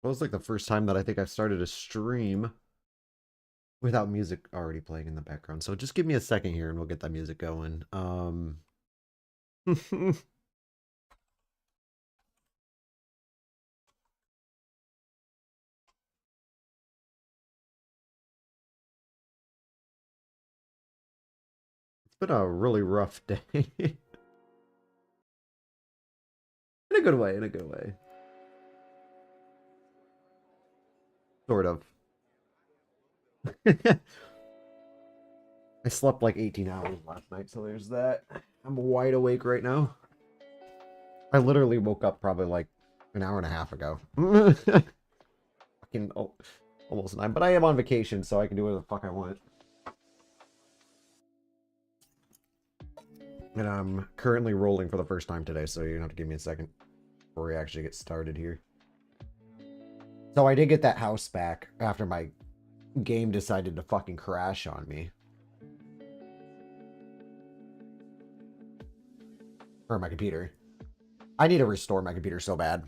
Well, it's like the first time that I think I've started a stream without music already playing in the background. So just give me a second here and we'll get that music going. It's been a really rough day. In a good way, in a good way. Sort of. I slept like 18 hours last night, so there's that. I'm wide awake right now. I literally woke up probably like an hour and a half ago. Fucking almost 9, but I am on vacation, so I can do whatever the fuck I want. And I'm currently rolling for the first time today, so you're gonna have to give me a second before we actually get started here. So I did get that house back after my game decided to fucking crash on me. Or my computer. I need to restore my computer so bad.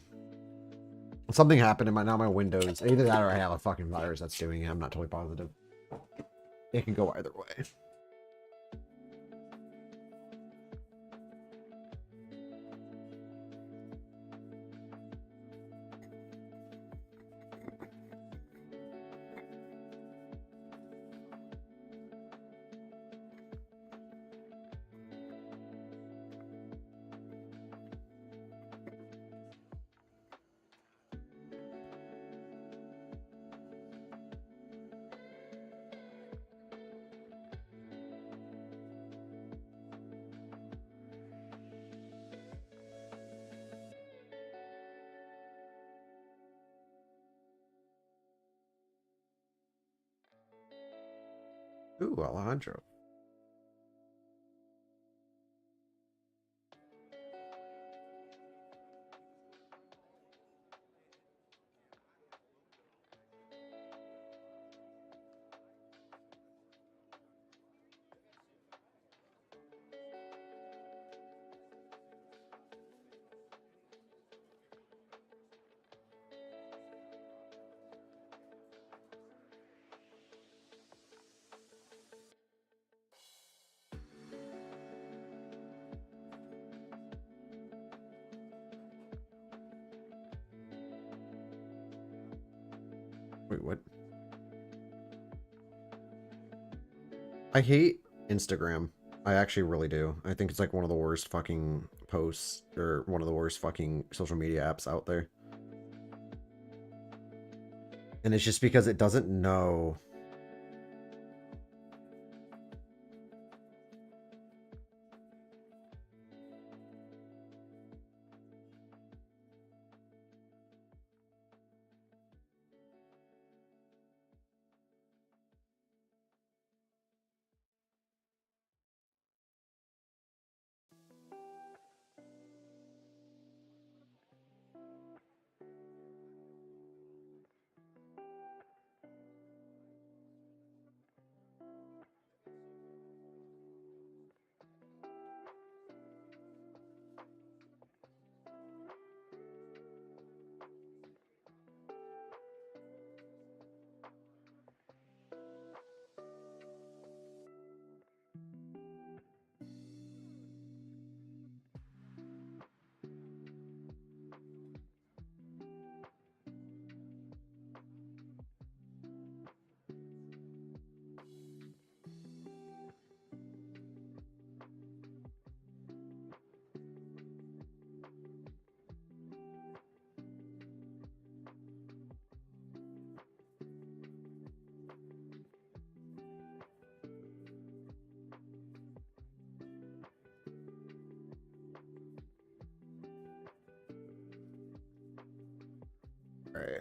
Something happened in my Windows. Either that or I have a fucking virus that's doing it. I'm not totally positive. It can go either way. Ooh, Alejandro. Wait, what? I hate Instagram. I actually really do. I think it's like one of the worst fucking posts or one of the worst fucking social media apps out there. And it's just because it doesn't know. Right.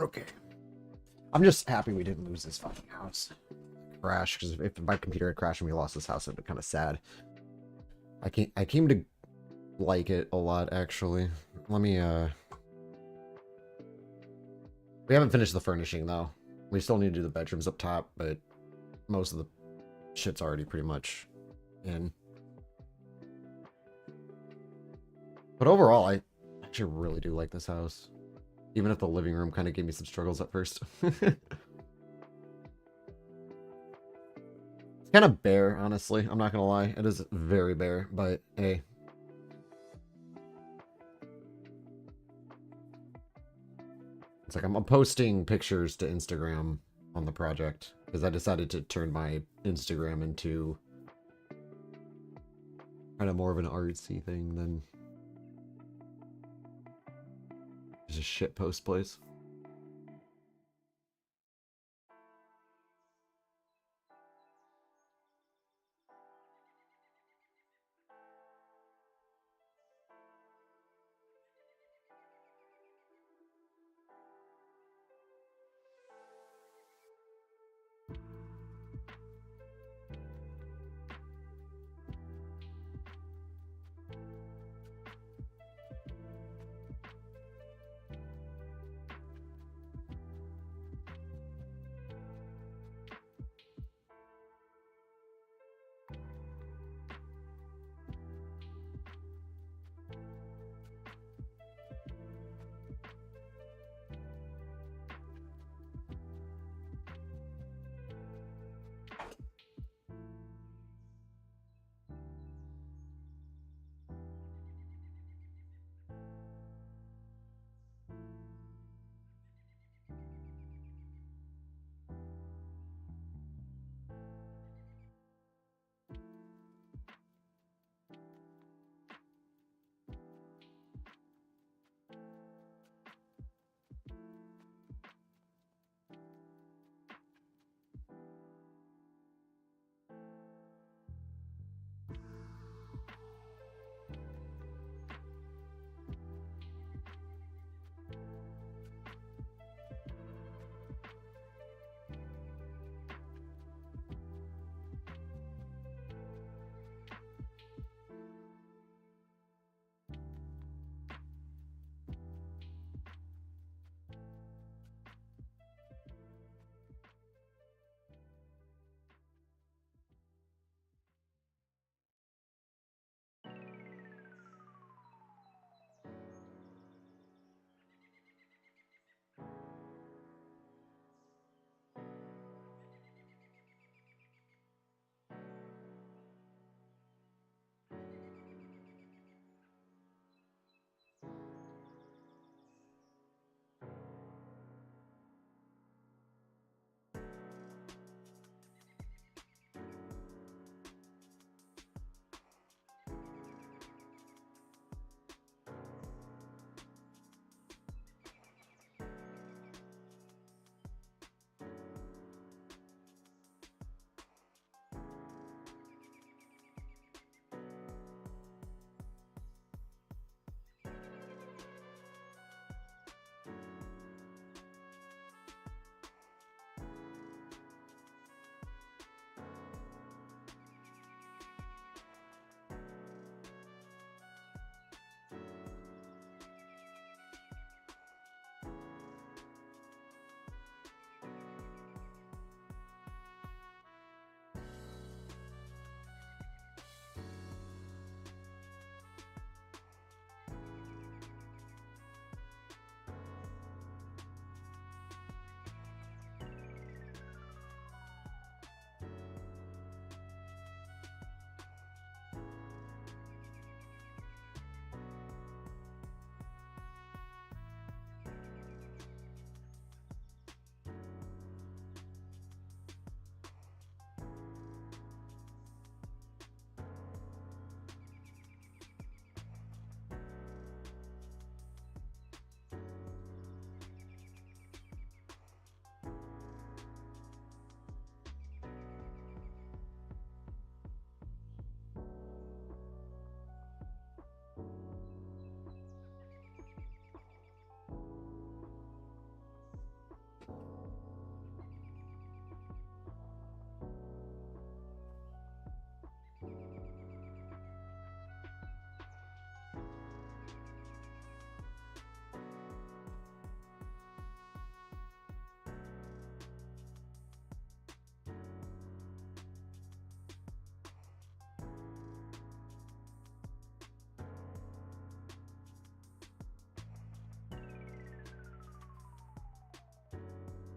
Okay. I'm just happy we didn't lose this fucking house. Crash, because if my computer had crashed and we lost this house, it'd be kind of sad. I came to like it a lot, actually. Let me, we haven't finished the furnishing, though. We still need to do the bedrooms up top, but most of the shit's already pretty much in. But overall, I actually really do like this house. Even if the living room kind of gave me some struggles at first. It's kind of bare, honestly. I'm not going to lie. It is very bare, but hey. It's like I'm posting pictures to Instagram on the project because I decided to turn my Instagram into kind of more of an artsy thing than just a shit post place.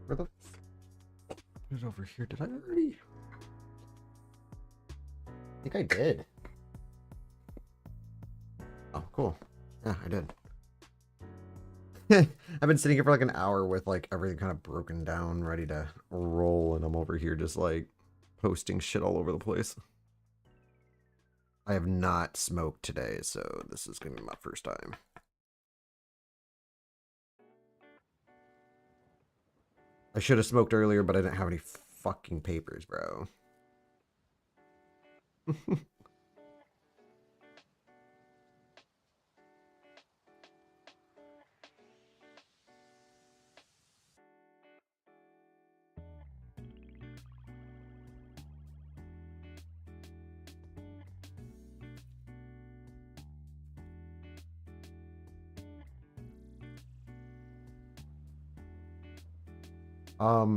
Where the f is over here? Did I already? I think I did. Oh, cool. Yeah, I did. I've been sitting here for like an hour with like everything kind of broken down, ready to roll, and I'm over here just like posting shit all over the place. I have not smoked today, so this is gonna be my first time. I should have smoked earlier, but I didn't have any fucking papers, bro.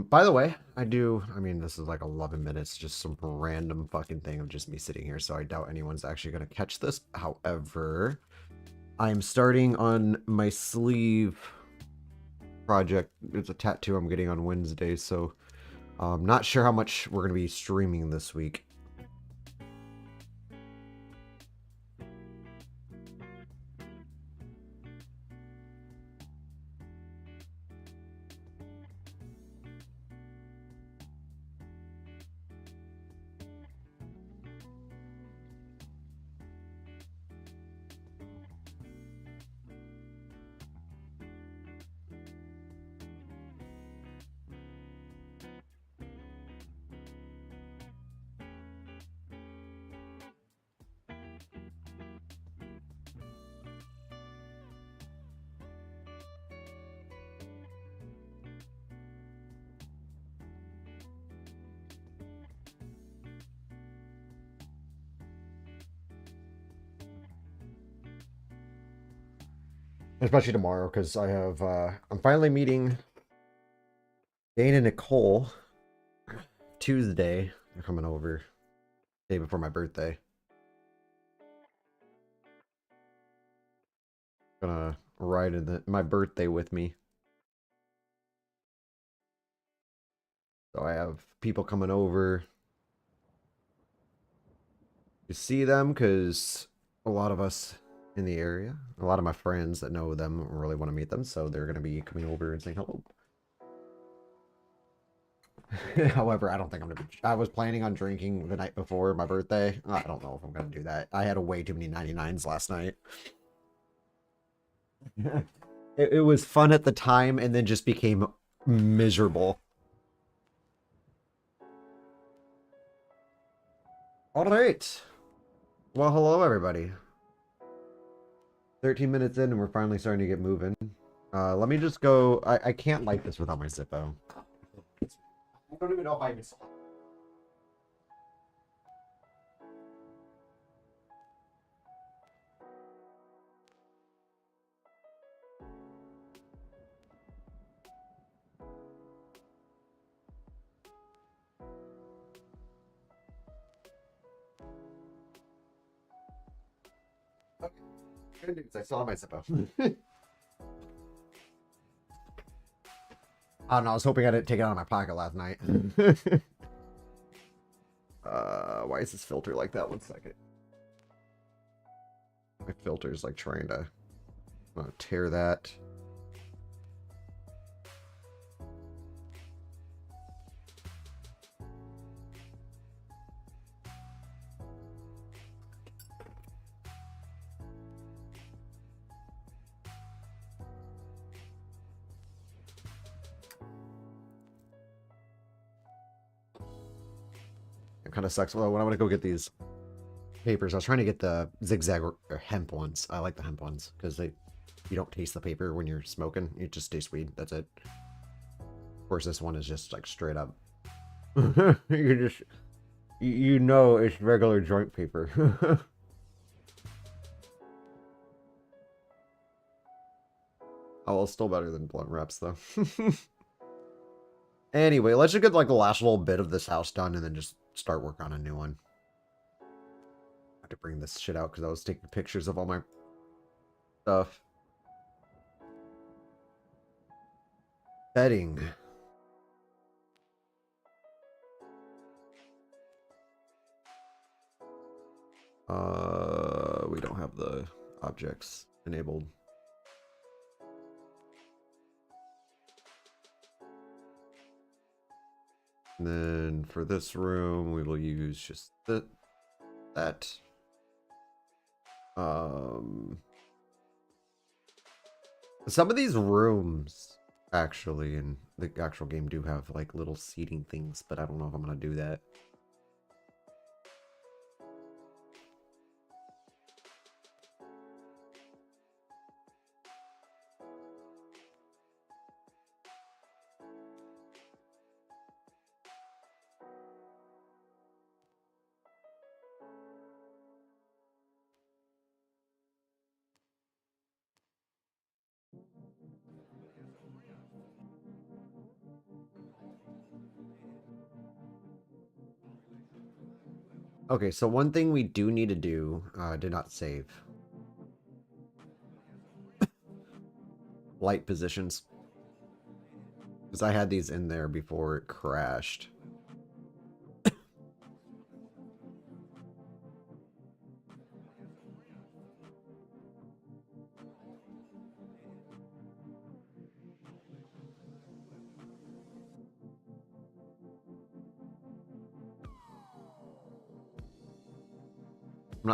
By the way, I mean, this is like 11 minutes, just some random fucking thing of just me sitting here, so I doubt anyone's actually going to catch this. However, I'm starting on my sleeve project. It's a tattoo I'm getting on Wednesday, so I'm not sure how much we're going to be streaming this week. Especially tomorrow, because I have, I'm finally meeting Dane and Nicole Tuesday. They're coming over day before my birthday. Gonna ride in my birthday with me. So I have people coming over to see them, because a lot of us in the area, a lot of my friends that know them really want to meet them, so they're going to be coming over and saying hello. However, I don't think I'm going to be... I was planning on drinking the night before my birthday. I don't know if I'm going to do that. I had way too many 99s last night. It was fun at the time, and then just became miserable. All right. Well, hello, everybody. 13 minutes in, and we're finally starting to get moving. Let me just go... I can't light this without my Zippo. I don't even know if I even saw it. Okay. Good news, I saw my Zippo. I don't know, I was hoping I didn't take it out of my pocket last night. Why is this filter like that? 1 second. My filter's like trying to tear that. It kind of sucks. Well, when I want to go get these papers, I was trying to get the zigzag or hemp ones. I like the hemp ones because you don't taste the paper when you're smoking. You just taste weed. That's it. Of course, this one is just like straight up. You know it's regular joint paper. Oh, well, still better than blunt wraps though. Anyway, let's just get like the last little bit of this house done and then just start work on a new one. I have to bring this shit out because I was taking pictures of all my stuff. Bedding. We don't have the objects enabled. And then for this room, we will use just that. Some of these rooms actually in the actual game do have like little seating things, but I don't know if I'm gonna do that. Okay, so one thing we do need to do, did not save. Light positions. Because I had these in there before it crashed.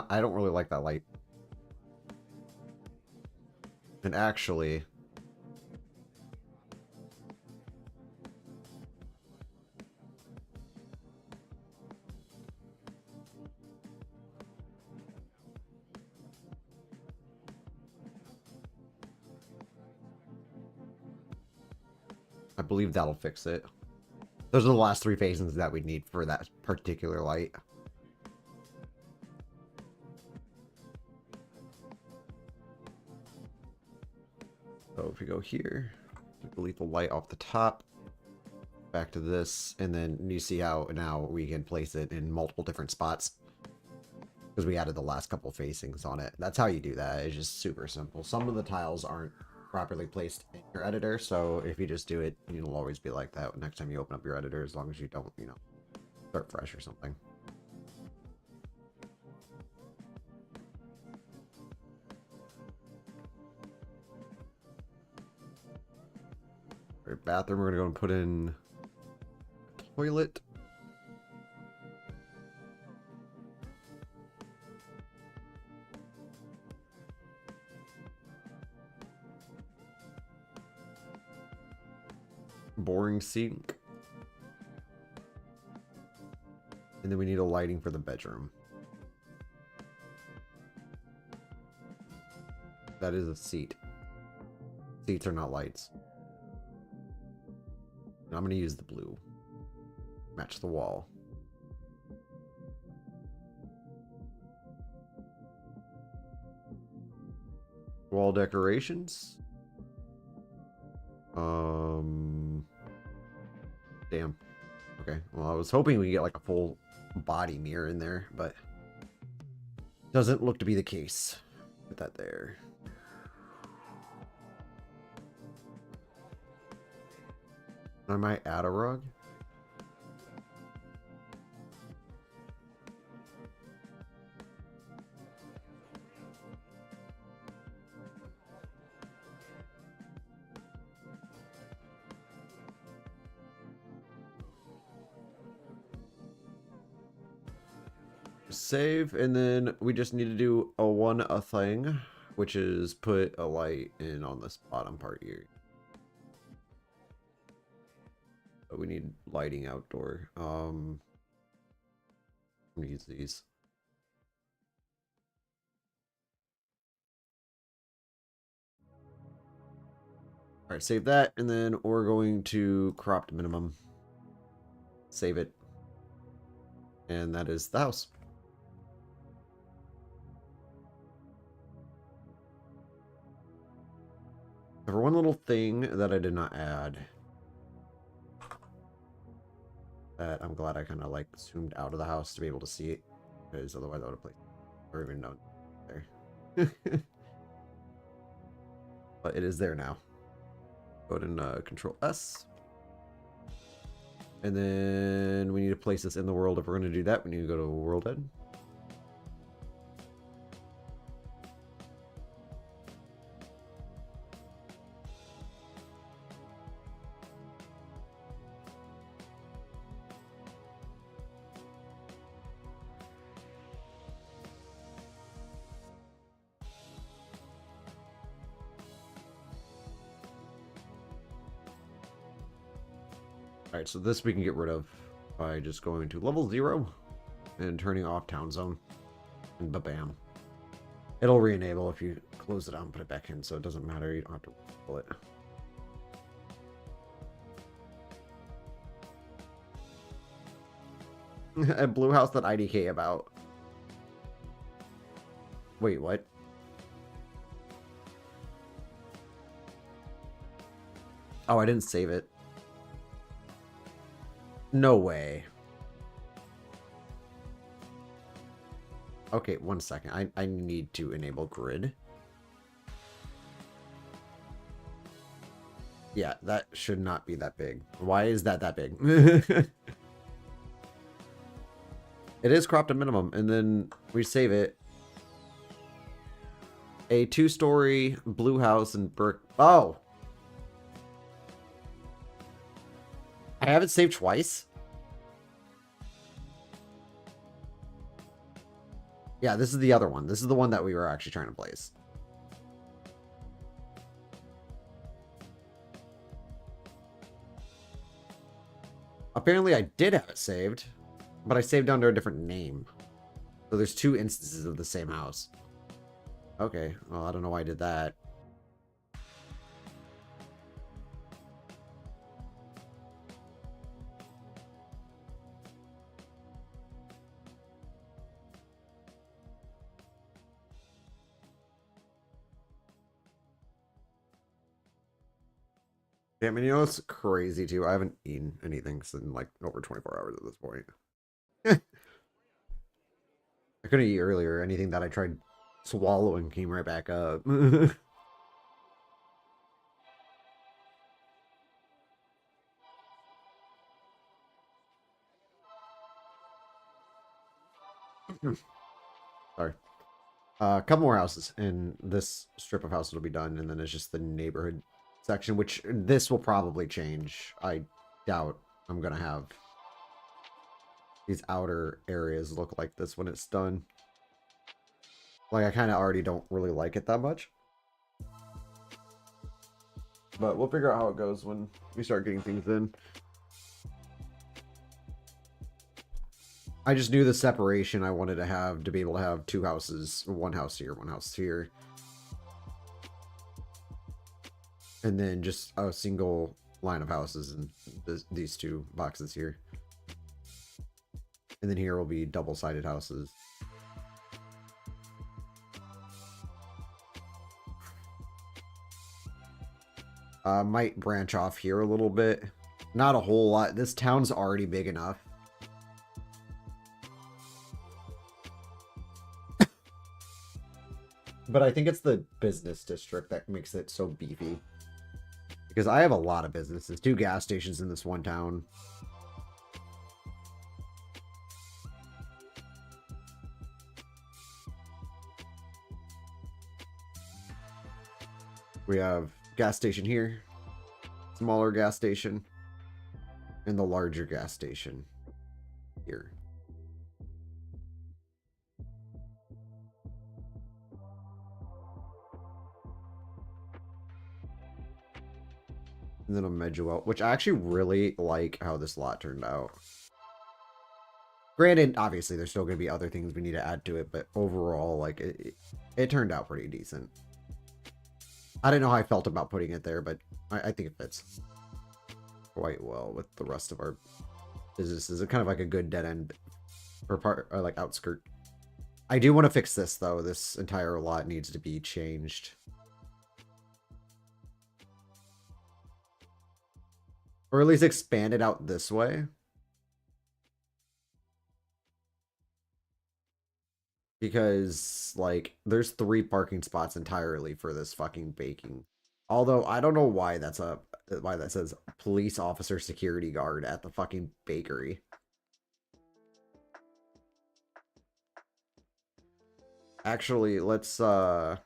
I don't really like that light. And actually, I believe that'll fix it. Those are the last 3 phases that we need for that particular light. So if we go here, delete the light off the top, back to this, and then you see how now we can place it in multiple different spots because we added the last couple facings on it. That's how you do that. It's just super simple. Some of the tiles aren't properly placed in your editor, so if you just do it, it'll always be like that next time you open up your editor, as long as you don't, start fresh or something. All right, bathroom, we're gonna go and put in a toilet. Boring sink. And then we need a lighting for the bedroom. That is a seat. Seats are not lights. I'm going to use the blue. Match the wall. Wall decorations. Damn. Okay. Well, I was hoping we could get like a full body mirror in there, but doesn't look to be the case. Put that there. I might add a rug. Save, and then we just need to do a thing, which is put a light in on this bottom part here. But we need lighting outdoor. I'm gonna use these. All right, save that, and then we're going to crop to minimum. Save it, and that is the house. For one little thing that I did not add, that I'm glad I kind of like zoomed out of the house to be able to see it, because otherwise I would have played or even known there. But it is there now. Go ahead and Control S, and then we need to place this in the world. If we're going to do that, we need to go to World Head, Alright, so this we can get rid of by just going to level 0 and turning off town zone. And ba-bam. It'll re-enable if you close it out and put it back in, so it doesn't matter. You don't have to pull it. A blue house that IDK about. Wait, what? Oh, I didn't save it. No way. Okay, 1 second. I need to enable grid. Yeah, that should not be that big. Why is that big? It is cropped to minimum, and then we save it. A 2-story blue house and brick. Oh! I have it saved twice? Yeah, this is the other one. This is the one that we were actually trying to place. Apparently I did have it saved, but I saved under a different name. So there's 2 instances of the same house. Okay, well, I don't know why I did that. Yeah, I mean, you know, it's crazy too. I haven't eaten anything in like over 24 hours at this point. I couldn't eat earlier. Anything that I tried swallowing came right back up. Sorry. A couple more houses, and this strip of houses will be done, and then it's just the neighborhood section, which this will probably change. I doubt I'm gonna have these outer areas look like this when it's done. Like, I kind of already don't really like it that much. But we'll figure out how it goes when we start getting things in. I just knew the separation I wanted to have to be able to have 2 houses, 1 house here, 1 house here. And then just a single line of houses in these 2 boxes here. And then here will be double-sided houses. Might branch off here a little bit. Not a whole lot. This town's already big enough. But I think it's the business district that makes it so beefy. Because I have a lot of businesses. 2 gas stations in this one town. We have gas station here. Smaller gas station. And the larger gas station here. And then a Mejuel, which I actually really like how this lot turned out. Granted, obviously, there's still going to be other things we need to add to it, but overall, like, it turned out pretty decent. I didn't know how I felt about putting it there, but I think it fits quite well with the rest of our businesses. It's kind of like a good dead end, or part, or like outskirt. I do want to fix this, though. This entire lot needs to be changed. Or at least expand it out this way. Because, like, there's 3 parking spots entirely for this fucking baking. Although, I don't know why that says police officer security guard at the fucking bakery. Actually, let's, we're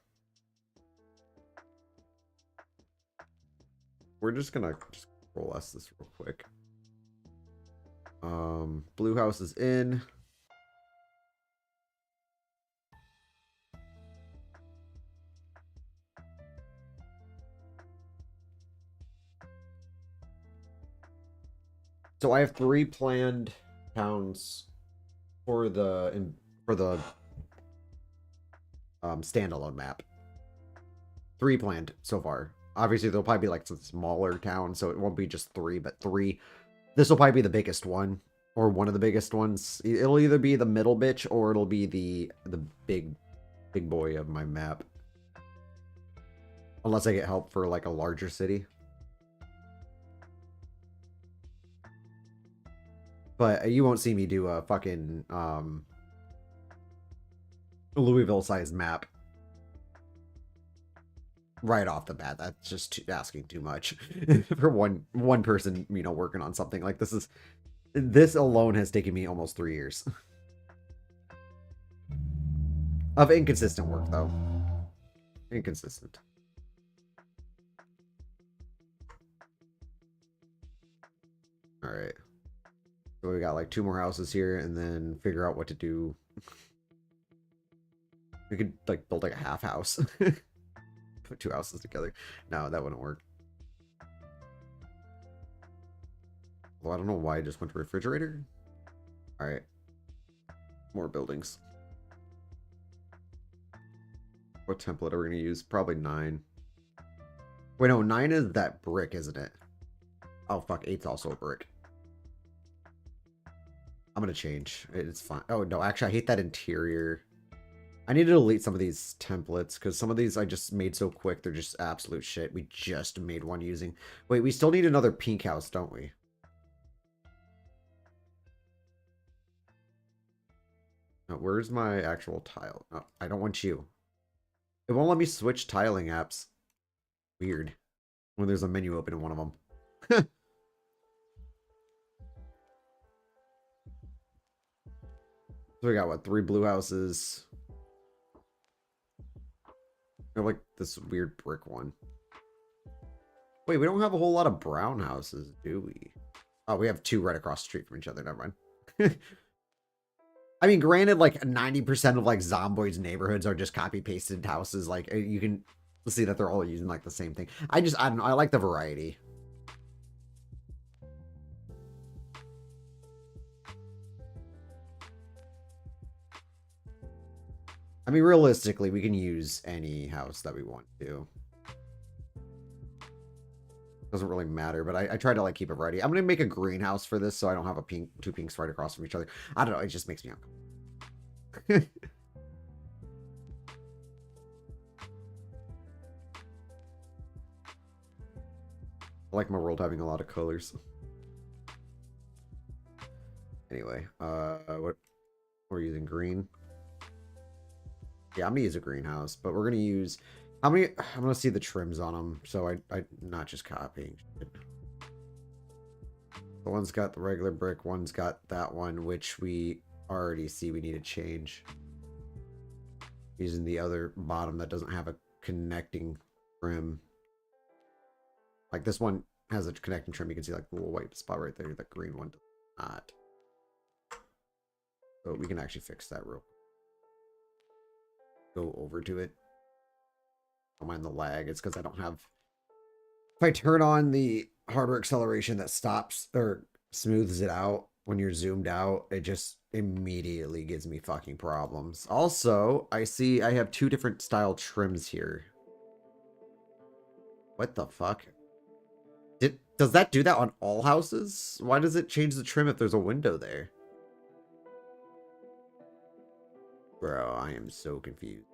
just gonna roll S this real quick. Blue house is in. So I have 3 planned towns for the standalone map. 3 planned so far. Obviously, there'll probably be like some smaller towns, so it won't be just 3, but 3. This will probably be the biggest one, or one of the biggest ones. It'll either be the middle bitch, or it'll be the big boy of my map. Unless I get help for like a larger city. But you won't see me do a fucking Louisville-sized map right off the bat. That's just asking too much for one person, you know, working on something like this. This alone has taken me almost 3 years of inconsistent work, though. Inconsistent. All right. So we got like 2 more houses here, and then figure out what to do. We could like build like a half house. Put 2 houses together. No, that wouldn't work. Well, I don't know why I just went to refrigerator. All right. More buildings. What template are we going to use? Probably 9. Wait, no, 9 is that brick, isn't it? Oh, fuck. 8's also a brick. I'm going to change. It's fine. Oh, no, actually, I hate that interior. I need to delete some of these templates, because some of these I just made so quick, they're just absolute shit. We just made one using... Wait, we still need another pink house, don't we? No, where's my actual tile? Oh, I don't want you. It won't let me switch tiling apps. Weird. When there's a menu open in one of them. So we got, what, 3 blue houses. We have, like, this weird brick one. Wait, we don't have a whole lot of brown houses, do we? Oh, we have 2 right across the street from each other. Never mind. I mean, granted, like, 90% of, like, Zomboid's neighborhoods are just copy-pasted houses. Like, you can see that they're all using, like, the same thing. I don't know. I like the variety. I mean, realistically, we can use any house that we want to. Doesn't really matter, but I try to, like, keep a variety. I'm going to make a greenhouse for this so I don't have a 2 pinks right across from each other. I don't know. It just makes me uncomfortable. I like my world having a lot of colors. Anyway, what we're using green. Yeah, I'm gonna use a greenhouse, but we're gonna use how many? I'm gonna see the trims on them, so I not just copying shit. The one's got the regular brick, one's got that one, which we already see we need to change. Using the other bottom that doesn't have a connecting trim. Like this one has a connecting trim, you can see like the little white spot right there. That green one does not. So we can actually fix that real quick. Go over to it. Don't mind the lag. It's because I don't have... If I turn on the hardware acceleration that stops or smooths it out when you're zoomed out, it just immediately gives me fucking problems. Also, I see I have 2 different style trims here. What the fuck? Does that do that on all houses? Why does it change the trim if there's a window there? Bro, I am so confused.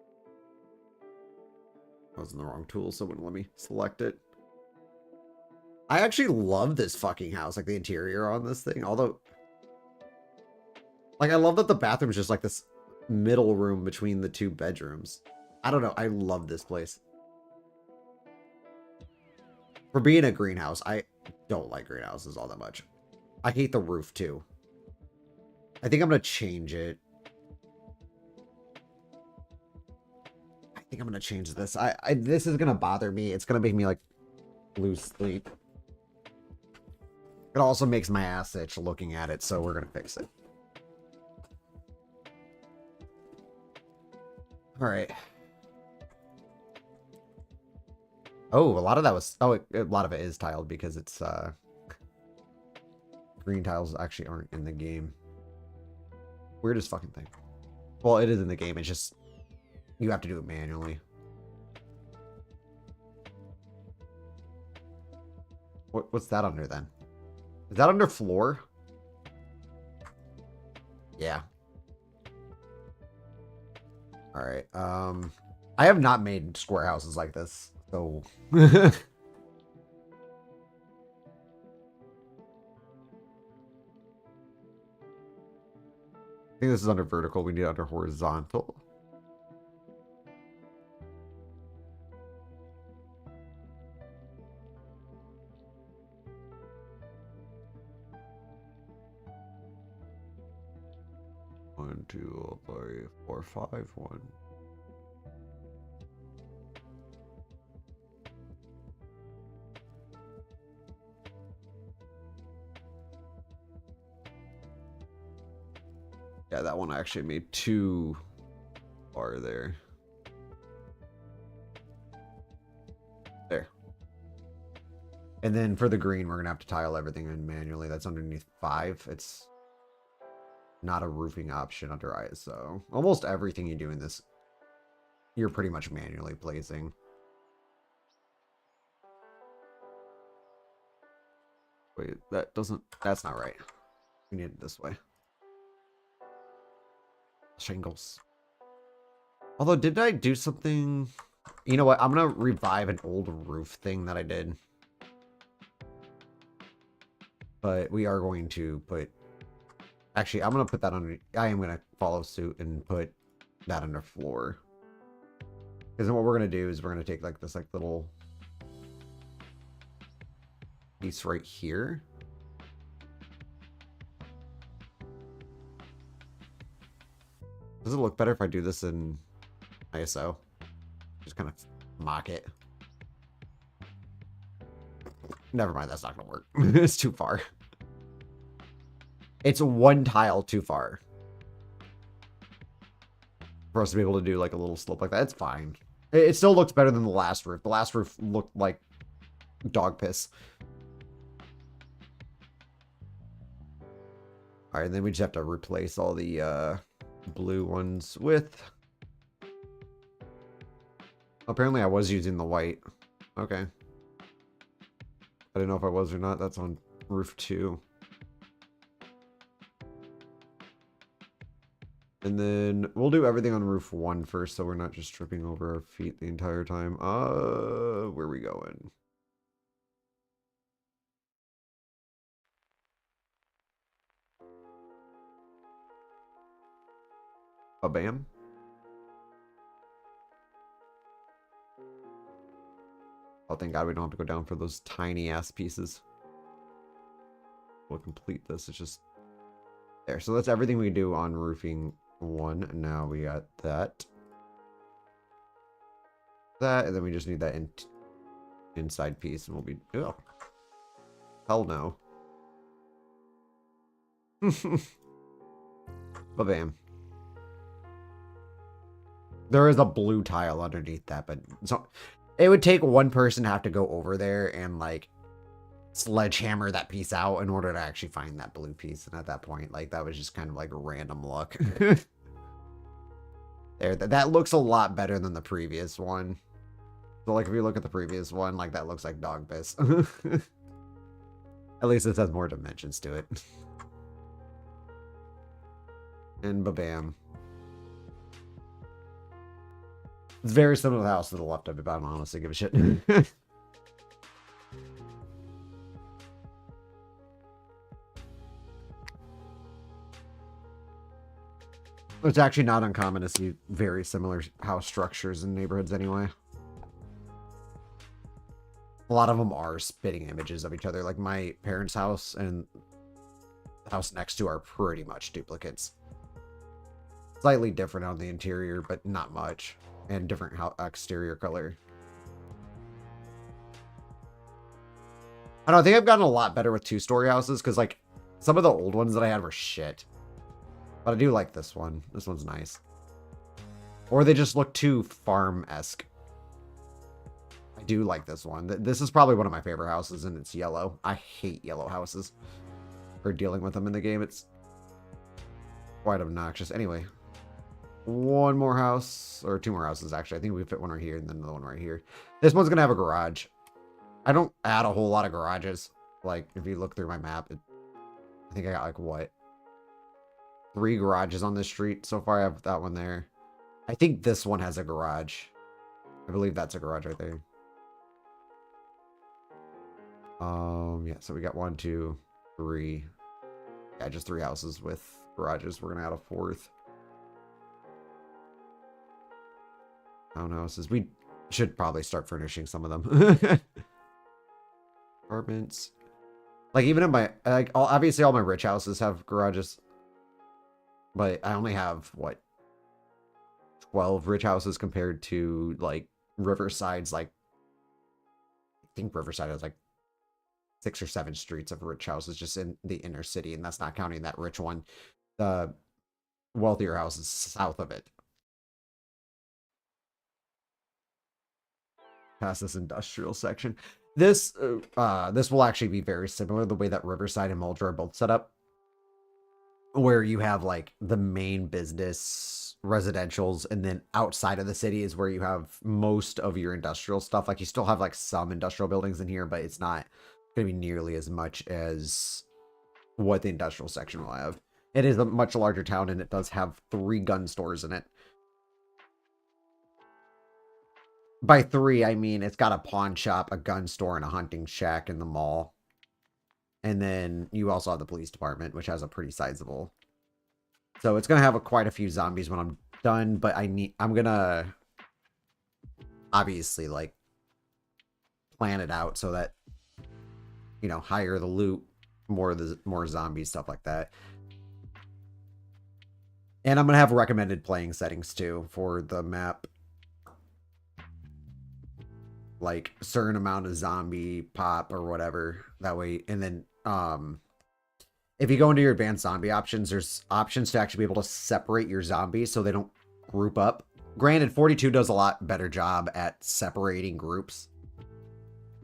I was in the wrong tool, so it wouldn't let me select it. I actually love this fucking house, like the interior on this thing. Although, like, I love that the bathroom's just like this middle room between the 2 bedrooms. I don't know. I love this place. For being a greenhouse, I don't like greenhouses all that much. I hate the roof, too. I think I'm going to change it. I think I'm going to change this. This is going to bother me. It's going to make me, like, lose sleep. It also makes my ass itch looking at it, so we're going to fix it. All right. Oh, a lot of that was... Oh, a lot of it is tiled because it's green tiles actually aren't in the game. Weirdest fucking thing. Well, it is in the game. It's just you have to do it manually. What's that under then? Is that under floor? Yeah. All right. I have not made square houses like this, so. I think this is under vertical. We need it under horizontal. One, two, three, four, five, one. Yeah, that one actually made too far there. There. And then for the green, we're going to have to tile everything in manually. That's underneath 5. It's not a roofing option under ISO. Almost everything you do in this, you're pretty much manually placing. Wait, that's not right. We need it this way. Shingles. Although, did I do something? You know what? I'm going to revive an old roof thing that I did. But we are going to put... Actually, I'm going to put that under... I am going to follow suit and put that under floor. Because then what we're going to do is we're going to take like this little piece right here. Does it look better if I do this in ISO? Just kind of mock it. Never mind, that's not going to work. It's too far. It's one tile too far for us to be able to do like a little slope like that. It's fine. It still looks better than the last roof. The last roof looked like dog piss. All right, and then we just have to replace all the blue ones with... Apparently I was using the white. Okay. I didn't know if I was or not. That's on roof 2. And then we'll do everything on roof 1 first, so we're not just tripping over our feet the entire time. Where are we going? Bam. Oh, thank God we don't have to go down for those tiny ass pieces. We'll complete this. It's just there. So that's everything we do on roofing 1. Now we got that. And then we just need that inside piece, and we'll be... Oh. Hell no. Ba-bam. There is a blue tile underneath that, but so it would take one person to have to go over there and like sledgehammer that piece out in order to actually find that blue piece. And at that point, like that was just kind of like random luck. There, that looks a lot better than the previous one. So like if you look at the previous one, like that looks like dog piss. At least this has more dimensions to it. And ba-bam. It's very similar to the house to the left of it, but I don't honestly give a shit. It's actually not uncommon to see very similar house structures in neighborhoods anyway. A lot of them are spitting images of each other. Like my parents' house and the house next to are pretty much duplicates. Slightly different on the interior, but not much. And different exterior color. I don't know, I think I've gotten a lot better with 2-story houses because like some of the old ones that I had were shit. But I do like this one. This one's nice. Or they just look too farm-esque. I do like this one. This is probably one of my favorite houses, and it's yellow. I hate yellow houses. or dealing with them in the game. It's quite obnoxious. Anyway, one more house, or two more houses actually. I think we fit one right here and then the one right here. This one's gonna have a garage. I don't add a whole lot of garages. Like, if you look through my map, I think I got like, what? 3 garages on this street. So far I have that one there. I think this one has a garage. I believe that's a garage right there. Yeah, so we got 1, 2, 3. Yeah, just 3 houses with garages. We're gonna add a 4th. Townhouses. We should probably start furnishing some of them. Apartments. Like, even in my, like, obviously all my rich houses have garages. But I only have, what, 12 rich houses compared to, like, Riverside's, like, I think Riverside has, like, 6 or 7 streets of rich houses just in the inner city, and that's not counting that rich one. The wealthier houses south of it. Past this industrial section. This will actually be very similar the way that Riverside and Muldra are both set up. Where you have, like, the main business residentials, and then outside of the city is where you have most of your industrial stuff. Like, you still have, like, some industrial buildings in here, but it's not going to be nearly as much as what the industrial section will have. It is a much larger town, and it does have 3 gun stores in it. By 3, I mean it's got a pawn shop, a gun store, and a hunting shack in the mall. And then you also have the police department, which has a pretty sizable. So it's going to have quite a few zombies when I'm done, but I'm going to obviously, like, plan it out so that, you know, higher the loot, more zombies, stuff like that. And I'm going to have recommended playing settings too for the map. Like, certain amount of zombie pop or whatever. That way, and then if you go into your advanced zombie options, there's options to actually be able to separate your zombies so they don't group up. Granted, 42 does a lot better job at separating groups.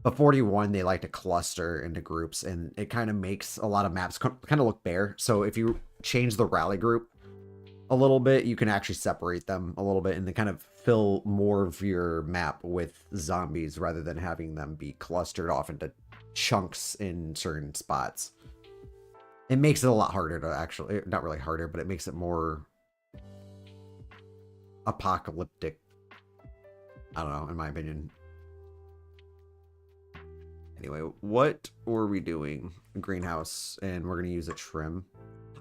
But 41, they like to cluster into groups, and it kind of makes a lot of maps kind of look bare. So if you change the rally group a little bit, you can actually separate them a little bit, and they kind of fill more of your map with zombies rather than having them be clustered off into chunks in certain spots. It makes it a lot harder to actually, not really harder, but it makes it more apocalyptic. I don't know, in my opinion. Anyway, what were we doing? Greenhouse, and we're going to use a trim.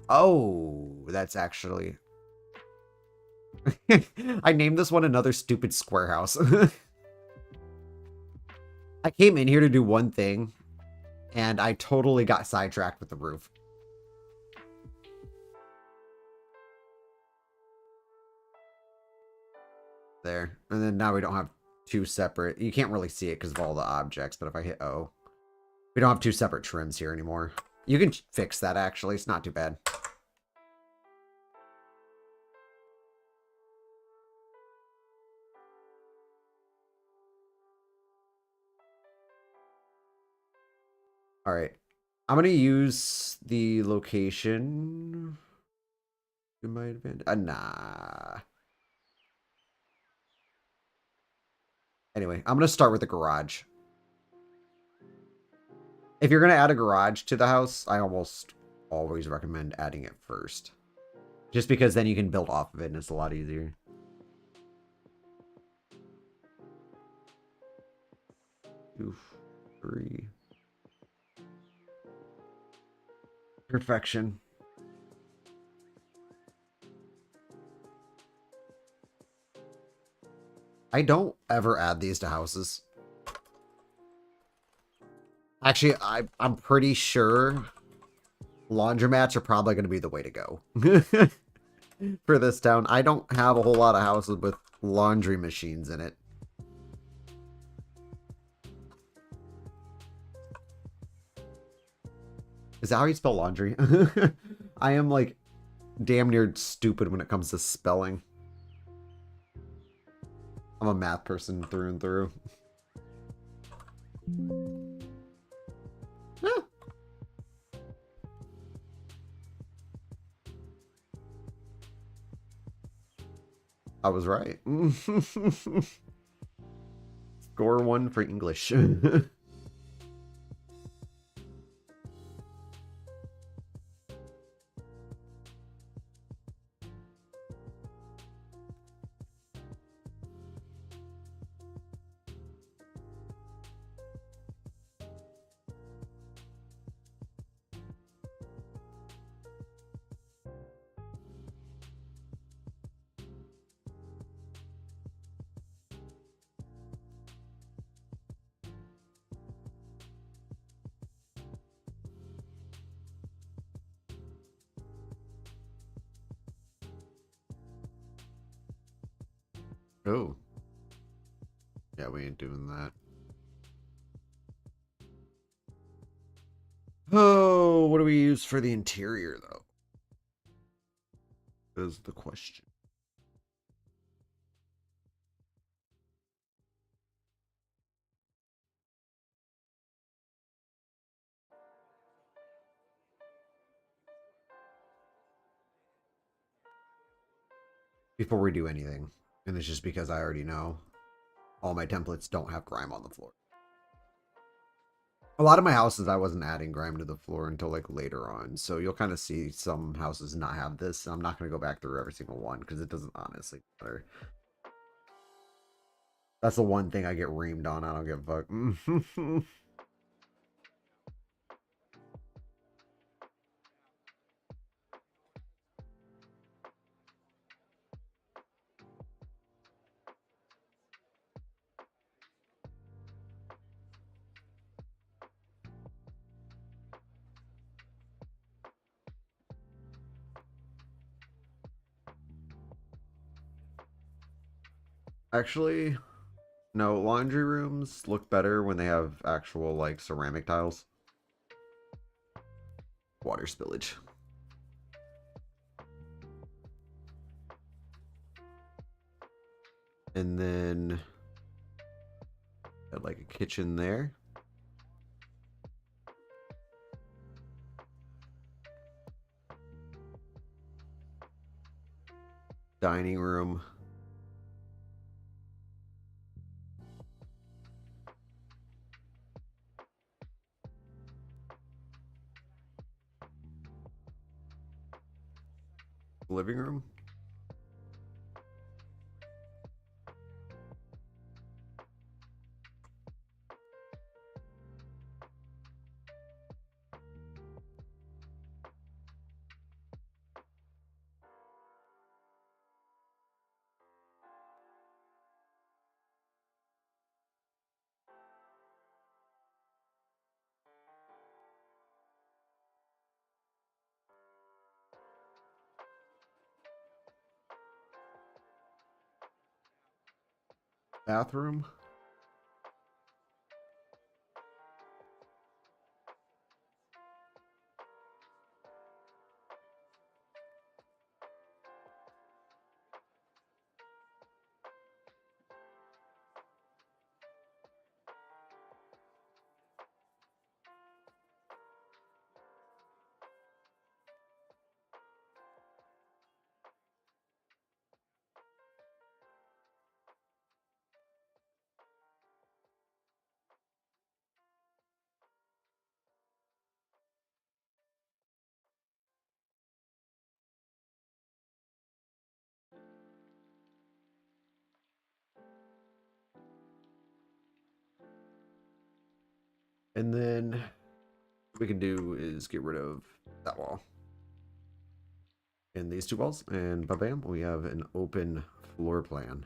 Oh, that's actually... I named this one another stupid square house. I came in here to do one thing, and I totally got sidetracked with the roof. There. And then now we don't have 2 separate... You can't really see it because of all the objects, but if I hit O... We don't have 2 separate trims here anymore. You can fix that, actually. It's not too bad. Alright. I'm going to use the location to my advantage. Nah. Anyway, I'm going to start with the garage. If you're going to add a garage to the house, I almost always recommend adding it first. Just because then you can build off of it and it's a lot easier. Two, 3. Perfection. I don't ever add these to houses. Actually, I'm pretty sure laundromats are probably going to be the way to go for this town. I don't have a whole lot of houses with laundry machines in it. Is that how you spell laundry? I am, like, damn near stupid when it comes to spelling. I'm a math person through and through. I was right. Score 1 for English. Oh. Yeah, we ain't doing that. Oh, what do we use for the interior, though? Is the question. Before we do anything, and it's just because I already know all my templates don't have grime on the floor. A lot of my houses, I wasn't adding grime to the floor until like later on, so you'll kind of see some houses not have this. I'm not going to go back through every single one because it doesn't honestly matter. That's the one thing I get reamed on. I don't give a fuck. Actually, no, laundry rooms look better when they have actual like ceramic tiles. Water spillage. And then got like a kitchen there. Dining room. Living room. Bathroom. And then what we can do is get rid of that wall. And these two walls. And ba-bam, we have an open floor plan.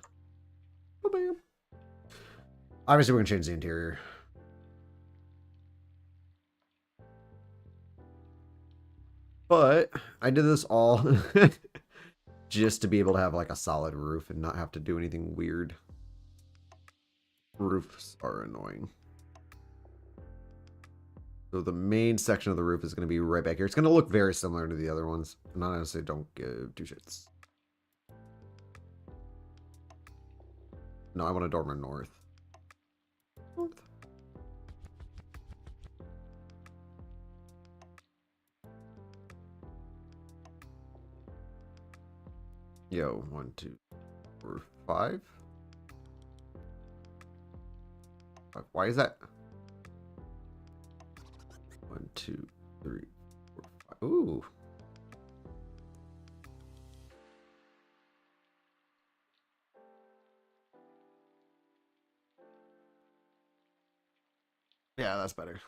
Ba-bam. Obviously, we're going to change the interior. But I did this all just to be able to have like a solid roof and not have to do anything weird. Roofs are annoying. So the main section of the roof is going to be right back here. It's going to look very similar to the other ones. And honestly, don't give two shits. No, I want a dormer north. North. Yo, 1, 2, over 5. Why is that? 1, 2, 3, 4, 5. Ooh. Yeah, that's better.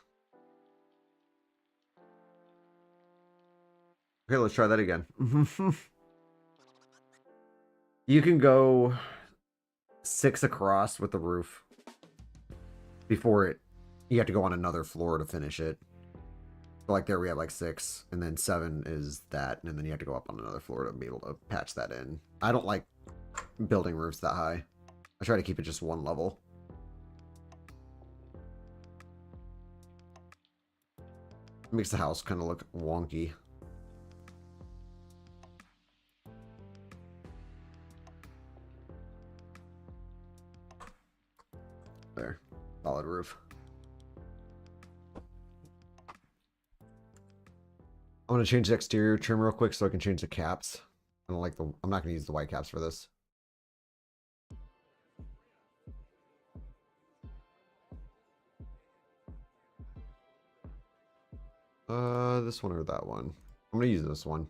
Okay, let's try that again. You can go 6 across with the roof before it. You have to go on another floor to finish it. So like there we have like 6, and then 7 is that, and then you have to go up on another floor to be able to patch that in. I don't like building roofs that high. I try to keep it just one level. It makes the house kind of look wonky. There. Solid roof. I'm going to change the exterior trim real quick so I can change the caps. I don't like the... I'm not going to use the white caps for this. This one or that one? I'm going to use this one.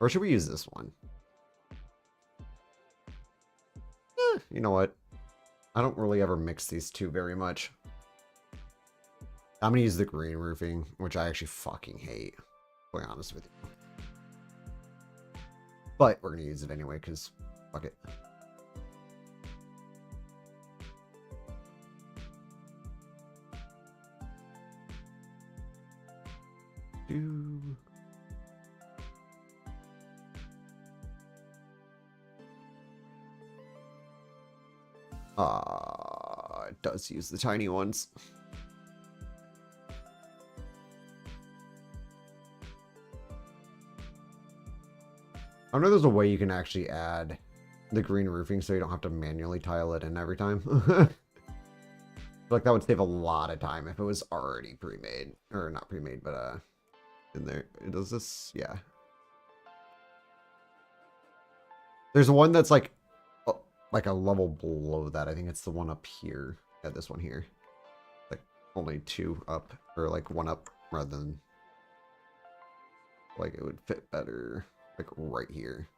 Or should we use this one? You know what? I don't really ever mix these two very much. I'm going to use the green roofing, which I actually fucking hate, to be honest with you. But we're going to use it anyway, because fuck it. It does use the tiny ones. I know there's a way you can actually add the green roofing so you don't have to manually tile it in every time. Like that would save a lot of time if it was already pre-made. Or not pre-made, but in there. Does this? Yeah. There's one that's like a level below that. I think it's the one up here. Yeah, this one here. Like only 2 up, or like 1 up rather than like it would fit better like right here.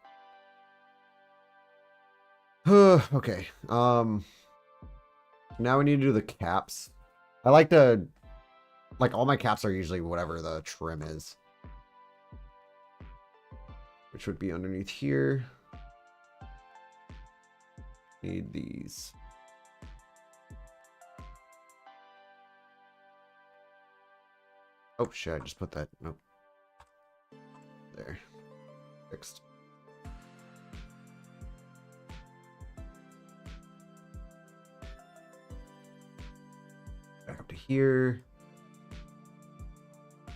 Okay. Now we need to do the caps. I like to all my caps are usually whatever the trim is, which would be underneath here. Need these. Oh shit, I just put that. Nope. There. Fixed. Back up to here.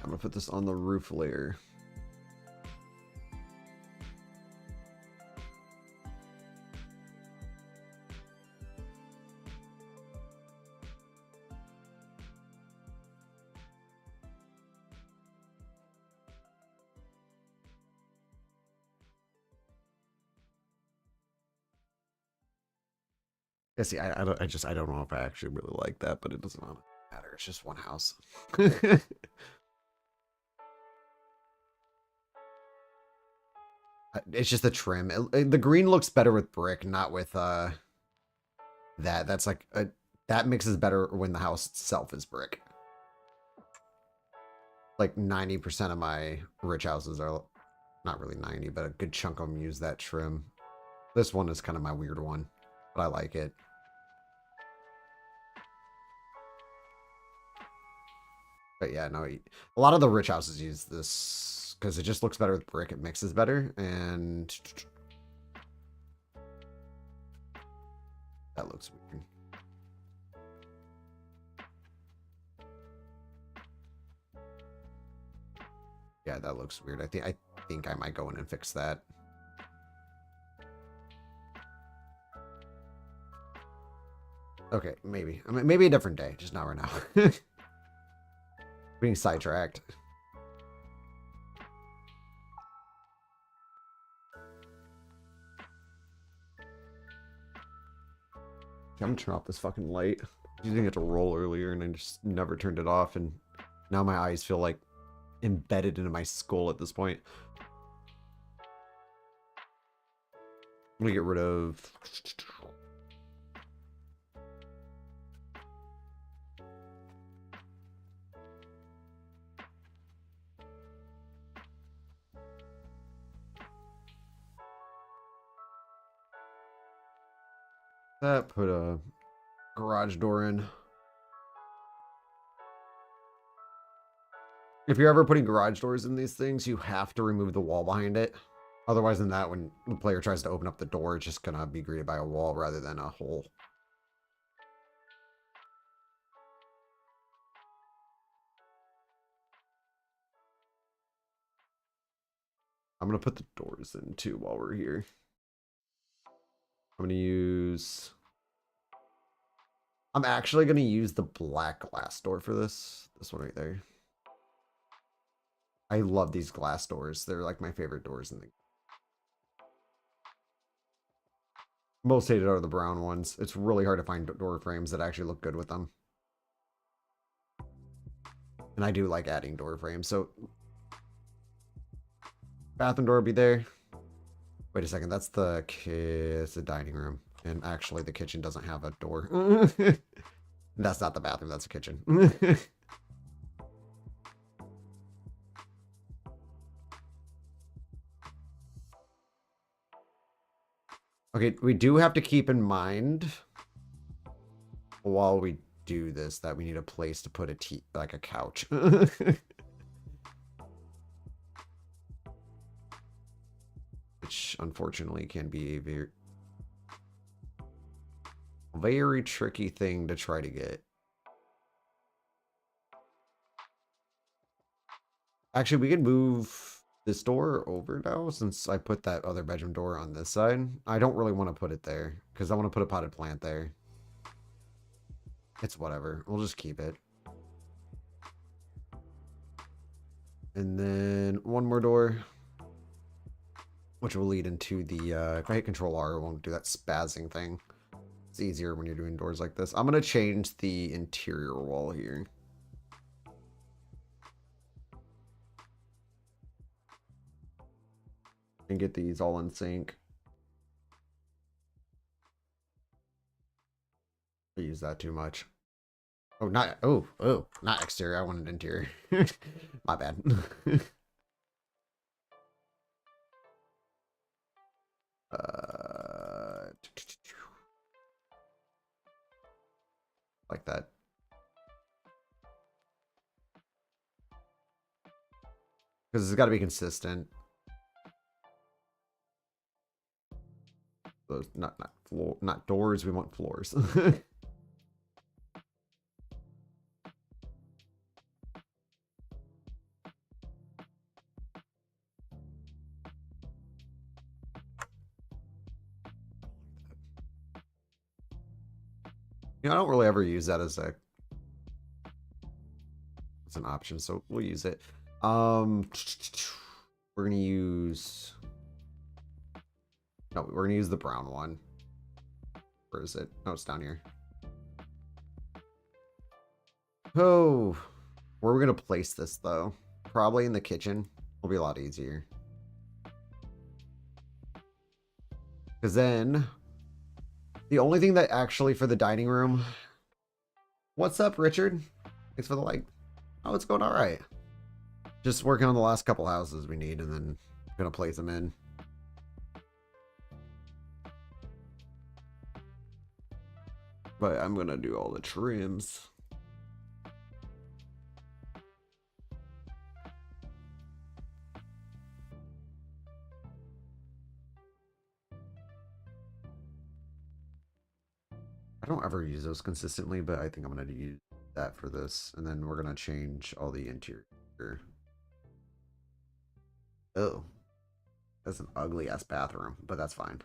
I'm gonna put this on the roof layer. Yeah, see, I don't know if I actually really like that, but it doesn't matter. It's just one house. It's just the trim. The green looks better with brick, not with that. That's like that mixes better when the house itself is brick. Like 90% of my rich houses are not really 90, but a good chunk of them use that trim. This one is kind of my weird one, but I like it. But yeah, no, a lot of the rich houses use this because it just looks better with brick. It mixes better, and that looks weird. Yeah, that looks weird. I think I might go in and fix that. Okay, maybe. I mean, maybe a different day, just not right now. Being sidetracked. I'm gonna turn off this fucking light. I didn't get to roll earlier and I just never turned it off, and now my eyes feel like embedded into my skull at this point. I'm gonna get rid of... that, put a garage door in. If you're ever putting garage doors in these things, you have to remove the wall behind it. Otherwise than that, when the player tries to open up the door, it's just gonna be greeted by a wall rather than a hole. I'm gonna put the doors in too while we're here. I'm actually gonna use the black glass door for this. This one right there. I love these glass doors. They're like my favorite doors in the... Most hated are the brown ones. It's really hard to find door frames that actually look good with them. And I do like adding door frames, so... bathroom door will be there. Wait a second, that's the it's the dining room. And actually the kitchen doesn't have a door. That's not the bathroom, that's the kitchen. Okay, we do have to keep in mind while we do this that we need a place to put like a couch. Which unfortunately can be a very tricky thing to try to get. Actually, we can move this door over now since I put that other bedroom door on this side. I don't really want to put it there because I want to put a potted plant there. It's whatever. We'll just keep it. And then one more door, which will lead into the, if I hit Control R, it won't do that spazzing thing. It's easier when you're doing doors like this. I'm going to change the interior wall here. And get these all in sync. I use that too much. Oh, not exterior. I wanted interior. My bad. Like that. Because it's got to be consistent. Those not doors, we want floors. You know, I don't really ever use that as an option, so we'll use it. We're gonna use... No, we're gonna use the brown one. Where is it? Oh, it's down here. Oh, where are we gonna place this though? Probably in the kitchen. Will be a lot easier. Because then, the only thing that actually for the dining room. What's up, Richard? Thanks for the like. Oh, it's going all right. Just working on the last couple houses we need, and then gonna place them in. But I'm gonna do all the trims. I don't ever use those consistently, but I think I'm gonna use that for this. And then we're gonna change all the interior. Oh, that's an ugly ass bathroom, but that's fine.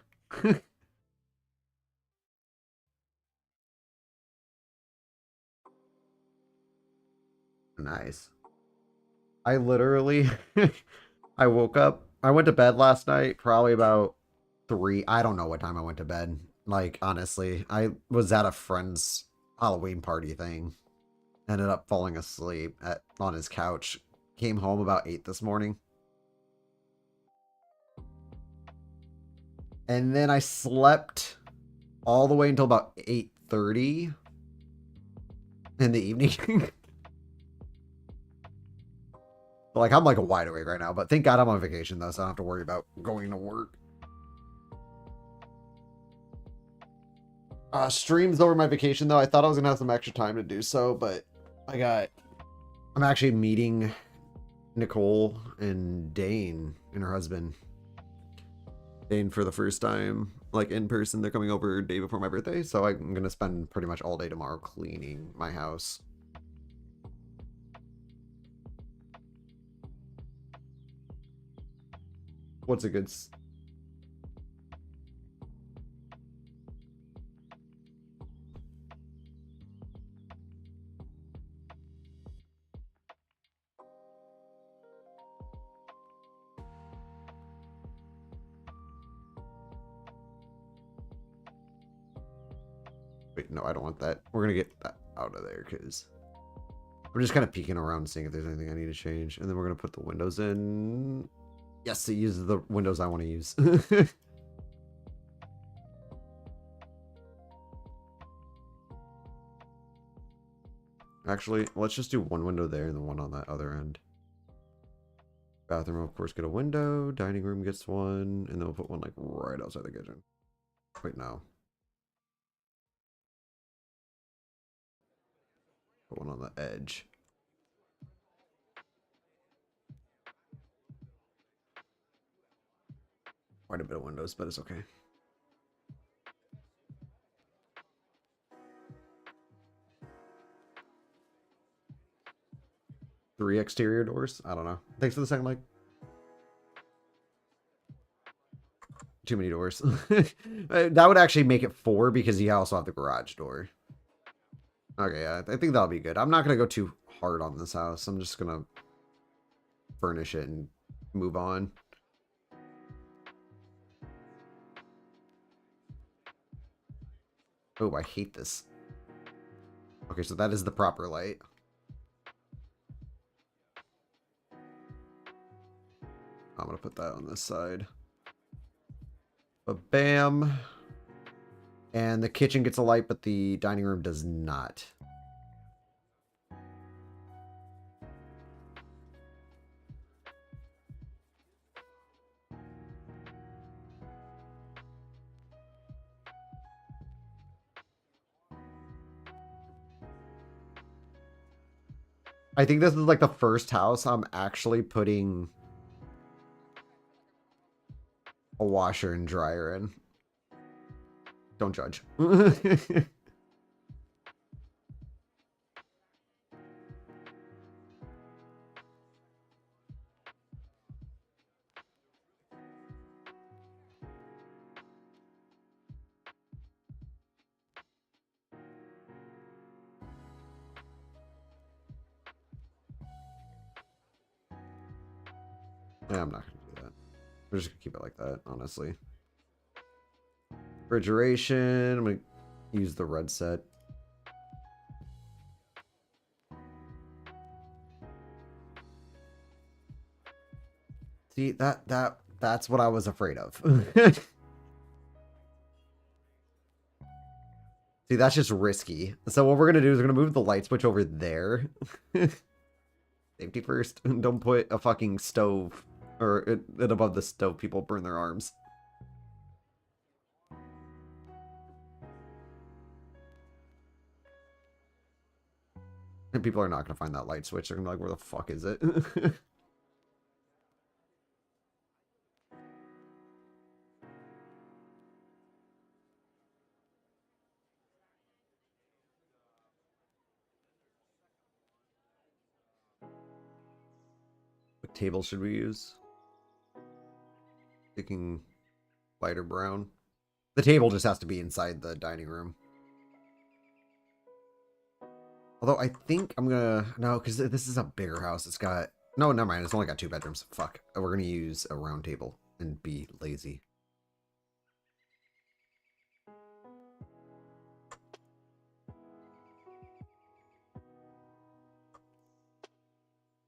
Nice. I literally, I woke up, I went to bed last night, probably about 3. I don't know what time I went to bed. Like, honestly, I was at a friend's Halloween party thing. Ended up falling asleep on his couch. Came home about 8 this morning. And then I slept all the way until about 8:30 in the evening. Like, I'm like wide awake right now, but thank God I'm on vacation though, so I don't have to worry about going to work. Streams over my vacation though. I thought I was gonna have some extra time to do so, but I'm actually meeting Nicole and Dane and her husband. Dane for the first time, like in person. They're coming over day before my birthday, so I'm gonna spend pretty much all day tomorrow cleaning my house. What's a good... Wait, no, I don't want that. We're gonna get that out of there because I'm just kind of peeking around seeing if there's anything I need to change. And then we're gonna put the windows in. Yes, it uses the windows I want to use. Actually, let's just do one window there and then one on that other end. Bathroom, of course, get a window. Dining room gets one. And then we'll put one like right outside the kitchen. Wait, no. Put one on the edge. Quite a bit of windows, but it's okay. Three exterior doors? I don't know. Thanks for the second like. Too many doors. That would actually make it 4 because you also have the garage door. Okay, yeah, I think that'll be good. I'm not going to go too hard on this house. I'm just going to furnish it and move on. Oh, I hate this. Okay, so that is the proper light. I'm going to put that on this side. But bam. And the kitchen gets a light, but the dining room does not. I think this is like the first house I'm actually putting a washer and dryer in. Don't judge. Yeah, I'm not gonna do that. We're just gonna keep it like that, honestly. Refrigeration. I'm gonna use the red set. See, that's what I was afraid of. See, that's just risky. So what we're gonna do is we're gonna move the light switch over there. Safety first. Don't put a fucking stove or it above the stove. People burn their arms. And people are not gonna find that light switch. They're gonna be like, where the fuck is it? What table should we use? Thinking lighter brown. The table just has to be inside the dining room. Although I think I'm gonna... No, because this is a bigger house. It's got... No, never mind. It's only got 2 bedrooms. Fuck. We're gonna use a round table and be lazy.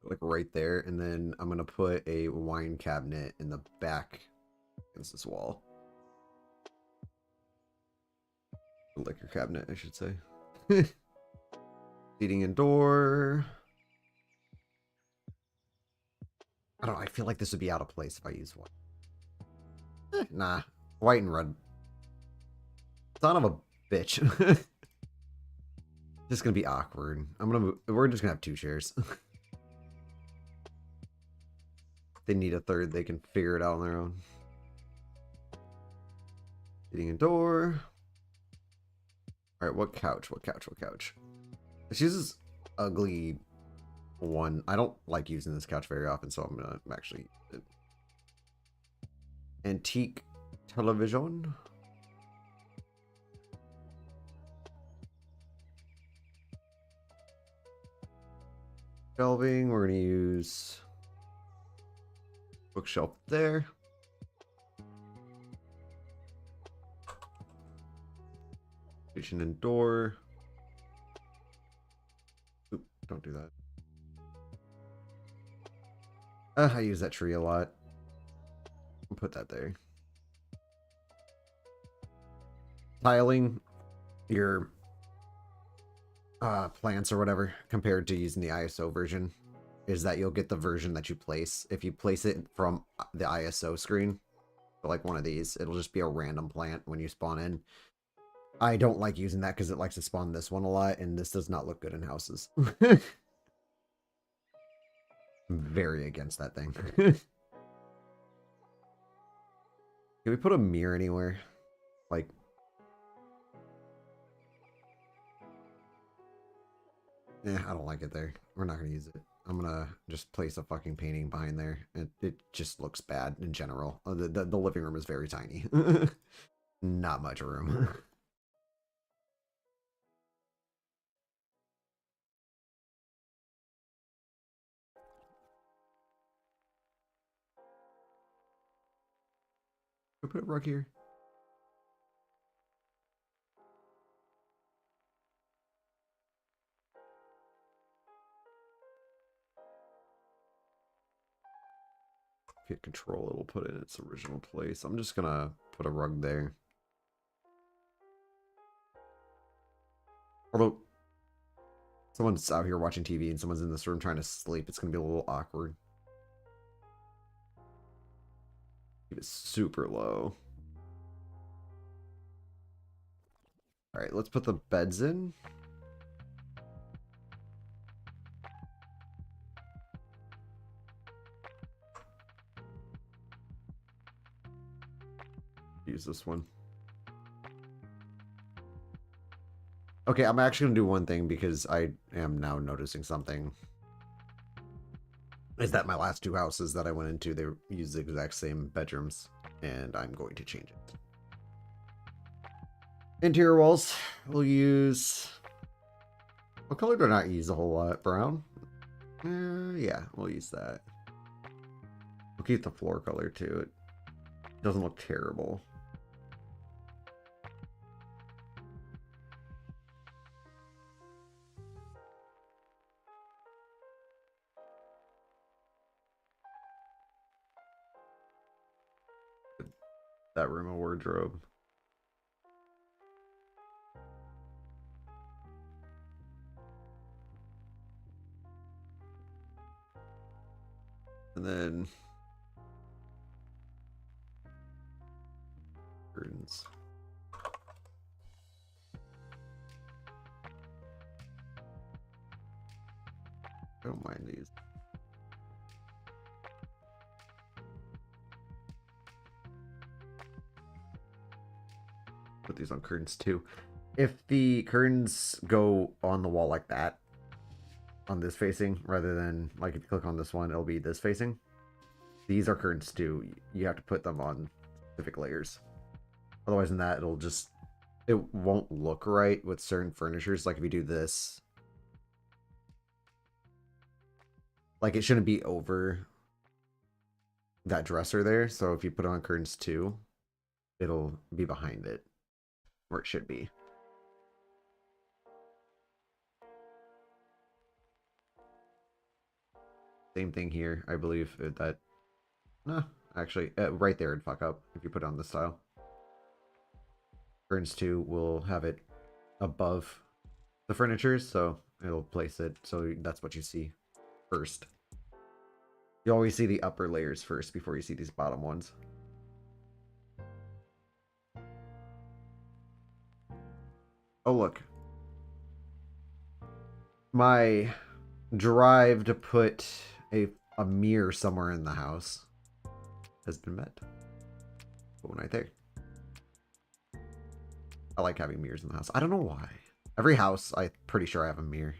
like right there, and then I'm gonna put a wine cabinet in the back against this wall. A liquor cabinet, I should say. Seating and door. I don't know, I feel like this would be out of place if I use one. Nah, white and red. Son of a bitch. Just gonna be awkward. We're just gonna have 2 chairs. If they need a third, they can figure it out on their own. Seating and door. Alright, what couch? What couch? What couch? This uses ugly one. I don't like using this couch very often, so I'm gonna actually use it. Antique television. Shelving, we're gonna use bookshelf there. Kitchen and door. Oop, don't do that. I use that tree a lot. I'll put that there. Tiling your plants or whatever compared to using the ISO version is that you'll get the version that you place. If you place it from the ISO screen, like one of these, it'll just be a random plant when you spawn in. I don't like using that because it likes to spawn this one a lot, and this does not look good in houses. I'm very against that thing. Can we put a mirror anywhere? Like, I don't like it there. We're not going to use it. I'm going to just place a fucking painting behind there. It just looks bad in general. The living room is very tiny. Not much room. I'll put a rug here. Hit control, it'll put it in its original place. I'm just gonna put a rug there. Although someone's out here watching TV and someone's in this room trying to sleep, it's gonna be a little awkward. Keep it super low. Alright, let's put the beds in. Use this one. Okay, I'm actually going to do one thing because I am now noticing something. Is that my last 2 houses that I went into, they use the exact same bedrooms, and I'm going to change it. Interior walls, we'll use... What color do I not use a whole lot? Brown? Yeah, we'll use that. We'll keep the floor color too. It doesn't look terrible. That room a wardrobe. And then curtains. I don't mind these. Put these on curtains too. If the curtains go on the wall like that, on this facing, rather than like if you click on this one, it'll be this facing. These are curtains too. You have to put them on specific layers. Otherwise than that, it won't look right with certain furnitures. Like if you do this, like it shouldn't be over that dresser there. So if you put on curtains too, it'll be behind it where it should be. Same thing here, I believe. That, no, actually, right there it'd fuck up if you put it on this tile. Burns 2 will have it above the furniture, so it'll place it so that's what you see first. You always see the upper layers first before you see these bottom ones. Oh, look. My drive to put a mirror somewhere in the house has been met. Put one right there. I like having mirrors in the house. I don't know why. Every house, I'm pretty sure I have a mirror.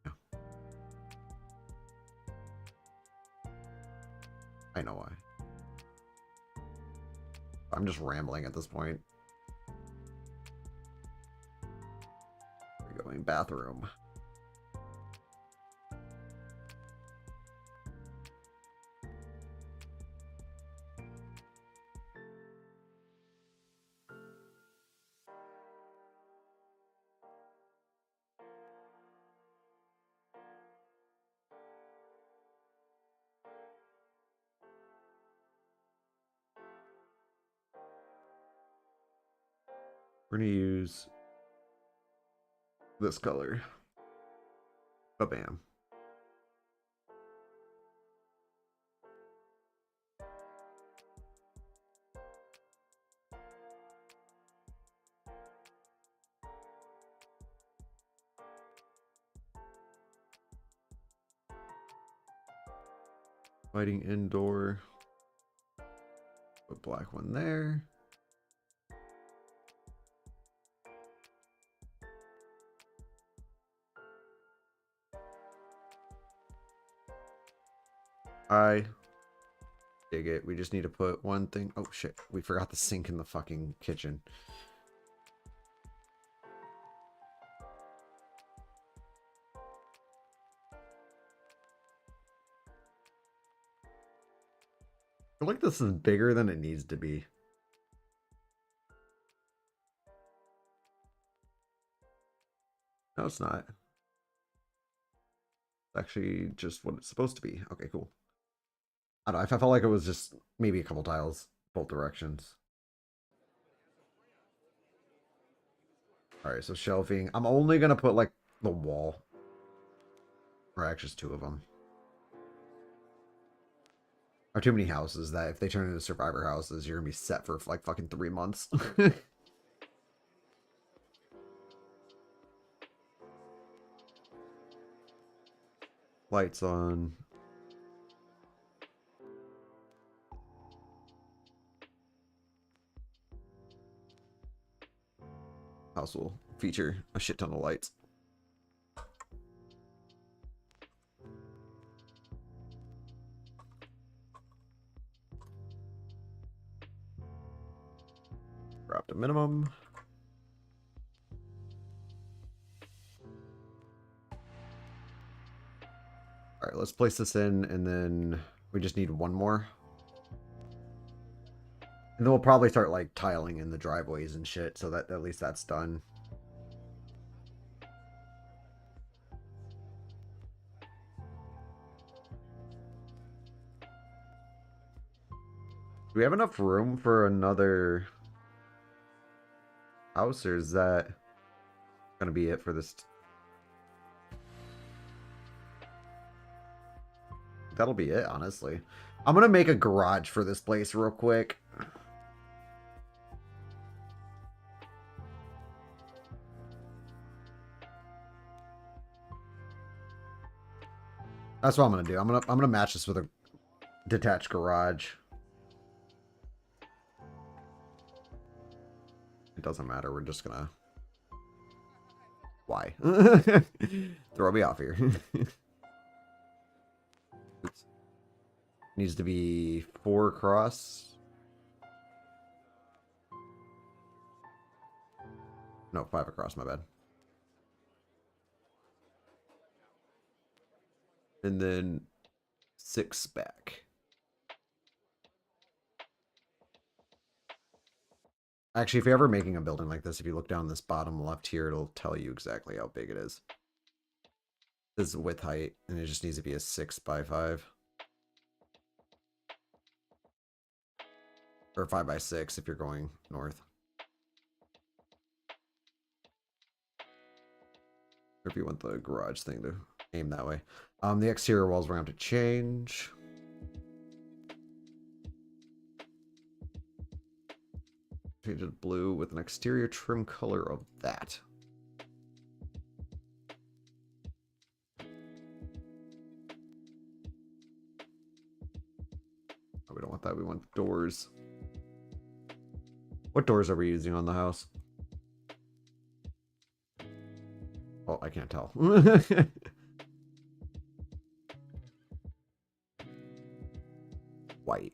Yeah. I know why. I'm just rambling at this point. We're going bathroom. We're going to use this color. Ba-bam. Lighting indoor. Put black one there. I dig it. We just need to put one thing. Oh shit, we forgot the sink in the fucking kitchen. I feel like this is bigger than it needs to be. No, it's not. It's actually just what it's supposed to be. Okay, cool. I don't know. I felt like it was just maybe a couple tiles, both directions. Alright, so shelving. I'm only going to put, like, the wall. Or actually, just 2 of them. Are too many houses that if they turn into survivor houses, you're going to be set for, like, fucking 3 months. Lights on. House will feature a shit ton of lights. Drop to minimum. Alright, let's place this in, and then we just need one more. And then we'll probably start, like, tiling in the driveways and shit, so that at least that's done. Do we have enough room for another house, or is that gonna be it for this? That'll be it, honestly. I'm gonna make a garage for this place real quick. That's what I'm gonna do. I'm gonna match this with a detached garage. It doesn't matter. We're just gonna. Why? Throw me off here. Oops. Needs to be 4 across. No, 5 across. My bad. And then 6 back. Actually, if you're ever making a building like this, if you look down this bottom left here, it'll tell you exactly how big it is. This is width height, and it just needs to be a 6x5. Or 5x6 if you're going north. Or if you want the garage thing to aim that way. The exterior walls we're going to have to change. Change it to blue with an exterior trim color of that. Oh, we don't want that. We want doors. What doors are we using on the house? Oh, I can't tell. White.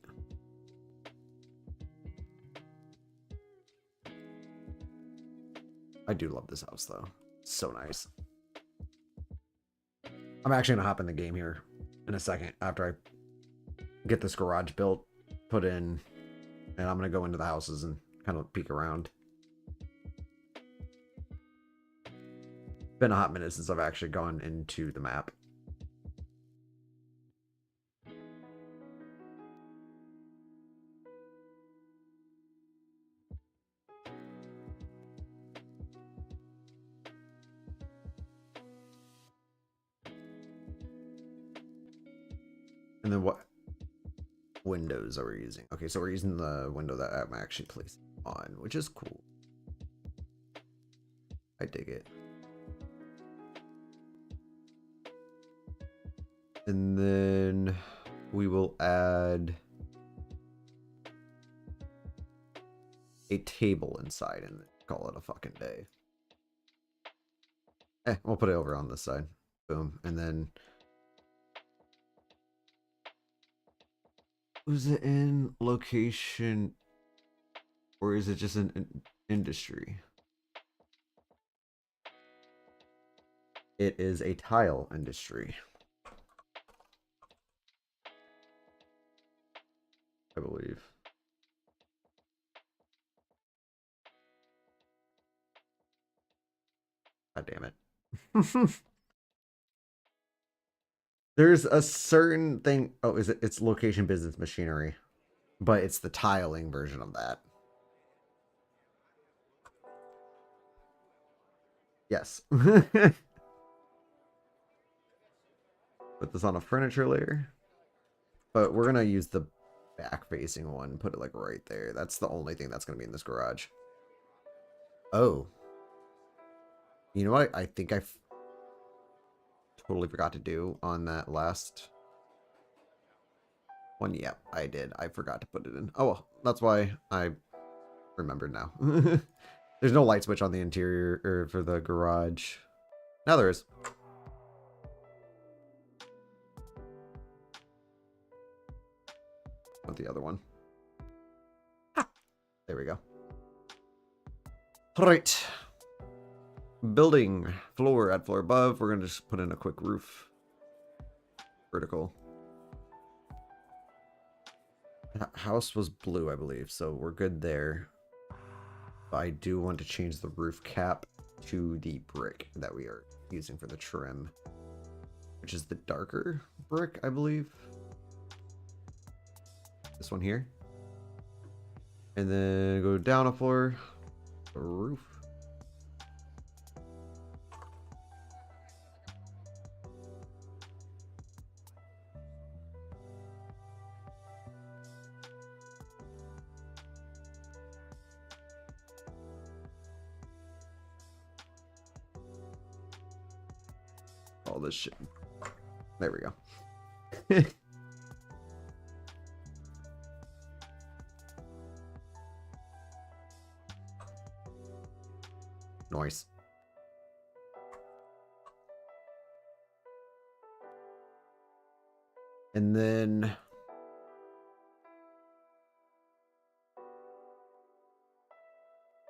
I do love this house, though. So nice. I'm actually going to hop in the game here in a second after I get this garage built, put in, and I'm going to go into the houses and kind of peek around. Been a hot minute since I've actually gone into the map. And then what windows are we using? Okay, so we're using the window that I'm actually placing on, which is cool. I dig it. And then we will add a table inside and call it a fucking day. We'll put it over on this side. Boom. And then was it in location or is it just an industry? It is a tile industry, I believe. God damn it. There's a certain thing. Oh, is it? It's location business machinery, but it's the tiling version of that. Yes. Put this on a furniture layer, but we're gonna use the back-facing one. Put it like right there. That's the only thing that's gonna be in this garage. Oh, you know what? I think I totally forgot to do on that last one. Yep, I did. I forgot to put it in. Oh, well, that's why I remembered now. There's no light switch on the interior or for the garage. Now there is. Want the other one? Ah, there we go. All right. Building floor, add floor above. We're gonna just put in a quick roof. Vertical. House was blue, I believe, so we're good there. But I do want to change the roof cap to the brick that we are using for the trim, which is the darker brick, I believe. This one here. And then go down a floor, a roof. All this shit. There we go. Nice. And then I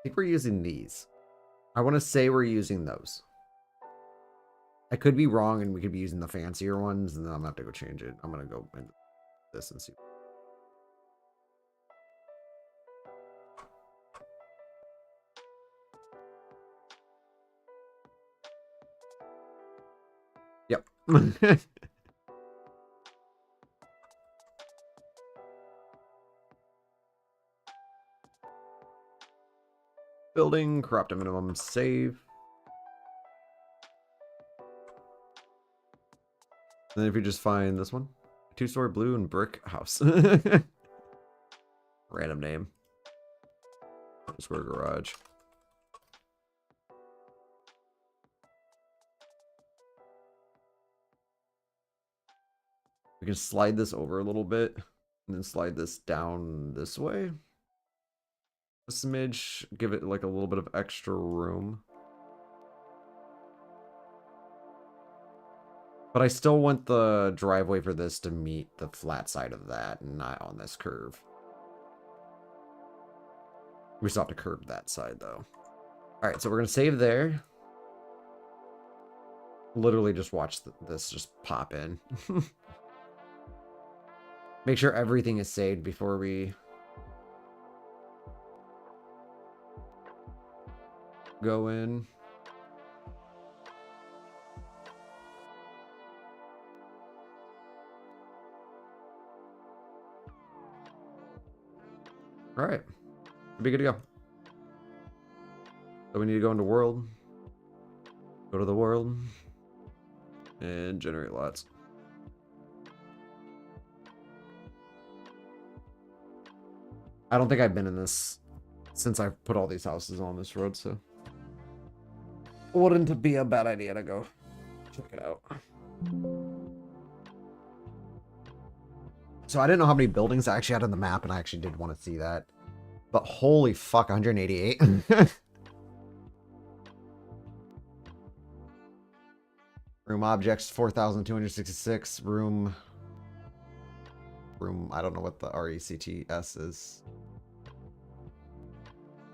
think we're using these. I want to say we're using those. I could be wrong and we could be using the fancier ones, and then I'm gonna have to go change it. I'm gonna go into this and see. Yep. Building, corrupt a minimum, save. And then if you just find this one, 2-story blue and brick house. Random name. Square garage. We can slide this over a little bit and then slide this down this way. A smidge, give it like a little bit of extra room. But I still want the driveway for this to meet the flat side of that and not on this curve. We still have to curb that side though. Alright, so we're going to save there. Literally just watch this just pop in. Make sure everything is saved before we go in. All right, be good to go. So we need to go into world. Go to the world and generate lots. I don't think I've been in this since I've put all these houses on this road, so it wouldn't be a bad idea to go check it out. So I didn't know how many buildings I actually had on the map, and I actually did want to see that. But holy fuck, 188. Room objects, 4,266. Room, I don't know what the RECTS is.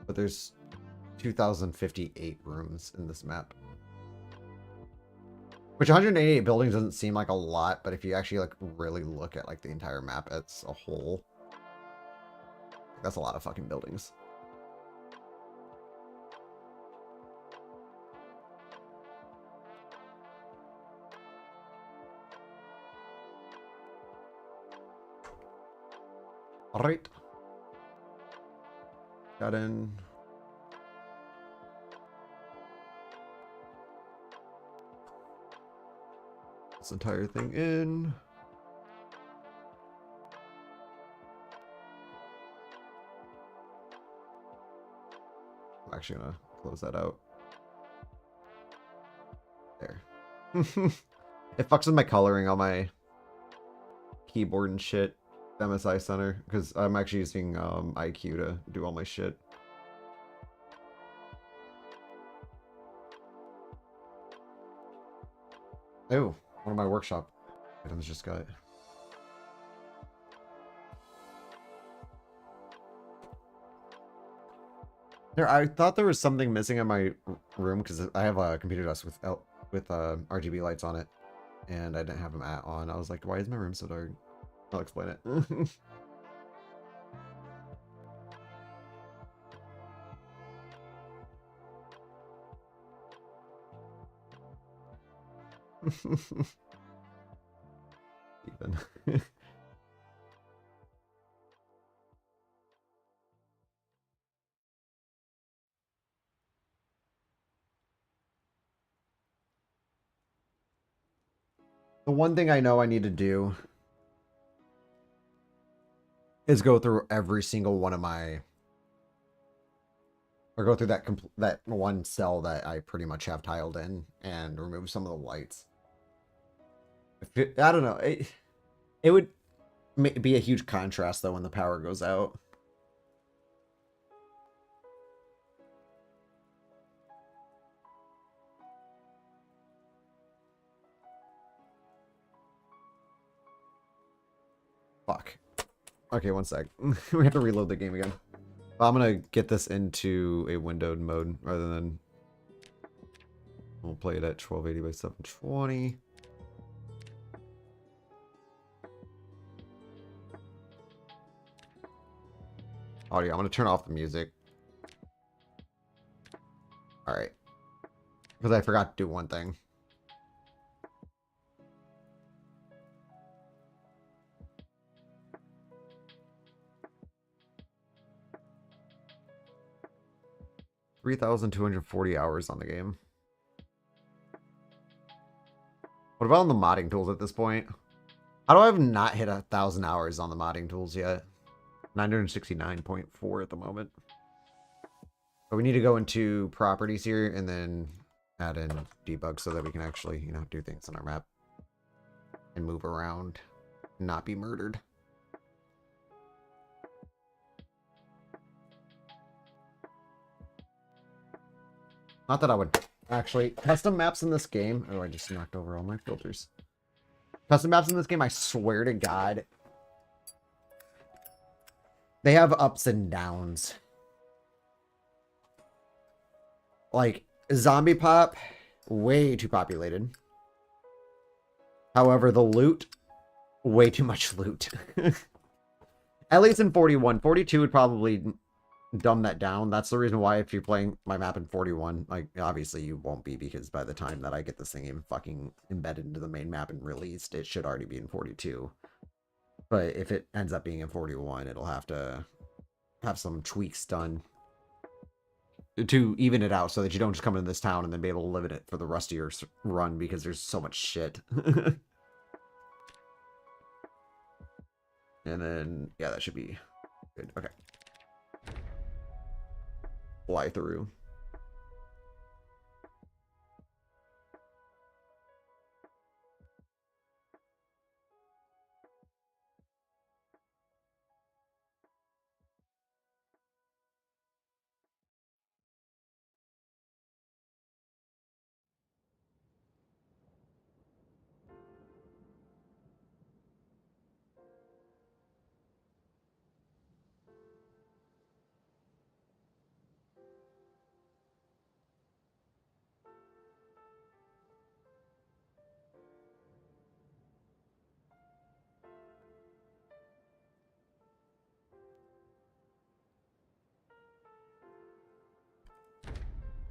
But there's 2,058 rooms in this map. Which 188 buildings doesn't seem like a lot, but if you actually like really look at like the entire map as a whole, that's a lot of fucking buildings. All right. Got in. This entire thing in. I'm actually gonna close that out. There. It fucks with my coloring on my keyboard and shit. MSI Center, because I'm actually using IQ to do all my shit. Oh, one of my workshop items just got it. There, I thought there was something missing in my room because I have a computer desk with RGB lights on it, and I didn't have them on. I was like, why is my room so dark? I'll explain it. Even. The one thing I know I need to do is go through every single one of my, or go through that one cell that I pretty much have tiled in and remove some of the lights. I don't know. It would be a huge contrast though when the power goes out. Fuck. Okay, one sec. We have to reload the game again. I'm gonna get this into a windowed mode rather than... We'll play it at 1280 by 720. Audio, I'm gonna turn off the music. Alright. Because I forgot to do one thing. 3,240 hours on the game. What about on the modding tools at this point? How do I have not hit 1,000 hours on the modding tools yet? 969.4 at the moment. But we need to go into properties here and then add in debug so that we can actually, you know, do things on our map and move around and not be murdered. Not that I would actually custom maps in this game. Oh, I just knocked over all my filters. Custom maps in this game, I swear to God, they have ups and downs. Like, Zombie Pop, way too populated. However, the loot, way too much loot. At least in 41. 42 would probably dumb that down. That's the reason why if you're playing my map in 41, like, obviously you won't be, because by the time that I get this thing fucking embedded into the main map and released, it should already be in 42. But if it ends up being in 41, it'll have to have some tweaks done to even it out so that you don't just come into this town and then be able to live in it for the rest of your run because there's so much shit. And then, yeah, that should be good. Okay. Fly through.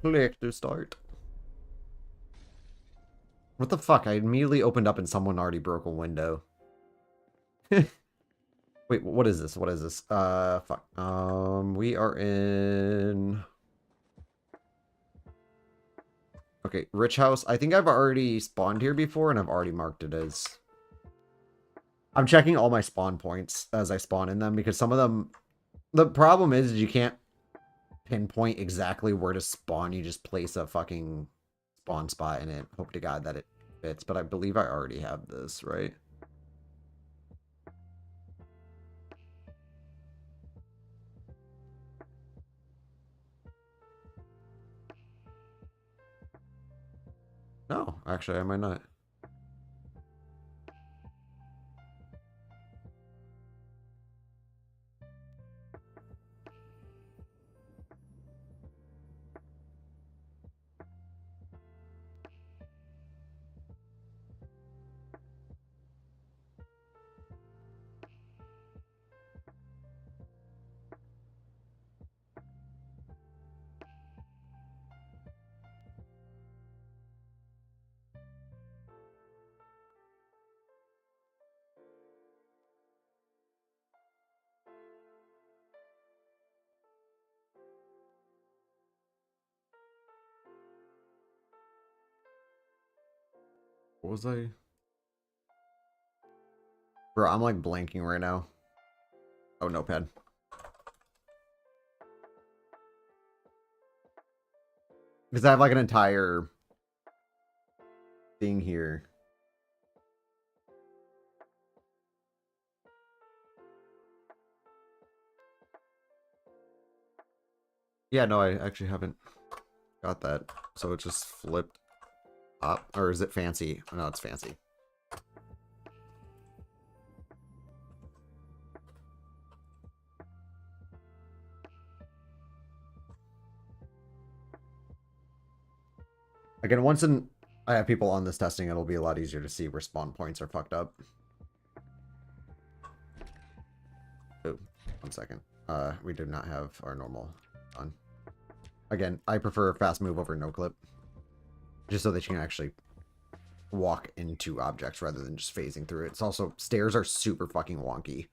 Click to start. What the fuck? I immediately opened up and someone already broke a window. Wait, what is this? What is this? Fuck. We are in... Okay, Rich House. I think I've already spawned here before and I've already marked it as... I'm checking all my spawn points as I spawn in them because some of them... The problem is you can't pinpoint exactly where to spawn. You just place a fucking spawn spot in it. Hope to God that it fits. But I believe I already have this, right? No, actually, I might not. What was I? Bro, I'm like blanking right now. Oh, notepad. Because I have like an entire thing here. Yeah, no, I actually haven't got that. So it just flipped up. Or is it fancy? Oh, no, it's fancy. Again, once I have people on this testing, it'll be a lot easier to see where spawn points are fucked up. Oh, 1 second. We do not have our normal on. Again, I prefer fast move over no clip. Just so that you can actually walk into objects rather than just phasing through it. It's also, stairs are super fucking wonky.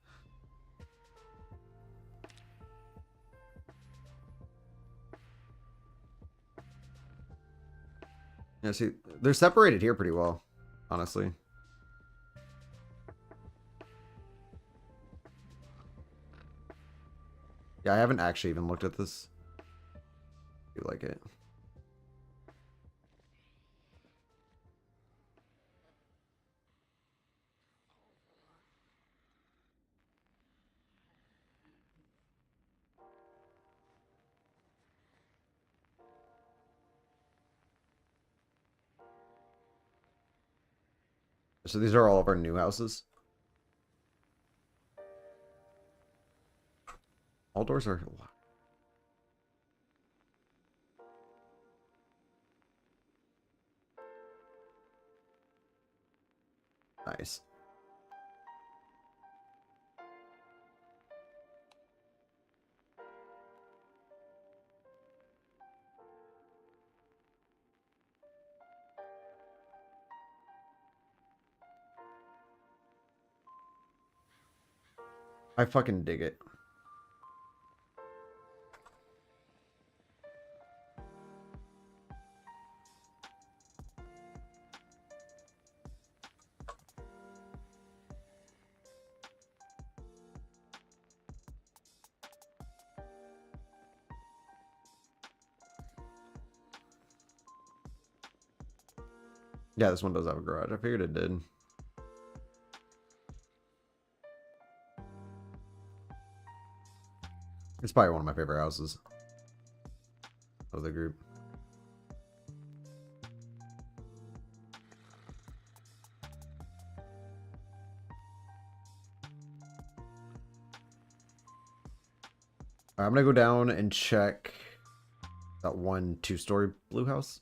Yeah, see, they're separated here pretty well, honestly. Yeah, I haven't actually even looked at this. I do like it. So these are all of our new houses. All doors are locked. Nice. I fucking dig it. Yeah, this one does have a garage. I figured it did. It's probably one of my favorite houses of the group. I'm gonna go down and check that one 2-story blue house.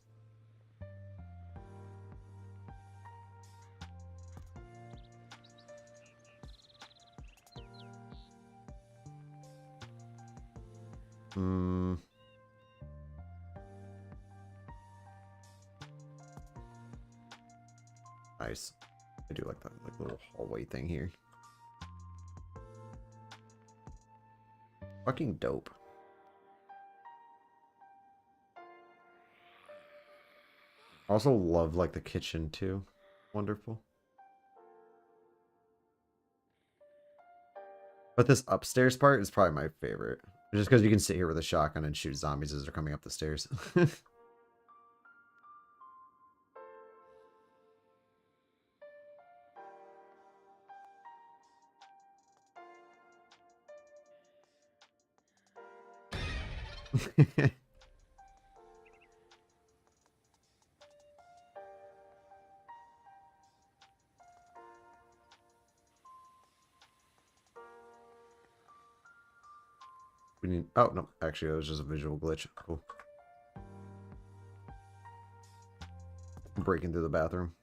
Nice. I do like that little hallway thing here. Fucking dope. Also love like the kitchen too. Wonderful. But this upstairs part is probably my favorite. Just because you can sit here with a shotgun and shoot zombies as they're coming up the stairs. We need... Oh, no. Actually, it was just a visual glitch. Cool. Breaking through the bathroom.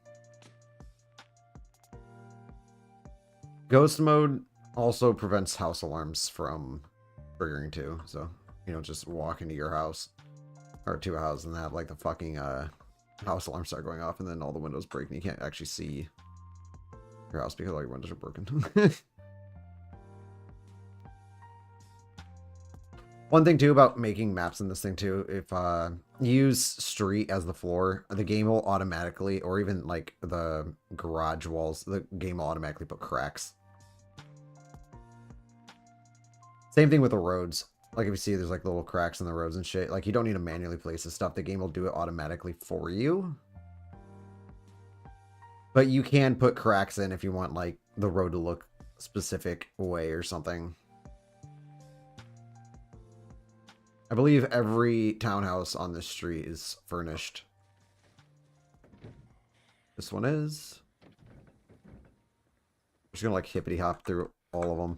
Ghost mode also prevents house alarms from triggering too. So, you know, just walk into your house or to a house and have like the fucking house alarm start going off and then all the windows break and you can't actually see your house because all your windows are broken. One thing too about making maps in this thing too, if you use street as the floor, the game will automatically, or even like the garage walls, the game will automatically put cracks. Same thing with the roads. Like if you see there's like little cracks in the roads and shit, like you don't need to manually place this stuff. The game will do it automatically for you. But you can put cracks in if you want like the road to look a specific way or something. I believe every townhouse on this street is furnished. This one is. I'm just gonna like hippity hop through all of them.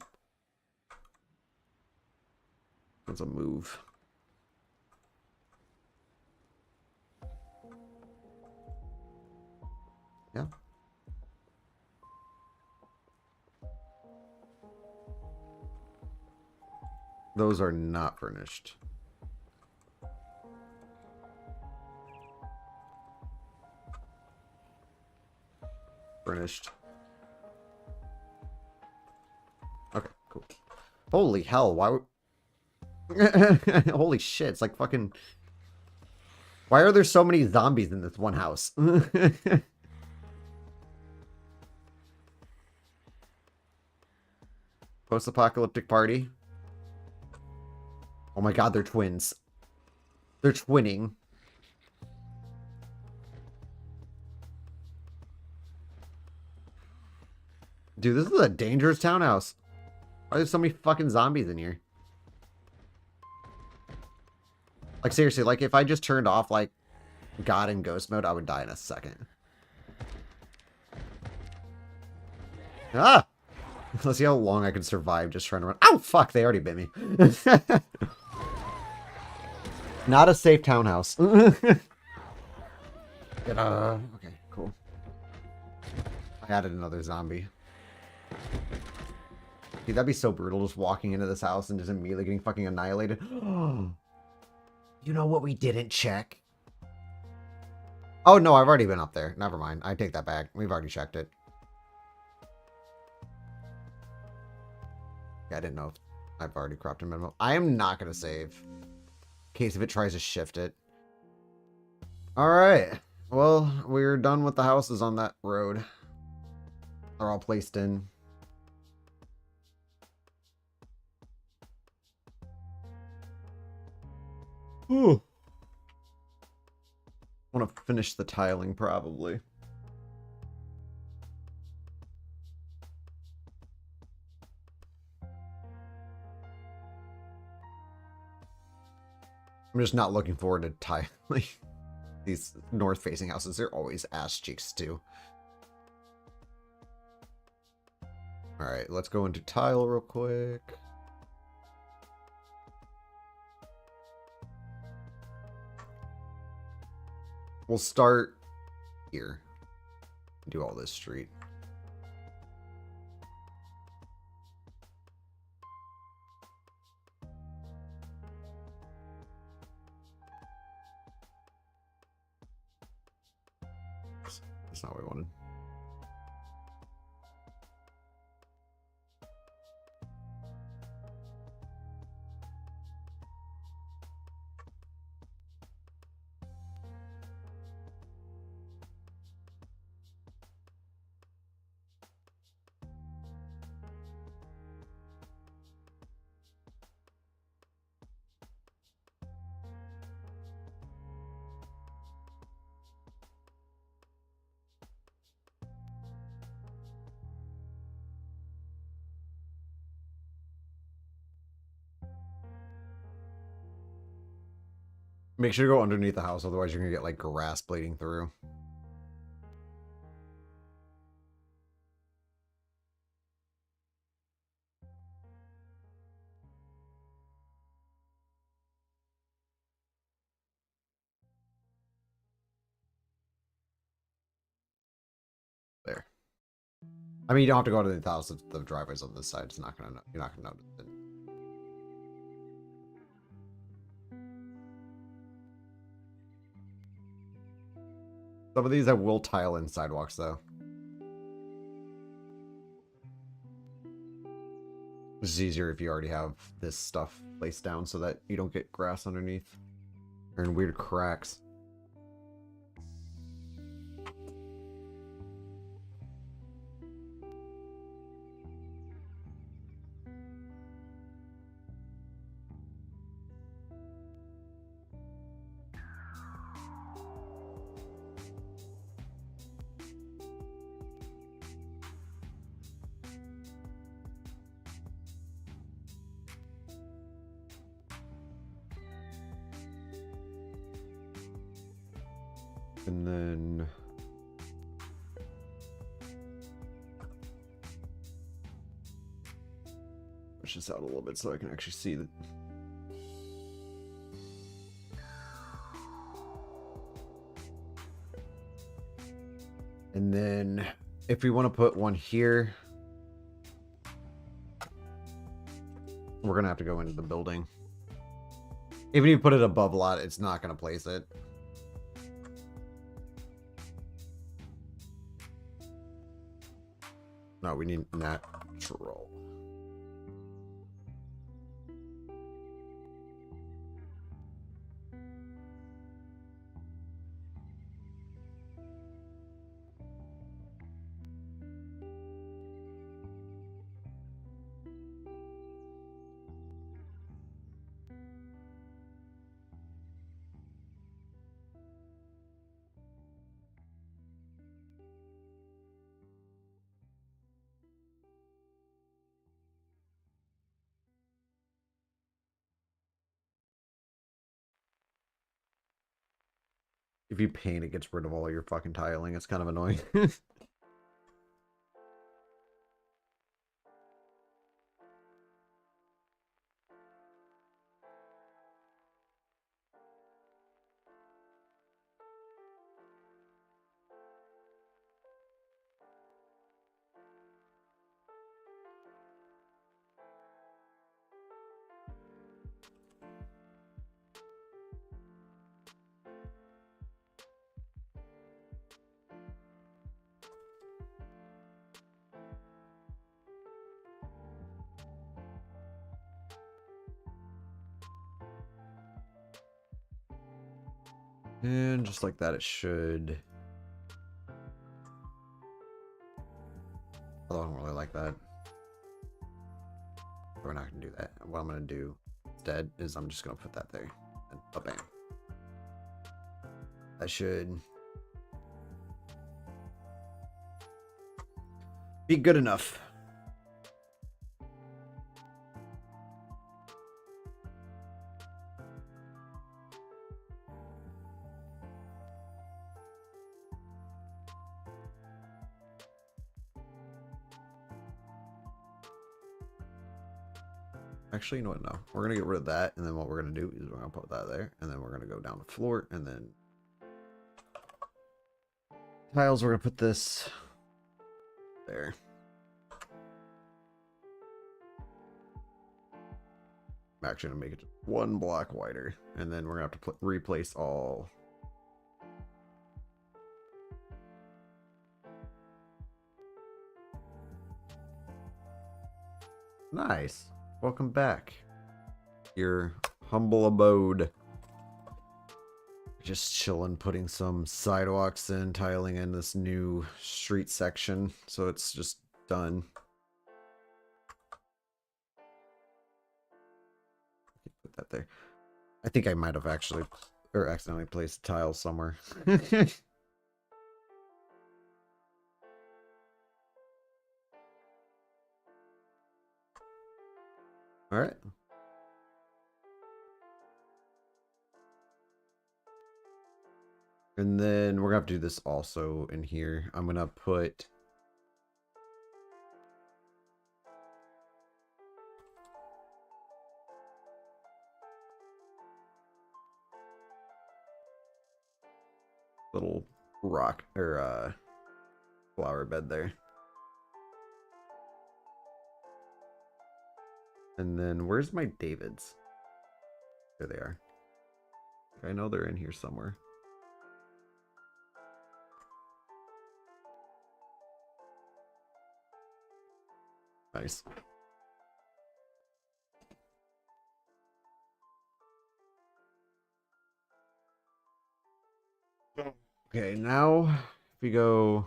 That's a move. Yeah. Those are not furnished. Furnished. Okay, cool. Holy hell, why would... Holy shit, it's like fucking Why are there so many zombies in this one house? Post-apocalyptic party. Oh my god, they're twins. They're twinning. Dude, this is a dangerous townhouse. Why are there so many fucking zombies in here? Like, seriously, like, if I just turned off, like, God and Ghost mode, I would die in a second. Ah! Let's see how long I can survive just trying to run. Oh, fuck, they already bit me. Not a safe townhouse. Okay, cool. I added another zombie. Dude, that'd be so brutal, just walking into this house and just immediately getting fucking annihilated. You know what we didn't check? Oh, no, I've already been up there. Never mind. I take that back. We've already checked it. Yeah, I didn't know if I've already cropped a minimum. I am not going to save. In case if it tries to shift it. Alright. Well, we're done with the houses on that road. They're all placed in. Ooh. I want to finish the tiling, probably. I'm just not looking forward to tiling these north-facing houses. They're always ass cheeks, too. Alright, let's go into tile real quick. We'll start here. Do all this street. That's not what we wanted. Make sure to go underneath the house, otherwise you're going to get, like, grass bleeding through. There. I mean, you don't have to go underneath the house if the driveway's on this side. It's not going to, you're not going to notice it. Some of these I will tile in sidewalks, though. This is easier if you already have this stuff placed down so that you don't get grass underneath. Or in weird cracks. And then push this out a little bit so I can actually see that. And then if we want to put one here, we're going to have to go into the building. Even if you put it above a lot, it's not going to place it. No, we need natural. if you paint, it gets rid of all your fucking tiling. It's kind of annoying. And just like that, it should. Although I don't really like that. We're not going to do that. What I'm going to do instead is I'm just going to put that there. And bam. That should be good enough. Actually, you know what? No. We're going to get rid of that. And then what we're going to do is we're going to put that there. And then we're going to go down the floor. And then tiles, we're going to put this there. I'm actually going to make it one block wider. And then we're going to have to replace all. Nice. Welcome back. Your humble abode. Just chilling, putting some sidewalks in, tiling in this new street section. So it's just done. Put that there. I think I might have actually, or accidentally placed a tile somewhere. All right. And then we're going to have to do this also in here. I'm going to put little rock or flower bed there. And then where's my Davids? There they are. I know they're in here somewhere. Nice. Okay, now if we go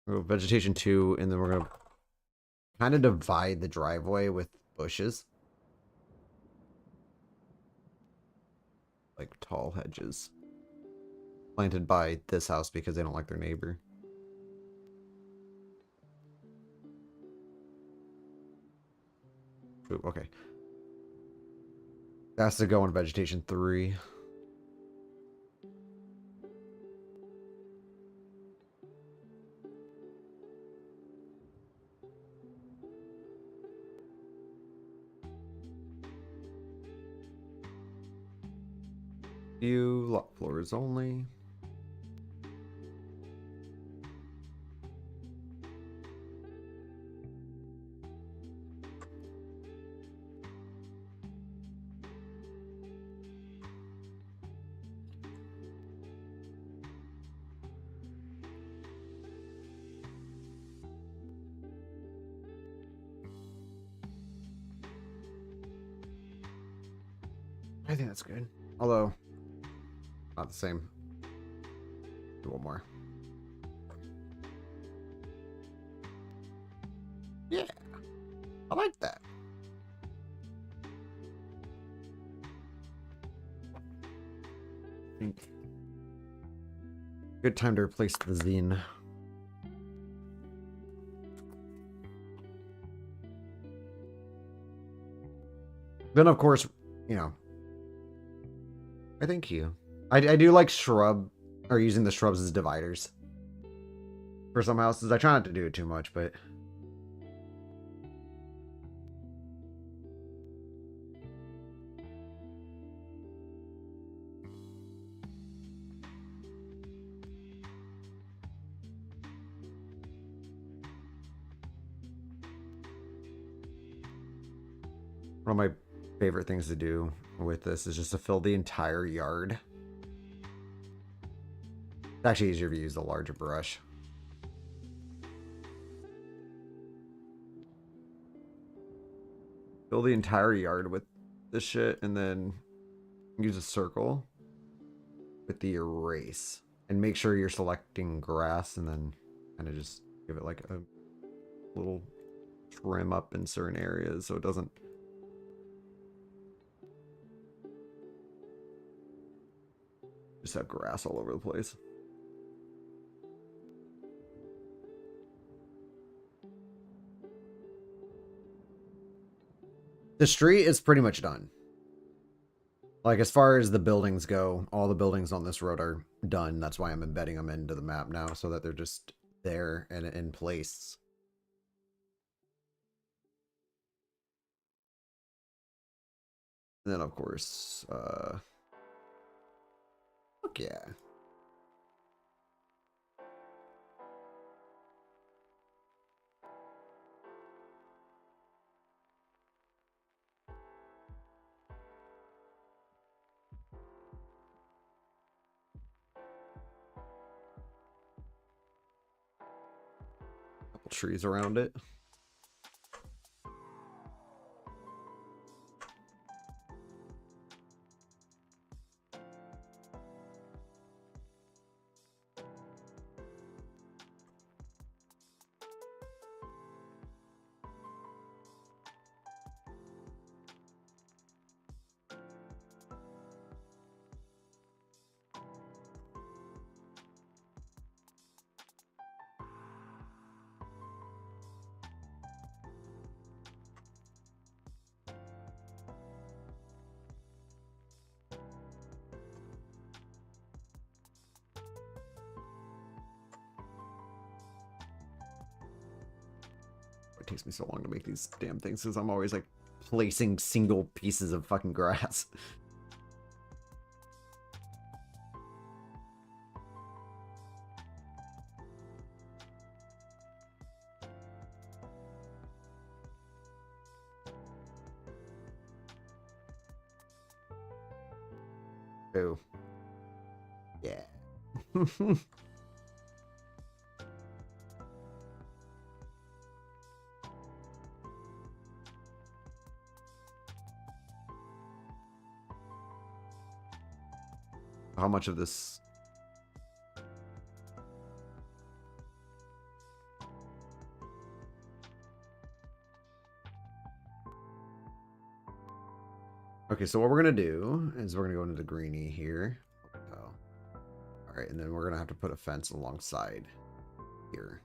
vegetation 2, and then we're gonna kind of divide the driveway with bushes. Like tall hedges. Planted by this house because they don't like their neighbor. Ooh, okay. That's to go in vegetation 3. Few lot floors only. I think that's good. Although, not the same. Do one more. Yeah. I like that. I think good time to replace the zine. Then, of course, you know, Thank you. I do like shrub, or using the shrubs as dividers. For some houses, I try not to do it too much, but... One of my favorite things to do with this is just to fill the entire yard. It's actually easier to use the larger brush. Fill the entire yard with this shit, and then use a circle with the erase. And make sure you're selecting grass, and then kind of just give it like a little trim up in certain areas so it doesn't... just have grass all over the place. The street is pretty much done. Like, as far as the buildings go, all the buildings on this road are done. That's why I'm embedding them into the map now, so that they're just there and in place. And then, of course, fuck yeah. Couple trees around it. It takes me so long to make these damn things because I'm always like placing single pieces of fucking grass. Oh. Yeah. How much of this? Okay, so what we're gonna do is we're gonna go into the greenie here. Oh. All right, and then we're gonna have to put a fence alongside here.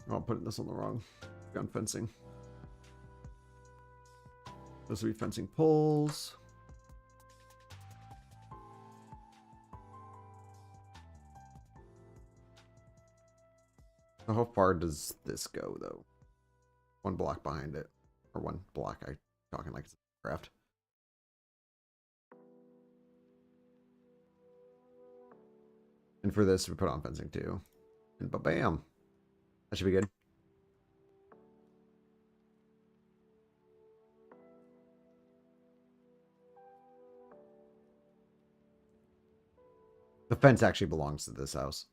Oh, I'm putting this on the wrong gun fencing. Those will be fencing poles. How far does this go, though? One block behind it. Or one block. I'm talking like it's a craft. And for this, we put on fencing too. And ba-bam. That should be good. The fence actually belongs to this house.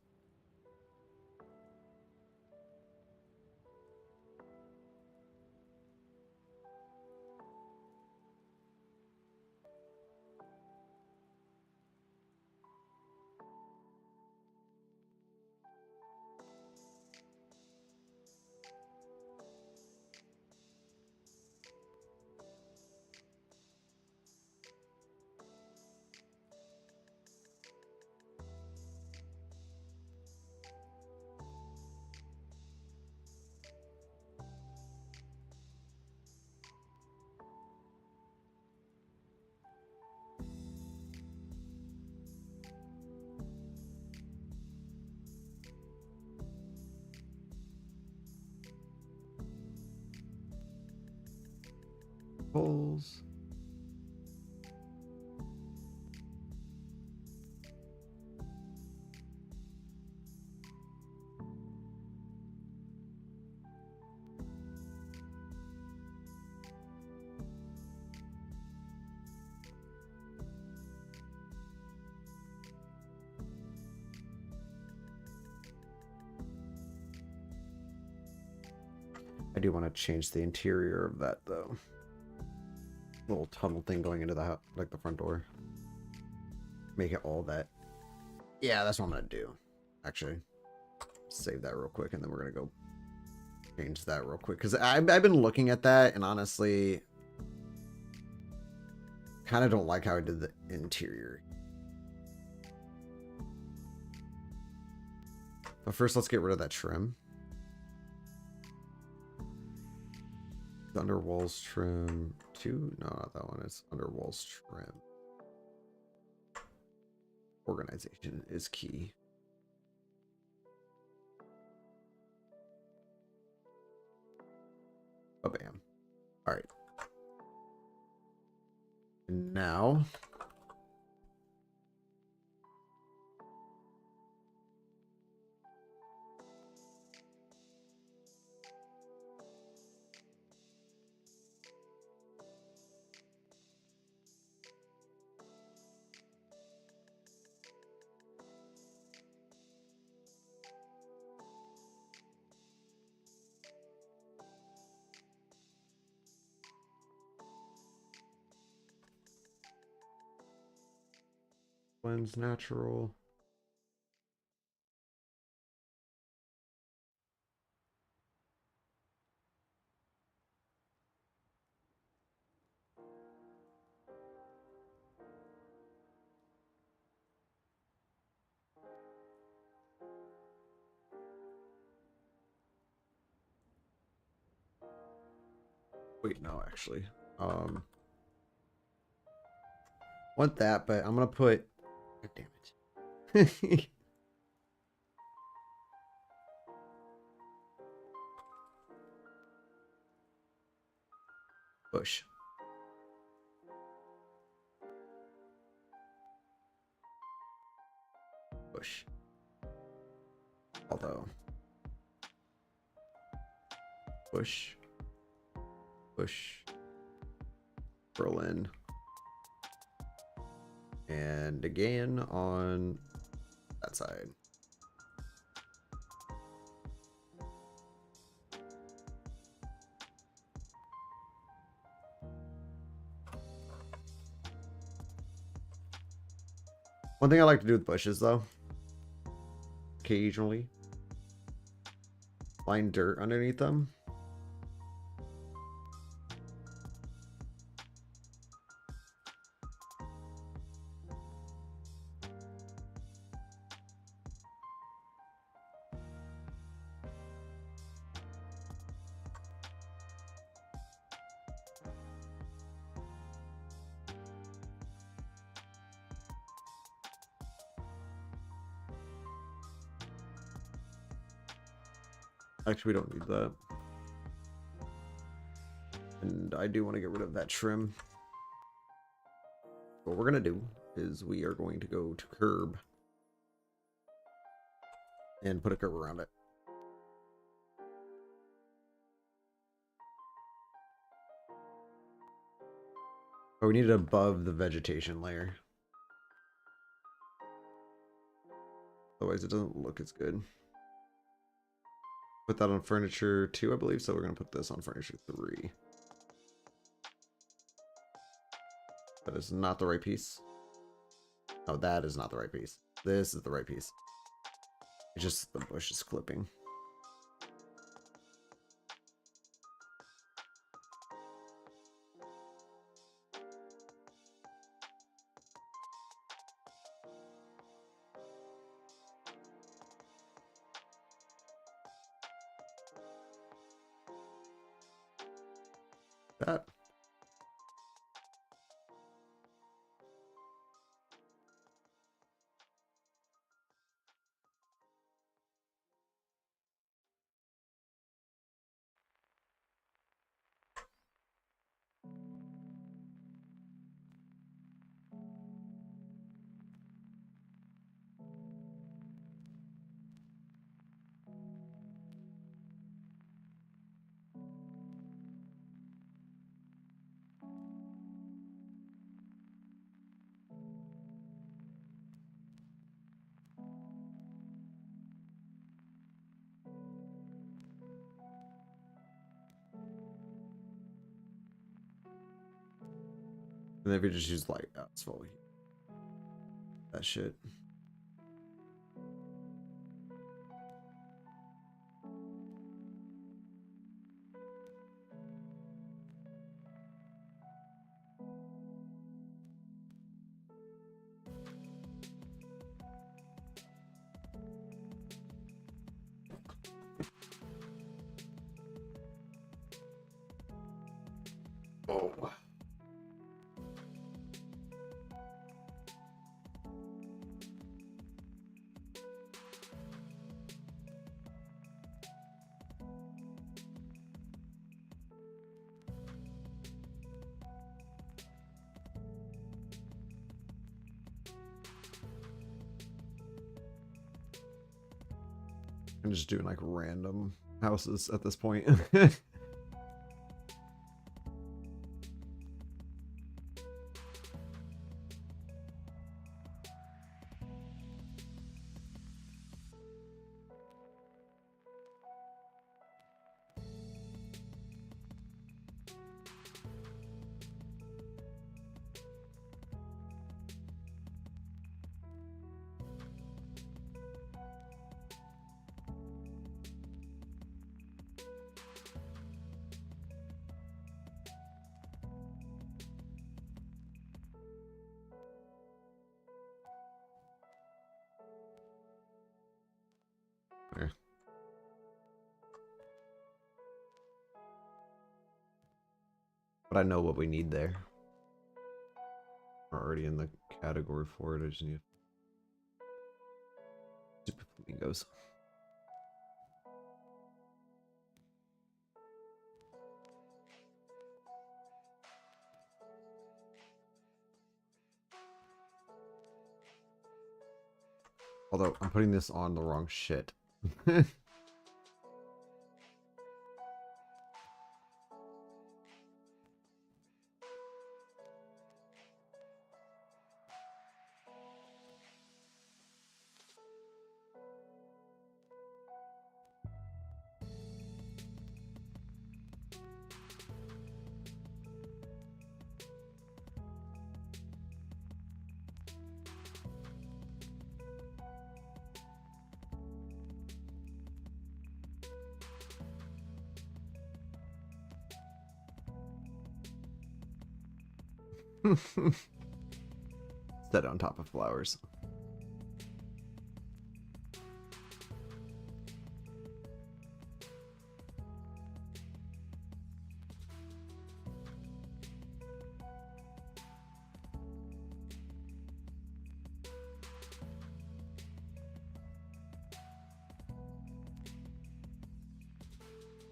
Poles. I do want to change the interior of that though. Little tunnel thing going into the house, like the front door. Make it all that. Yeah, that's what I'm gonna do. Actually, save that real quick, and then we're gonna go change that real quick because I've been looking at that, and honestly, kind of don't like how I did the interior. But first, let's get rid of that trim. Under walls trim 2? No, not that one. It's under walls trim. Organization is key. Oh, bam. All right. And now blends natural. Wait, no, actually. Want that, but I'm gonna put. God damn it. Bush. Bush. Although. Bush. Bush. Berlin. And again on that side. One thing I like to do with bushes, though, occasionally, line dirt underneath them. Actually, we don't need that. And I do want to get rid of that trim. What we're going to do is we are going to go to curb and put a curb around it. But we need it above the vegetation layer. Otherwise, it doesn't look as good. Put that on furniture 2, I believe. So we're going to put this on furniture 3. That is not the right piece. Oh, that is not the right piece. This is the right piece. It's just the bush is clipping. That. And then if you just use light asphalt, that shit. Oh. I'm just doing like random houses at this point. Okay. But I know what we need there. We're already in the category for it. I just need stupid flamingos. Although I'm putting this on the wrong shit. Set on top of flowers.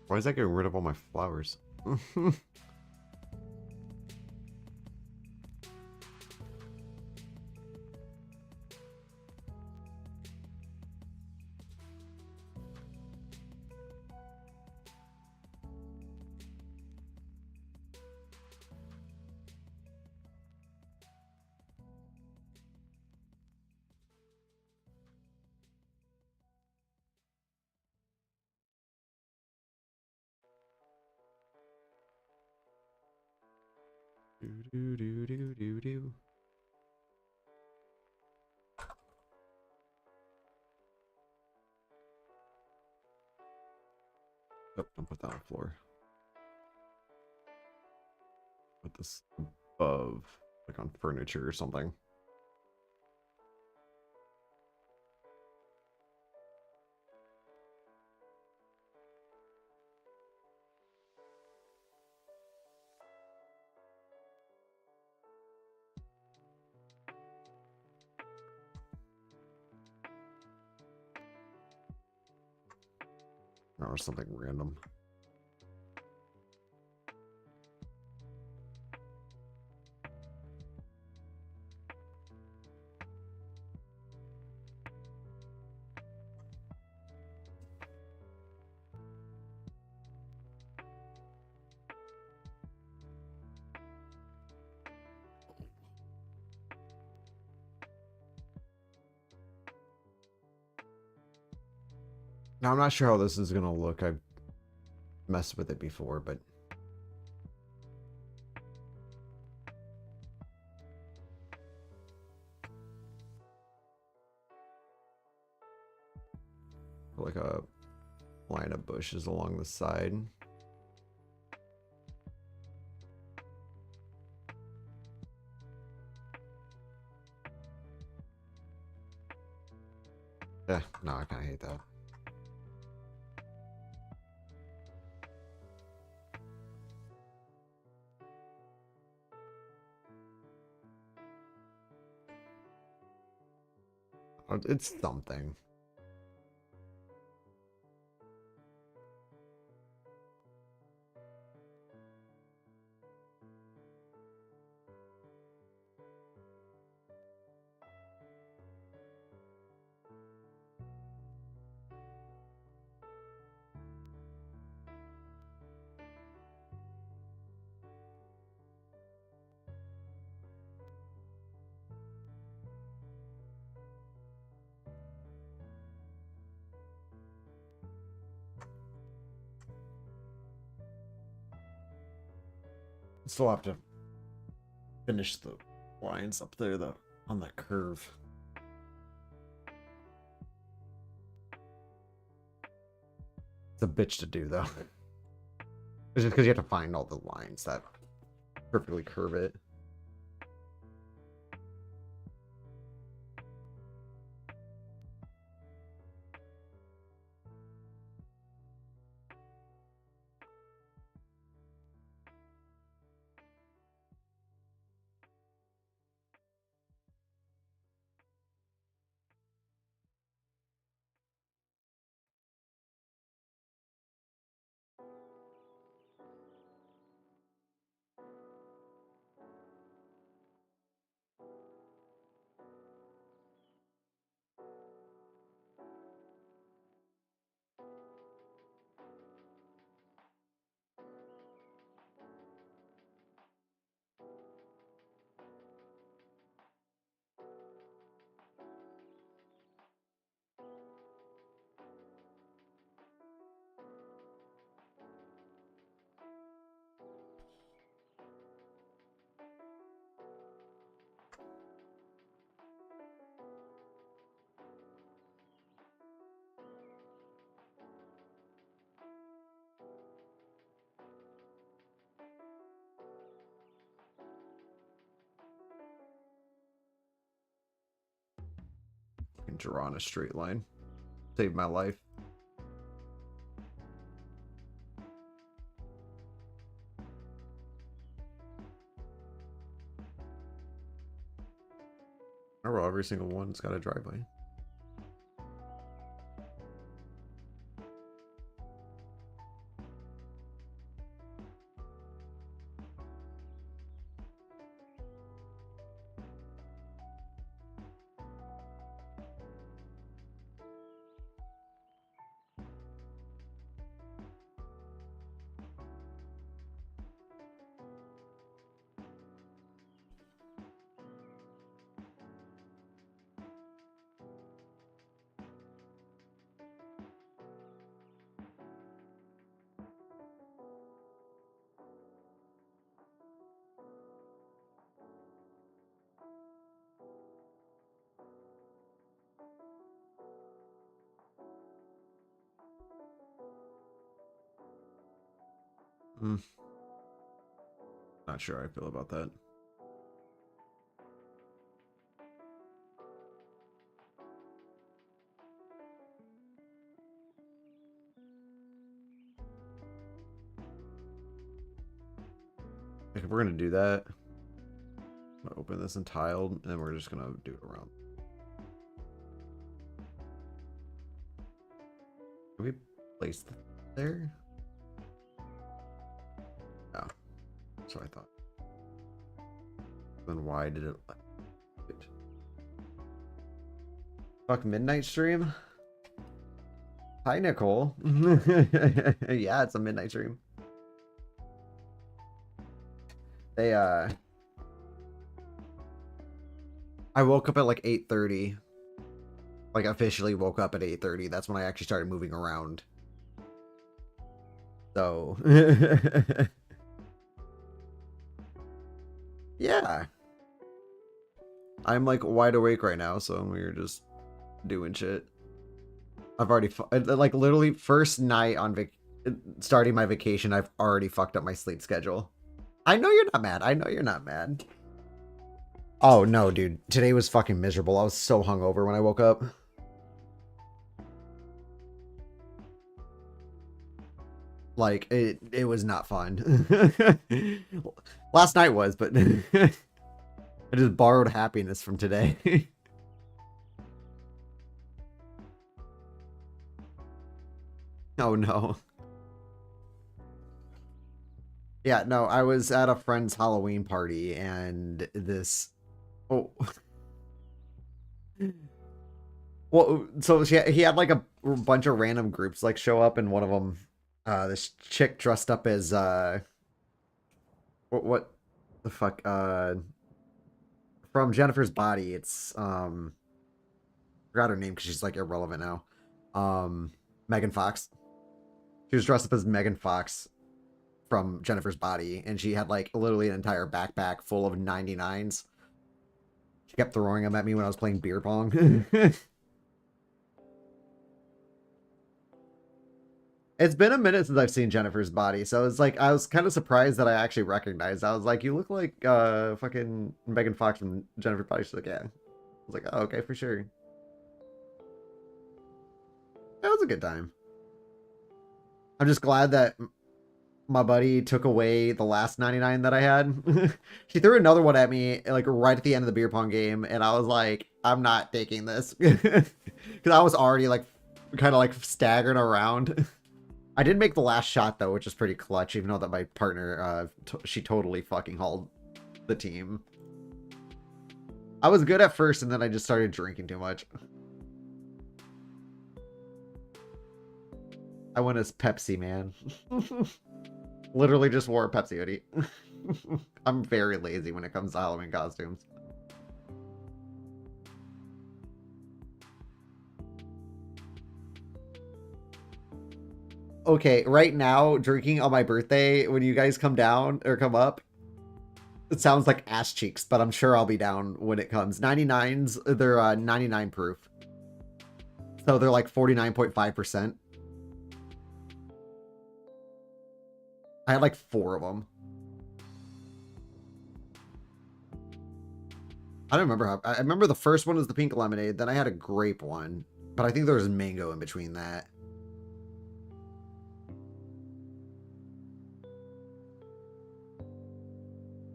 Why is that getting rid of all my flowers? Do do do do do do. Oh, don't put that on the floor. Put this above, like on furniture or something. Or something random. Now I'm not sure how this is gonna look. I've messed with it before, but like a line of bushes along the side. Yeah, no, I kind of hate that. It's something. Still have to finish the lines up there though on the curve. It's a bitch to do though. It's just because you have to find all the lines that perfectly curve it. And draw on a straight line. Saved my life. Oh, well, every single one's got a driveway. Not sure how I feel about that. If we're gonna do that, I'm gonna open this in tiled, and we're just gonna do it around. Can we place it there? No. That's what I thought. Then why did it? Fuck midnight stream. Hi Nicole. Yeah, it's a midnight stream. They I woke up at like 8:30. Like officially woke up at 8:30. That's when I actually started moving around. So yeah. I'm like wide awake right now, so we're just doing shit. I've already like literally first night on starting my vacation, I've already fucked up my sleep schedule. I know you're not mad. I know you're not mad. Oh no, dude. Today was fucking miserable. I was so hungover when I woke up. Like it was not fun. Last night was, but I just borrowed happiness from today. Oh no. Yeah, no, I was at a friend's Halloween party and this oh well, so he had like a bunch of random groups like show up, and one of them this chick dressed up as what the fuck from Jennifer's Body. It's forgot her name because she's like irrelevant now. Megan Fox. She was dressed up as Megan Fox from Jennifer's Body, and she had like literally an entire backpack full of 99s. She kept throwing them at me when I was playing beer pong. It's been a minute since I've seen Jennifer's Body, so it's like I was kind of surprised that I actually recognized. I was like, "You look like fucking Megan Fox from Jennifer's Body." She's like, "Yeah." I was like, "Oh, okay, for sure." That was a good time. I'm just glad that my buddy took away the last 99 that I had. She threw another one at me like right at the end of the beer pong game, and I was like, I'm not taking this. Because I was already like kind of like staggering around. I did make the last shot though, which is pretty clutch, even though that my partner, she totally fucking hauled the team. I was good at first, and then I just started drinking too much. I went as Pepsi, man. Literally just wore a Pepsi hoodie. I'm very lazy when it comes to Halloween costumes. Okay, right now, drinking on my birthday, when you guys come down or come up, it sounds like ass cheeks, but I'm sure I'll be down when it comes. 99s, they're 99 proof. So they're like 49.5%. I had like 4 of them. I don't remember how. I remember the first one was the pink lemonade. Then I had a grape one, but I think there was mango in between that.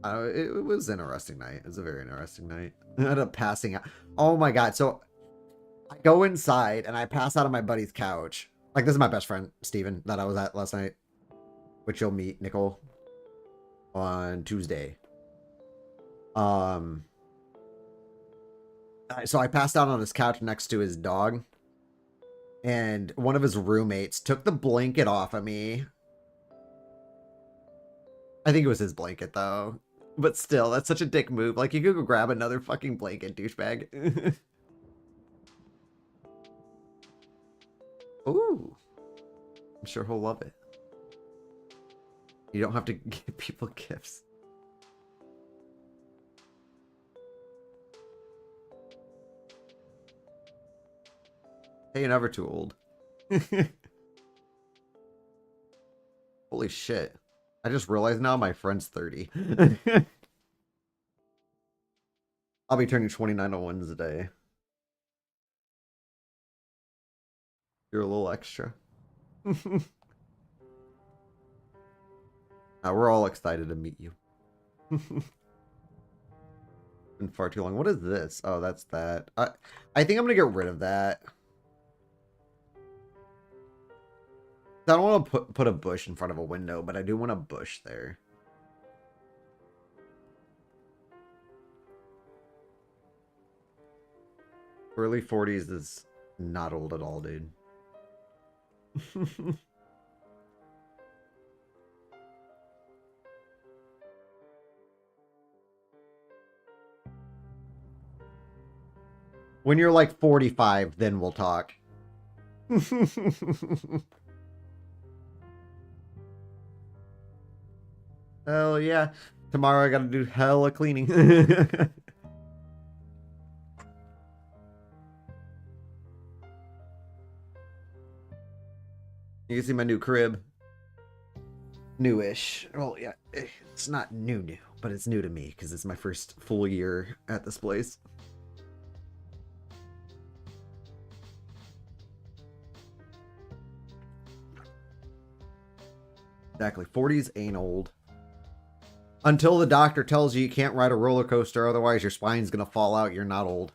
It was an interesting night. It was a very interesting night. I ended up passing out. Oh my god! So I go inside and I pass out on my buddy's couch. Like this is my best friend Steven that I was at last night, which you'll meet Nicole on Tuesday. So I passed out on his couch next to his dog, and one of his roommates took the blanket off of me. I think it was his blanket though, but still, that's such a dick move. Like you could go grab another fucking blanket, douchebag. Ooh, I'm sure he'll love it. You don't have to give people gifts. Hey, you're never too old. Holy shit. I just realized now my friend's 30. I'll be turning 29 on Wednesday. You're a little extra. We're all excited to meet you. Been far too long. What is this? Oh, that's that. I think I'm gonna get rid of that. I don't want to put a bush in front of a window, but I do want a bush there. Early 40s is not old at all, dude. When you're like 45, then we'll talk. Hell yeah. Tomorrow I gotta do hella cleaning. You can see my new crib. Newish. Well, yeah, it's not new, but it's new to me because it's my first full year at this place. Exactly. 40s ain't old. Until the doctor tells you you can't ride a roller coaster, otherwise your spine's gonna fall out, you're not old.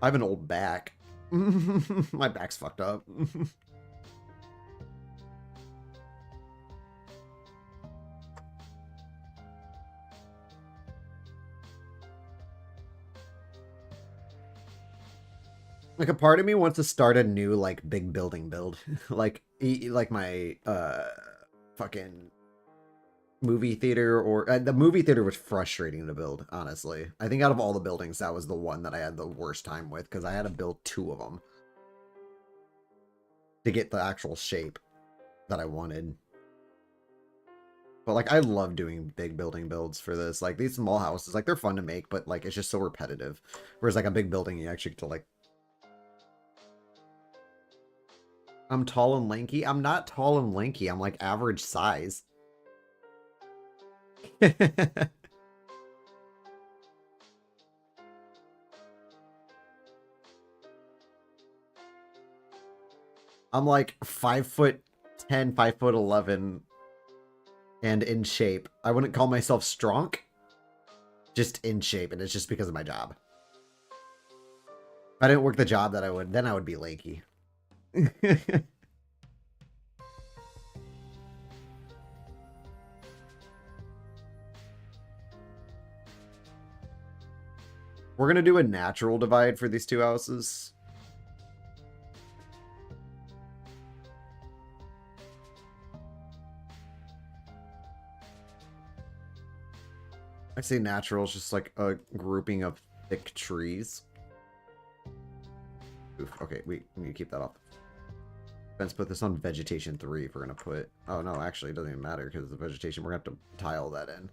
I have an old back. My back's fucked up. Like, a part of me wants to start a new, like, big building build. like my, fucking movie theater, or the movie theater was frustrating to build, honestly. I think out of all the buildings, that was the one that I had the worst time with, because I had to build 2 of them to get the actual shape that I wanted. But, like, I love doing big building builds for this. Like, these small houses, like, they're fun to make, but, like, it's just so repetitive. Whereas, like, a big building, you actually get to, like... I'm tall and lanky? I'm not tall and lanky. I'm, like, average size. I'm, like, 5'10", 5'11", and in shape. I wouldn't call myself strong, just in shape, and it's just because of my job. If I didn't work the job that I would, then I would be lanky. We're gonna do a natural divide for these 2 houses. I say natural is just like a grouping of thick trees. Oof, okay, we need to keep that off. Let's put this on vegetation 3 if we're going to put... Oh, no, actually, it doesn't even matter because the vegetation, we're going to have to tile that in.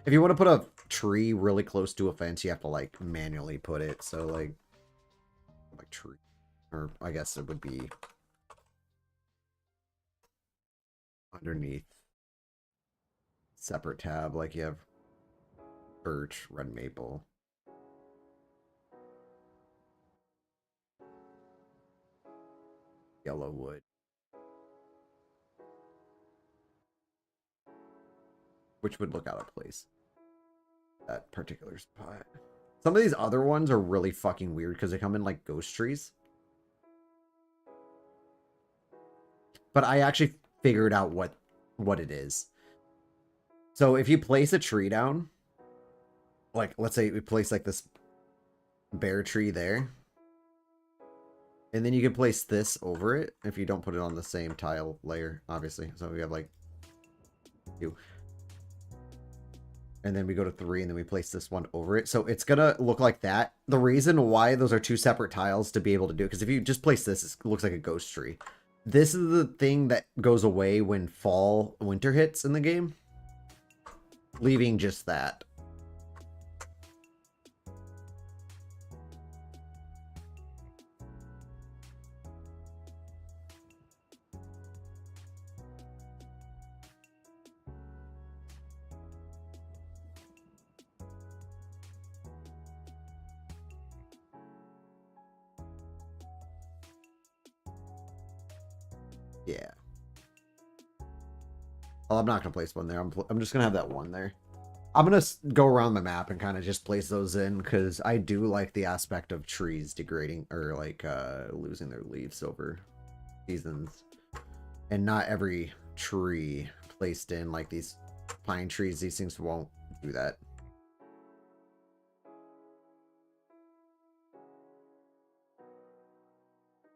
If you want to put a tree really close to a fence, you have to, like, manually put it. So, like tree. Or, I guess it would be underneath. Separate tab, like you have birch, red maple. Yellow wood. Which would look out of place. That particular spot. Some of these other ones are really fucking weird because they come in like ghost trees. But I actually figured out what it is. So if you place a tree down, like let's say we place like this bare tree there. And then you can place this over it if you don't put it on the same tile layer, obviously. So we have like 2. And then we go to 3, and then we place this one over it. So it's going to look like that. The reason why those are 2 separate tiles to be able to do it, because if you just place this, it looks like a ghost tree. This is the thing that goes away when winter hits in the game. Leaving just that. Yeah. Oh, I'm not going to place one there. I'm just going to have that one there. I'm going to go around the map and kind of just place those in because I do like the aspect of trees degrading or like losing their leaves over seasons. And not every tree placed in like these pine trees, these things won't do that.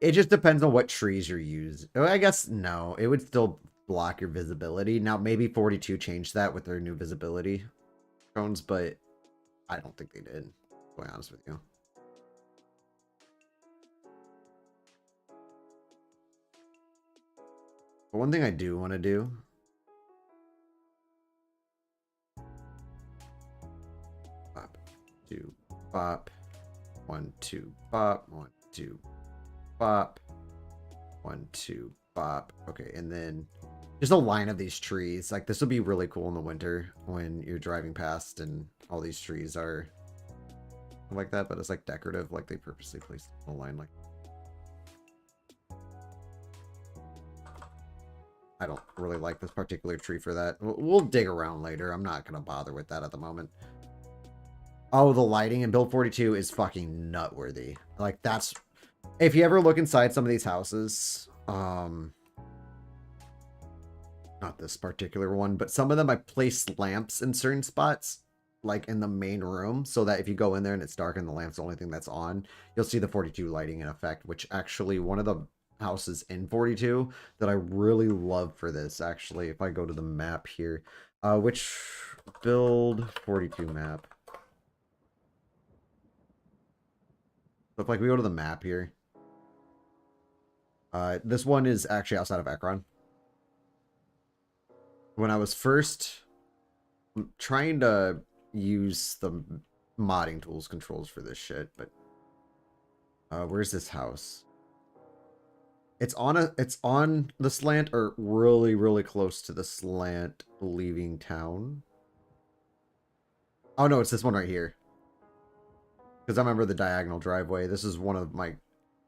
It just depends on what trees you're using. I guess no, it would still block your visibility. Now maybe 42 changed that with their new visibility cones, but I don't think they did, to be honest with you. But one thing I do want to do, pop, 2, pop, 1, 2, pop, 1, 2, pop, 1, 2, pop. Okay, and then just a line of these trees. Like this would be really cool in the winter when you're driving past and all these trees are like that, but it's like decorative, like they purposely placed a line like. I don't really like this particular tree for that. We'll dig around later. I'm not going to bother with that at the moment. Oh, the lighting in Build 42 is fucking nutworthy. Like, that's... If you ever look inside some of these houses, not this particular one, but some of them I placed lamps in certain spots, like in the main room, so that if you go in there and it's dark and the lamp's the only thing that's on, you'll see the 42 lighting in effect, which actually one of the houses in 42 that I really love for this, actually, if I go to the map here, which Build 42 map. So if like we go to the map here, this one is actually outside of Ekron. When I was first trying to use the modding tools controls for this shit, but where's this house? It's on the slant or really close to the slant leaving town. Oh no, it's this one right here. Because I remember the diagonal driveway. This is one of my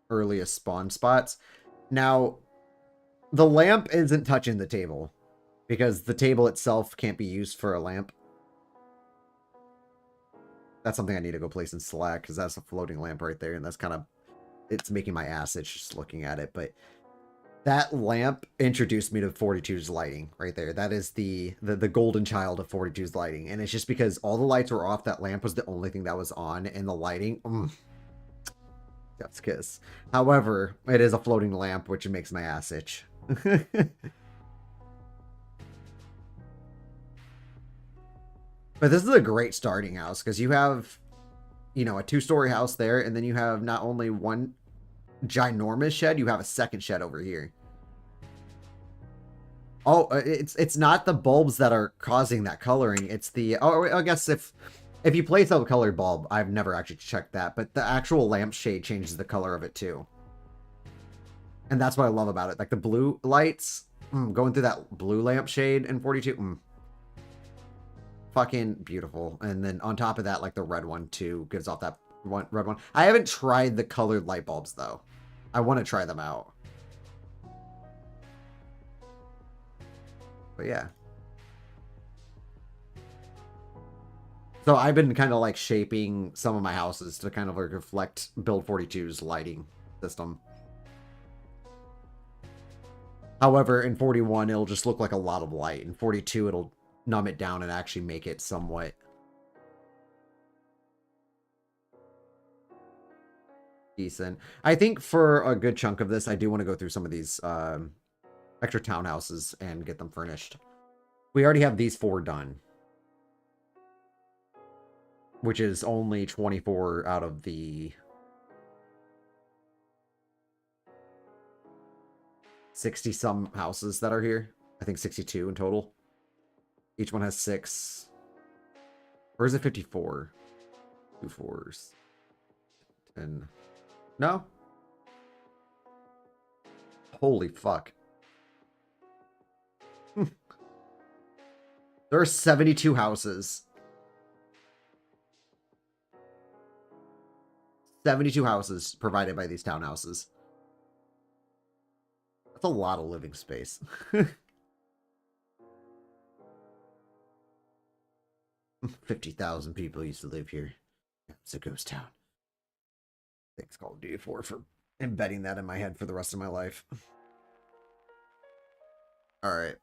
earliest spawn spots. Now, the lamp isn't touching the table because the table itself can't be used for a lamp. That's something I need to go place in Slack because that's a floating lamp right there, and that's kind of, it's making my ass itch just looking at it. But that lamp introduced me to 42's lighting right there. That is the golden child of 42's lighting, and it's just because all the lights were off. That lamp was the only thing that was on, and the lighting. Chef's kiss. However, it is a floating lamp, which makes my ass itch. But this is a great starting house because you have, you know, a 2-story house there, and then you have not only one ginormous shed, you have a second shed over here. Oh, it's not the bulbs that are causing that coloring. It's the, oh, I guess if you place a colored bulb, I've never actually checked that, but the actual lampshade changes the color of it too. And that's what I love about it. Like the blue lights, going through that blue lampshade in 42, fucking beautiful. And then on top of that, like the red one too gives off that red one. I haven't tried the colored light bulbs though. I want to try them out. But yeah. So I've been kind of like shaping some of my houses to kind of like reflect Build 42's lighting system. However, in 41, it'll just look like a lot of light. In 42, it'll numb it down and actually make it somewhat decent. I think for a good chunk of this, I do want to go through some of these extra townhouses and get them furnished. We already have these 4 done, which is only 24 out of the 60-some houses that are here. I think 62 in total. Each one has 6. Or is it 54? 2 4s. 10. No? Holy fuck. There are 72 houses. 72 houses provided by these townhouses. That's a lot of living space. 50,000 people used to live here. It's a ghost town. Thanks Call of Duty 4 for embedding that in my head for the rest of my life. Alright.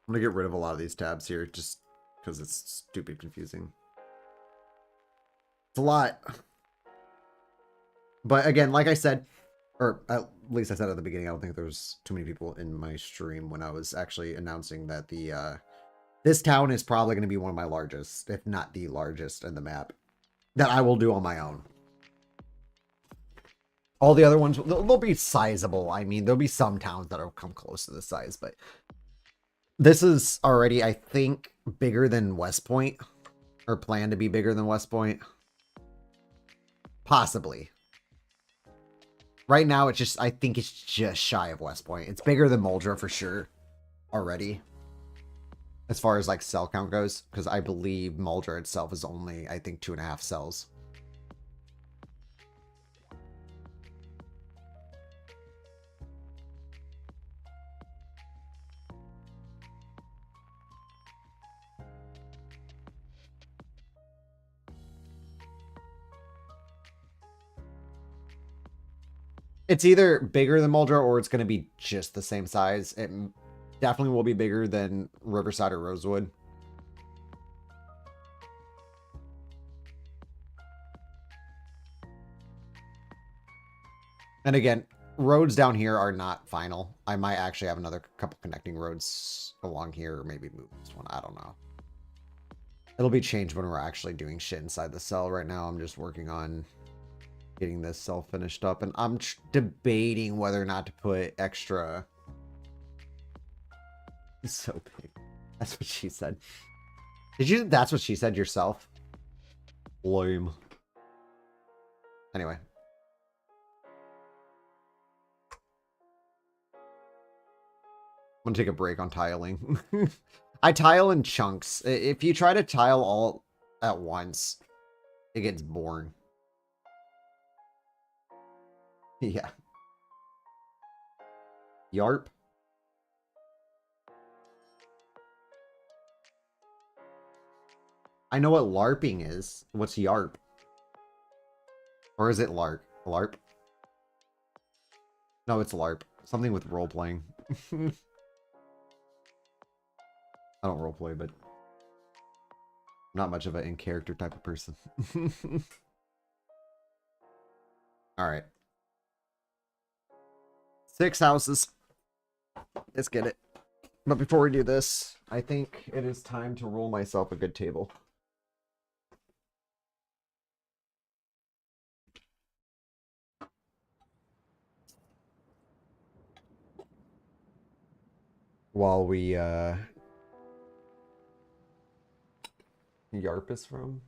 I'm gonna get rid of a lot of these tabs here just because it's stupid confusing. It's a lot. But again, like I said, or at least I said at the beginning, I don't think there was too many people in my stream when I was actually announcing that the this town is probably going to be one of my largest, if not the largest in the map, that I will do on my own. All the other ones, they'll be sizable. I mean, there'll be some towns that'll come close to this size, but this is already, I think, bigger than West Point, or planned to be bigger than West Point. Possibly. Right now, it's just, I think it's just shy of West Point. It's bigger than Muldra for sure already. As far as like cell count goes, because I believe Muldra itself is only, I think, 2.5 cells. It's either bigger than Muldra or it's going to be just the same size. It definitely will be bigger than Riverside or Rosewood. And again, roads down here are not final. I might actually have another couple connecting roads along here, or maybe move this one. I don't know. It'll be changed when we're actually doing shit inside the cell. Right now, I'm just working on getting this cell finished up, and I'm debating whether or not to put extra. It's so big. That's what she said. Did you? That's what she said yourself. Lame. Anyway. I'm gonna take a break on tiling. I tile in chunks. If you try to tile all at once, it gets boring. Yeah. Yarp. I know what LARPing is. What's YARP? Or is it LARP? LARP? No, it's LARP. Something with role-playing. I don't roleplay, but I'm not much of an in-character type of person. Alright. 6 houses. Let's get it. But before we do this, I think it is time to roll myself a good table. While we, YARP is from?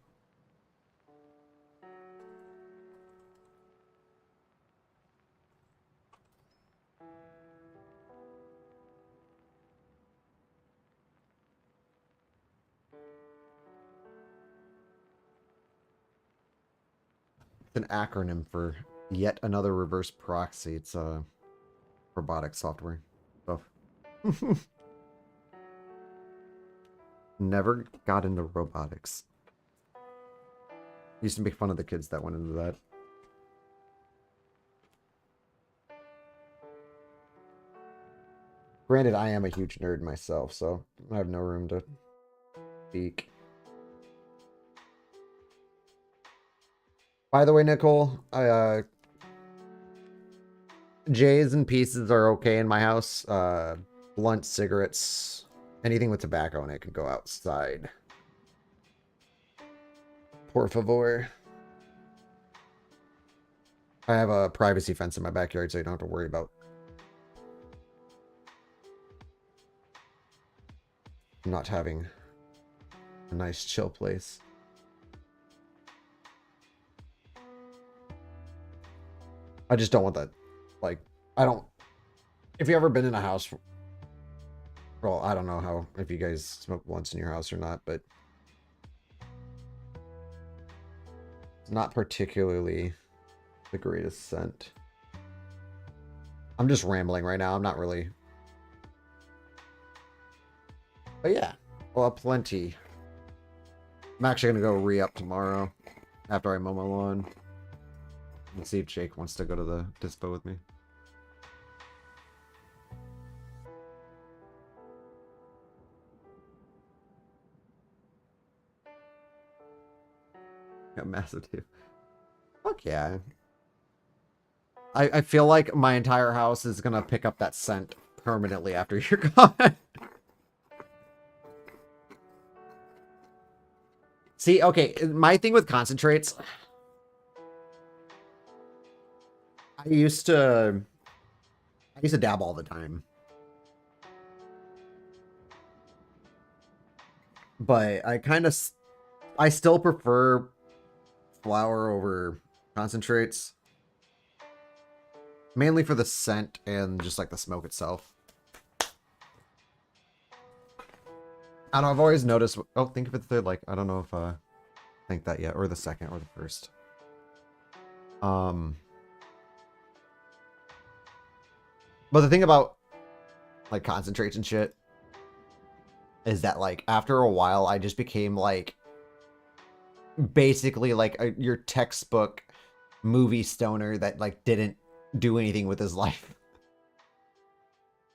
It's an acronym for yet another reverse proxy. It's a robotic software stuff. Never got into robotics. Used to make fun of the kids that went into that. Granted, I am a huge nerd myself, so I have no room to speak. By the way, Nicole, J's and pieces are okay in my house. Blunt, cigarettes, anything with tobacco in it can go outside. Por favor. I have a privacy fence in my backyard, so you don't have to worry about not having a nice chill place. I just don't want that. Like, I don't. If you've ever been in a house, well, I don't know how, if you guys smoke blunts in your house or not, but it's not particularly the greatest scent. I'm just rambling right now. I'm not really... But yeah. Well, plenty. I'm actually going to go re-up tomorrow after I mow my lawn. And see if Jake wants to go to the dispo with me. Got massive too. Fuck yeah. I feel like my entire house is gonna pick up that scent permanently after you're gone. See, okay, my thing with concentrates, I used to dab all the time. But I still prefer flour over concentrates. Mainly for the scent and just like the smoke itself. I don't know, I've always noticed... Oh, think of it the like, I don't know if think that yet, or the second, or the first. But the thing about like concentrates and shit is that like after a while I just became like basically like your textbook movie stoner that like didn't do anything with his life.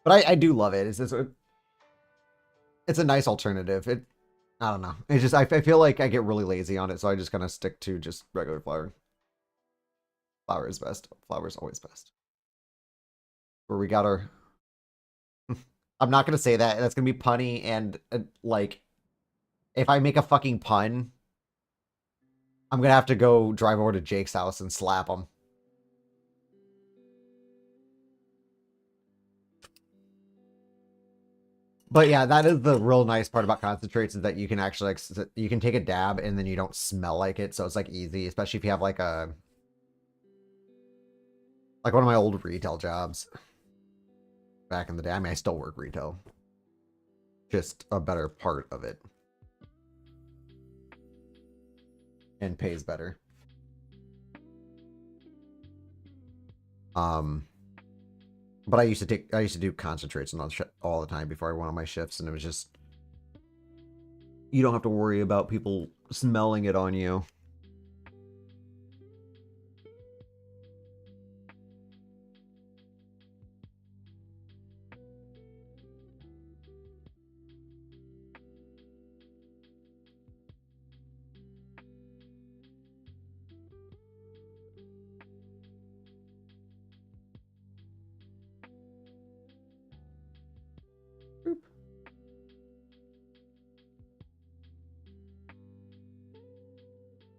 But I do love it. It's a nice alternative. I don't know. It's just I feel like I get really lazy on it, so I just kind of stick to just regular flour. Flour is best. Flour is always best. Where we got our... I'm not gonna say that. That's gonna be punny, and like, if I make a fucking pun, I'm gonna have to go drive over to Jake's house and slap him. But yeah, that is the real nice part about concentrates, is that you can actually like, you can take a dab and then you don't smell like it, so it's like easy, especially if you have like one of my old retail jobs back in the day. I mean, I still work retail, just a better part of it, and pays better. But I used to do concentrates all the time before I went on my shifts, and it was just, you don't have to worry about people smelling it on you.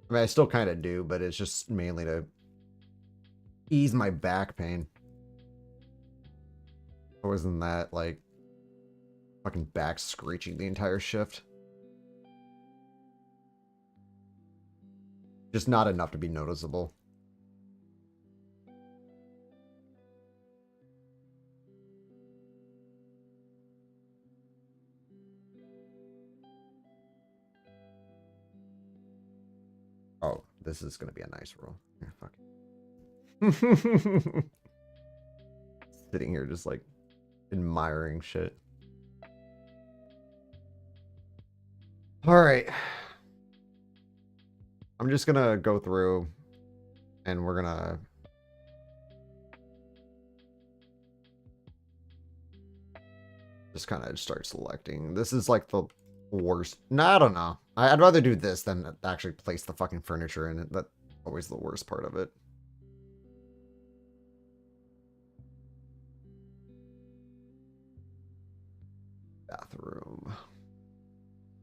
I mean, I still kind of do, but it's just mainly to ease my back pain. Or wasn't that like fucking back screeching the entire shift? Just not enough to be noticeable. Oh, this is gonna be a nice roll. Yeah, fuck. Sitting here just like admiring shit. Alright. I'm just gonna go through and we're gonna just kind of start selecting. This is like the worst. No, I don't know. I'd rather do this than actually place the fucking furniture in it. That's always the worst part of it. Bathroom.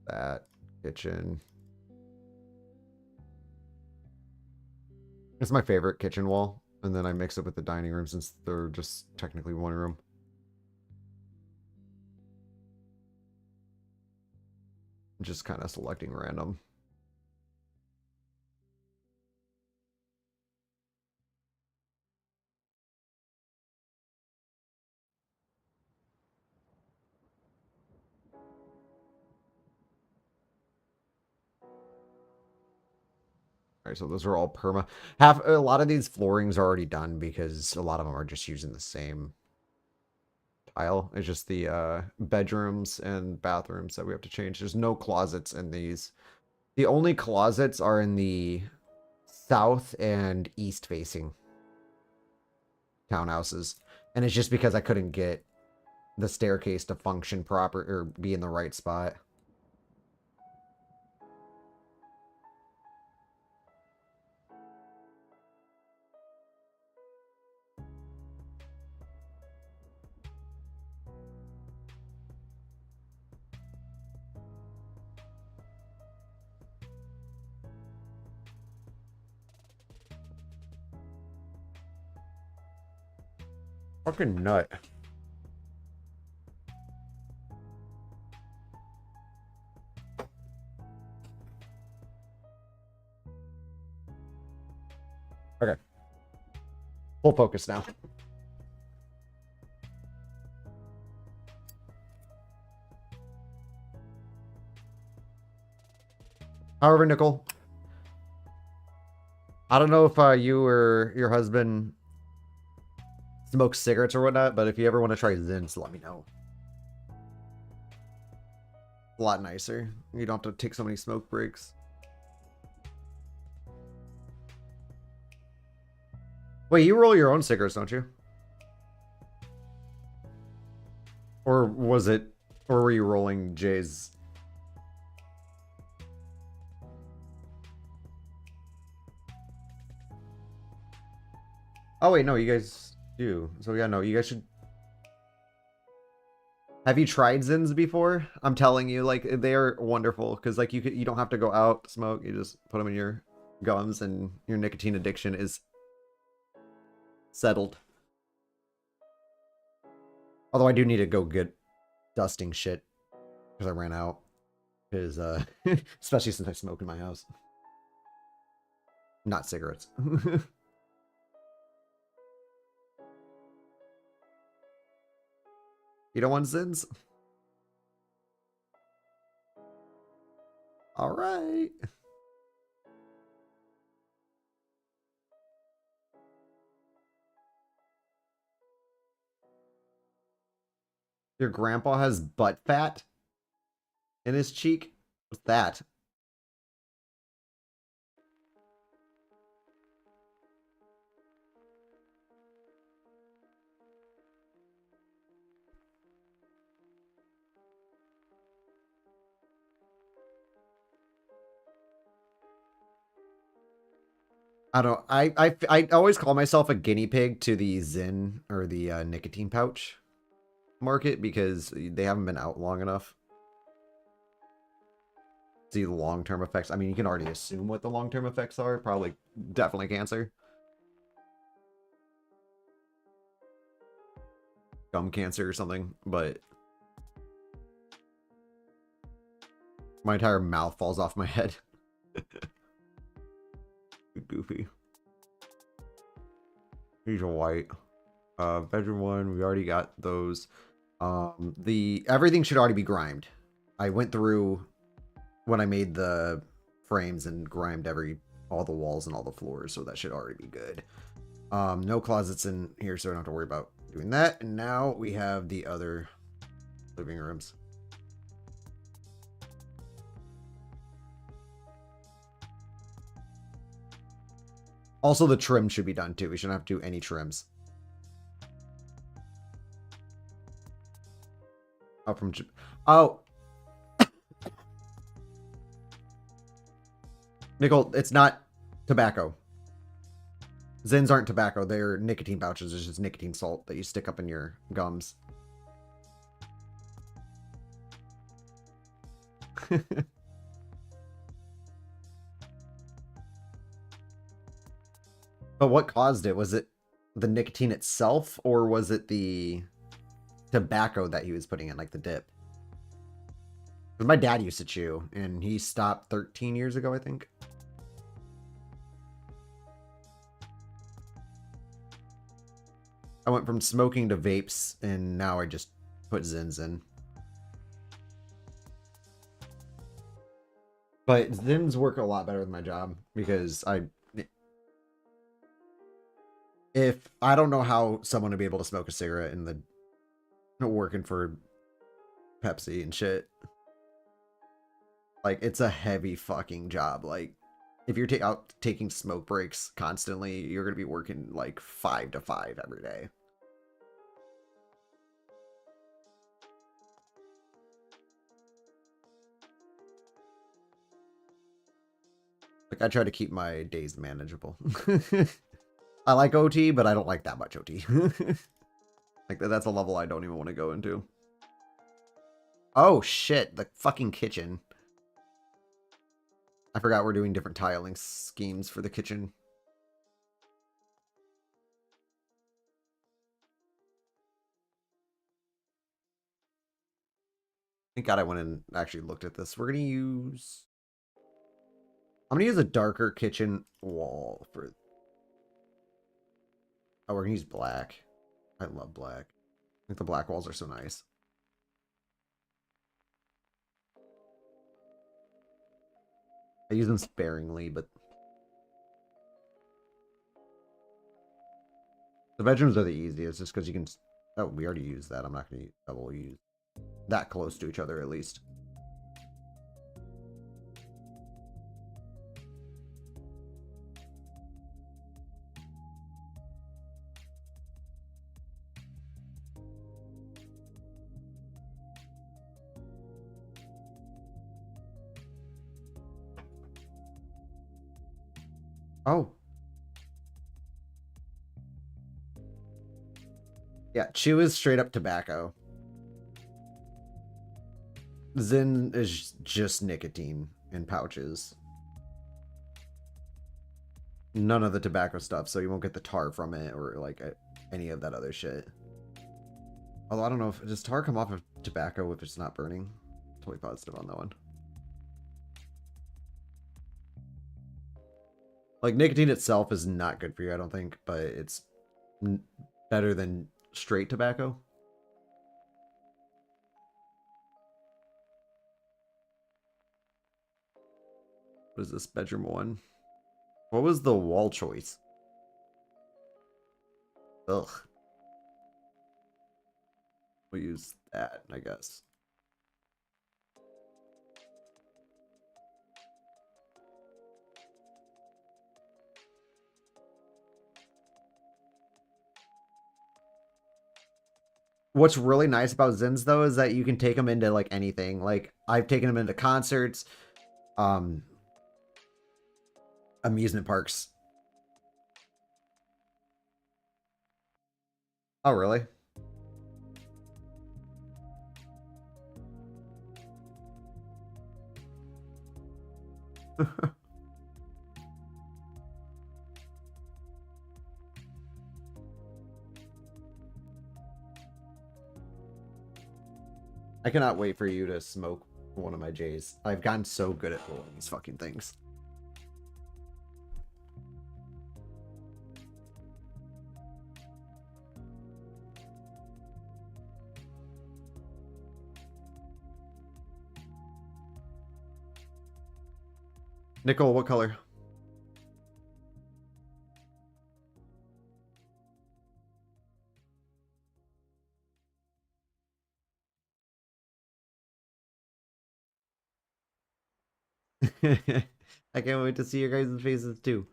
That. Kitchen. It's my favorite kitchen wall. And then I mix it with the dining room since they're just technically one room. Just kind of selecting random. All right, so those are all perma. A lot of these floorings are already done because a lot of them are just using the same tile. It's just the bedrooms and bathrooms that we have to change. There's no closets in these. The only closets are in the south and east facing townhouses. And it's just because I couldn't get the staircase to function proper or be in the right spot. Fucking nut. Okay. Full focus now. However, Nicole, I don't know if you or your husband smoke cigarettes or whatnot, but if you ever want to try Zins, let me know. A lot nicer. You don't have to take so many smoke breaks. Wait, you roll your own cigarettes, don't you? Or was it, or were you rolling Jay's? Oh wait, no, you guys do. So yeah, no, you guys should. Have you tried Zins before? I'm telling you, like, they are wonderful because like you don't have to go out smoke. You just put them in your gums, and your nicotine addiction is settled. Although I do need to go get dusting shit because I ran out. Because especially since I smoke in my house, not cigarettes. You don't want Zins? All right. Your grandpa has butt fat in his cheek? What's that? I don't. I always call myself a guinea pig to the Zyn or the nicotine pouch market because they haven't been out long enough. See the long-term effects. I mean, you can already assume what the long-term effects are. Probably, definitely cancer. Gum cancer or something, but my entire mouth falls off my head. Goofy. He's a white. Bedroom one, we already got those. Everything should already be grimed. I went through when I made the frames and grimed all the walls and all the floors, so that should already be good. No closets in here, so I don't have to worry about doing that. And now we have the other living rooms. Also, the trim should be done too. We shouldn't have to do any trims. Oh, oh. Nicole, it's not tobacco. Zins aren't tobacco. They're nicotine pouches. It's just nicotine salt that you stick up in your gums. But what caused it? Was it the nicotine itself, or was it the tobacco that he was putting in, like the dip? Because my dad used to chew, and he stopped 13 years ago, I think. I went from smoking to vapes, and now I just put Zins in. But Zims work a lot better with my job because if I don't know how someone would be able to smoke a cigarette in the working for Pepsi and shit. Like, it's a heavy fucking job. Like, if you're out taking smoke breaks constantly, you're gonna be working like 5 to 5 every day. Like, I try to keep my days manageable. I like OT, but I don't like that much OT. Like, that's a level I don't even want to go into. Oh, shit. The fucking kitchen. I forgot we're doing different tiling schemes for the kitchen. Thank God I went and actually looked at this. We're going to use... I'm going to use a darker kitchen wall for... Oh, we're going to use black. I love black. I think the black walls are so nice. I use them sparingly, but... The bedrooms are the easiest, just because you can... Oh, we already used that. I'm not going to double use that close to each other, at least. Oh. Yeah, chew is straight up tobacco. Zyn is just nicotine in pouches. None of the tobacco stuff, so you won't get the tar from it or like any of that other shit. Although I don't know if does tar come off of tobacco if it's not burning. Totally positive on that one. Like, nicotine itself is not good for you, I don't think, but it's better than straight tobacco. What is this, bedroom one? What was the wall choice? Ugh. We'll use that, I guess. What's really nice about Zins though is that you can take them into like anything. Like, I've taken them into concerts, amusement parks. Oh, really? I cannot wait for you to smoke one of my J's. I've gotten so good at rolling these fucking things. Nicole, what color? I can't wait to see your guys' faces too.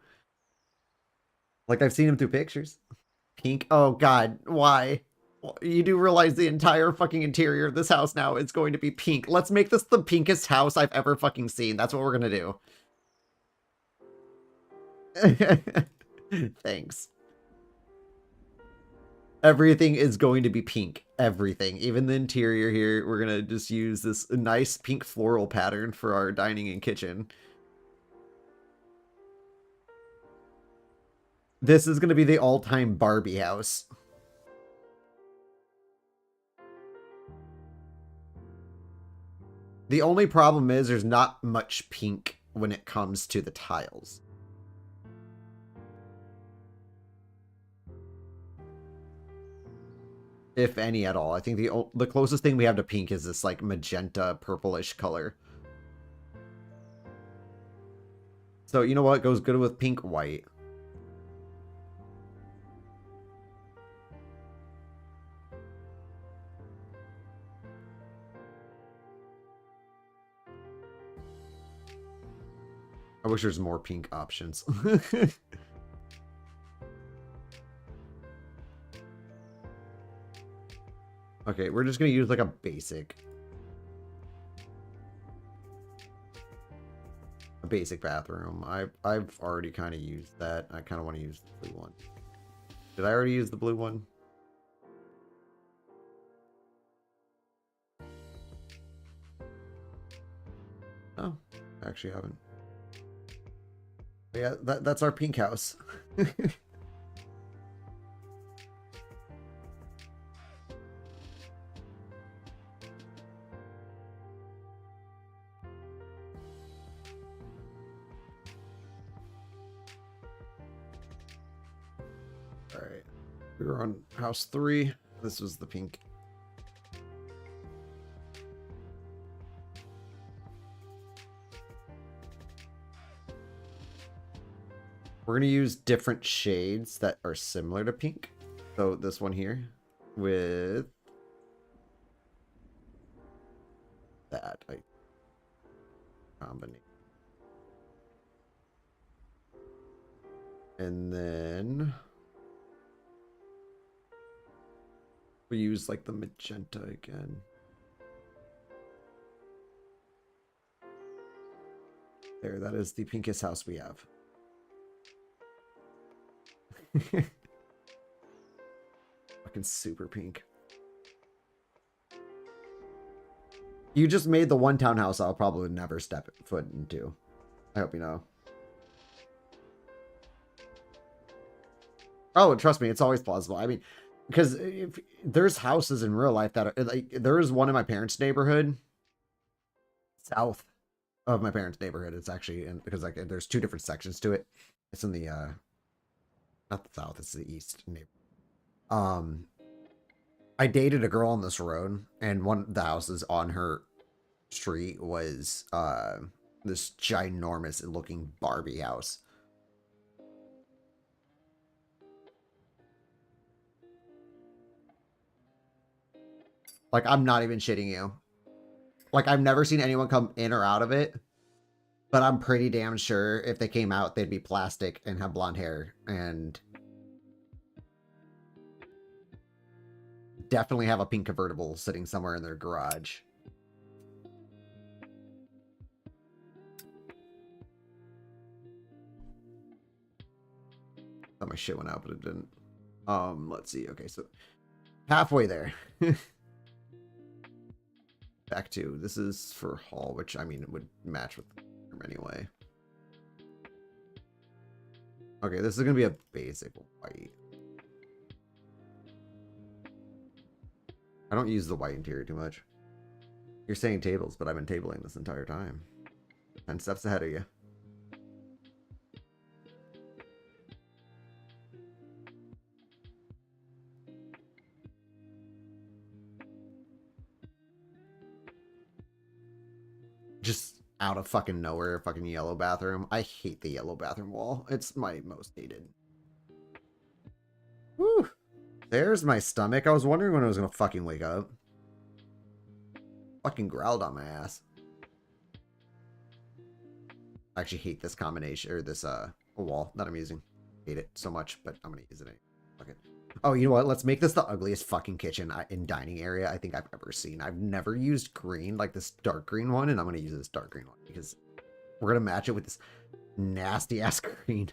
Like, I've seen them through pictures. Pink? Oh god, why? You do realize the entire fucking interior of this house now is going to be pink. Let's make this the pinkest house I've ever fucking seen. That's what we're gonna do. Thanks. Everything is going to be pink. Everything. Even the interior here, we're gonna just use this nice pink floral pattern for our dining and kitchen. This is gonna be the all-time Barbie house. The only problem is there's not much pink when it comes to the tiles. If any at all. I think the closest thing we have to pink is this like magenta purplish color. So you know what goes good with pink white? I wish there's more pink options. Okay, we're just gonna use like a basic bathroom. I've already kind of used that. I kind of want to use the blue one. Did I already use the blue one? Oh, I actually haven't. But yeah, that's our pink house. Alright. We were on house 3. This was the pink. We're going to use different shades that are similar to pink. So this one here with that combination. And then we use like the magenta again. There, that is the pinkest house we have. Fucking super pink. You just made the one townhouse I'll probably never step foot into. I hope you know. Oh, trust me, it's always plausible. I mean, because if there's houses in real life that are like, there is one in my parents' neighborhood, south of my parents' neighborhood. It's actually because like there's 2 different sections to it. It's in the not the south, it's the east neighborhood. I dated a girl on this road, and one of the houses on her street was this ginormous looking Barbie house. Like, I'm not even shitting you. Like, I've never seen anyone come in or out of it, but I'm pretty damn sure if they came out, they'd be plastic and have blonde hair, and definitely have a pink convertible sitting somewhere in their garage. Thought my shit went out, but it didn't. Let's see. Okay, so halfway there. Back to, this is for hall, which, I mean, it would match with the room anyway. Okay, this is going to be a basic white. I don't use the white interior too much. You're saying tables, but I've been tabling this entire time. 10 steps ahead of you. Just out of fucking nowhere, fucking yellow bathroom. I hate the yellow bathroom wall. It's my most hated. Whew. There's my stomach. I was wondering when I was gonna fucking wake up. Fucking growled on my ass. I actually hate this combination, or this wall that I'm using. Hate it so much, but I'm gonna use it anyway. Fuck it. Oh, you know what? Let's make this the ugliest fucking kitchen in dining area I think I've ever seen. I've never used green, like this dark green one, and I'm going to use this dark green one because we're going to match it with this nasty ass green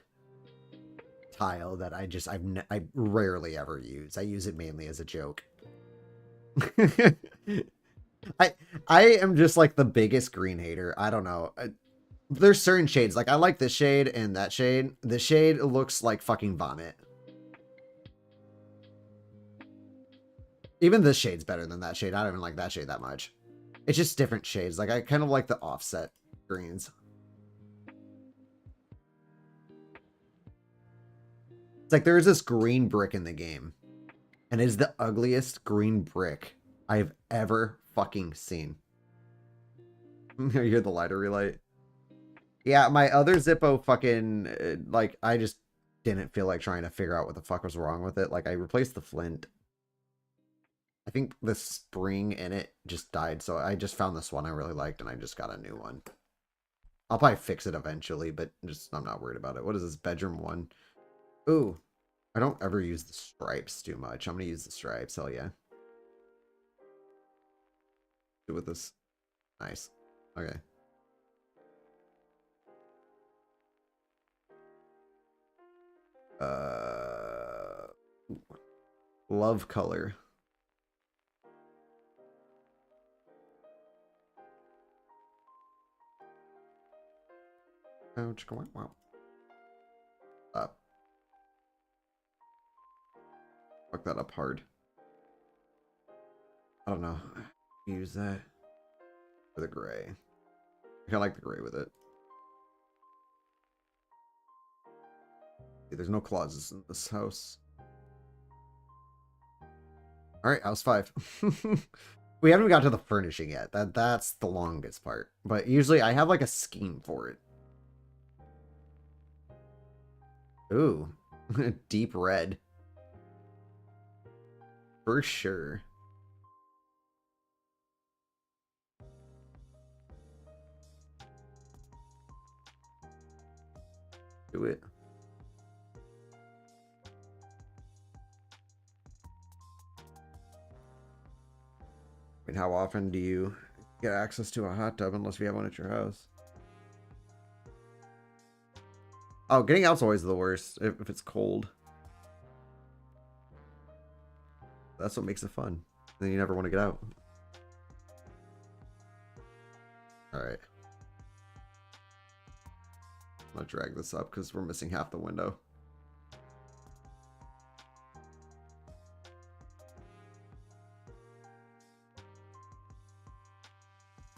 tile that I rarely ever use. I use it mainly as a joke. I am just like the biggest green hater. I don't know. There's certain shades. Like I like this shade and that shade. The shade looks like fucking vomit. Even this shade's better than that shade. I don't even like that shade that much. It's just different shades. Like, I kind of like the offset greens. It's like there's this green brick in the game. And it is the ugliest green brick I've ever fucking seen. You hear the lighter relight? Yeah, my other Zippo fucking, like, I just didn't feel like trying to figure out what the fuck was wrong with it. Like, I replaced the flint. I think the spring in it just died, so I just found this one I really liked, and I just got a new one. I'll probably fix it eventually, but just I'm not worried about it. What is this? Bedroom 1. Ooh, I don't ever use the stripes too much. I'm gonna use the stripes, hell yeah. Do with this. Nice. Okay. Love color. Oh, wow. Up. Fuck that up hard. I don't know. Use that for the gray. I kind of like the gray with it. See, there's no closets in this house. All right, house 5. We haven't got to the furnishing yet. That's the longest part. But usually I have like a scheme for it. Ooh, deep red. For sure. Do it. I mean, how often do you get access to a hot tub unless you have one at your house? Oh, getting out's always the worst if it's cold. That's what makes it fun. Then you never want to get out. Alright. I'm gonna drag this up because we're missing half the window.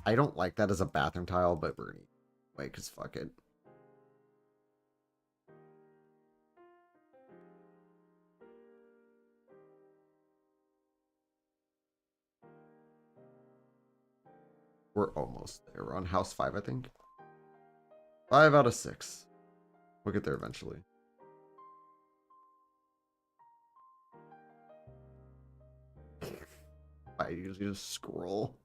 I don't like that as a bathroom tile, but we're gonna wait because fuck it. We're almost there. We're on house 5, I think. 5 out of 6. We'll get there eventually. I usually just scroll.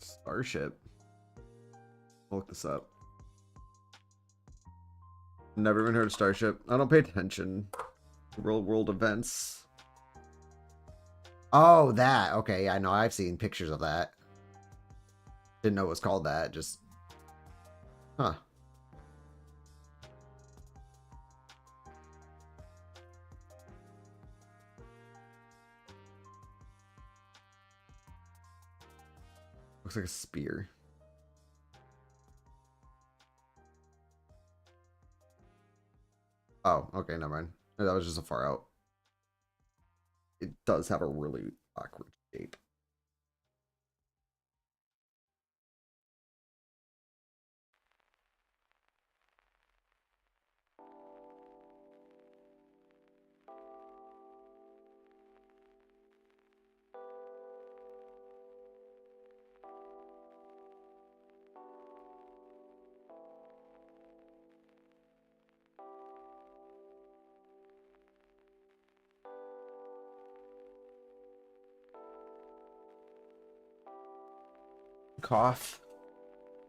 Starship. I'll look this up. Never even heard of Starship. I don't pay attention to real world events. Oh, that. Okay, I know. I've seen pictures of that. Didn't know it was called that. Just... Huh. Looks like a spear. Oh, okay, never mind. That was just a far out. It does have a really awkward shape. Cough.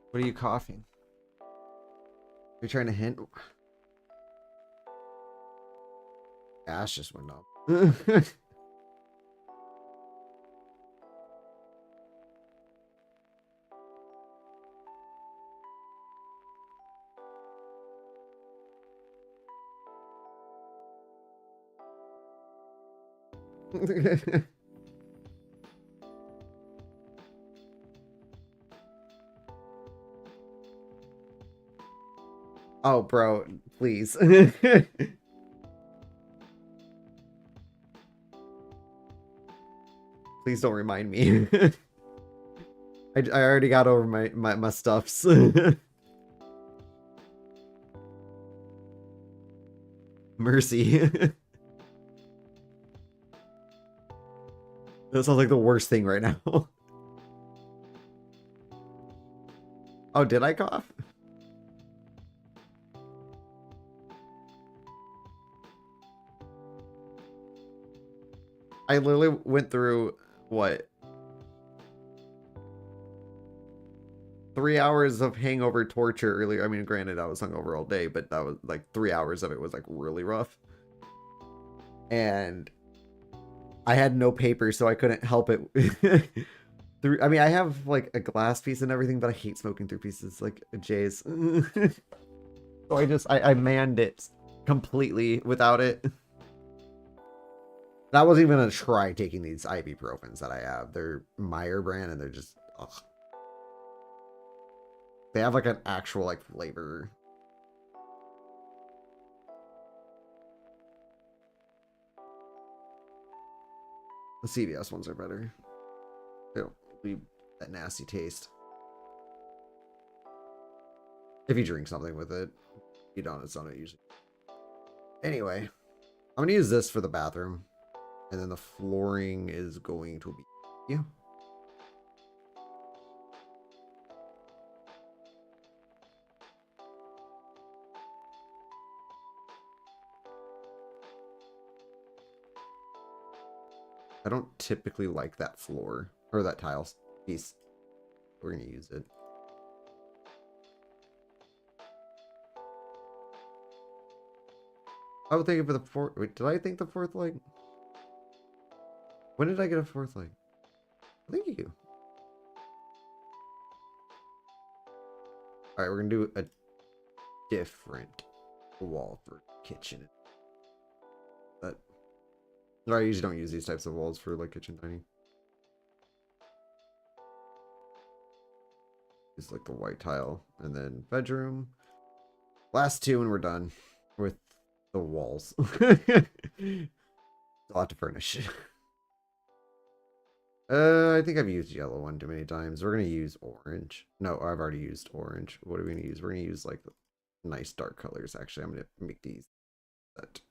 What are you coughing? You're trying to hint? Ash just went up. Oh, bro, please. Please don't remind me. I already got over my stuffs. Mercy. That sounds like the worst thing right now. Oh, did I cough? I literally went through, what? 3 hours of hangover torture earlier. I mean, granted, I was hungover all day, but that was like 3 hours of it was like really rough. And I had no paper, so I couldn't help it. I mean, I have like a glass piece and everything, but I hate smoking through pieces like Jay's. So I manned it completely without it. And I wasn't even gonna try taking these ibuprofens that I have. They're Meyer brand and they're just, ugh. They have like an actual like flavor. The CVS ones are better. They don't leave that nasty taste. If you drink something with it, you don't, it's not usually. Anyway, I'm gonna use this for the bathroom. And then the flooring is going to be, yeah. I don't typically like that floor or that tile piece. We're gonna use it. I was thinking for the fourth. Wait, did I think the fourth leg? When did I get a fourth leg? Thank you. All right, we're gonna do a different wall for kitchen. But I usually don't use these types of walls for like kitchen dining. It's like the white tile and then bedroom. Last two and we're done with the walls. A lot to furnish. I think I've used yellow one too many times. We're gonna use orange. No, I've already used orange. What are we gonna use? We're gonna use like nice dark colors. Actually, I'm gonna make these that.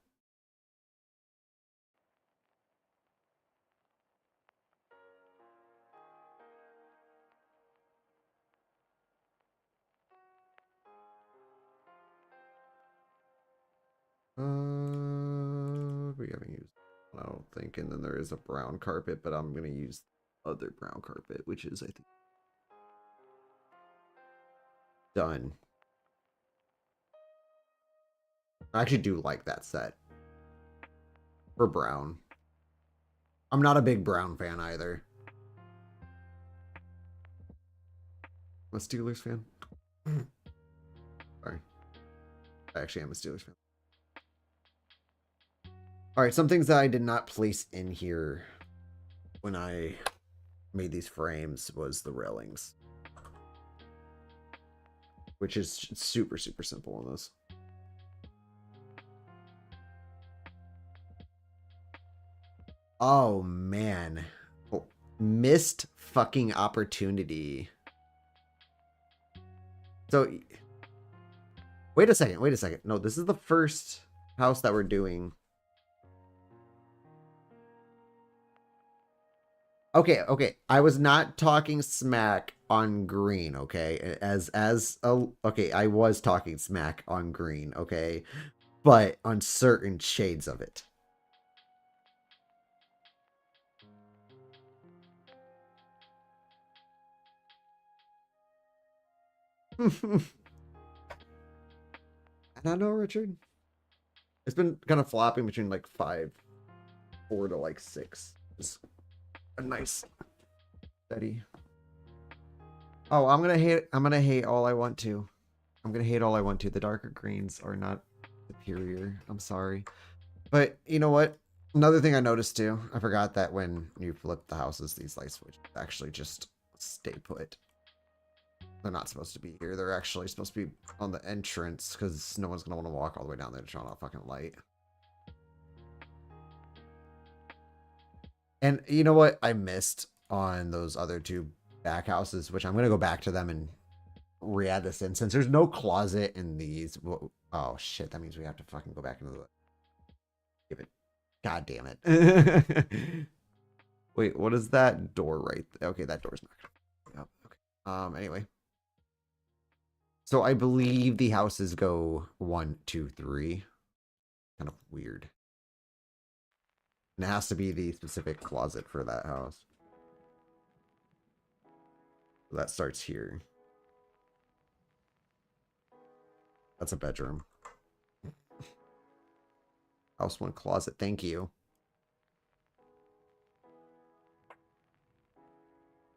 We haven't used, I don't think, and then there is a brown carpet, but I'm gonna use other brown carpet, which is I think done. I actually do like that set for brown. I'm not a big brown fan either. I'm a Steelers fan. Sorry. I actually am a Steelers fan. Alright, some things that I did not place in here when I made these frames was the railings. Which is super, super simple on this. Oh, man. Oh, missed fucking opportunity. So, wait a second, wait a second. No, this is the first house that we're doing. Okay, okay. I was not talking smack on green, okay? Okay, I was talking smack on green, okay? But on certain shades of it. I don't know, Richard. It's been kind of flopping between like 5, 4 to like 6. It's a nice steady. Oh, I'm gonna hate all I want to. I'm gonna hate all I want to. The darker greens are not superior. I'm sorry. But you know what? Another thing I noticed too, I forgot that when you flip the houses, these light switches actually just stay put. They're not supposed to be here. They're actually supposed to be on the entrance because no one's going to want to walk all the way down there to turn on a fucking light. And you know what I missed on those other two back houses, which I'm going to go back to them and re-add this in. Since there's no closet in these. Oh, shit. That means we have to fucking go back into the... Give it. God damn it. Wait, what is that door right there? Okay, that door's not... Okay. Anyway. So I believe the houses go 1, 2, 3. Kind of weird. And it has to be the specific closet for that house. So that starts here. That's a bedroom. House 1 closet, thank you.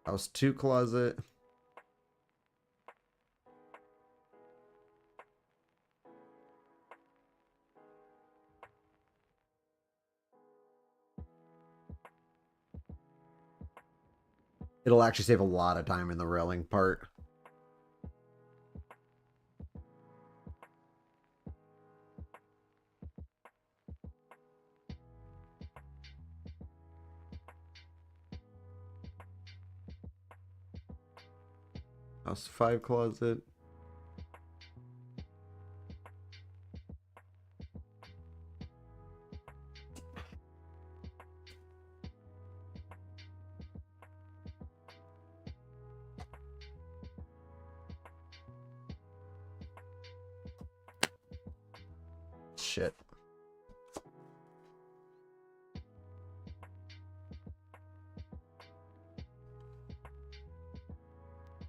House 2 closet. It'll actually save a lot of time in the railing part. House 5 closet. Shit.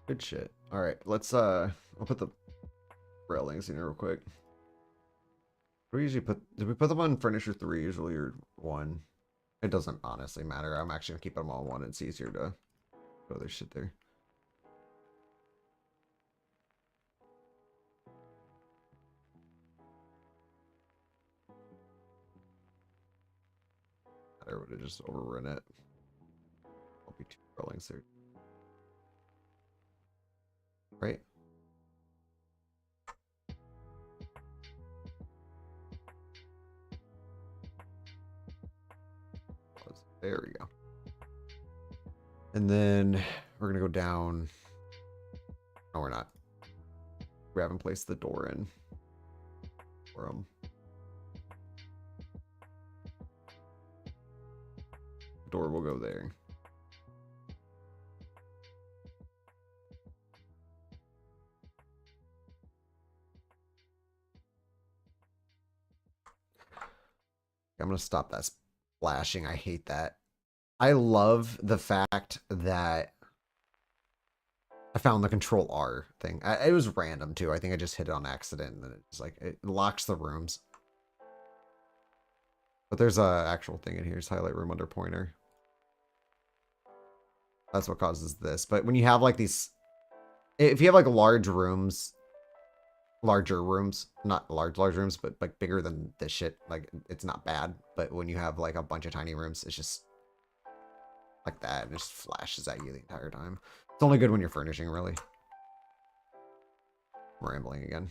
Good shit. All right, let's I'll put the railings in here real quick. We usually put, did we put them on furniture 3 usually or 1? It doesn't honestly matter. I'm actually gonna keep them all 1. It's easier to put other shit there. I would have just overrun it. I'll be 2 railings there. Right? There we go. And then we're gonna go down. No, we're not. We haven't placed the door in for them. Door will go there. I'm gonna stop that splashing. I hate that. I love the fact that I found the Control R thing. It was random too. I think I just hit it on accident, and it's like it locks the rooms. But there's a actual thing in here. It's highlight room under pointer. That's what causes this. But when you have like these, if you have like larger rooms, not large rooms, but like bigger than this shit, like it's not bad. But when you have like a bunch of tiny rooms, it's just like that, and it just flashes at you the entire time. It's only good when you're furnishing, really. I'm rambling again.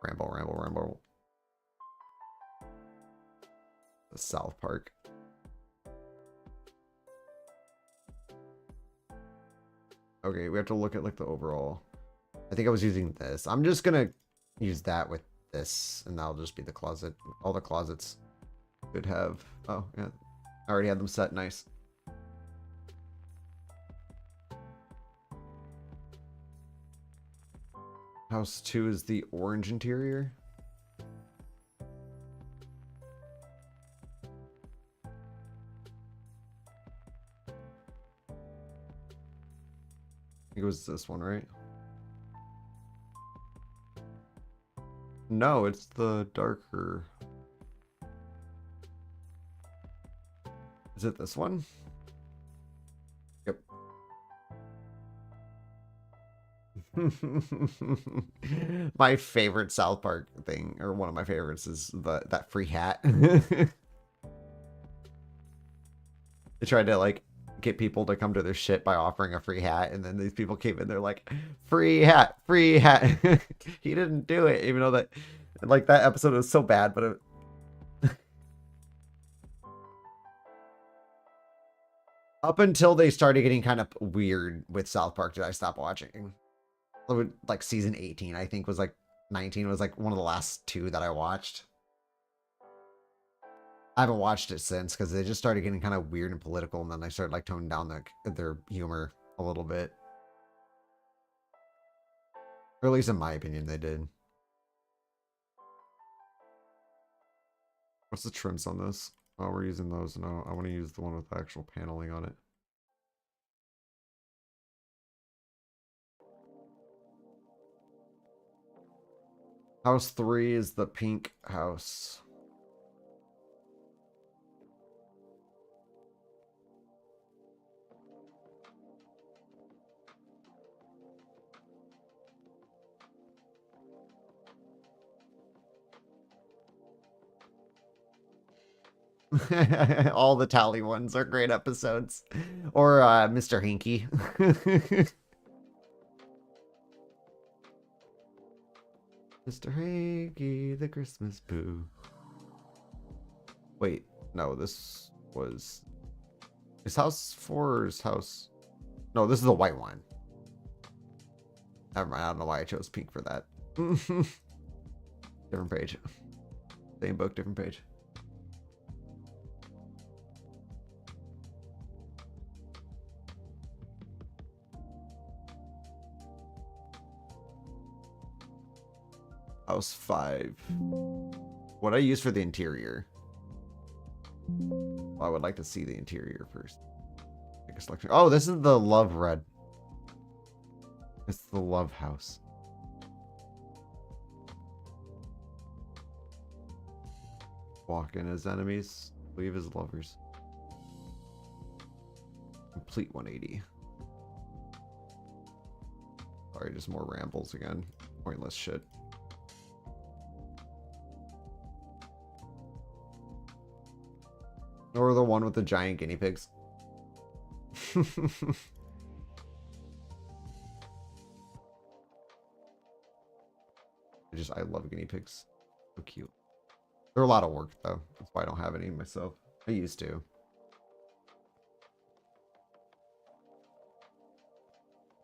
Ramble. The South Park. Okay, we have to look at like the overall. I think I was using this. I'm just gonna use that with this, and that'll just be the closet. All the closets could have. Oh yeah, I already had them set. Nice. House 2 is the orange interior. I think it was this one, right? No, it's the darker. Is it this one? Yep. My favorite South Park thing, or one of my favorites, is that free hat. They tried to like get people to come to their shit by offering a free hat, and then these people came in, they're like, free hat, free hat. He didn't do it, even though that, like, that episode was so bad, but up until they started getting kind of weird with South Park did I stop watching. Like season 18, I think, was like 19 was like one of the last two that I watched. I haven't watched it since because they just started getting kind of weird and political, and then they started like toning down their humor a little bit. Or at least in my opinion, they did. What's the trims on this? Oh, we're using those. No, I want to use the one with the actual paneling on it. House 3 is the pink house. All the Tally ones are great episodes. Or Mr. Hinky. Mr. Hanky, the Christmas Pooh. Wait, no, this was... Is house 4's house... No, this is the white one. Never mind, I don't know why I chose pink for that. Different page. Same book, different page. House 5. What I use for the interior. Well, I would like to see the interior first. Make a selection. Oh, this is the love red. It's the love house. Walk in as enemies, leave as lovers. Complete 180. Sorry, just more rambles again. Pointless shit. Or the one with the giant guinea pigs. I love guinea pigs. So cute. They're a lot of work though. That's why I don't have any myself. I used to.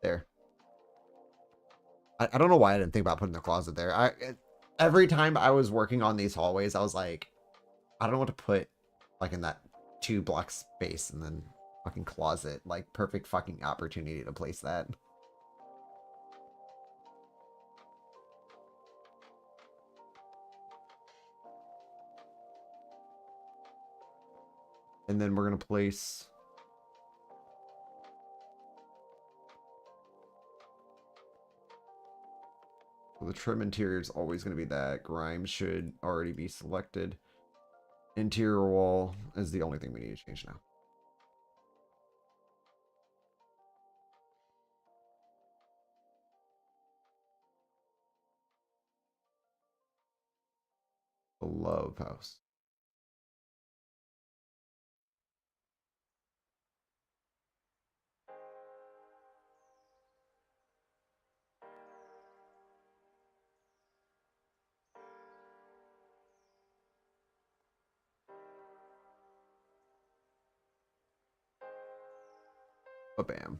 There. I don't know why I didn't think about putting the closet there. Every time I was working on these hallways, I was like, I don't know what to put. Like in that 2 block space, and then fucking closet. Like perfect fucking opportunity to place that. And then we're gonna place the trim interior is always gonna be that. Grime should already be selected. Interior wall is the only thing we need to change now. The love house. Ba-bam.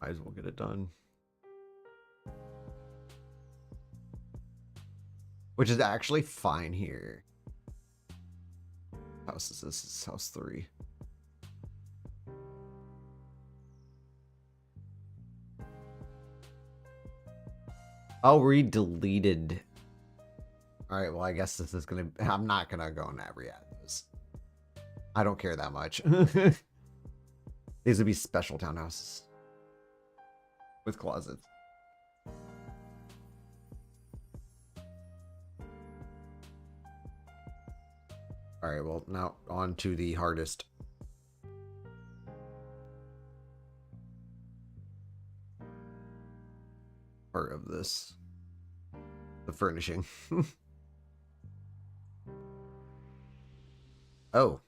Might as well get it done. Which is actually fine here. house is this? This is house 3. Oh, we deleted. Alright, well, I guess this is gonna... I'm not gonna go and re-add those. I don't care that much. These would be special townhouses. With closets. Alright, well, now on to the hardest. Part of this. The furnishing. Oh.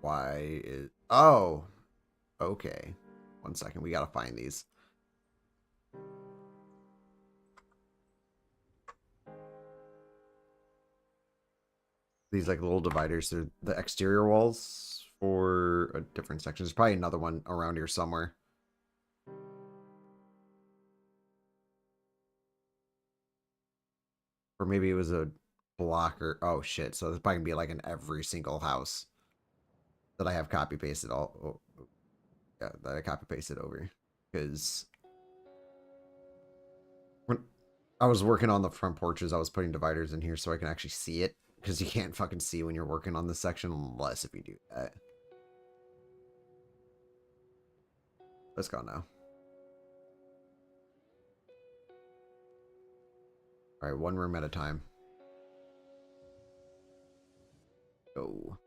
Why is... Oh. Okay. 1 second. We gotta find these. These like little dividers. They're the exterior walls for a different section. There's probably another one around here somewhere. Or maybe it was a blocker. Oh shit. So there's probably gonna be like in every single house that I have copy pasted all. Oh, yeah, that I copy pasted over. Because when I was working on the front porches, I was putting dividers in here so I can actually see it. Because you can't fucking see when you're working on this section unless if you do that. Let's go now. Alright, 1 room at a time. Go.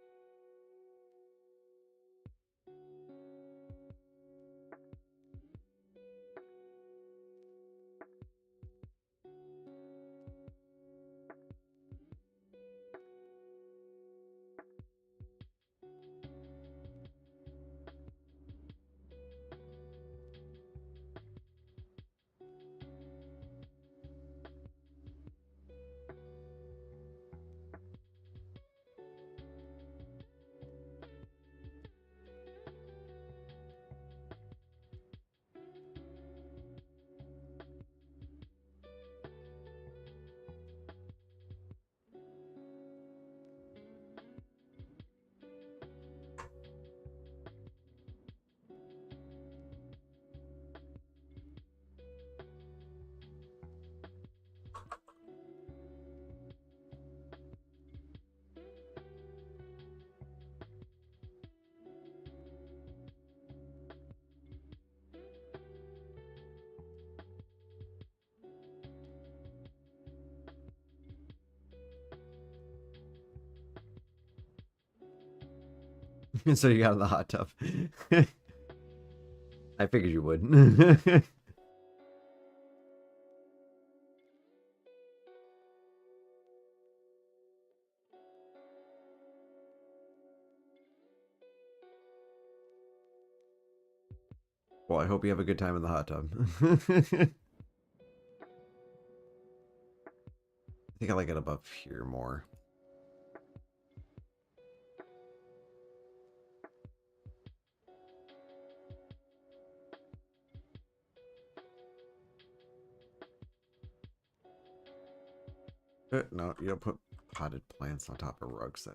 So you got in the hot tub. I figured you would. Well, I hope you have a good time in the hot tub. I think I like it above here more. No, you don't put potted plants on top of rugs.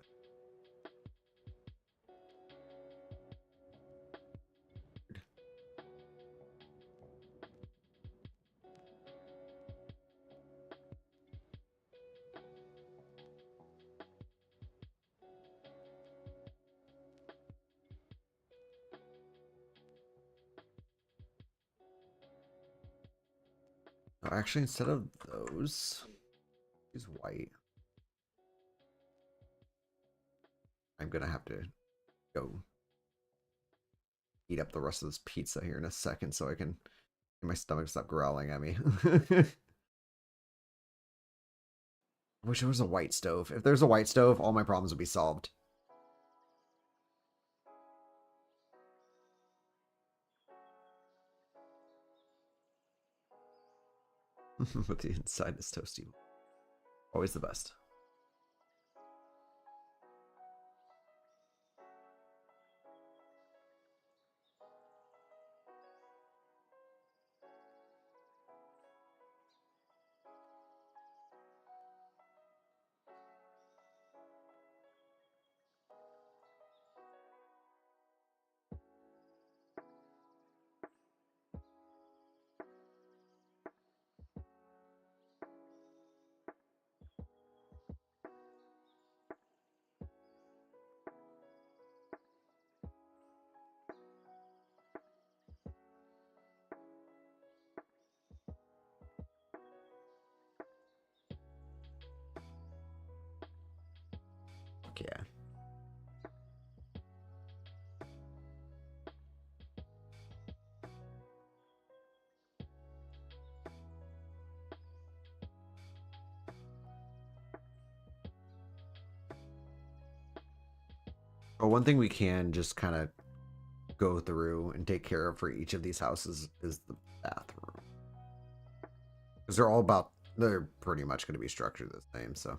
That actually, instead of those, use white. I'm gonna have to go eat up the rest of this pizza here in a second so I can my stomach stop growling at me. I wish there was a white stove. If there's a white stove, all my problems would be solved. But the inside is toasty. Always the best. yeah. Well, one thing we can just kind of go through and take care of for each of these houses is the bathroom. Because they're pretty much going to be structured the same, so.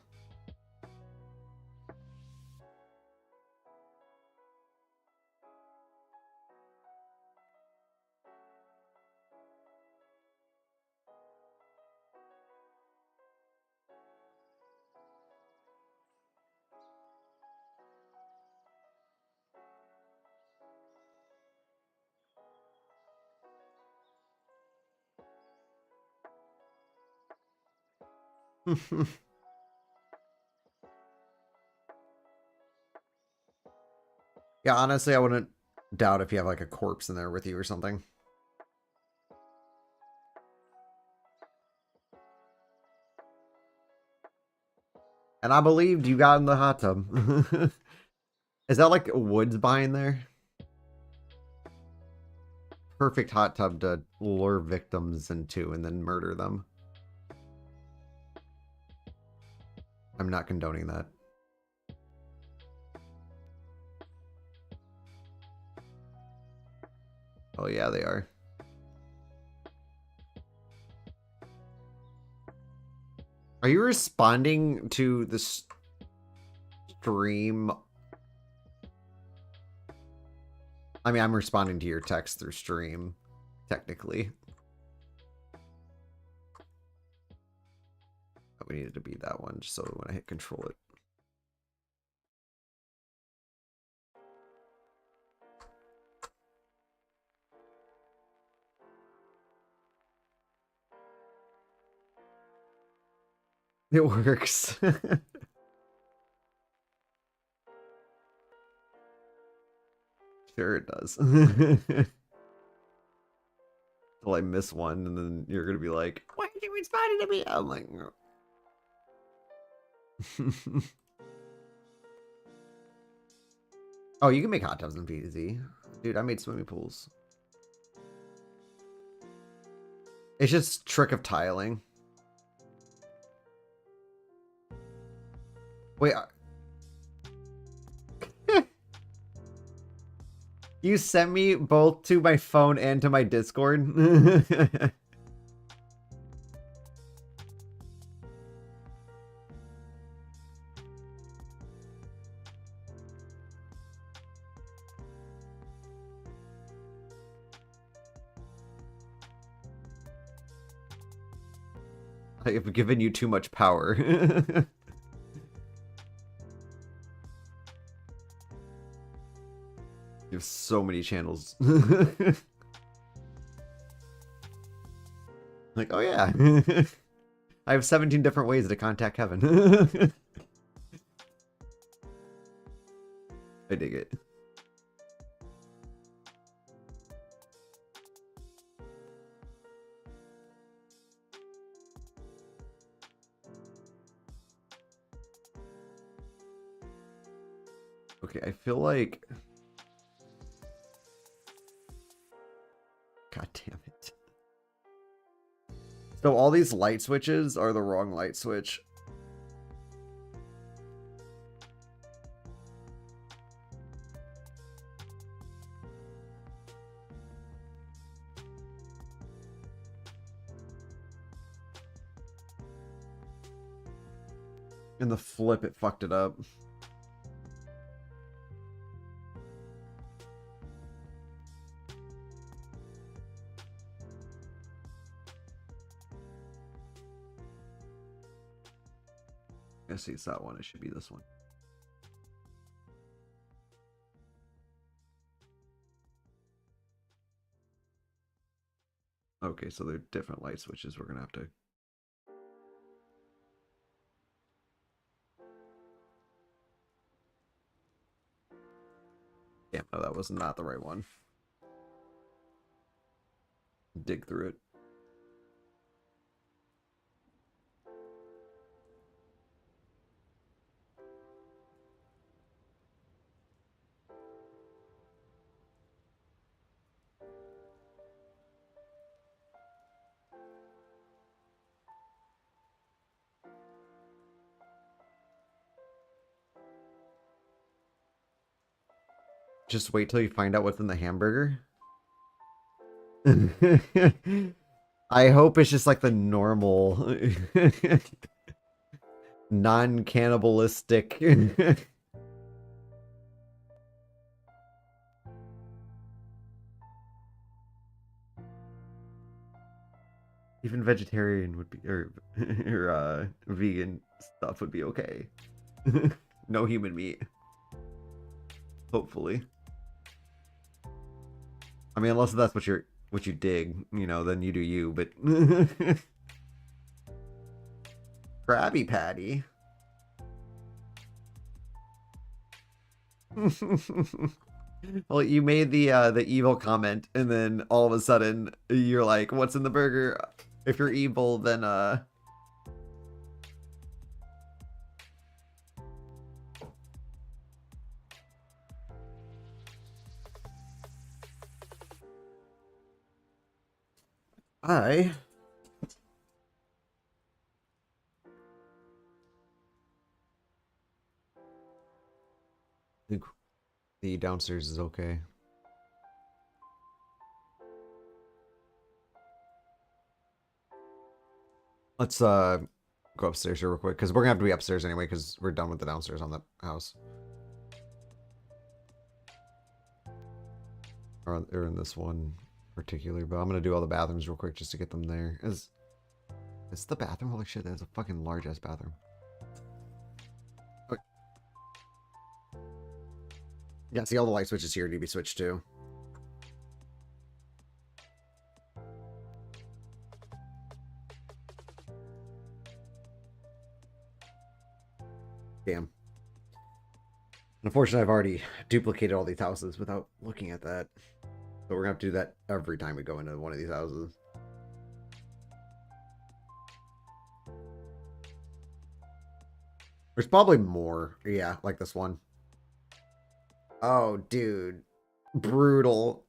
Yeah, honestly, I wouldn't doubt if you have like a corpse in there with you or something. And I believed you got in the hot tub. Is that like woods behind there? Perfect hot tub to lure victims into and then murder them. I'm not condoning that. Oh yeah, they are. Are you responding to the stream? I mean, I'm responding to your text through stream, technically. But we needed to be that one, just so when I hit control it. It works. Sure it does. Till I miss one, and then you're gonna be like, "Why are you responding to me?" I'm like, no. Oh, you can make hot tubs in PZ. Dude, I made swimming pools. It's just trick of tiling. Wait. You sent me both to my phone and to my Discord? I have given you too much power. You have so many channels. Like, oh yeah. I have 17 different ways to contact Kevin. I dig it. Okay, I feel like... God damn it. So all these light switches are the wrong light switch. In the flip, it fucked it up. I see it's that one. It should be this one. Okay, so they're different light switches. We're gonna have to... Damn, no, that was not the right one. Dig through it. Just wait till you find out what's in the hamburger. I hope it's just like the normal non-cannibalistic. Even vegetarian would be, or vegan stuff would be okay. No human meat. Hopefully. I mean, unless that's what you dig, you know, then you do you, but Krabby Patty. Well, you made the evil comment, and then all of a sudden you're like, "What's in the burger?" If you're evil, then I think the downstairs is okay. Let's go upstairs here real quick, because we're gonna have to be upstairs anyway, because we're done with the downstairs on the house. Or in this one particular, but I'm gonna do all the bathrooms real quick just to get them there. Is the bathroom? Holy shit, that's a fucking large ass bathroom. Okay. Yeah, see all the light switches here need to be switched too. Damn. Unfortunately, I've already duplicated all these houses without looking at that. So we're gonna have to do that every time we go into one of these houses. There's probably more. Yeah, like this one. Oh, dude. Brutal.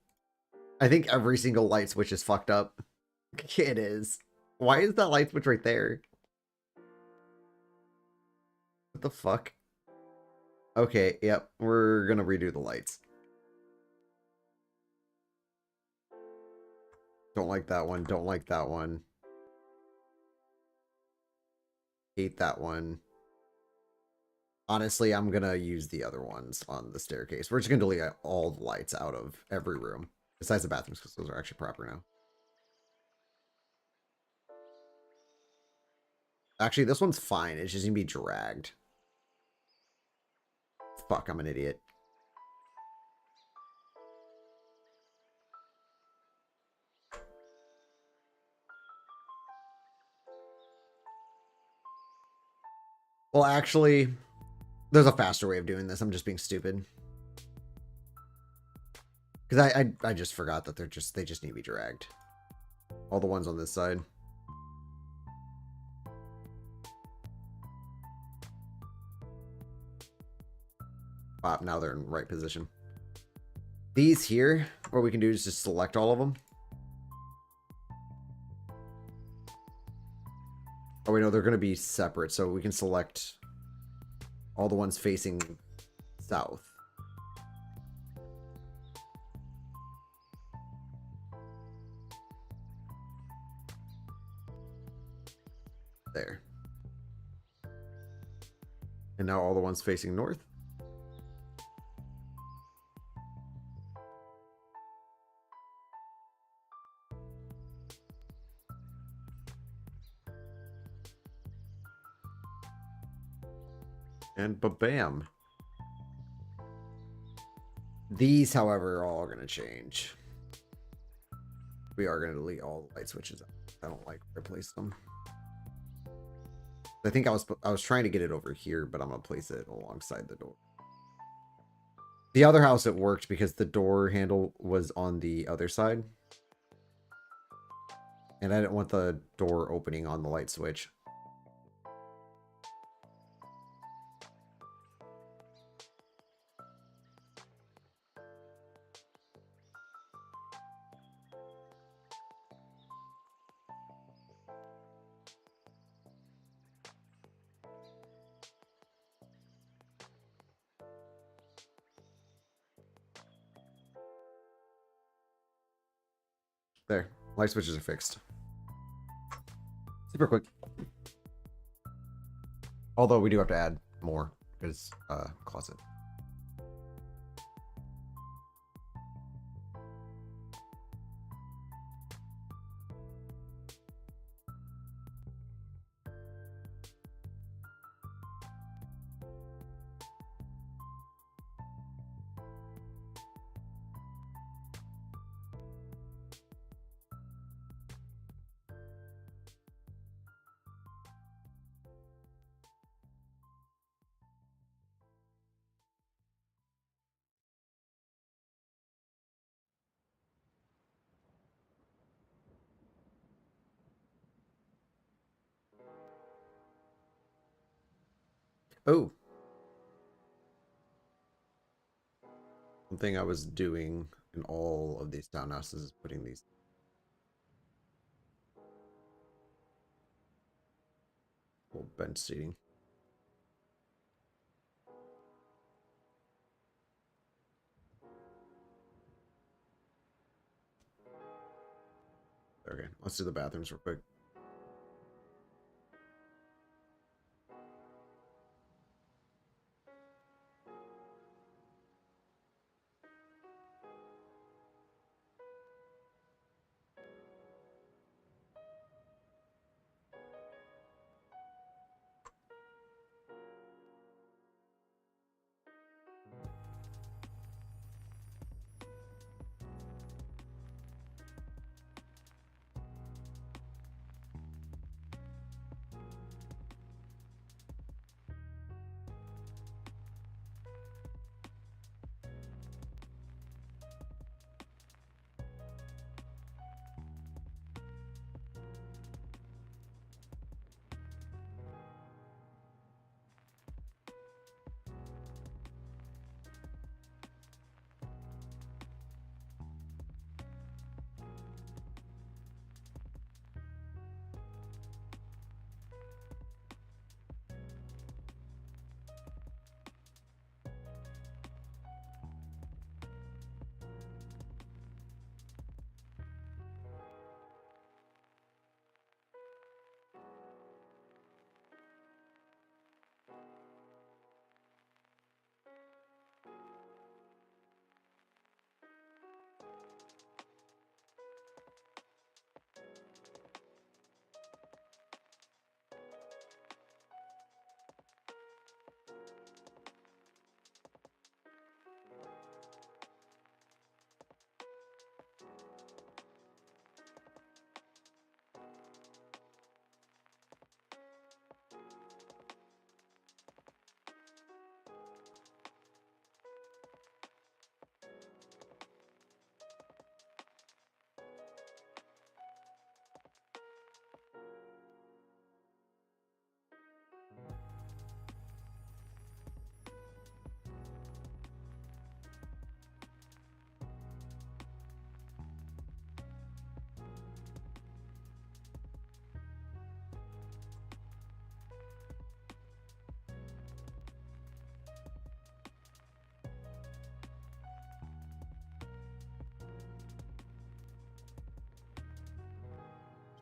I think every single light switch is fucked up. It is. Why is that light switch right there? What the fuck? Okay, yep. We're gonna redo the lights. Don't like that one. Don't like that one. Hate that one. Honestly, I'm gonna use the other ones on the staircase. We're just gonna delete all the lights out of every room. Besides the bathrooms, because those are actually proper now. Actually, this one's fine. It's just gonna be dragged. Fuck, I'm an idiot. Well, actually, there's a faster way of doing this. I'm just being stupid. Because I just forgot that they just need to be dragged. All the ones on this side. Now they're in right position. These here, what we can do is just select all of them. Oh, wait, no, they're going to be separate. So we can select all the ones facing south. There. And now all the ones facing north. And ba-bam. These, however, are all going to change. We are going to delete all the light switches. I don't like to replace them. I think I was trying to get it over here, but I'm going to place it alongside the door. The other house, it worked because the door handle was on the other side. And I didn't want the door opening on the light switch. Light switches are fixed. Super quick. Although we do have to add more because closet. Oh. One thing I was doing in all of these townhouses is putting these little bench seating. Okay, let's do the bathrooms real quick.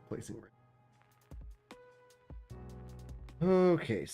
Placing right. Okay.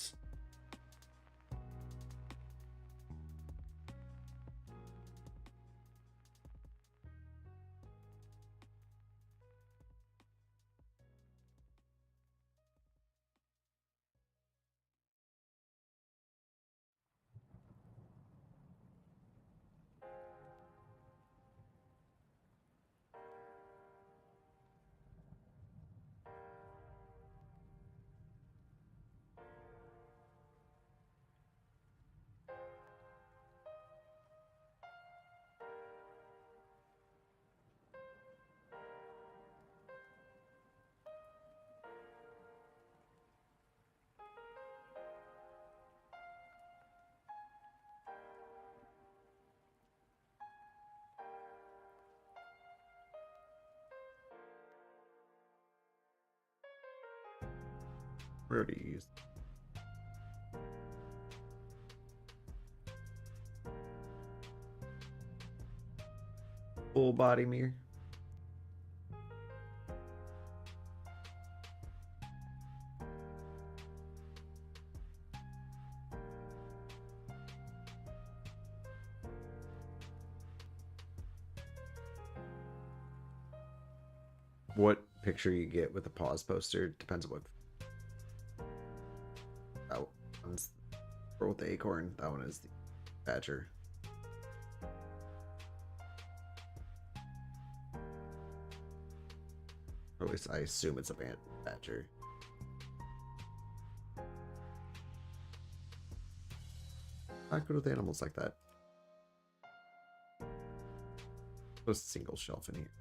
Where do you use? Full body mirror. what picture you get with the pause poster depends on what. That one's with the acorn. That one is the badger. Or at least I assume it's a badger. Not good with animals like that. There's a single shelf in here.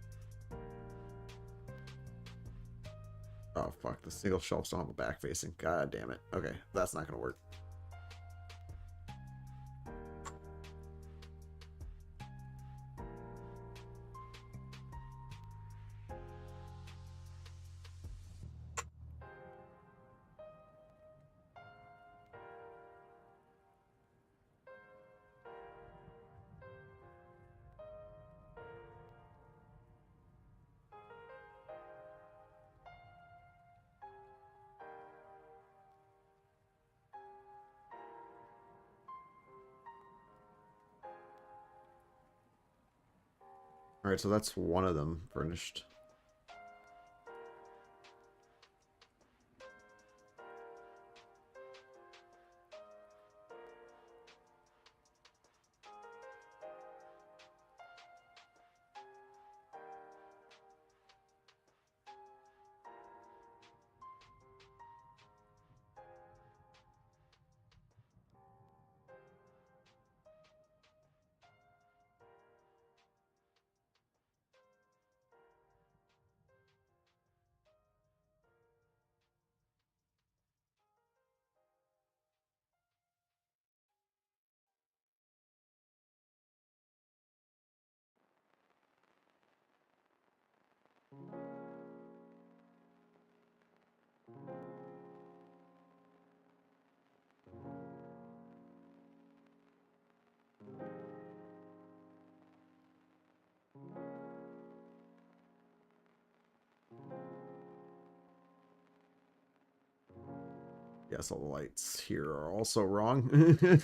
Oh fuck, the single shelves don't have a back facing. God damn it. Okay, that's not gonna work. Alright, so that's one of them furnished. Yes, all the lights here are also wrong.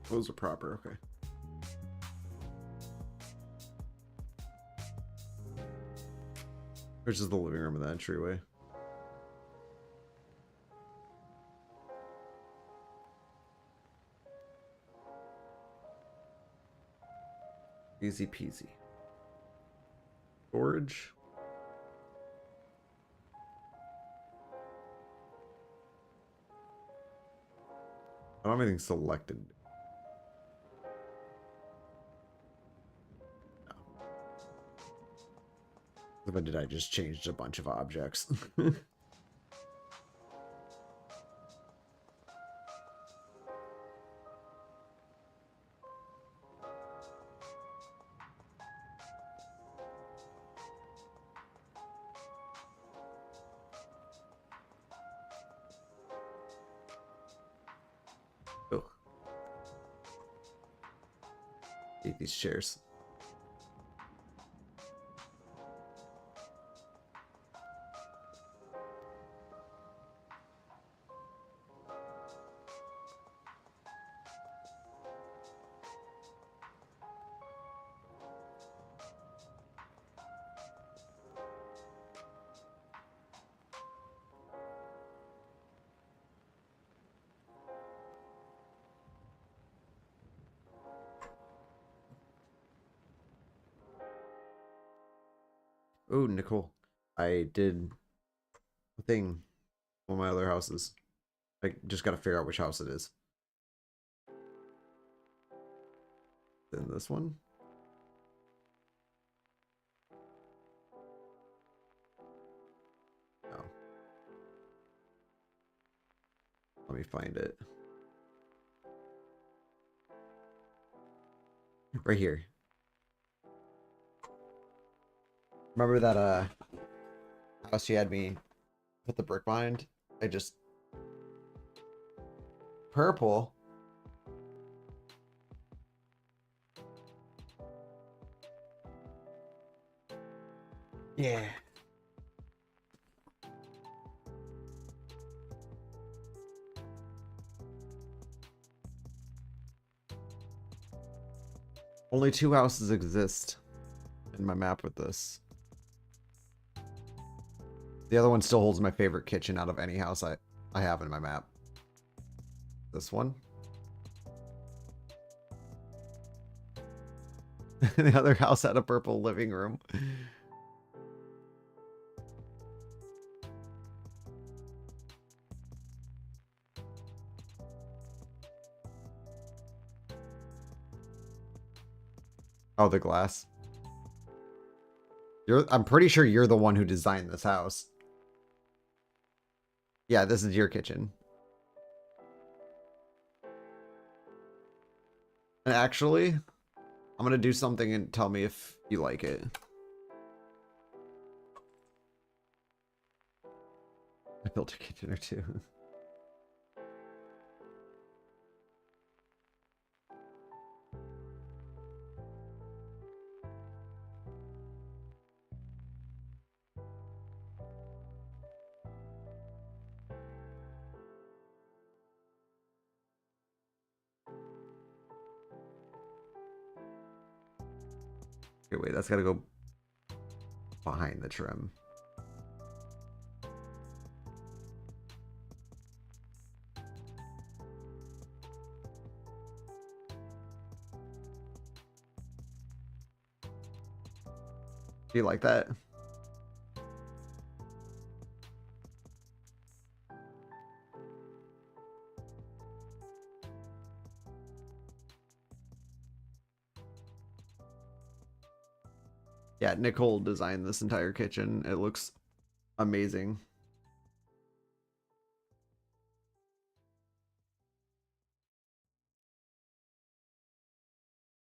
Those are proper, okay. Which is the living room and the entryway. Easy peasy. Storage. I don't have anything selected. But did I just change a bunch of objects? Oh. Eat these chairs. Oh, Nicole. I did a thing on my other houses. I just gotta figure out which house it is. Then this one. No. Let me find it. Right here. Remember that house she had me put the brick behind? I just purple. Yeah. Only 2 houses exist in my map with this. The other one still holds my favorite kitchen out of any house I have in my map. This one. The other house had a purple living room. Oh, the glass. I'm pretty sure you're the one who designed this house. Yeah, this is your kitchen. And actually, I'm gonna do something and tell me if you like it. I built a kitchen or two. Okay, wait, that's gotta go behind the trim. Do you like that? Yeah, Nicole designed this entire kitchen. It looks amazing.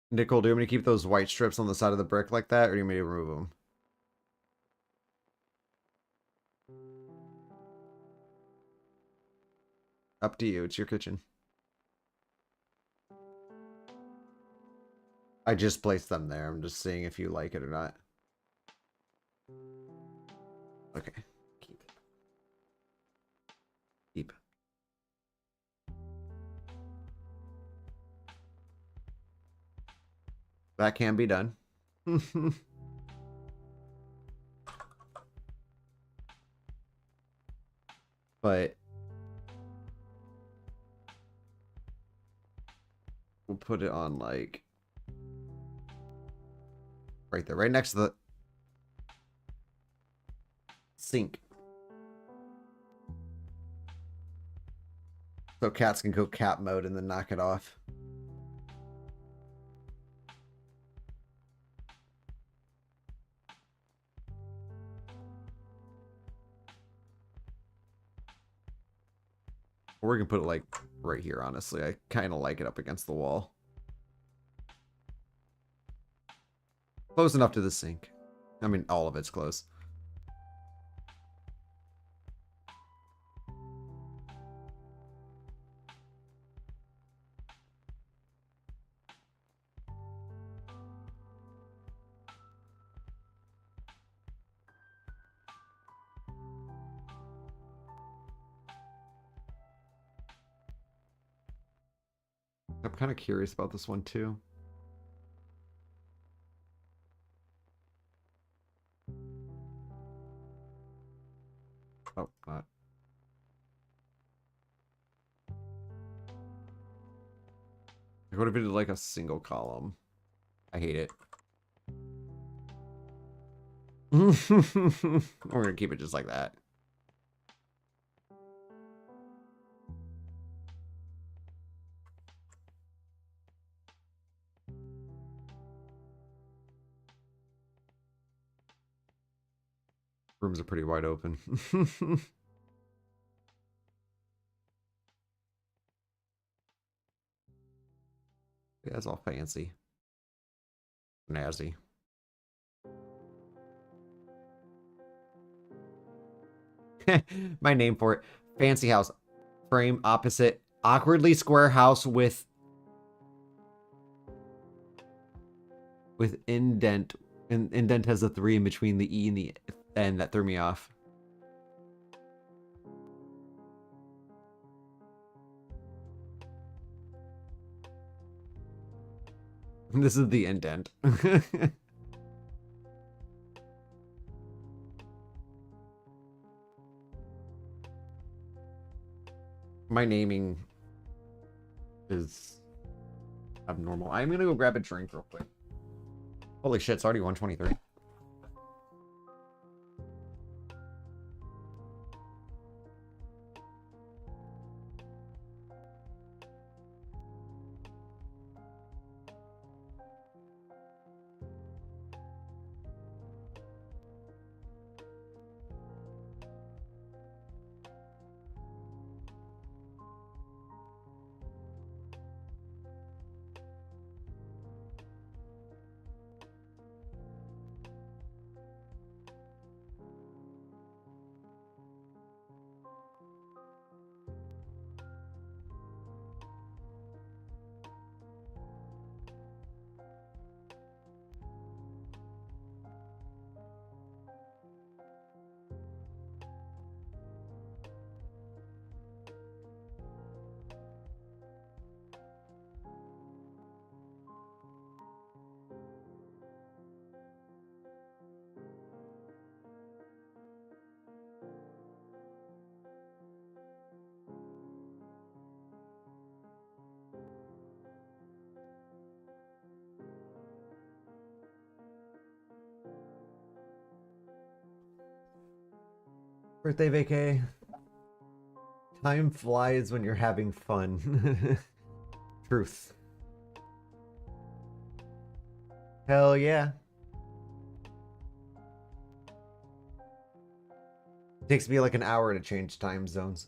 Nicole, do you want me to keep those white strips on the side of the brick like that, or do you want me to remove them? Up to you. It's your kitchen. I just placed them there. I'm just seeing if you like it or not. Okay. Keep. Keep. That can be done. But we'll put it on like right there, right next to the sink. So cats can go cat mode and then knock it off. Or we can put it like right here, honestly. I kind of like it up against the wall. Close enough to the sink. I mean, all of it's close. I'm kind of curious about this one too. Oh, not. What if we did like a single column? I hate it. We're gonna keep it just like that. Rooms are pretty wide open. Yeah, it's all fancy. Nasty. My name for it. Fancy house. Frame opposite. Awkwardly square house with indent. Indent has a 3 in between the E and the N. That threw me off. This is the indent. My naming is abnormal. I'm gonna go grab a drink real quick. Holy shit, it's already 1:23. Birthday vacay. Time flies when you're having fun. Truth. Hell yeah. Takes me like an hour to change time zones.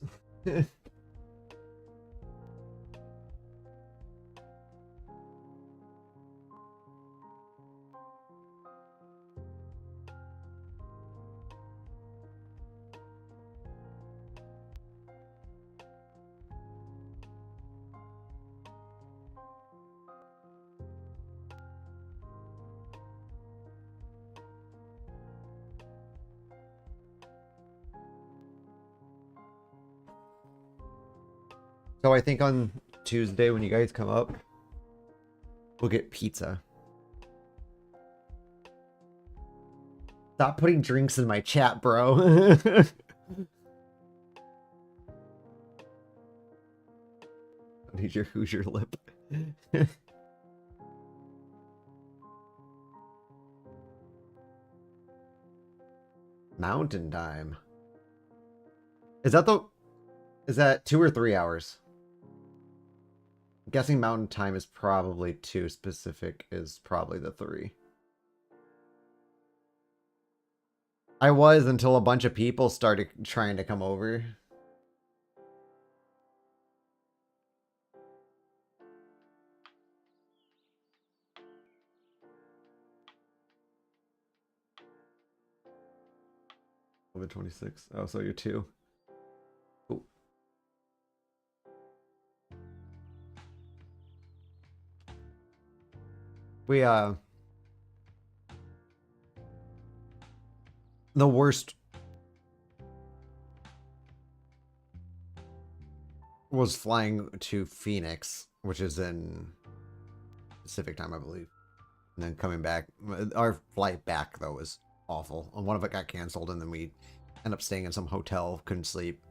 So I think on Tuesday when you guys come up, we'll get pizza. Stop putting drinks in my chat, bro. I need your Hoosier lip. Mountain time. Is that 2 or 3 hours? I'm guessing mountain time is probably 2. Specific is probably the 3. I was until a bunch of people started trying to come over. Over 26. Oh, so you're 2. Ooh. We the worst was flying to Phoenix, which is in Pacific time, I believe. And then coming back. Our flight back, though, was awful. And one of it got canceled, and then we ended up staying in some hotel, couldn't sleep.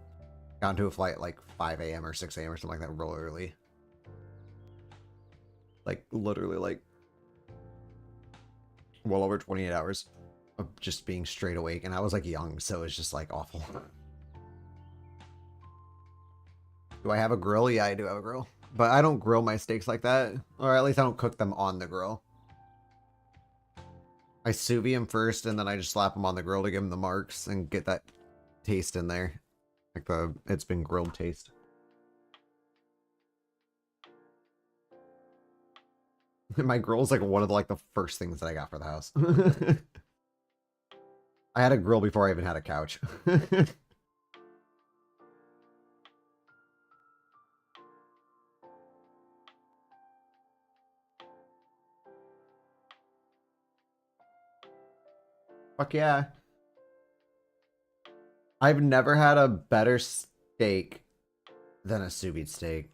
Got into a flight at like 5 a.m. or 6 a.m. or something like that real early. Like, literally, like, well over 28 hours. of just being straight awake, and I was like young, so it's just like awful. Do I have a grill? Yeah, I do have a grill. But I don't grill my steaks like that. Or at least I don't cook them on the grill. I sous vide them first, and then I just slap them on the grill to give them the marks and get that taste in there. Like the it's been grilled taste. My grill is like one of the first things that I got for the house. I had a grill before I even had a couch. Fuck yeah. I've never had a better steak than a sous vide steak.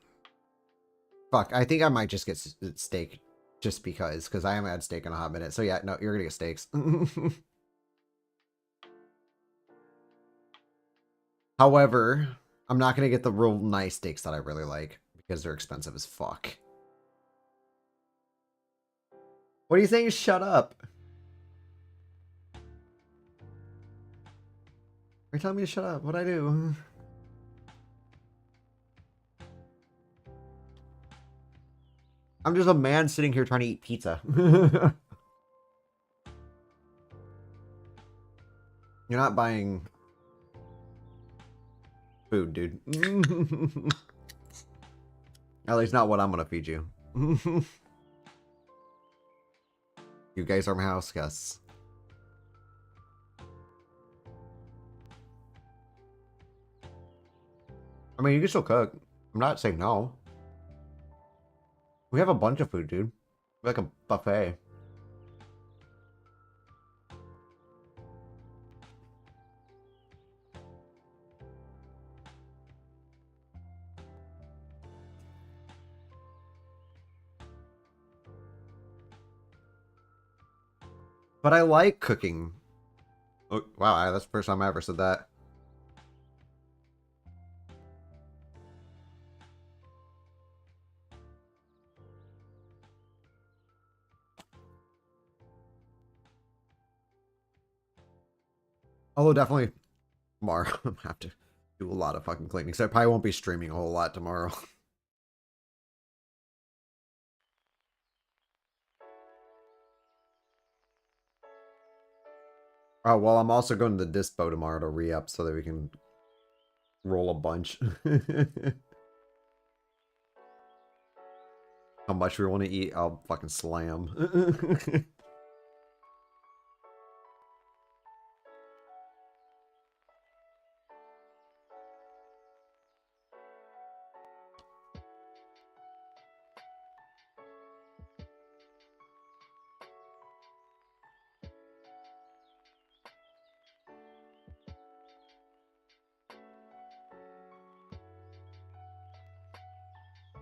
Fuck, I think I might just get steak just because I haven't had steak in a hot minute. So yeah, no, you're gonna get steaks. However, I'm not gonna get the real nice steaks that I really like because they're expensive as fuck. What are you saying? Shut up. Are you telling me to shut up? What'd I do? I'm just a man sitting here trying to eat pizza. You're not buying food, dude. At least not what I'm gonna feed you. You guys are my house guests. I mean, you can still cook. I'm not saying no. We have a bunch of food, dude. Like a buffet. But I like cooking. Oh, wow, that's the first time I ever said that. Although definitely tomorrow I'm gonna have to do a lot of fucking cleaning. So I probably won't be streaming a whole lot tomorrow. Oh, well, I'm also going to the dispo tomorrow to re-up so that we can roll a bunch. How much we want to eat, I'll fucking slam.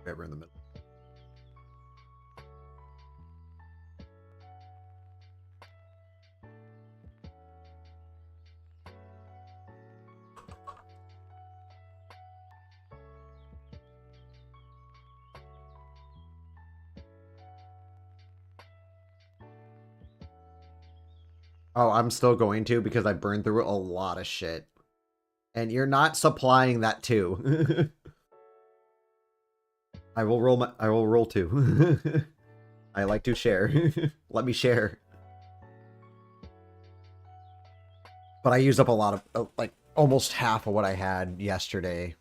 Okay, we're in the middle. Oh, I'm still going to because I burned through a lot of shit. And you're not supplying that too. I will roll too. I like to share. Let me share. But I used up a lot of like almost half of what I had yesterday.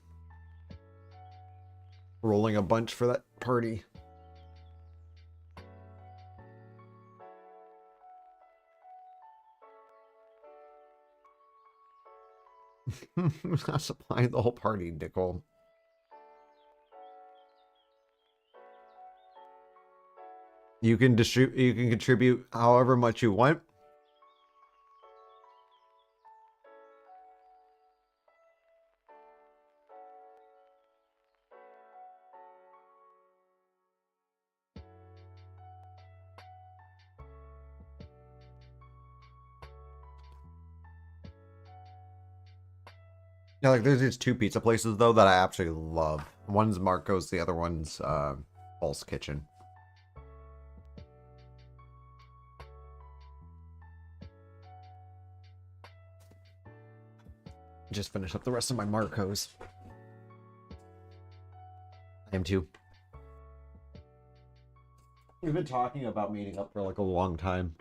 Rolling a bunch for that party. Not supplying the whole party, Nicole. You can contribute however much you want. Yeah, like there's these two pizza places though that I absolutely love. One's Marco's, the other one's Paul's Kitchen. Just finish up the rest of my Marcos. I am too. We've been talking about meeting up for like a long time.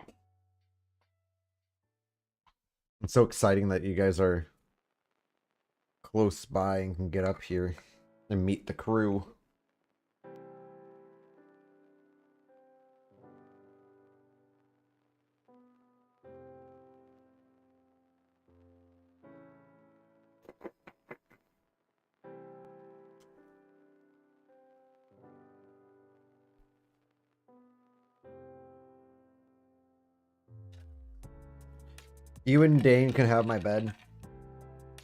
It's so exciting that you guys are close by and can get up here and meet the crew. You and Dane can have my bed.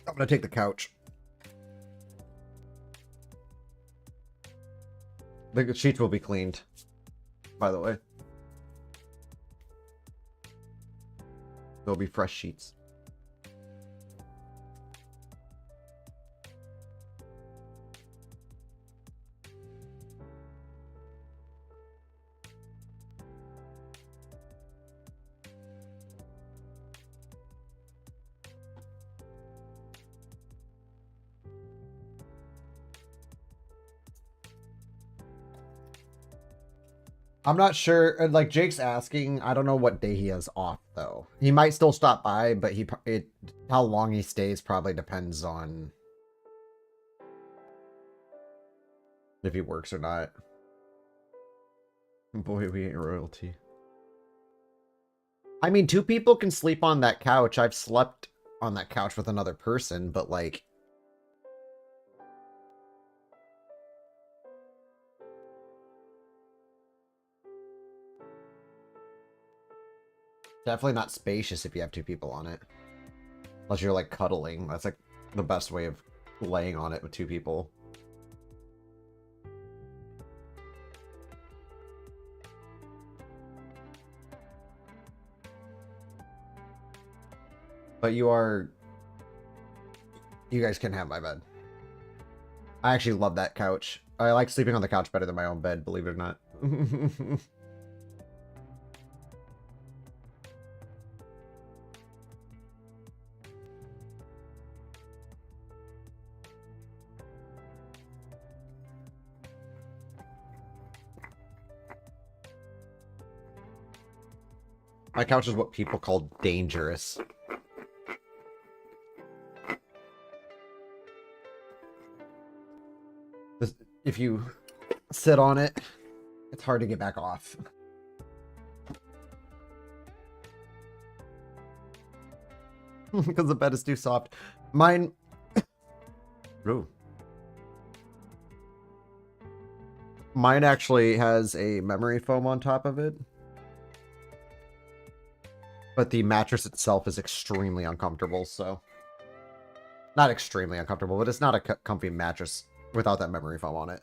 I'm gonna take the couch. The sheets will be cleaned, by the way. There'll be fresh sheets. I'm not sure. Like Jake's asking, I don't know what day he has off though. He might still stop by, but how long he stays probably depends on if he works or not. Boy, we ain't royalty. I mean, 2 people can sleep on that couch. I've slept on that couch with another person, but like, definitely not spacious if you have 2 people on it. Unless you're like cuddling. That's like the best way of laying on it with 2 people. But you guys can have my bed. I actually love that couch. I like sleeping on the couch better than my own bed, believe it or not. My couch is what people call dangerous. If you sit on it, it's hard to get back off. Because the bed is too soft. Mine... Ooh. Mine actually has a memory foam on top of it. But the mattress itself is extremely uncomfortable, so... Not extremely uncomfortable, but it's not a comfy mattress without that memory foam on it.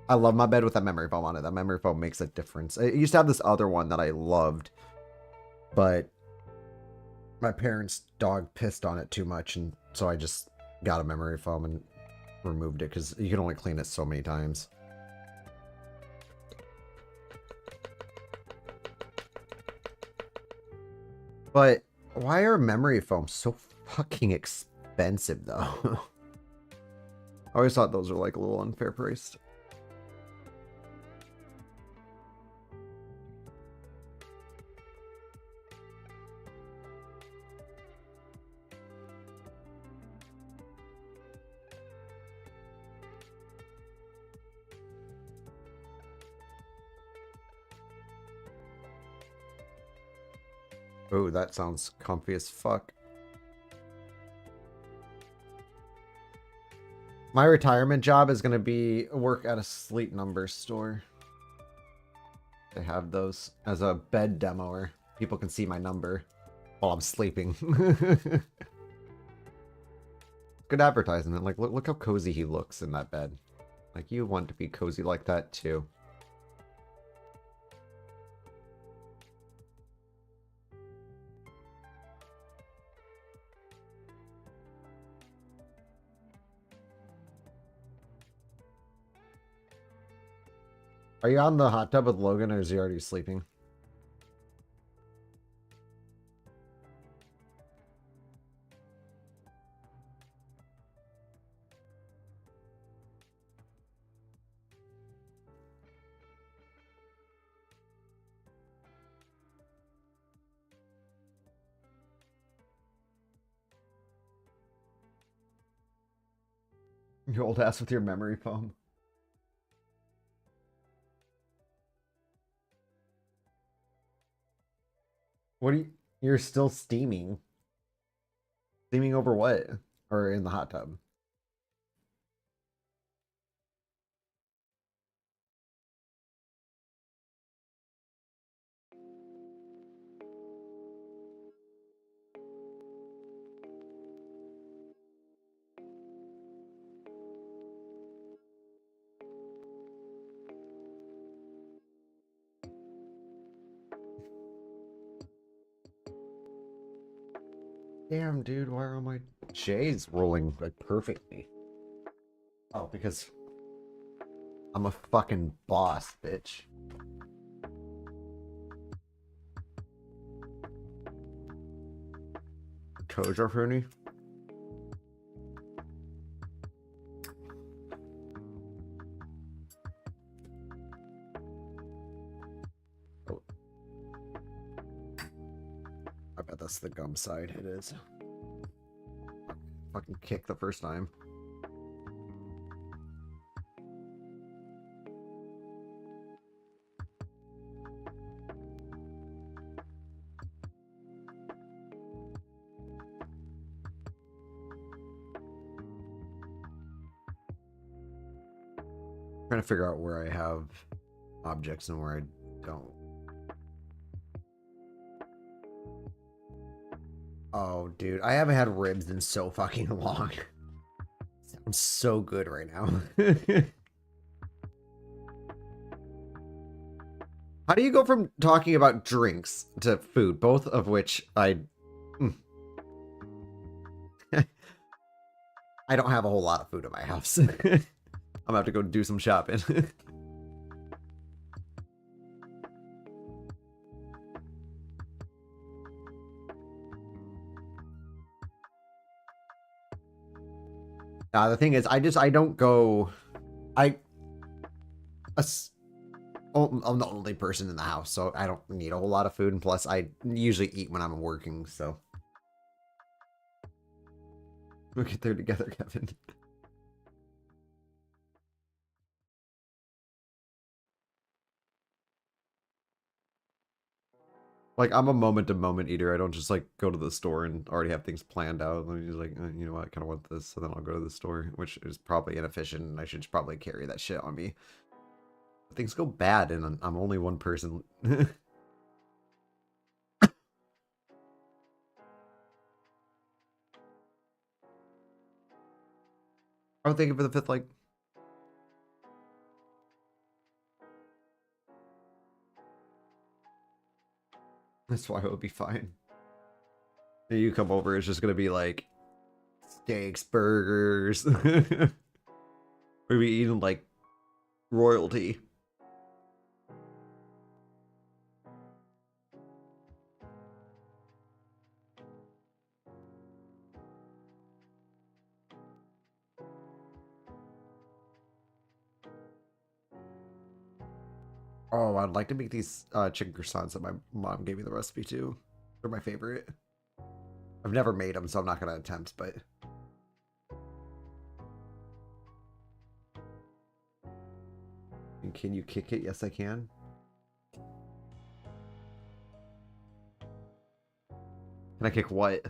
I love my bed with that memory foam on it. That memory foam makes a difference. I used to have this other one that I loved, but my parents' dog pissed on it too much, and so I just got a memory foam and removed it, because you can only clean it so many times. But why are memory foams so fucking expensive, though? I always thought those were like a little unfair priced. Oh, that sounds comfy as fuck. My retirement job is going to be work at a Sleep Number store. They have those as a bed demoer. People can see my number while I'm sleeping. Good advertisement. Like, look how cozy he looks in that bed. Like, you want to be cozy like that too. Are you on the hot tub with Logan, or is he already sleeping? You old ass with your memory foam. What are you... You're still steaming. Steaming over what? Or in the hot tub? Damn, dude, why are my J's rolling like perfectly? Oh, because I'm a fucking boss, bitch. KaijuJakeTTV? Oh. I bet that's the gum side. It is. Fucking kick the first time. Trying to figure out where I have objects and where I don't. Oh, dude, I haven't had ribs in so fucking long. Sounds so good right now. How do you go from talking about drinks to food, both of which I don't have a whole lot of food in my house. I'm gonna have to go do some shopping. The thing is, I don't go. I'm the only person in the house, so I don't need a whole lot of food. And plus, I usually eat when I'm working, so. We'll get there together, Kevin. Like, I'm a moment-to-moment eater. I don't just, like, go to the store and already have things planned out. I'm just like, you know what, I kind of want this, so then I'll go to the store, which is probably inefficient, and I should probably carry that shit on me. But things go bad, and I'm only one person. I'm thinking for the fifth, like... That's why it would be fine. You come over, it's just gonna be like steaks, burgers. We'd be eating like royalty. Oh, I'd like to make these chicken croissants that my mom gave me the recipe to. They're my favorite. I've never made them, so I'm not gonna attempt, but... And can you kick it? Yes, I can. Can I kick what?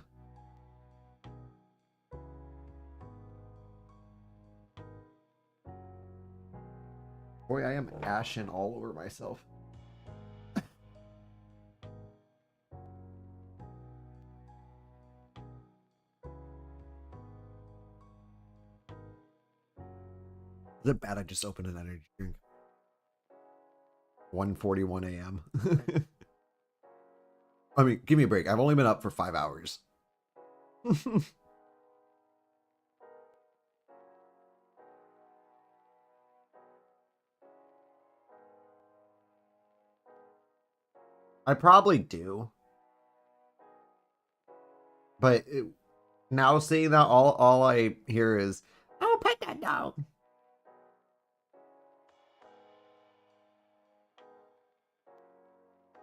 Boy, I am ashen all over myself. Is it bad I just opened an energy drink? 1:41 a.m. I mean, give me a break. I've only been up for 5 hours. I probably do. But now seeing that, all I hear is, oh, put that down.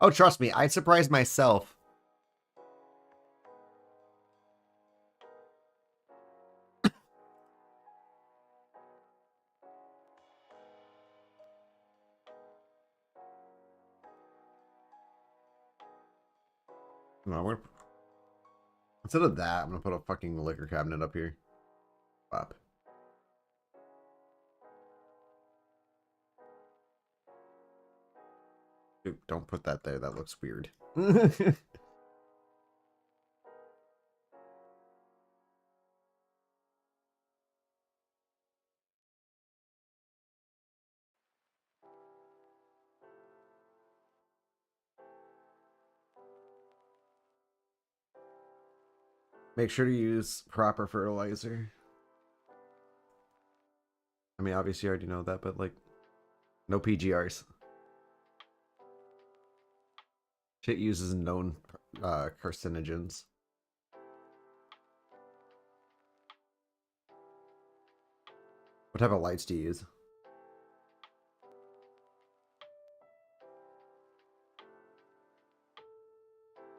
Oh, trust me, I surprised myself. No, instead of that, I'm gonna put a fucking liquor cabinet up here. Up. Dude, don't put that there. That looks weird. Make sure to use proper fertilizer. I mean, obviously, you already know that, but like, no PGRs. Shit uses known carcinogens. What type of lights do you use?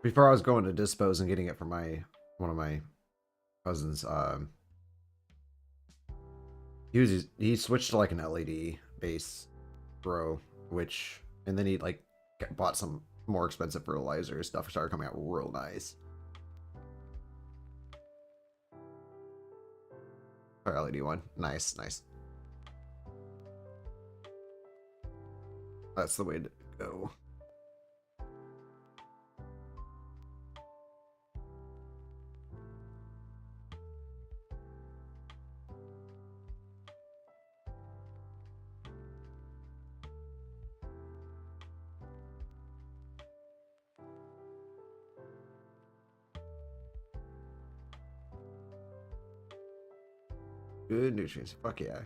Before I was going to dispose and getting it from one of my cousins, he switched to like an LED base grow, and then he like bought some more expensive fertilizer. Stuff started coming out real nice. Our LED one, nice. That's the way to go. Good nutrients. Fuck yeah.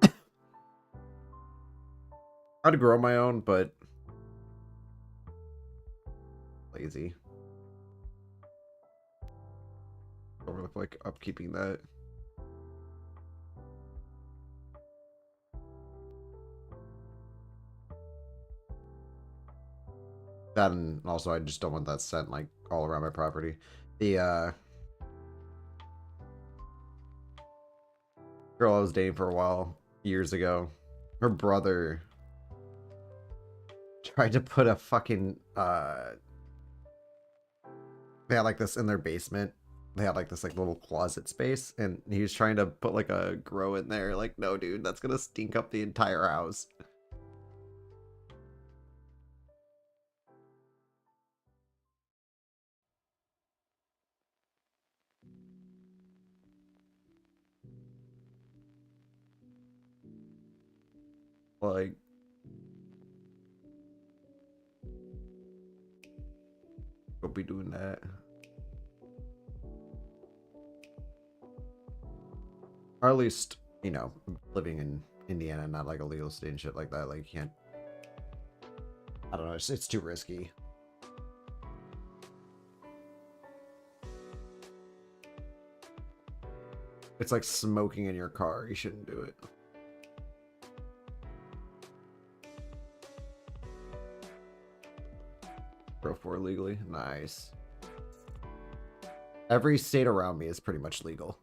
I had to grow my own, but lazy. Don't really like upkeeping that. That, and also I just don't want that scent like all around my property. The girl I was dating for a while years ago, her brother tried to put a fucking they had like this in their basement. They had like this like little closet space, and he was trying to put like a grow in there. Like, no, dude, that's gonna stink up the entire house. Like, don't be doing that. Or at least, you know, living in Indiana, not like a legal state and shit like that. Like, you can't. I don't know. It's too risky. It's like smoking in your car. You shouldn't do it. Pro 4 legally. Nice. Every state around me is pretty much legal.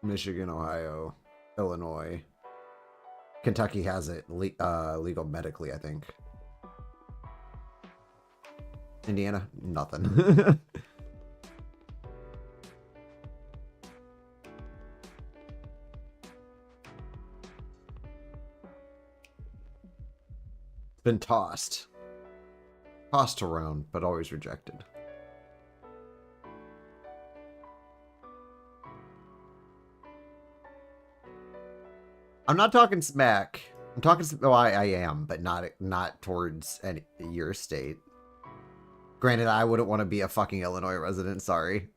Michigan, Ohio, Illinois. Kentucky has it legal medically, I think. Indiana, nothing. Been tossed around, but always rejected. I'm not talking smack. I'm talking. Oh, I am, but not towards your state. Granted, I wouldn't want to be a fucking Illinois resident. Sorry.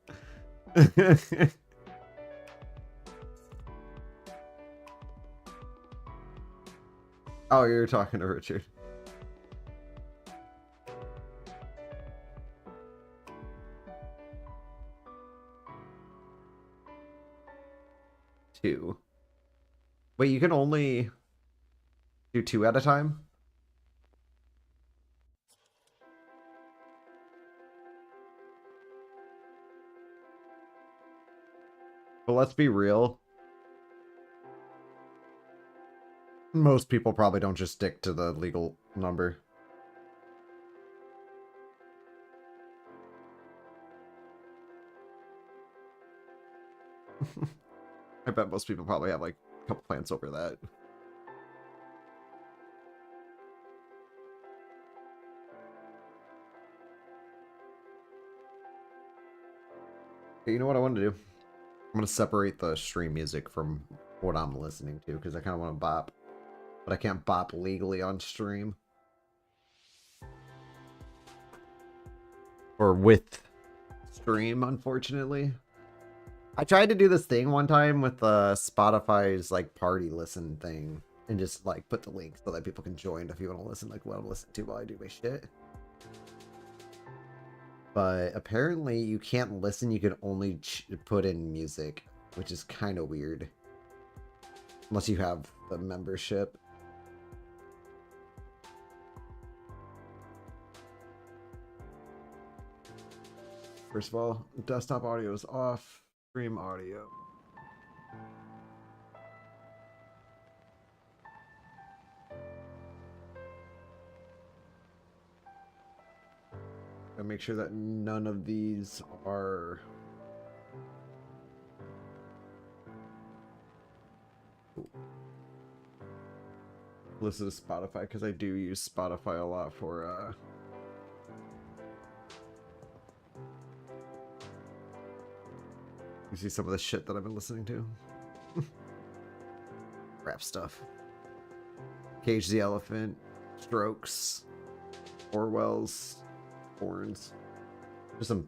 Oh, you're talking to Richard. Two. Wait, you can only do 2 at a time? let's be real. Most people probably don't just stick to the legal number. I bet most people probably have like a couple plants over that. Okay, you know what I want to do? I'm going to separate the stream music from what I'm listening to because I kind of want to bop. But I can't bop legally on stream. Or with stream, unfortunately. I tried to do this thing one time with Spotify's like party listen thing. And just like put the link so that people can join if you want to listen like what I'm listening to while I do my shit. But apparently you can't listen, you can only put in music, which is kind of weird. Unless you have the membership. First of all, desktop audio is off, stream audio. Gotta make sure that none of these are... Listen to Spotify, because I do use Spotify a lot for, You see some of the shit that I've been listening to? Rap stuff. Cage the Elephant, Strokes, Orwell's, Horns. Just some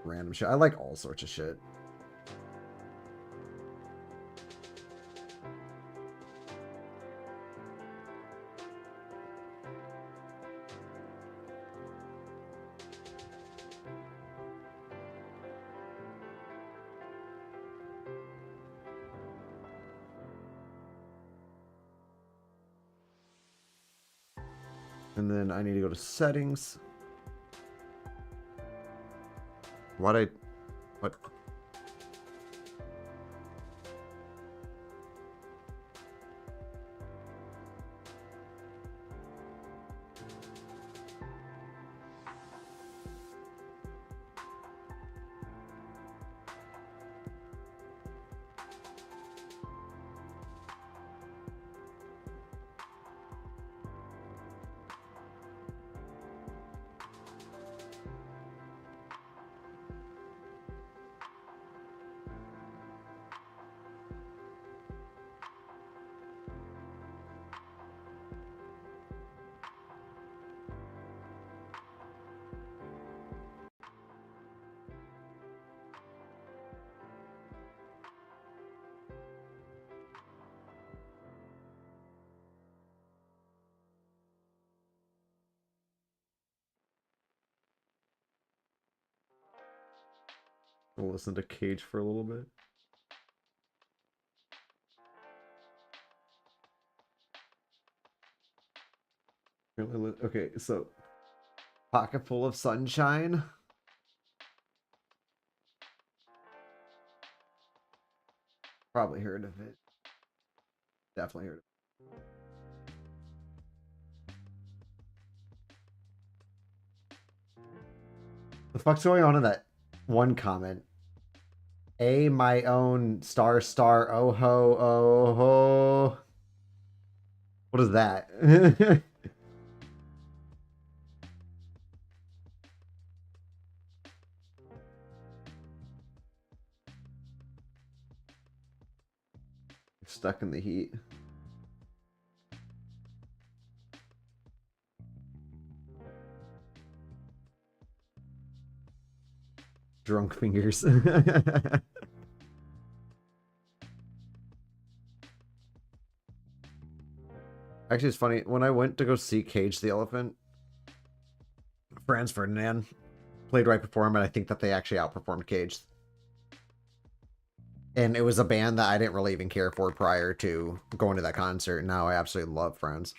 random shit. I like all sorts of shit. And then I need to go to settings. What? We'll listen to Cage for a little bit. Okay, so Pocket Full of Sunshine. Probably heard of it. Definitely heard of it. The fuck's going on in that one comment? My own star oh ho. What is that? Stuck in the heat. Drunk fingers. Actually, it's funny. When I went to go see Cage the Elephant, Franz Ferdinand played right before him, and I think that they actually outperformed Cage. And it was a band that I didn't really even care for prior to going to that concert. Now I absolutely love Franz.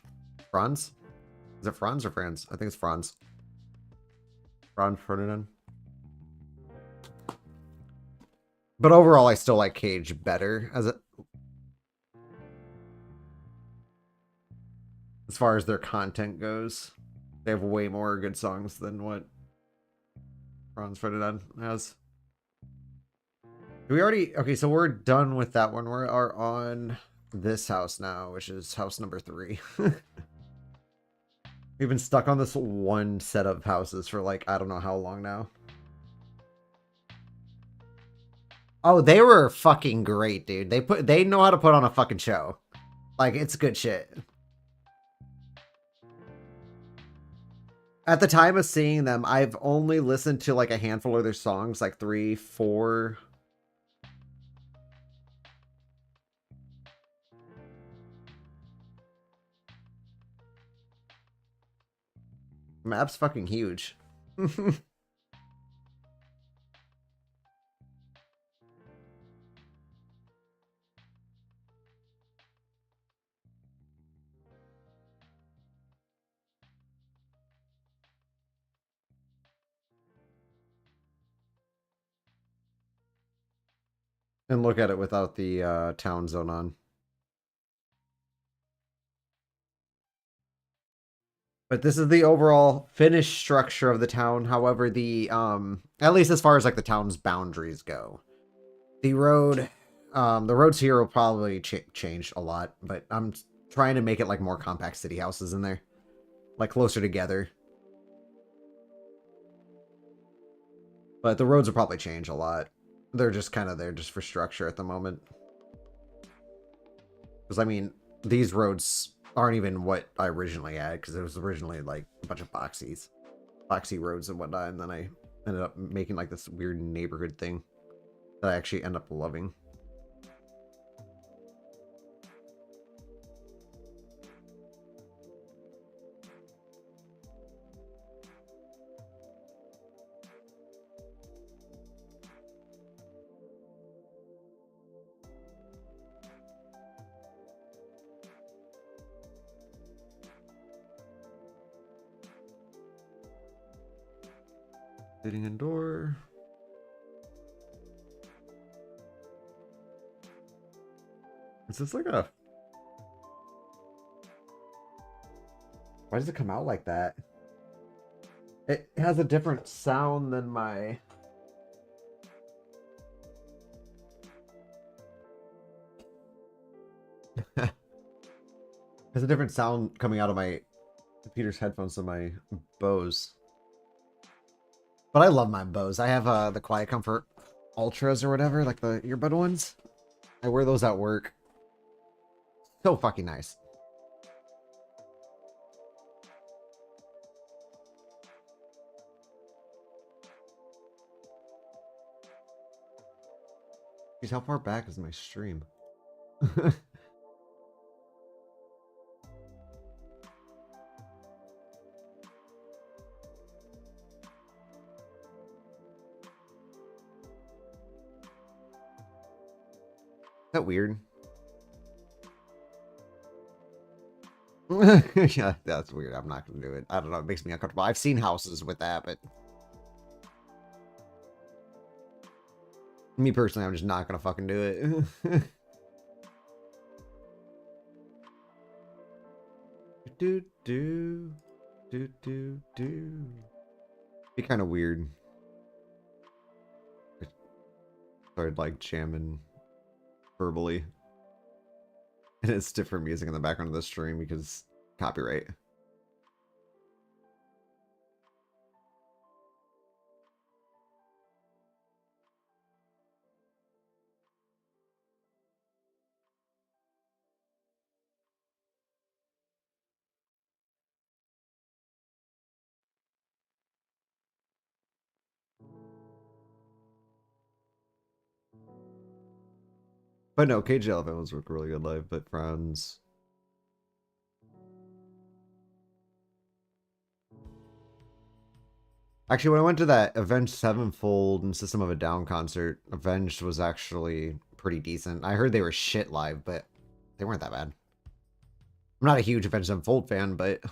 Franz? Is it Franz or Franz? I think it's Franz. Franz Ferdinand. But overall, I still like Cage better as far as their content goes. They have way more good songs than what Ron's Ferdinand has. Do we already... Okay, so we're done with that one. We are on this house now, which is house number 3. We've been stuck on this one set of houses for like, I don't know how long now. Oh, they were fucking great, dude. They know how to put on a fucking show. Like, it's good shit. At the time of seeing them, I've only listened to like a handful of their songs, like 3, 4. Map's fucking huge. And look at it without the town zone on. But this is the overall finished structure of the town. However, the at least as far as like the town's boundaries go, the roads here will probably change a lot. But I'm trying to make it like more compact city houses in there, like closer together. But the roads will probably change a lot. They're just kind of there just for structure at the moment. Because I mean, these roads aren't even what I originally had, because it was originally like a bunch of boxy roads and whatnot, and then I ended up making like this weird neighborhood thing that I actually end up loving. Sitting indoor. Is this like a... Why does it come out like that? It has a different sound than my... There's a different sound coming out of my computer's headphones than my Bose. But I love my Bose. I have the Quiet Comfort Ultras or whatever, like the earbud ones. I wear those at work. So fucking nice. Jeez, how far back is my stream? Is that weird? Yeah, that's weird. I'm not gonna do it. I don't know. It makes me uncomfortable. I've seen houses with that, but me personally, I'm just not gonna fucking do it. Be kind of weird. I started like jamming verbally. And it's different music in the background of the stream because copyright. But no, KaijuJakeTTV ones work really good live, but Frowns. Actually, when I went to that Avenged Sevenfold and System of a Down concert, Avenged was actually pretty decent. I heard they were shit live, but they weren't that bad. I'm not a huge Avenged Sevenfold fan, but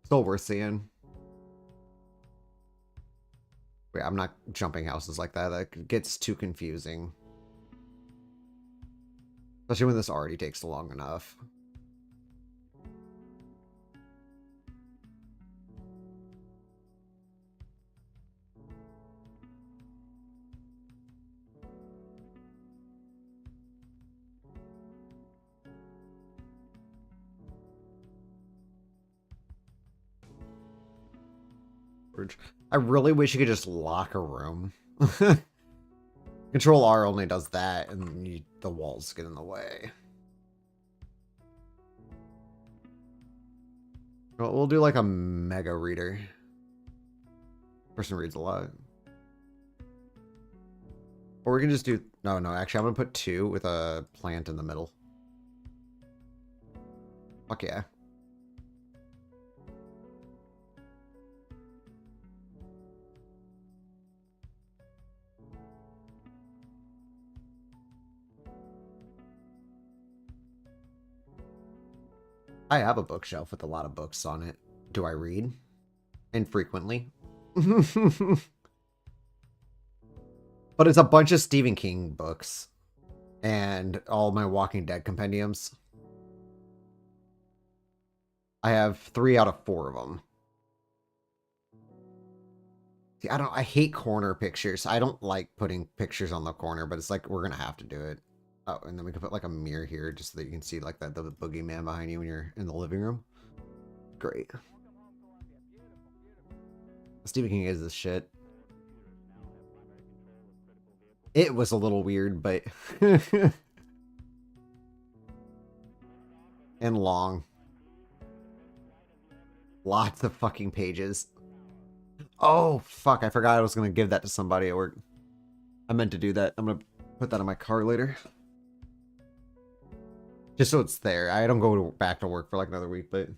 still worth seeing. Wait, I'm not jumping houses like that. That gets too confusing. Especially when this already takes long enough. I really wish you could just lock a room. Control R only does that, and the walls get in the way. Well, we'll do like a mega reader. Person reads a lot. Or we can just do... No, actually, I'm going to put 2 with a plant in the middle. Fuck yeah. I have a bookshelf with a lot of books on it. Do I read? Infrequently. But it's a bunch of Stephen King books. And all my Walking Dead compendiums. I have 3 out of 4 of them. See, I hate corner pictures. I don't like putting pictures on the corner, but it's like, we're gonna have to do it. Oh, and then we can put like a mirror here just so that you can see like the boogeyman behind you when you're in the living room. Great. Stephen King is this shit. It was a little weird, but... and long. Lots of fucking pages. Oh, fuck. I forgot I was going to give that to somebody at work. I meant to do that. I'm going to put that in my car later. Just so it's there. I don't go back to work for like another week, but...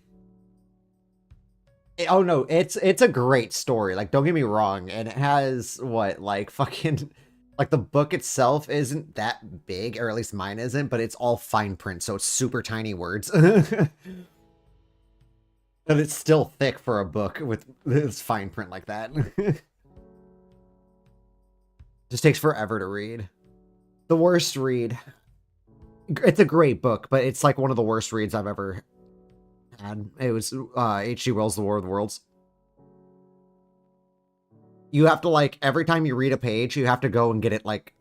Oh, no. It's a great story. Like, don't get me wrong. And it has, what, like, fucking... Like, the book itself isn't that big, or at least mine isn't, but it's all fine print, so it's super tiny words. But it's still thick for a book with this fine print like that. Just takes forever to read. The worst read. It's a great book, but it's like one of the worst reads I've ever had. It was H.G. Wells' The War of the Worlds. You have to, like, every time you read a page, you have to go and get it, like,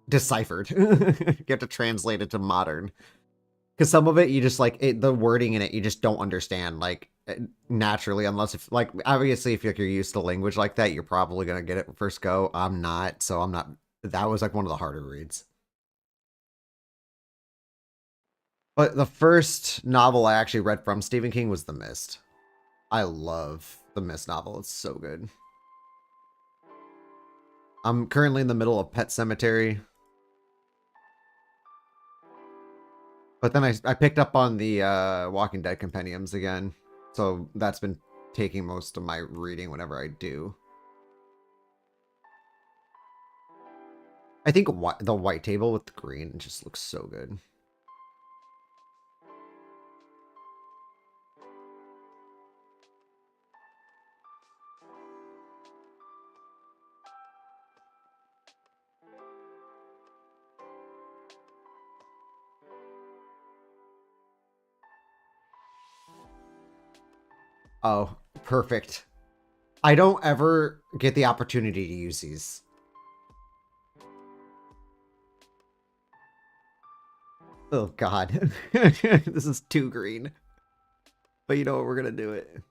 deciphered. You have to translate it to modern. Because some of it, you just, like, the wording in it, you just don't understand, like, naturally, unless, if like, obviously, if you're used to language like that, you're probably going to get it first go. I'm not, so I'm not, that was, like, one of the harder reads. But the first novel I actually read from Stephen King was The Mist. I love the Mist novel. It's so good. I'm currently in the middle of Pet Sematary. But then I picked up on the Walking Dead compendiums again. So that's been taking most of my reading whenever I do. I think the white table with the green just looks so good. Oh, perfect. I don't ever get the opportunity to use these. Oh, God. This is too green. But you know what? We're going to do it.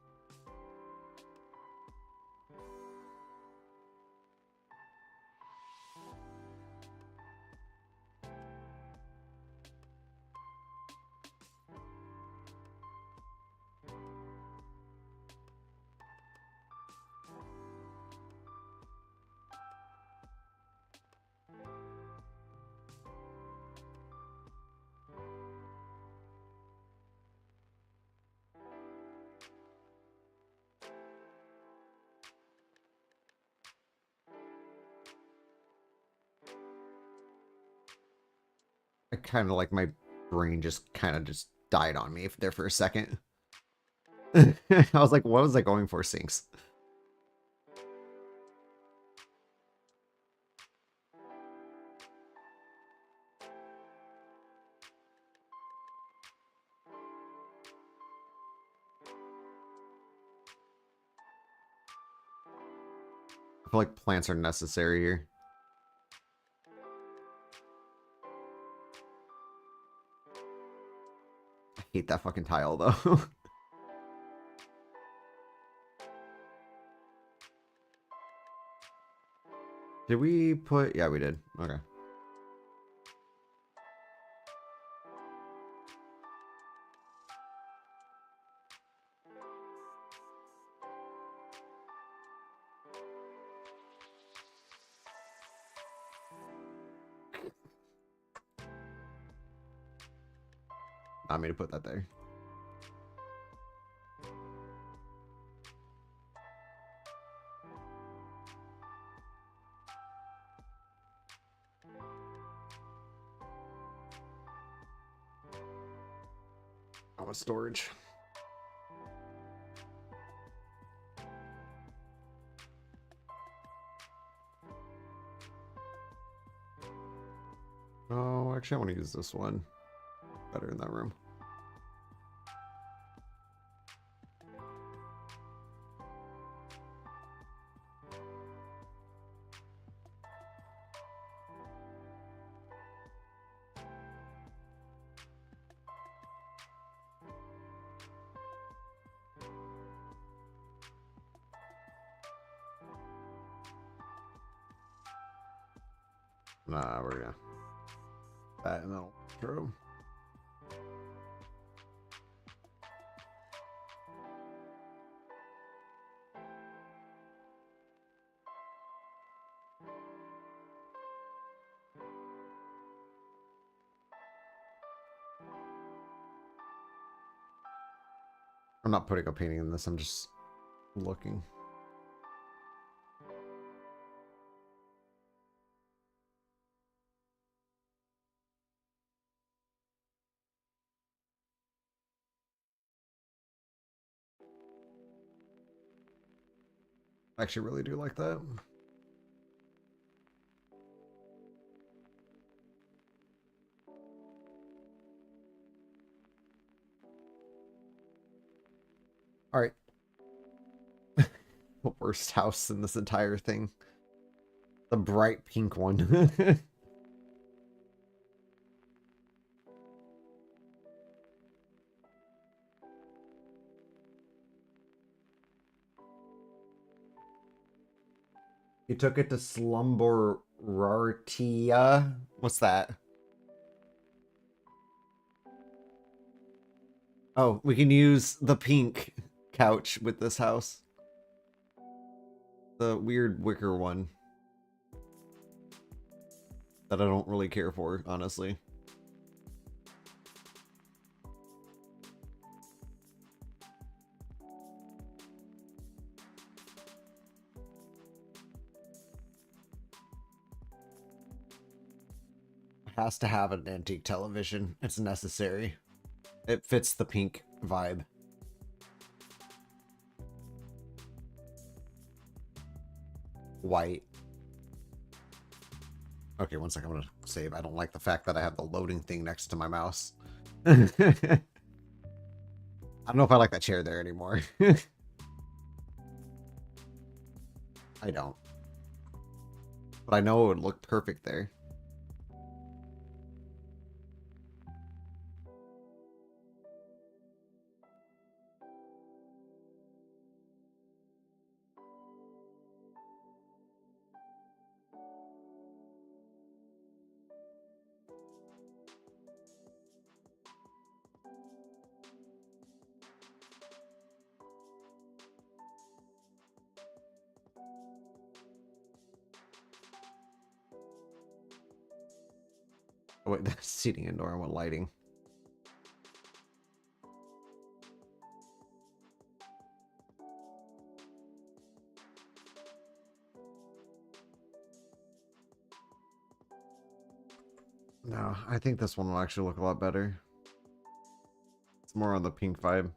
I kind of like my brain just kind of just died on me there for a second. I was like, what was I going for, Sinks? feel like plants are necessary here. I hate that fucking tile, though. Did we put... Yeah, we did. Okay. Not me to put that there. I want storage. Oh, actually, I want to use this one. Better in that room. Nah, we're gonna that and that'll throw. I'm not putting a painting in this, I'm just looking. I actually really do like that. All right. The worst house in this entire thing. The bright pink one. You took it to Slumberartia. What's that? Oh, we can use the pink couch with this house. The weird wicker one. That I don't really care for, honestly. Has to have an antique television. It's necessary. It fits the pink vibe. White. Okay, one second. I'm gonna save. I don't like the fact that I have the loading thing next to my mouse. I don't know if I like that chair there anymore. I don't. But I know it would look perfect there. Oh, wait, that's seating indoor. I want lighting. No, I think this one will actually look a lot better. It's more on the pink vibe.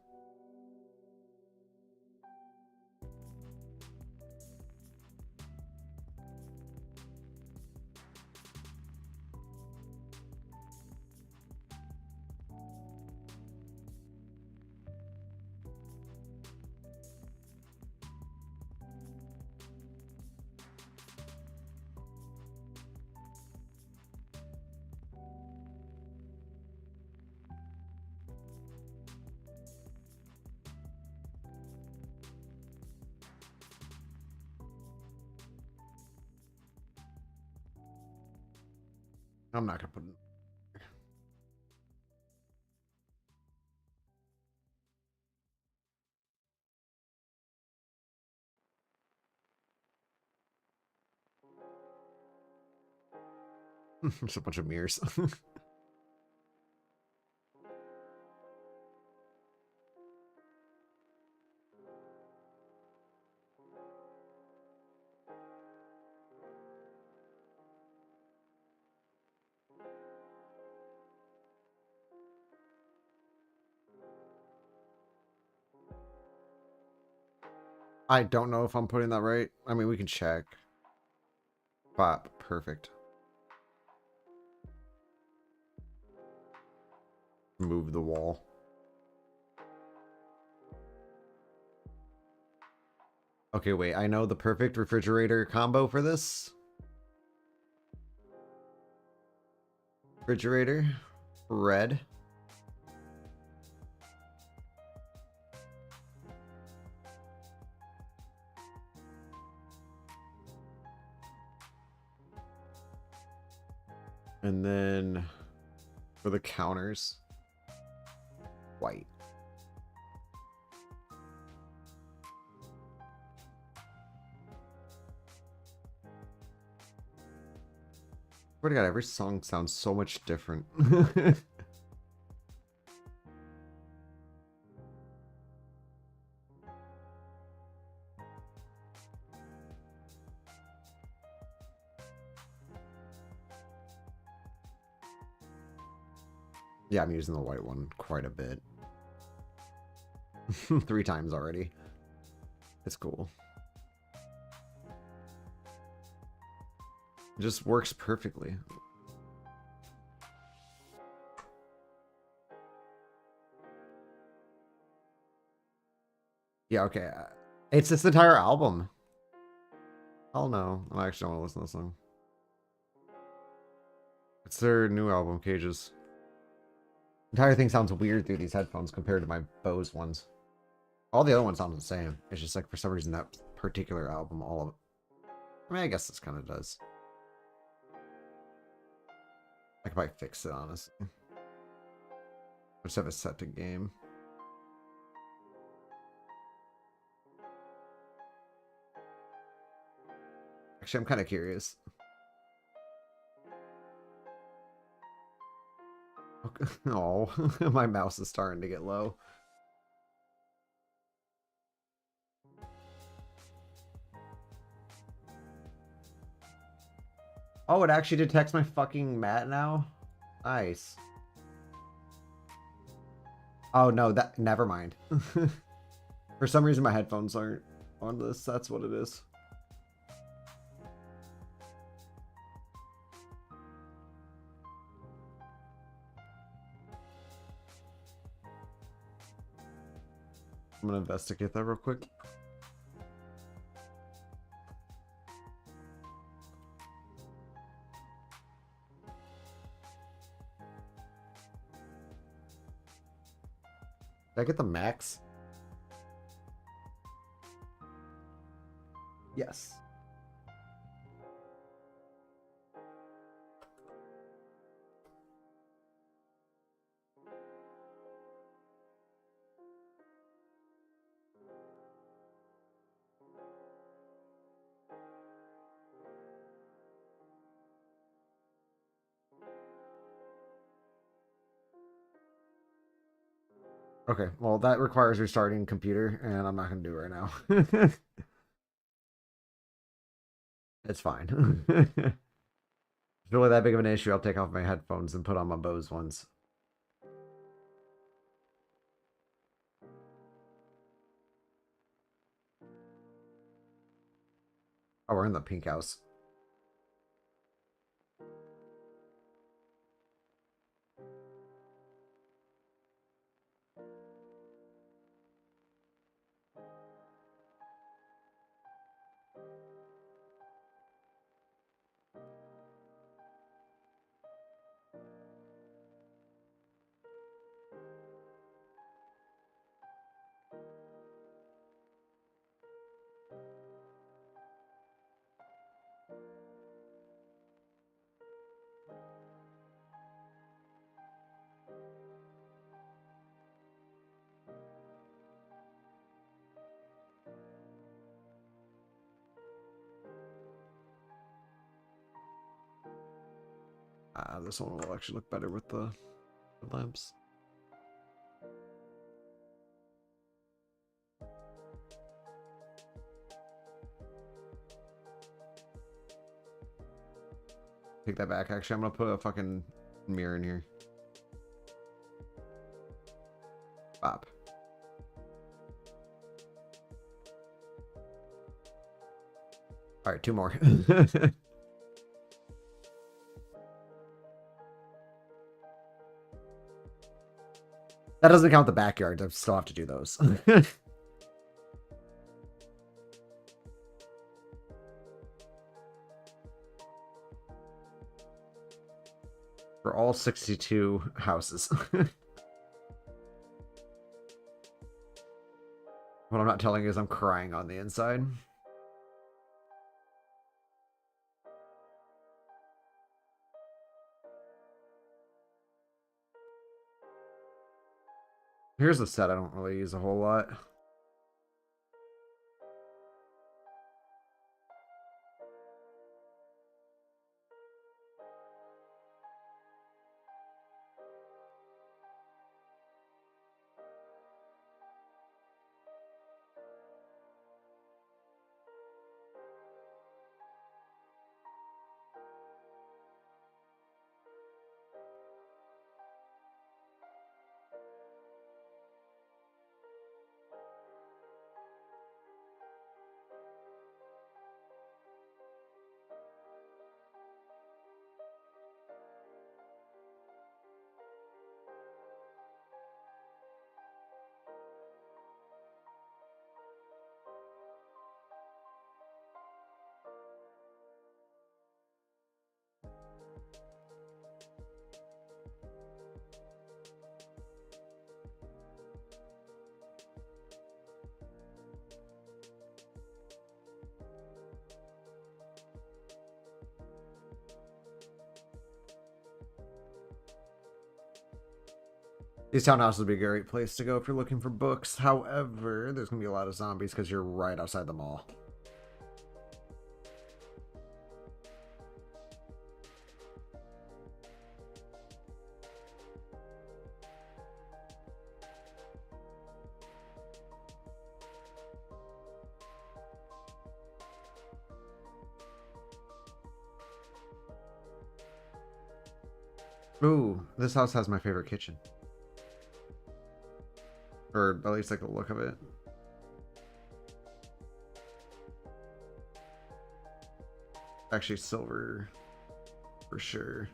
I'm not gonna put it. There's a bunch of mirrors. I don't know if I'm putting that right. I mean, we can check. Pop, perfect. Move the wall. Okay, wait. I know the perfect refrigerator combo for this. Refrigerator, red. And then for the counters, white. Swear to God, every song sounds so much different. Yeah, I'm using the white one quite a bit. 3 times already. It's cool. It just works perfectly. Yeah, okay. It's this entire album. Oh no. I actually don't want to listen to this song. It's their new album, Cages. Entire thing sounds weird through these headphones compared to my Bose ones. All the other ones sound the same. It's just like for some reason that particular album, all of it. I mean, I guess this kind of does. I could probably fix it, honestly. I just have it set to game. Actually, I'm kind of curious. Oh, my mouse is starting to get low. Oh, it actually detects my fucking mat now? Nice. Oh, no, that... Never mind. For some reason, my headphones aren't on this. That's what it is. I'm gonna investigate that real quick. Did I get the max? Yes. Okay, well, that requires restarting computer, and I'm not going to do it right now. It's fine. If it's really that big of an issue, I'll take off my headphones and put on my Bose ones. Oh, we're in the pink house. this one will actually look better with the lamps. Take that back. Actually, I'm gonna put a fucking mirror in here. Bop. All right, 2 more. That doesn't count the backyards. I still have to do those. For all 62 houses. What I'm not telling you is I'm crying on the inside. Here's a set I don't really use a whole lot. These townhouses would be a great place to go if you're looking for books. However, there's going to be a lot of zombies because you're right outside the mall. Ooh, this house has my favorite kitchen. Or at least like the look of it. Actually, silver for sure.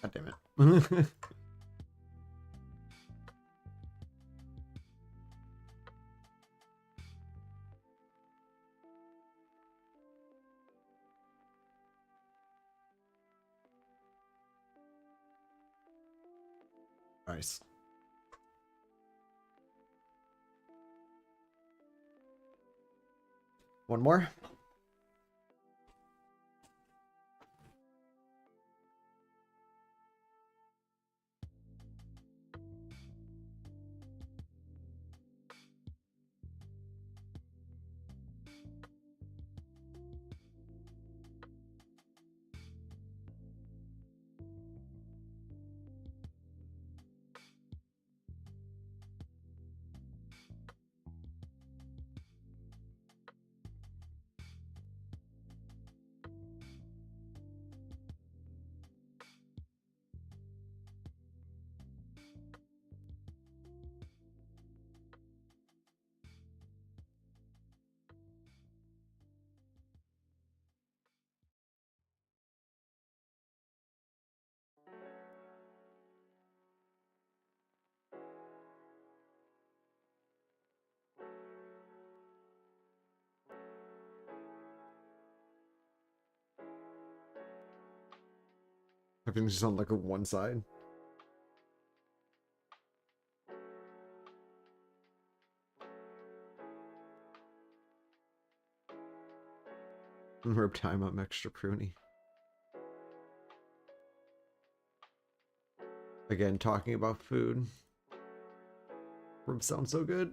God damn it. Nice. One more. Everything's just on like a one side. Herb time up extra pruny. Again, talking about food. Herb sounds so good.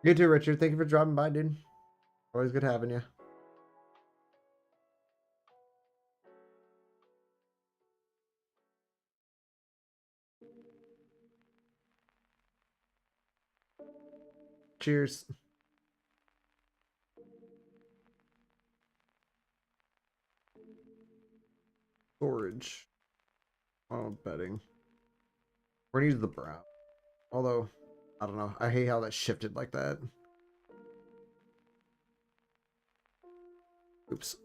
You too, Richard. Thank you for dropping by, dude. Always good having you. Cheers. Storage. Oh, betting. We're gonna use the brown. Although, I don't know. I hate how that shifted like that. Oops.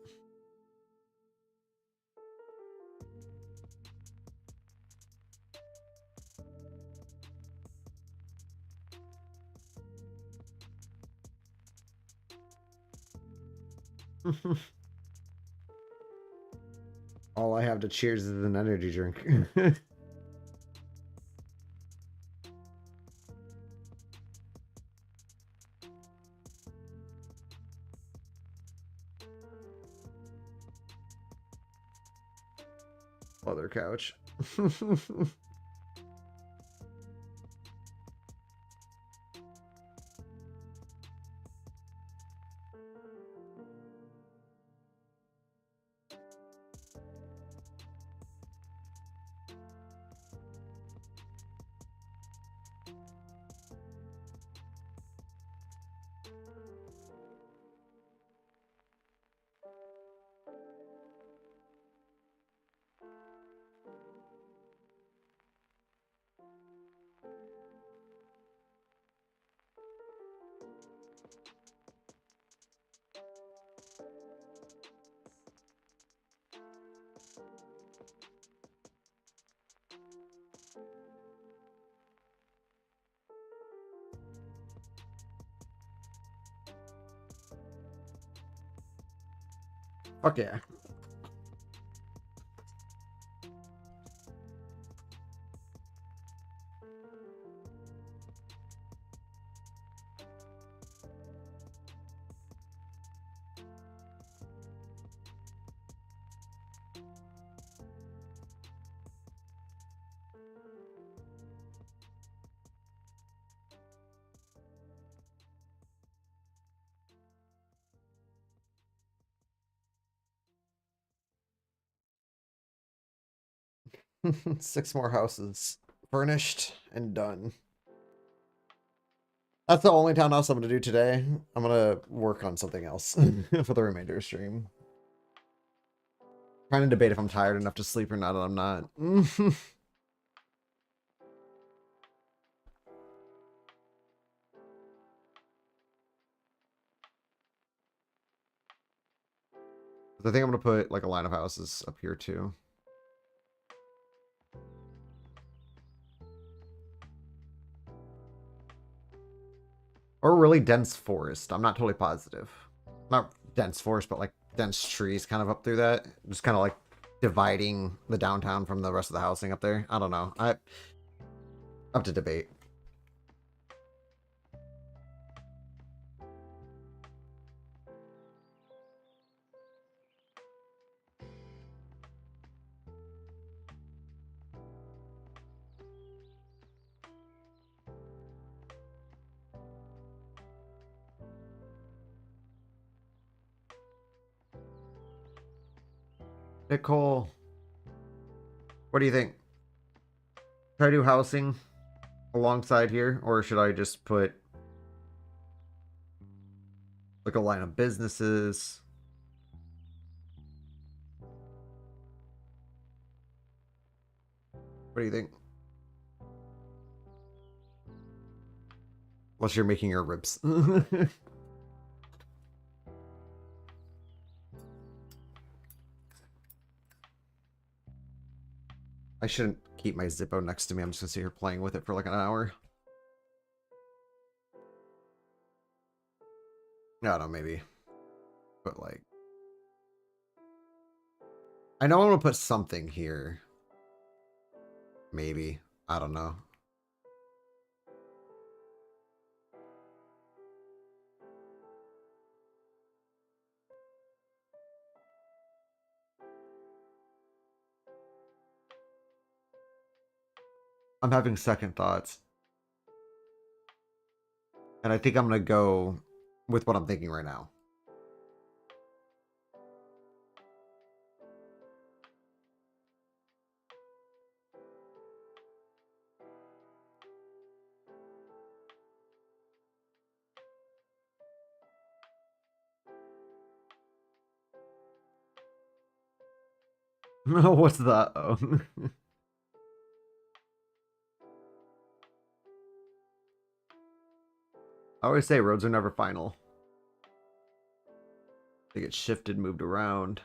All I have to cheers is an energy drink. Leather couch. Fuck yeah. Six more houses furnished and done. That's the only townhouse I'm going to do today. I'm going to work on something else for the remainder of stream. Trying to debate if I'm tired enough to sleep or not, and I'm not. I think I'm going to put like a line of houses up here too. Or really dense forest. I'm not totally positive. Not dense forest, but like dense trees kind of up through that. Just kind of like dividing the downtown from the rest of the housing up there. I don't know. Up to debate. Nicole, what do you think? Should I do housing alongside here, or should I just put like a line of businesses? What do you think? Unless you're making your ribs. I shouldn't keep my Zippo next to me. I'm just gonna sit here playing with it for like an hour. I don't know, maybe. But like, I know I'm gonna put something here. Maybe. I don't know. I'm having second thoughts. And I think I'm gonna go with what I'm thinking right now. What's that? Oh. I always say roads are never final. They get shifted, moved around.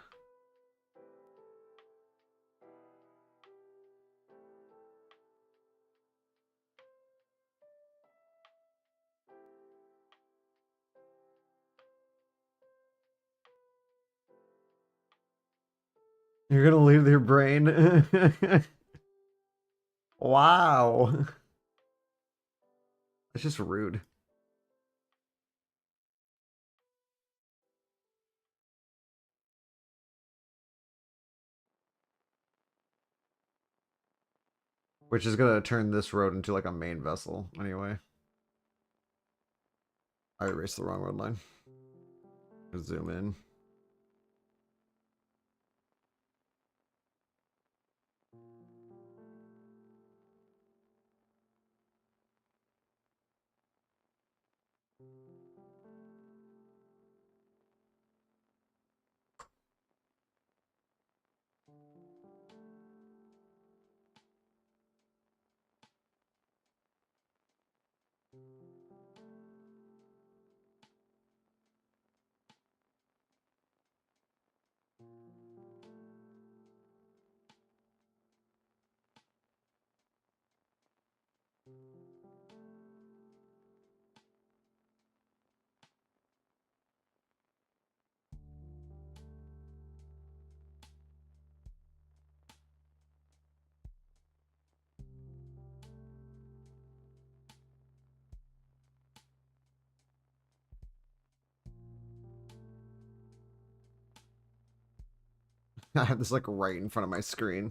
You're gonna leave your brain? Wow. That's just rude. Which is gonna turn this road into like a main vessel anyway. I erased the wrong road line. Zoom in. I have this like right in front of my screen.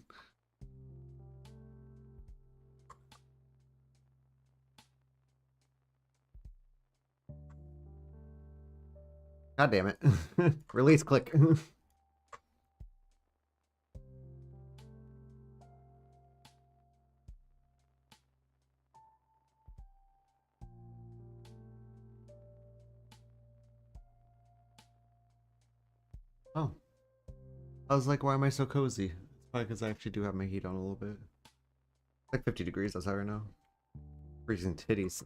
God damn it. Release click. Oh. I was like, why am I so cozy? It's probably because I actually do have my heat on a little bit. Like 50 degrees, that's how I know. Freezing titties.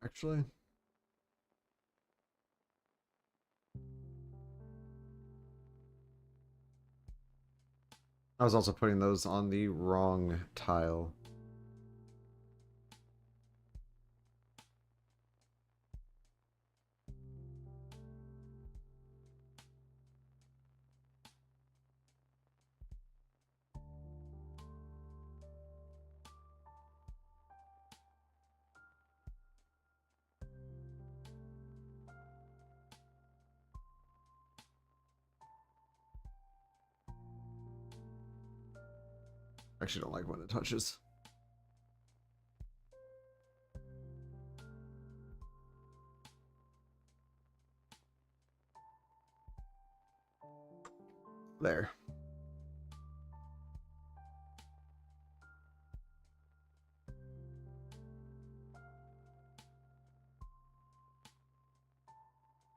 Actually, I was also putting those on the wrong tile. I actually don't like when it touches. There.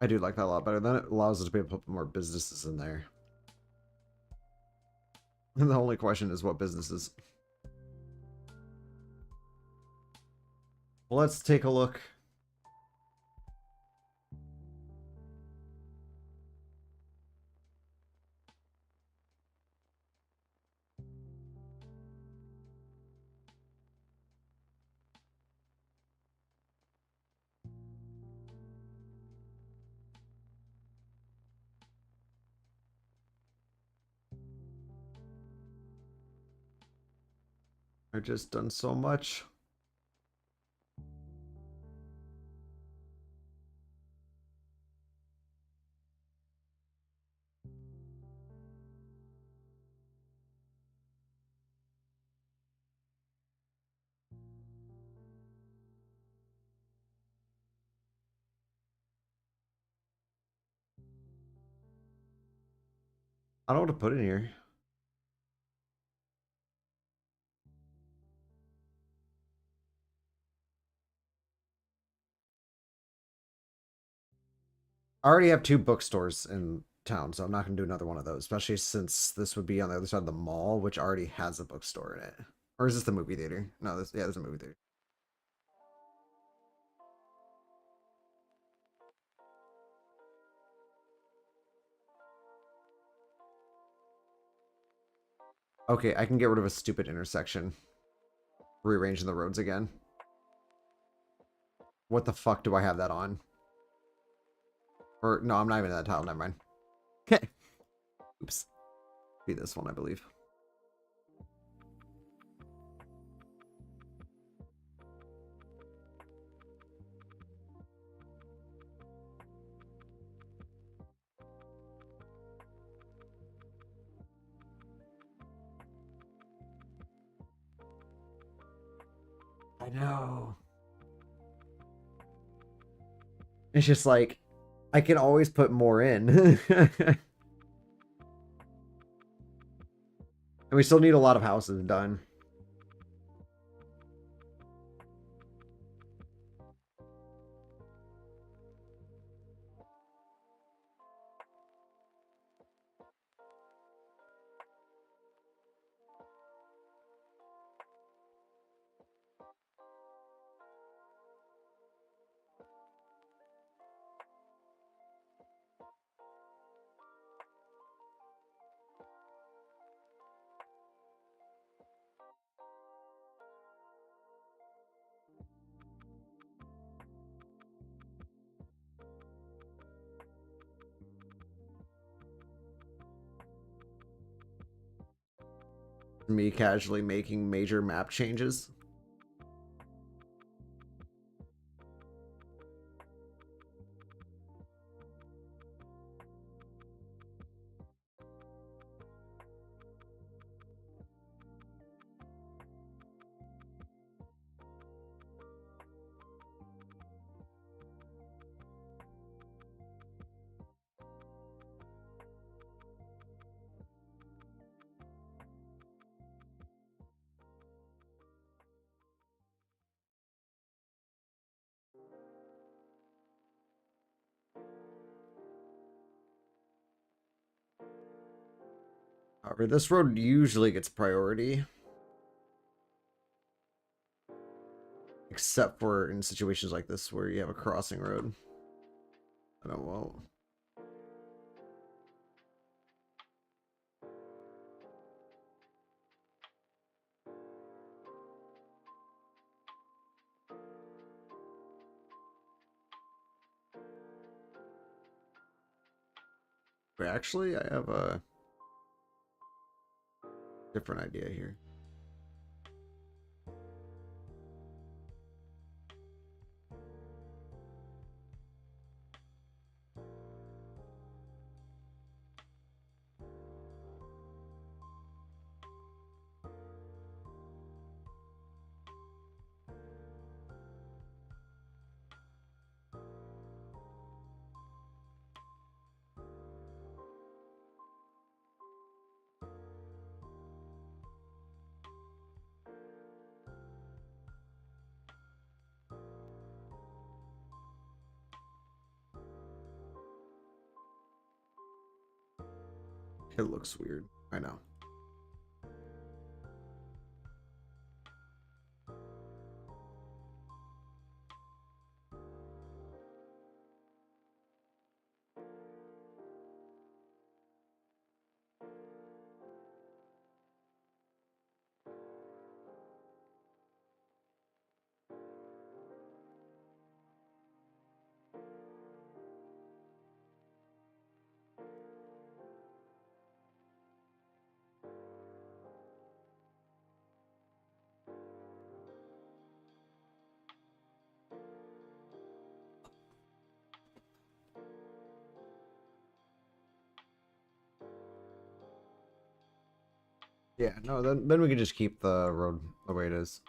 I do like that a lot better. Then it allows us to be able to put more businesses in there. And the only question is what businesses. Well, let's take a look. I've just done so much. I don't know what to put in here. I already have 2 bookstores in town, so I'm not going to do another one of those, especially since this would be on the other side of the mall, which already has a bookstore in it. Or is this the movie theater? No, this, yeah, there's a movie theater. Okay, I can get rid of a stupid intersection. Rearranging the roads again. What the fuck do I have that on? Or, no, I'm not even in that tile, never mind. Okay. Oops. Be this one, I believe. I know. It's just like, I can always put more in. And we still need a lot of houses done. Me casually making major map changes. However, this road usually gets priority. Except for in situations like this where you have a crossing road. I don't know. Wait, actually, I have a different idea here. It looks weird. I know. Yeah, no, then we can just keep the road the way it is.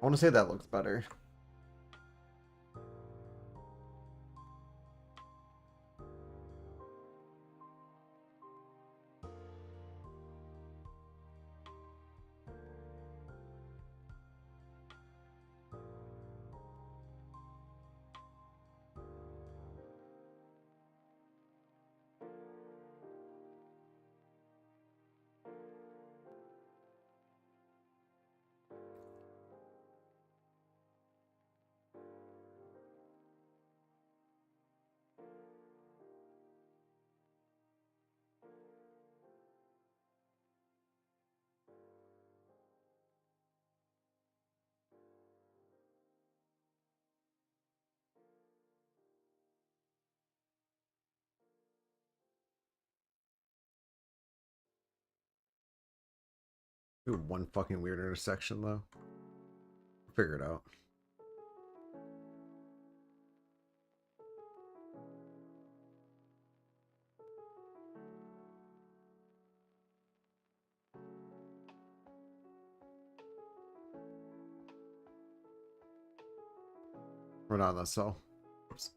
I want to say that looks better. Do one fucking weird intersection though. Figure it out. We're not on the cell. Oops.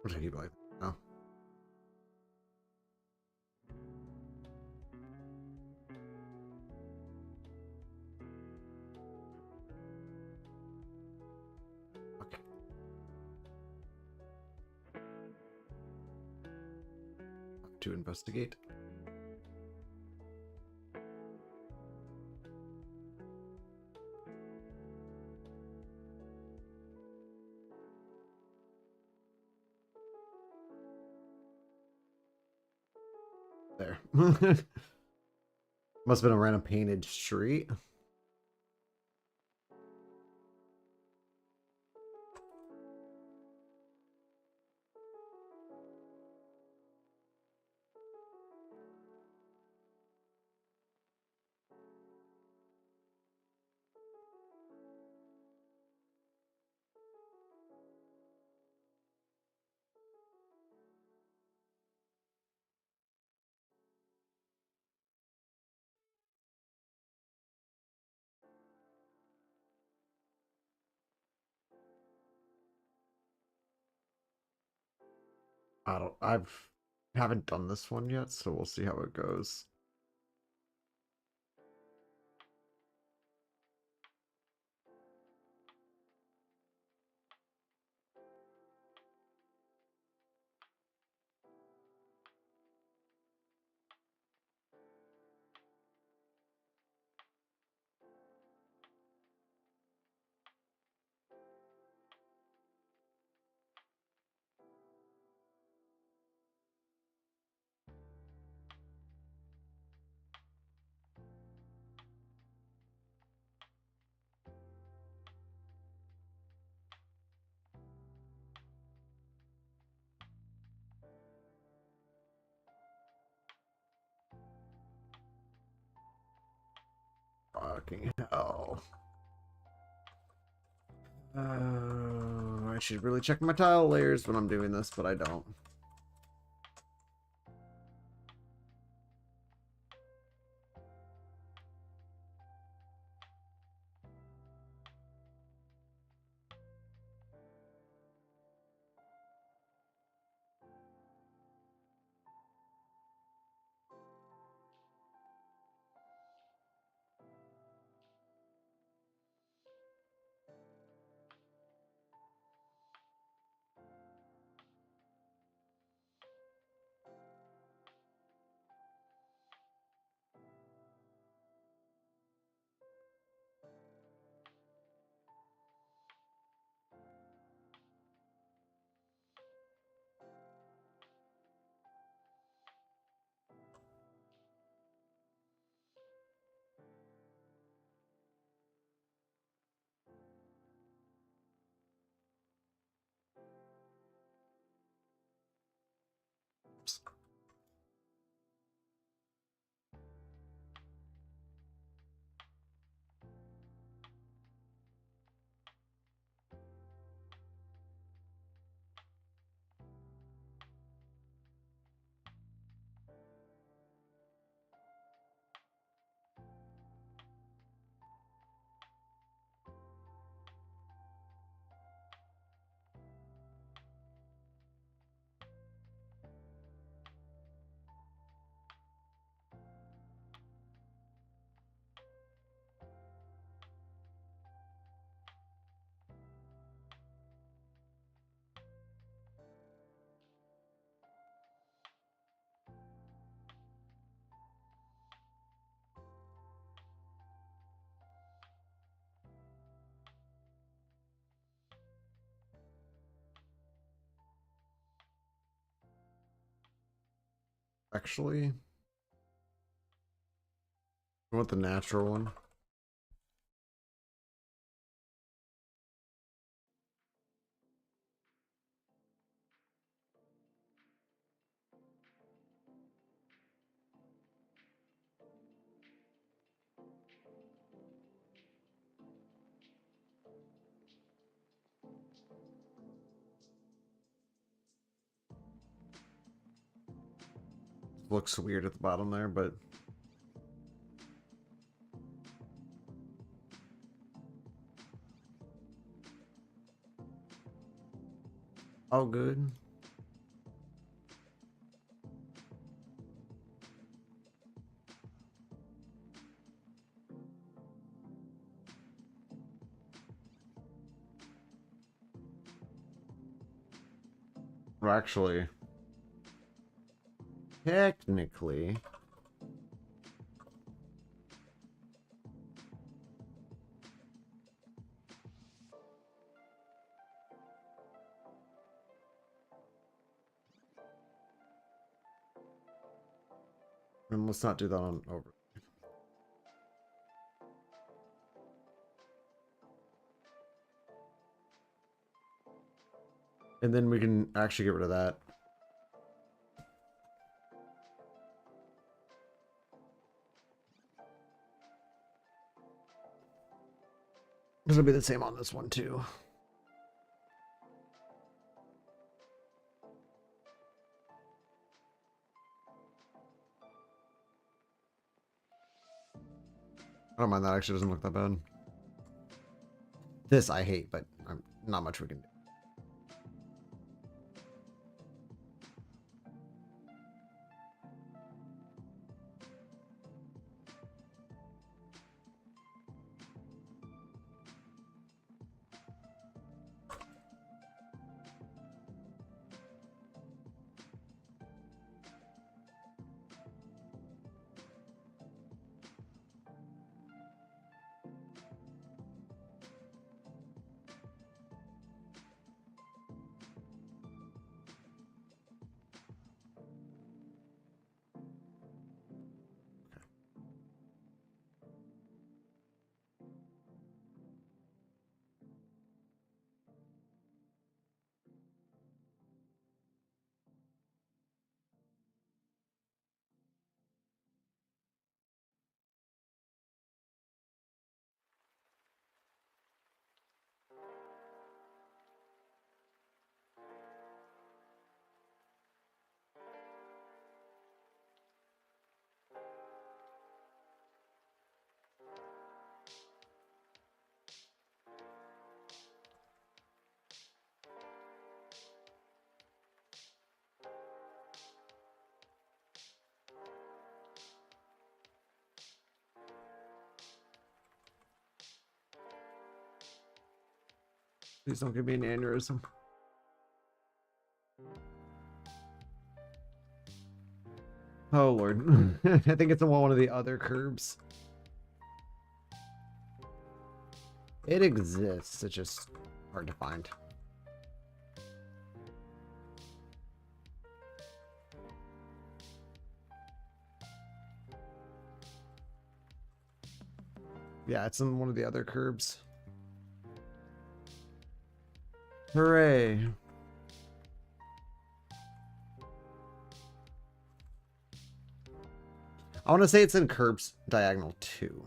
What did he like? Oh. Okay. To investigate. There. Must have been a random painted street. Haven't done this one yet, so we'll see how it goes. Fucking hell. I should really check my tile layers when I'm doing this, but I don't. Actually, I want the natural one. Looks weird at the bottom there, but all good. Well, actually, technically, and let's not do that on over. And then we can actually get rid of that. This will be the same on this one too. I don't mind that, actually doesn't look that bad. This I hate, but not much we can do. Please don't give me an aneurysm. Oh Lord. I think it's on one of the other curbs. It exists, it's just hard to find. Yeah, it's in one of the other curbs. Hooray. I want to say it's in curbs diagonal 2.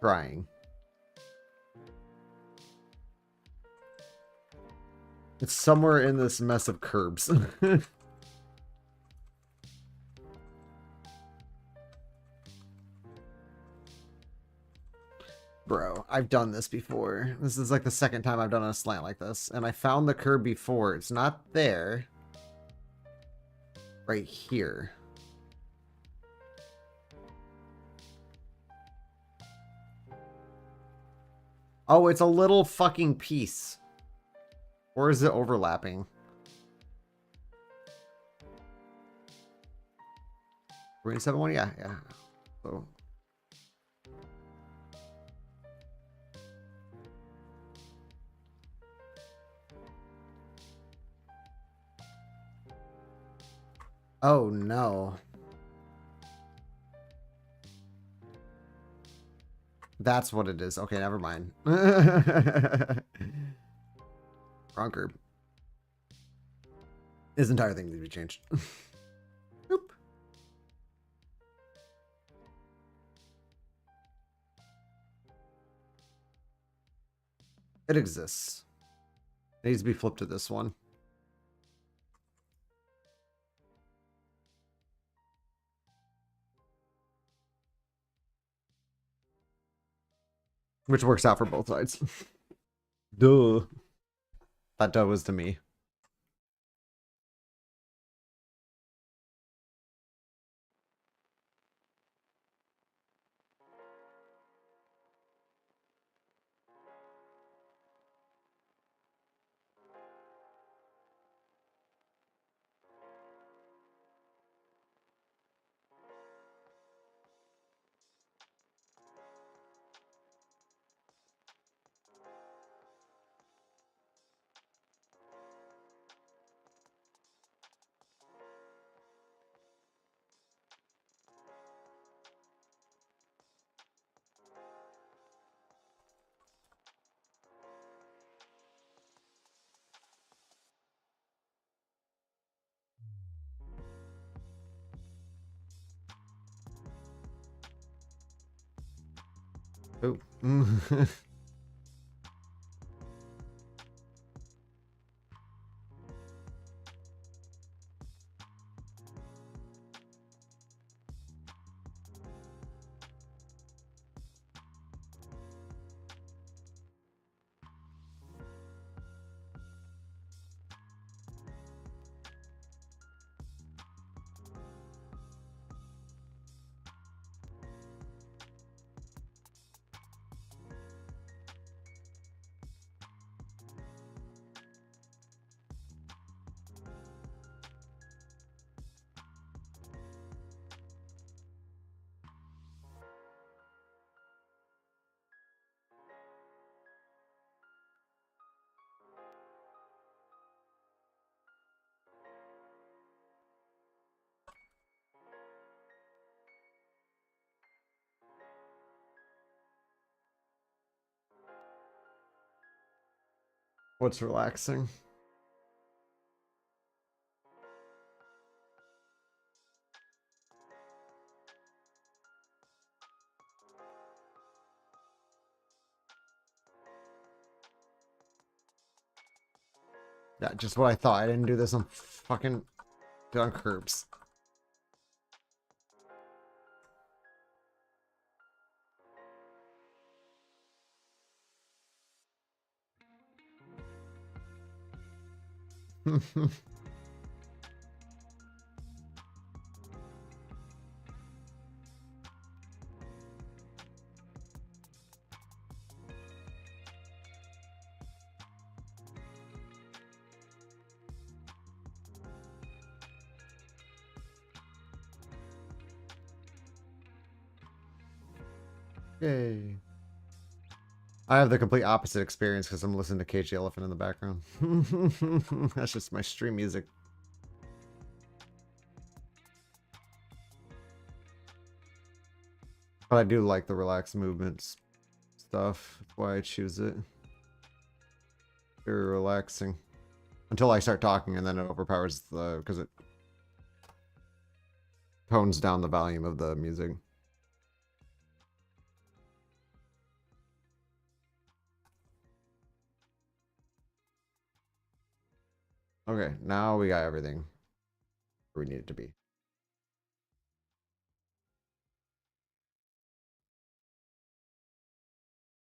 Trying. It's somewhere in this mess of curbs. Bro, I've done this before. This is like the second time I've done a slant like this. And I found the curb before. It's not there. right here. Oh, it's a little fucking piece. Or is it overlapping? We're in 7-1? Yeah, yeah. So. Oh, no. That's what it is. Okay, never mind. Wrong curb. This entire thing needs to be changed. Oop. It exists. It needs to be flipped to this one. Which works out for both sides. Duh. That duh was to me. Oh. What's relaxing? Yeah, just what I thought. I didn't do this on fucking on curbs. Yay. I have the complete opposite experience because I'm listening to Cage the Elephant in the background. That's just my stream music. But I do like the relaxed movements stuff. That's why I choose it. Very relaxing. Until I start talking and then it overpowers the... because it tones down the volume of the music. Okay, now we got everything where we need it to be.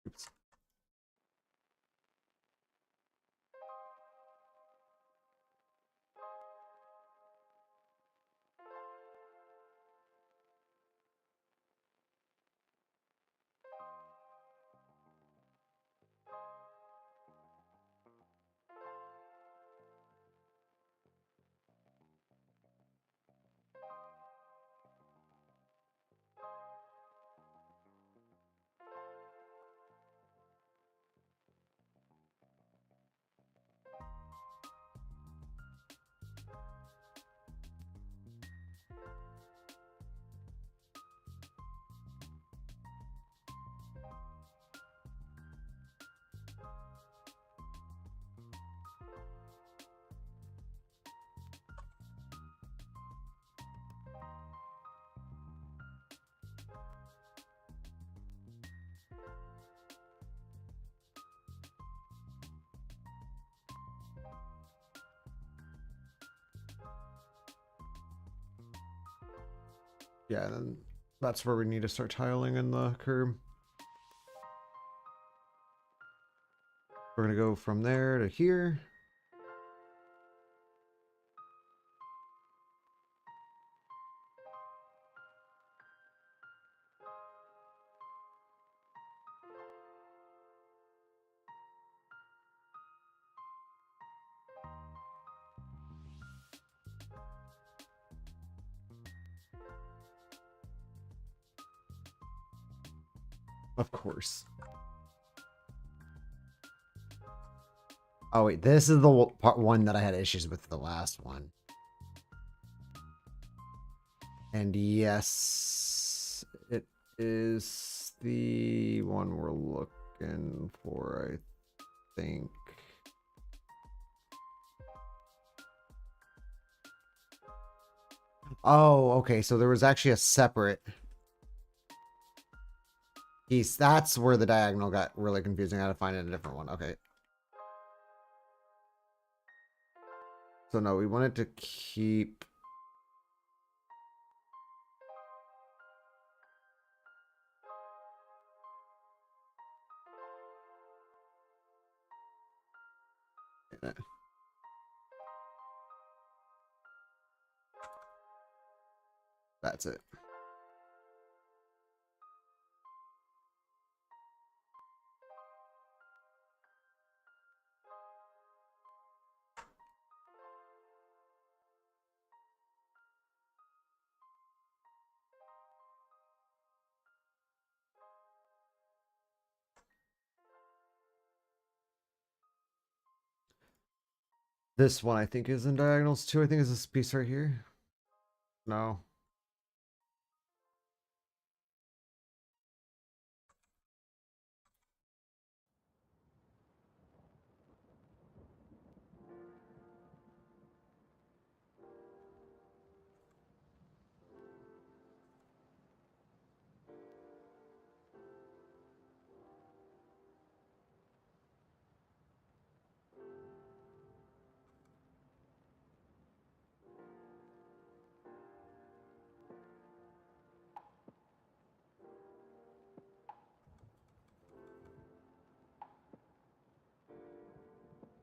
Oops. Yeah, then that's where we need to start tiling in the curb. We're gonna go from there to here. Of course. Oh wait, this is the part one that I had issues with the last one. And yes, it is the one we're looking for, I think. Oh, okay, so there was actually a separate piece. That's where the diagonal got really confusing. I had to find it a different one. Okay. So no, we wanted to keep... That's it. This one I think is in diagonals too. I think is this piece right here. No.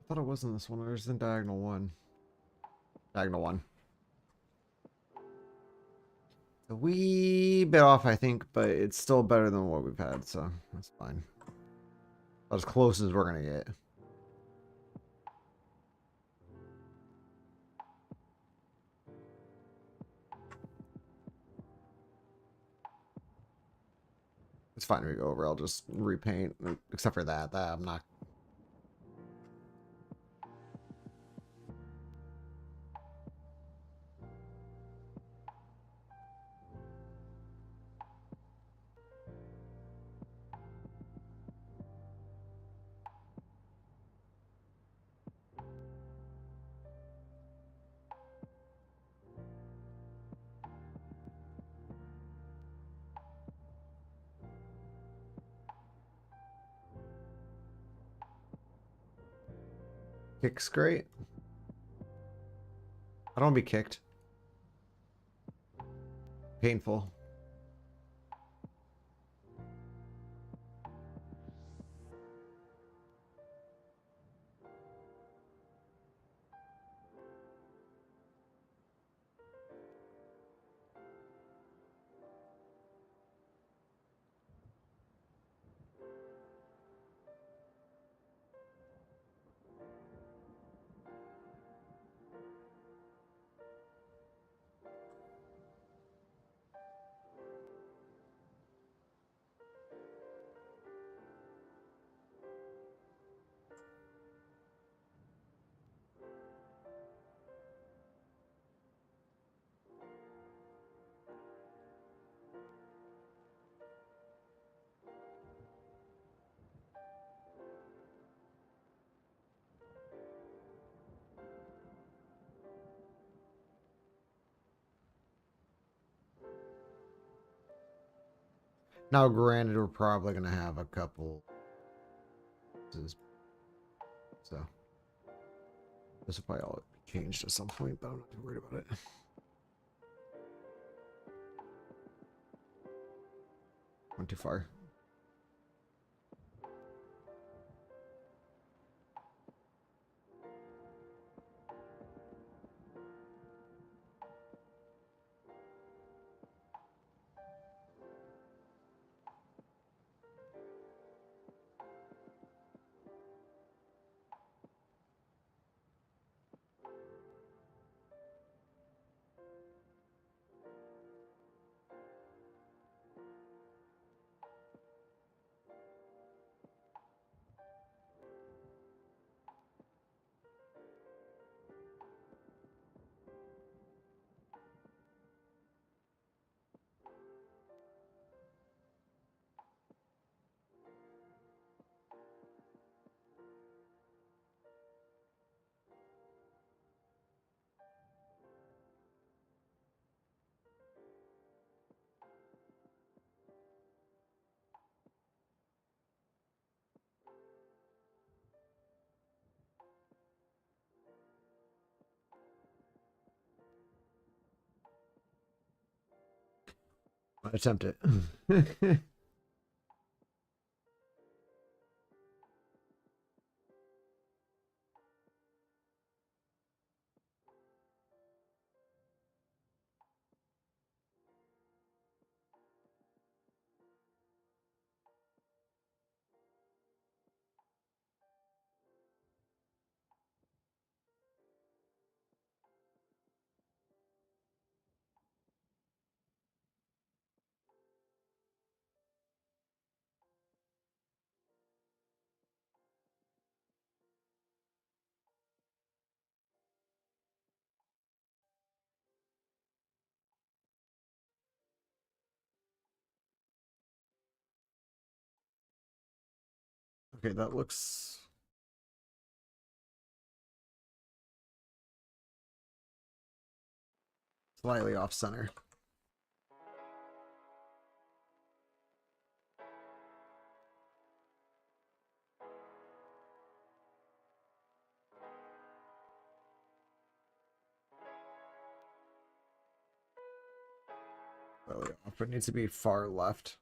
I thought it wasn't this one. It was in diagonal one. Diagonal one. A wee bit off, I think, but it's still better than what we've had, so that's fine. As close as we're gonna get. It's fine to go over. I'll just repaint, except for that. That I'm not. Kick's great. I don't want to be kicked. Painful. Now, granted, we're probably gonna have a couple. So this will probably all be changed at some point, but I'm not too worried about it. Went too far. Attempt it. Okay, that looks slightly off center. Slightly off. It needs to be far left.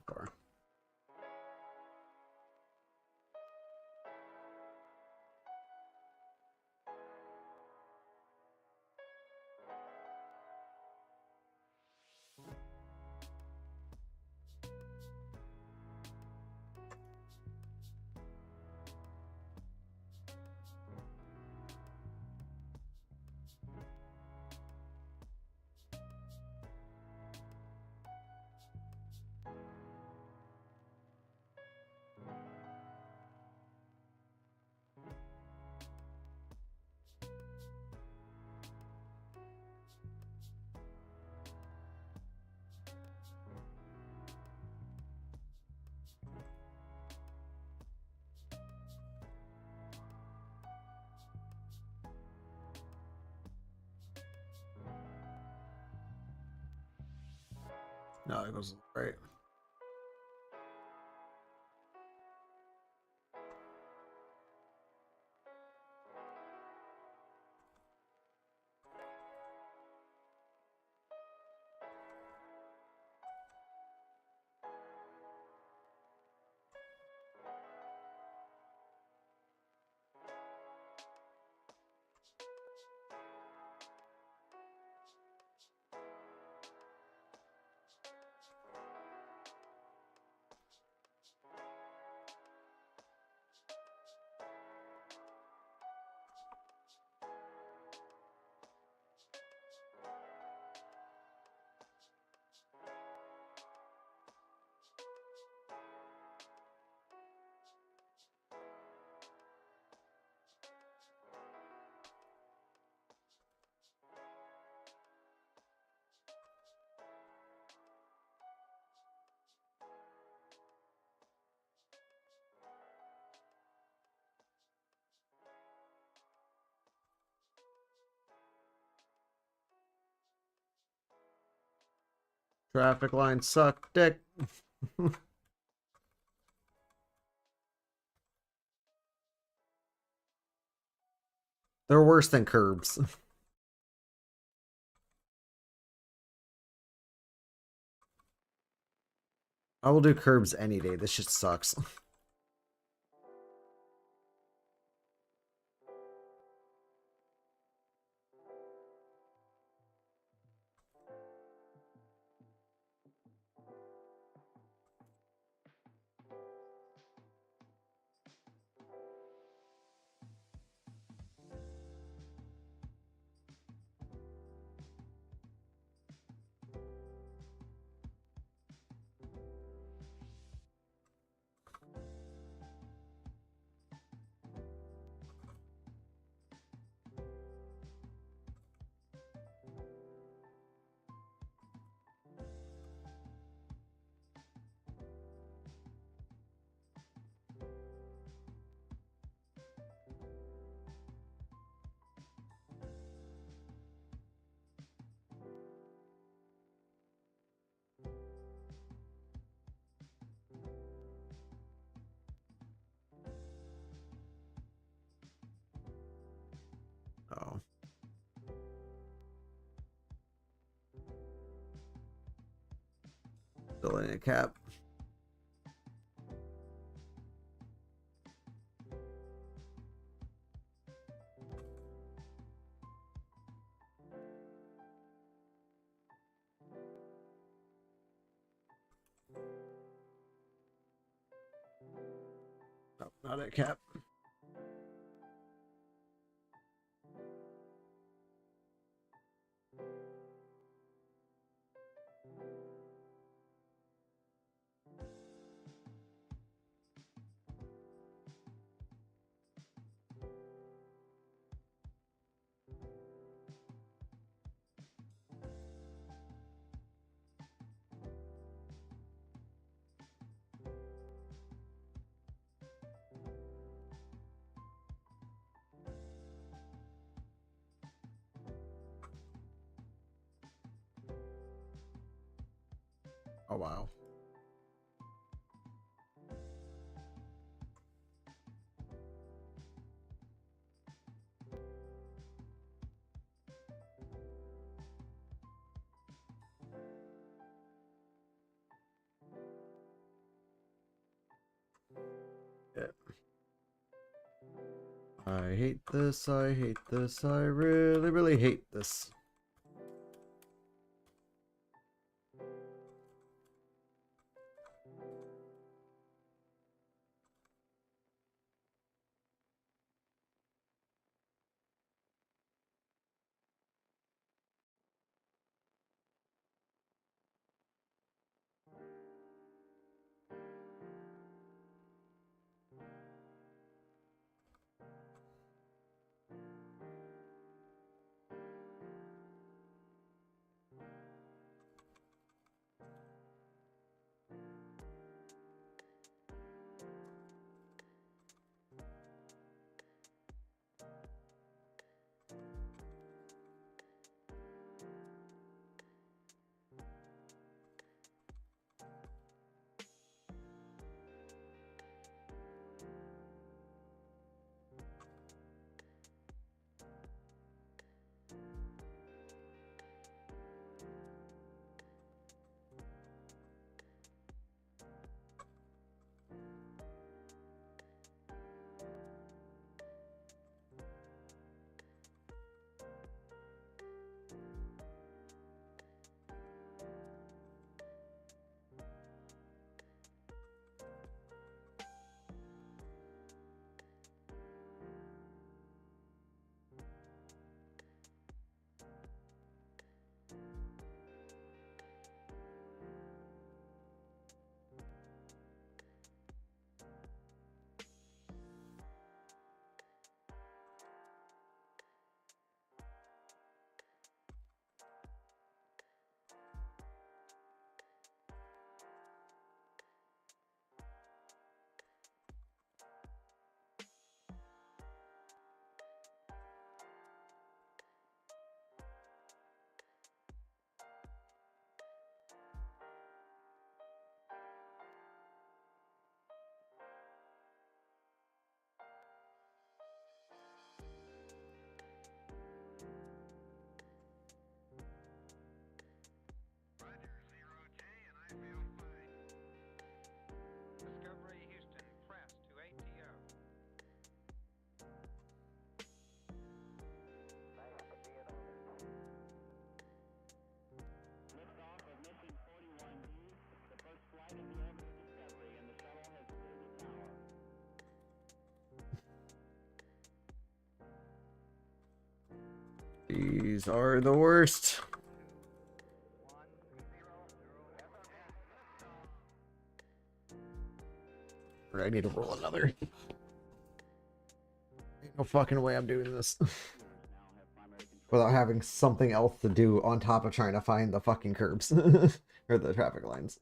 Far. No, it goes right. Traffic lines suck dick. They're worse than curbs. I will do curbs any day. This shit sucks. Oh. Still in a cap. No, not a cap. Oh, wow. Yeah. I hate this, I hate this, I really, really hate this. These are the worst. I need to roll another. Ain't no fucking way I'm doing this. Without having something else to do on top of trying to find the fucking curbs. Or the traffic lines.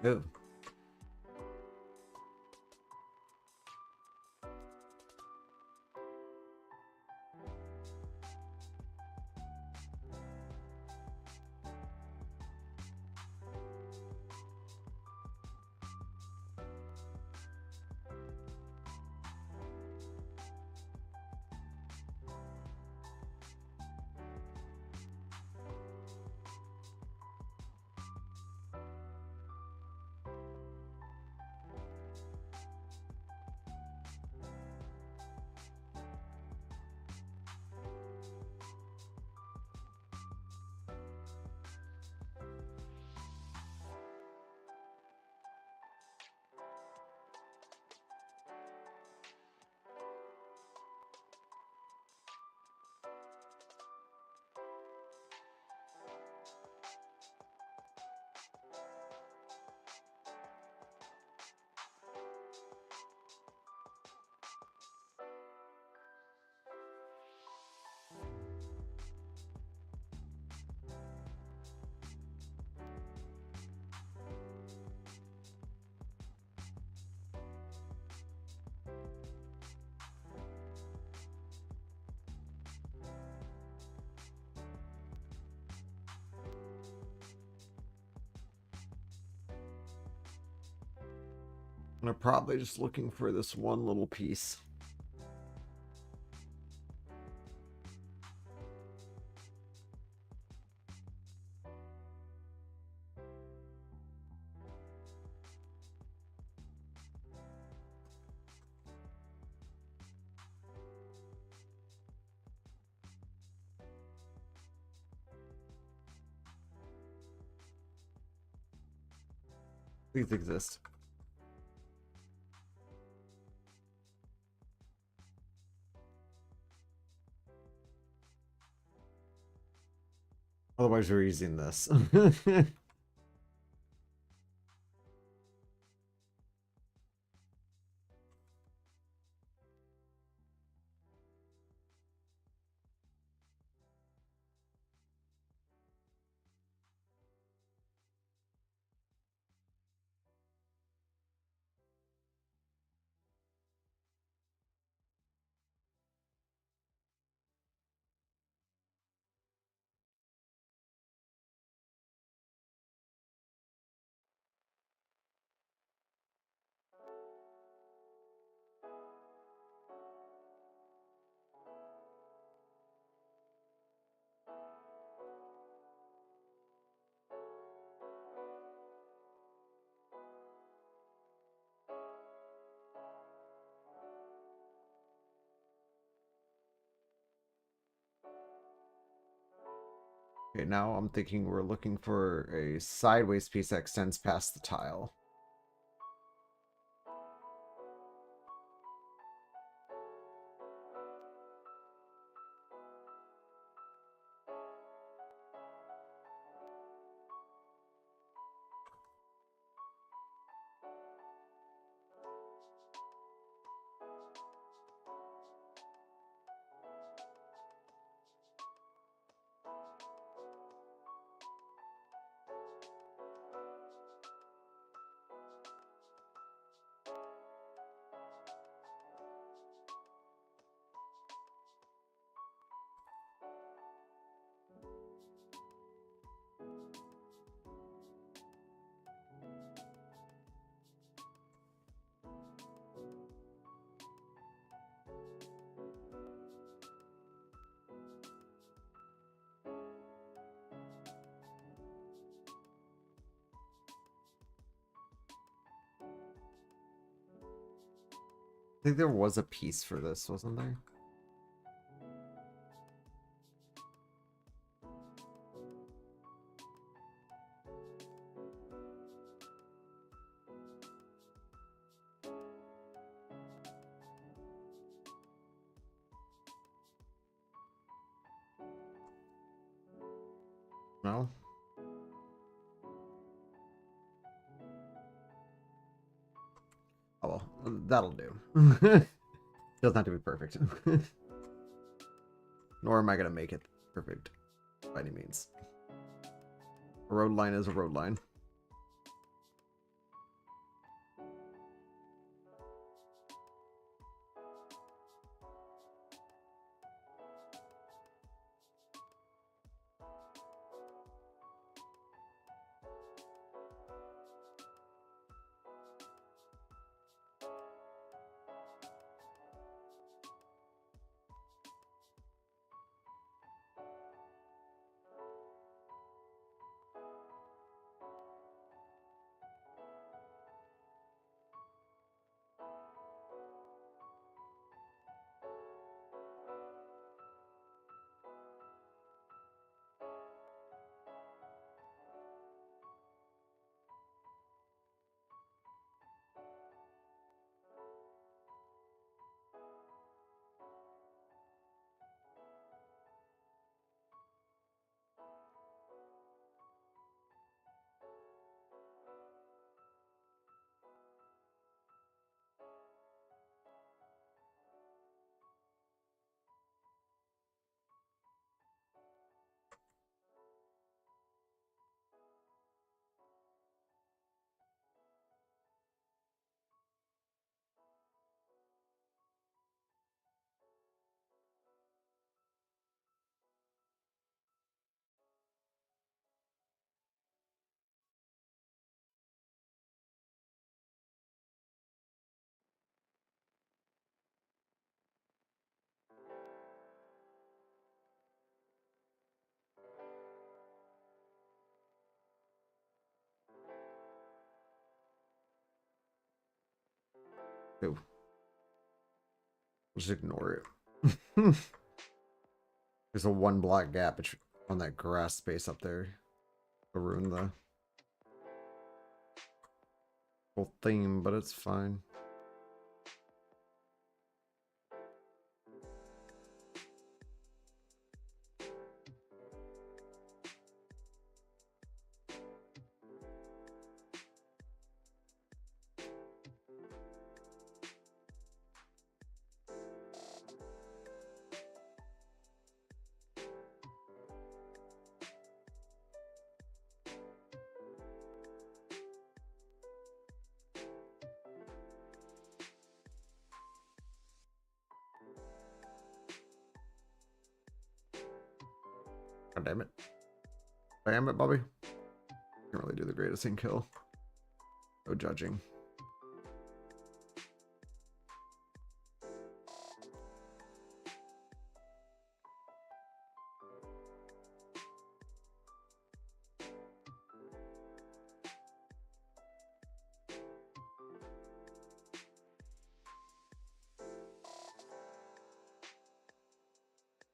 Ooh. I'm probably just looking for this one little piece. Please exist. Otherwise, we're using this. Okay, now I'm thinking we're looking for a sideways piece that extends past the tile. I think there was a piece for this, wasn't there? No? Oh well, that'll do. Doesn't have to be perfect. Nor am I gonna make it perfect by any means. A road line is a road line. Ooh. Just ignore it. There's a 1 block gap on that grass space up there. To ruin the whole theme, but it's fine. God damn it. Damn it, Bobby. Can't really do the greatest in kill. No judging.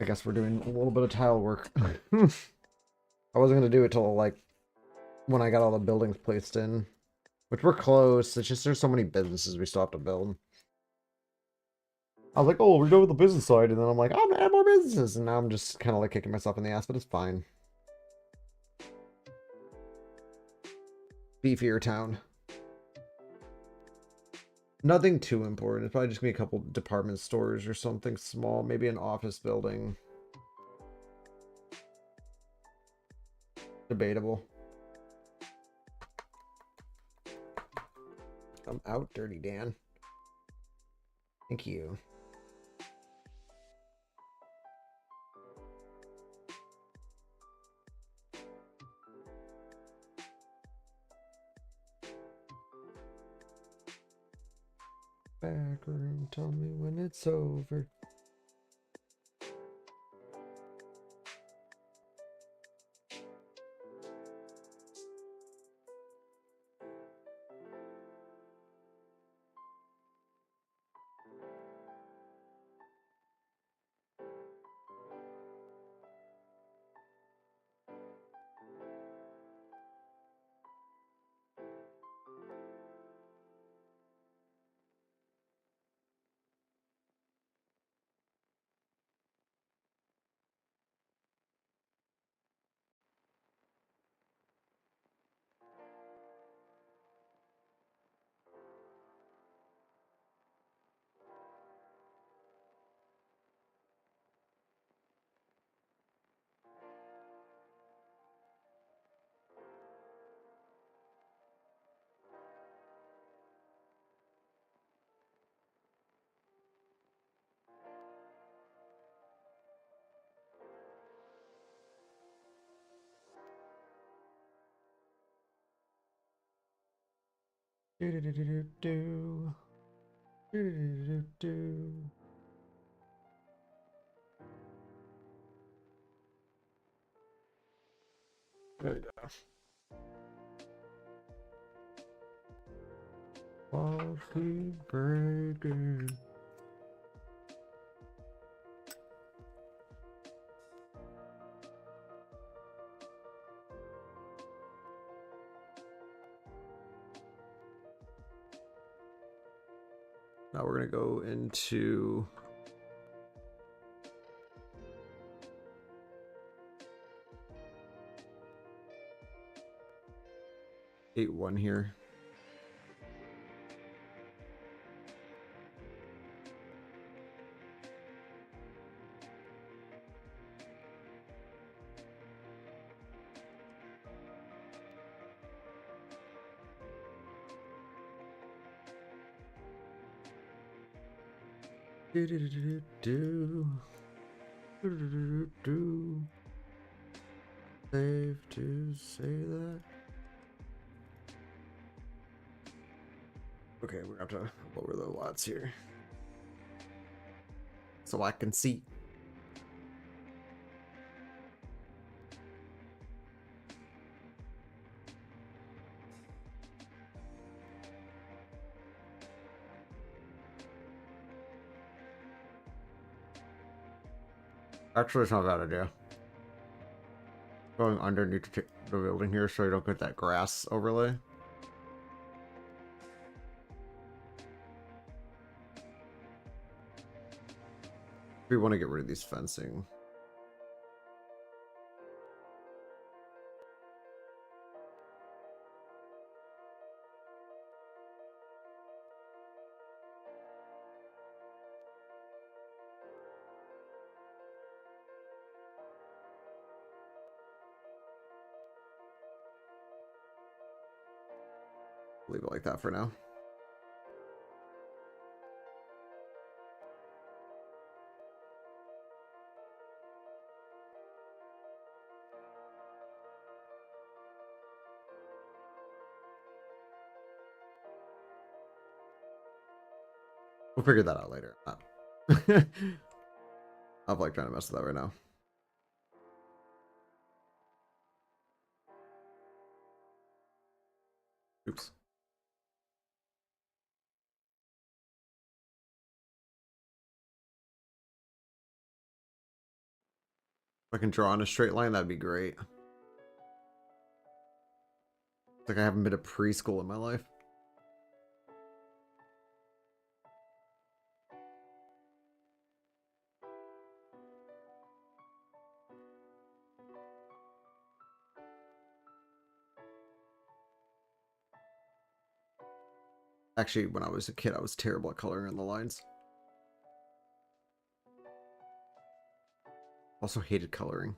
I guess we're doing a little bit of tile work. I wasn't going to do it till, like, when I got all the buildings placed in. Which we're close. It's just there's so many businesses we still have to build. I was like, oh, we're done with the business side. And then I'm like, I'm going to add more businesses. And now I'm just kind of, like, kicking myself in the ass, but it's fine. Beefier town. Nothing too important. It's probably just going to be a couple department stores or something small. Maybe an office building. Debatable. I'm out, Dirty Dan. Thank you. Back room, tell me when it's over. Do-do-do-do-do. Do-do-do-do-do. There we go. Coffee breaking. Now we're gonna go into eight one here. Do do do do do do do do. Safe to say that. Okay, we're gonna have to lower the watts here so I can see. Actually, it's not a bad idea. Going underneath the building here so you don't get that grass overlay. We want to get rid of these fencing. Leave it like that for now. We'll figure that out later. I'm like trying to mess with that right now. Oops. If I can draw on a straight line, that'd be great. It's like I haven't been to preschool in my life. Actually, when I was a kid, I was terrible at coloring in the lines. Also hated coloring.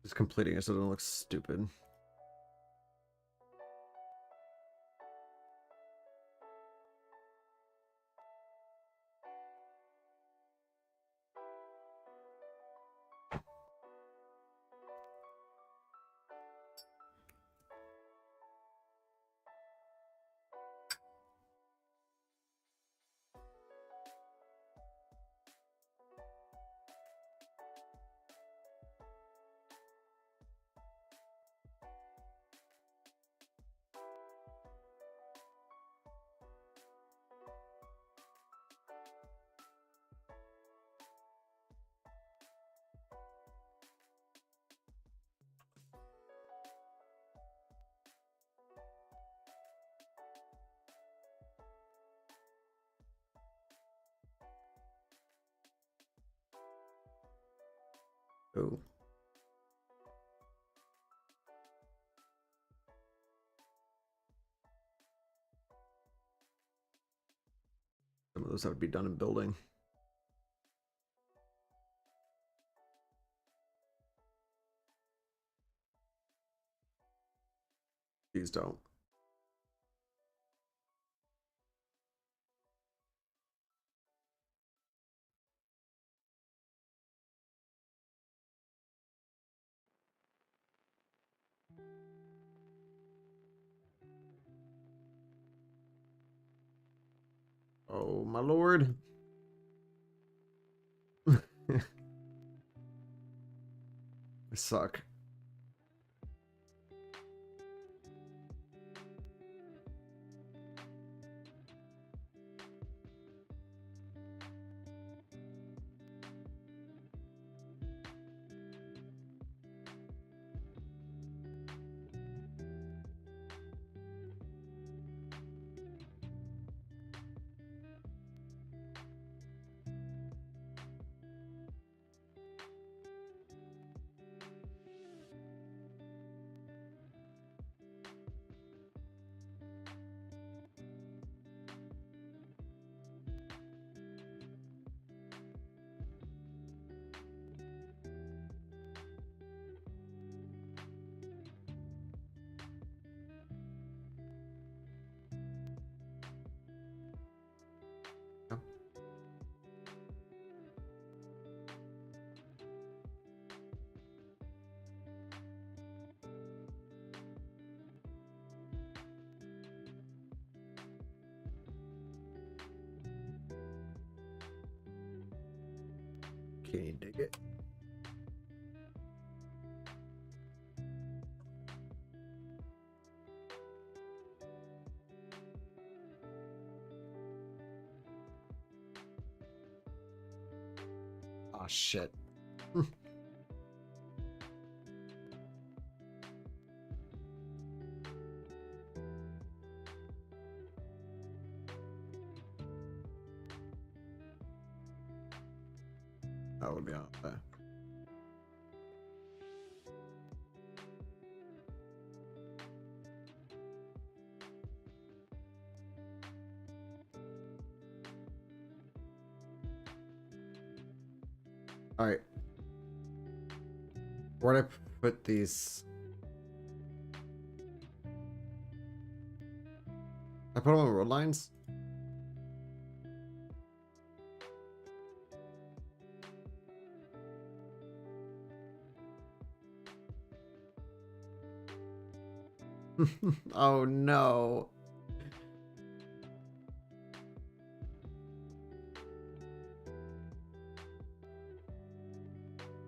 Just completing it so it doesn't look stupid. Oh. Some of those have to be done in building. These don't. Oh, my lord. I suck. Can't dig it. Oh shit. That would be out there. All right. Where'd I put these? I put them on road lines. Oh no.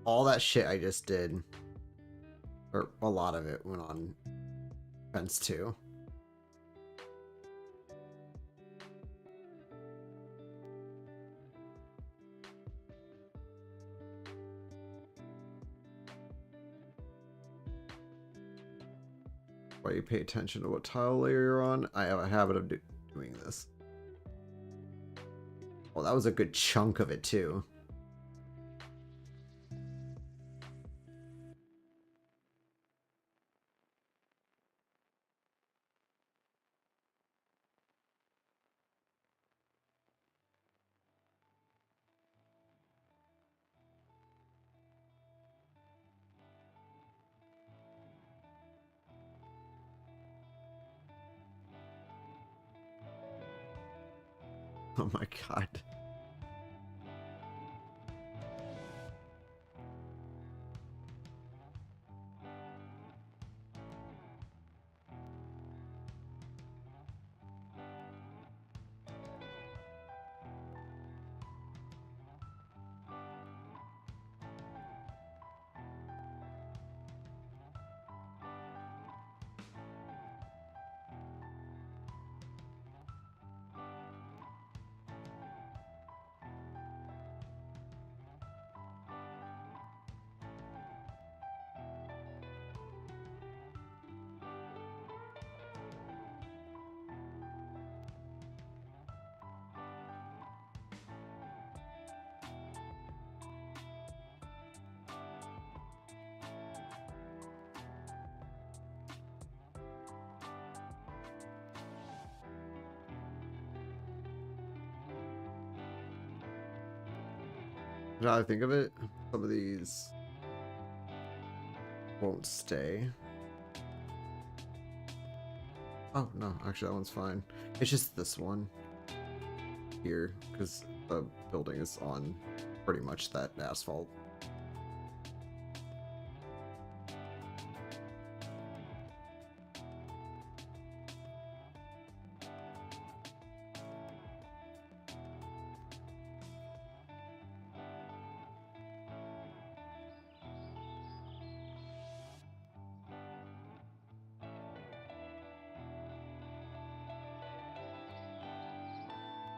All that shit I just did, or a lot of it, went on fence 2. Why you pay attention to what tile layer you're on? I have a habit of doing this. Well, that was a good chunk of it too. Oh my god. Now I think of it, some of these won't stay. Oh, no, actually that one's fine. It's just this one here, because the building is on pretty much that asphalt.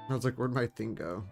I was like, where'd my thing go?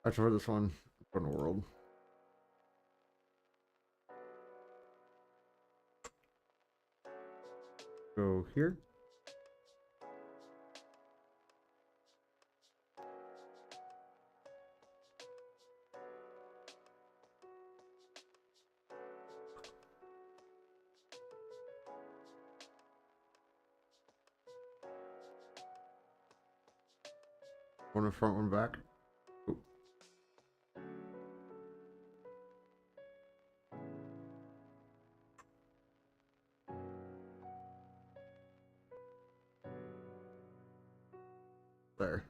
I tried this one in the world. Go here. One in front, one back. Ooh. There.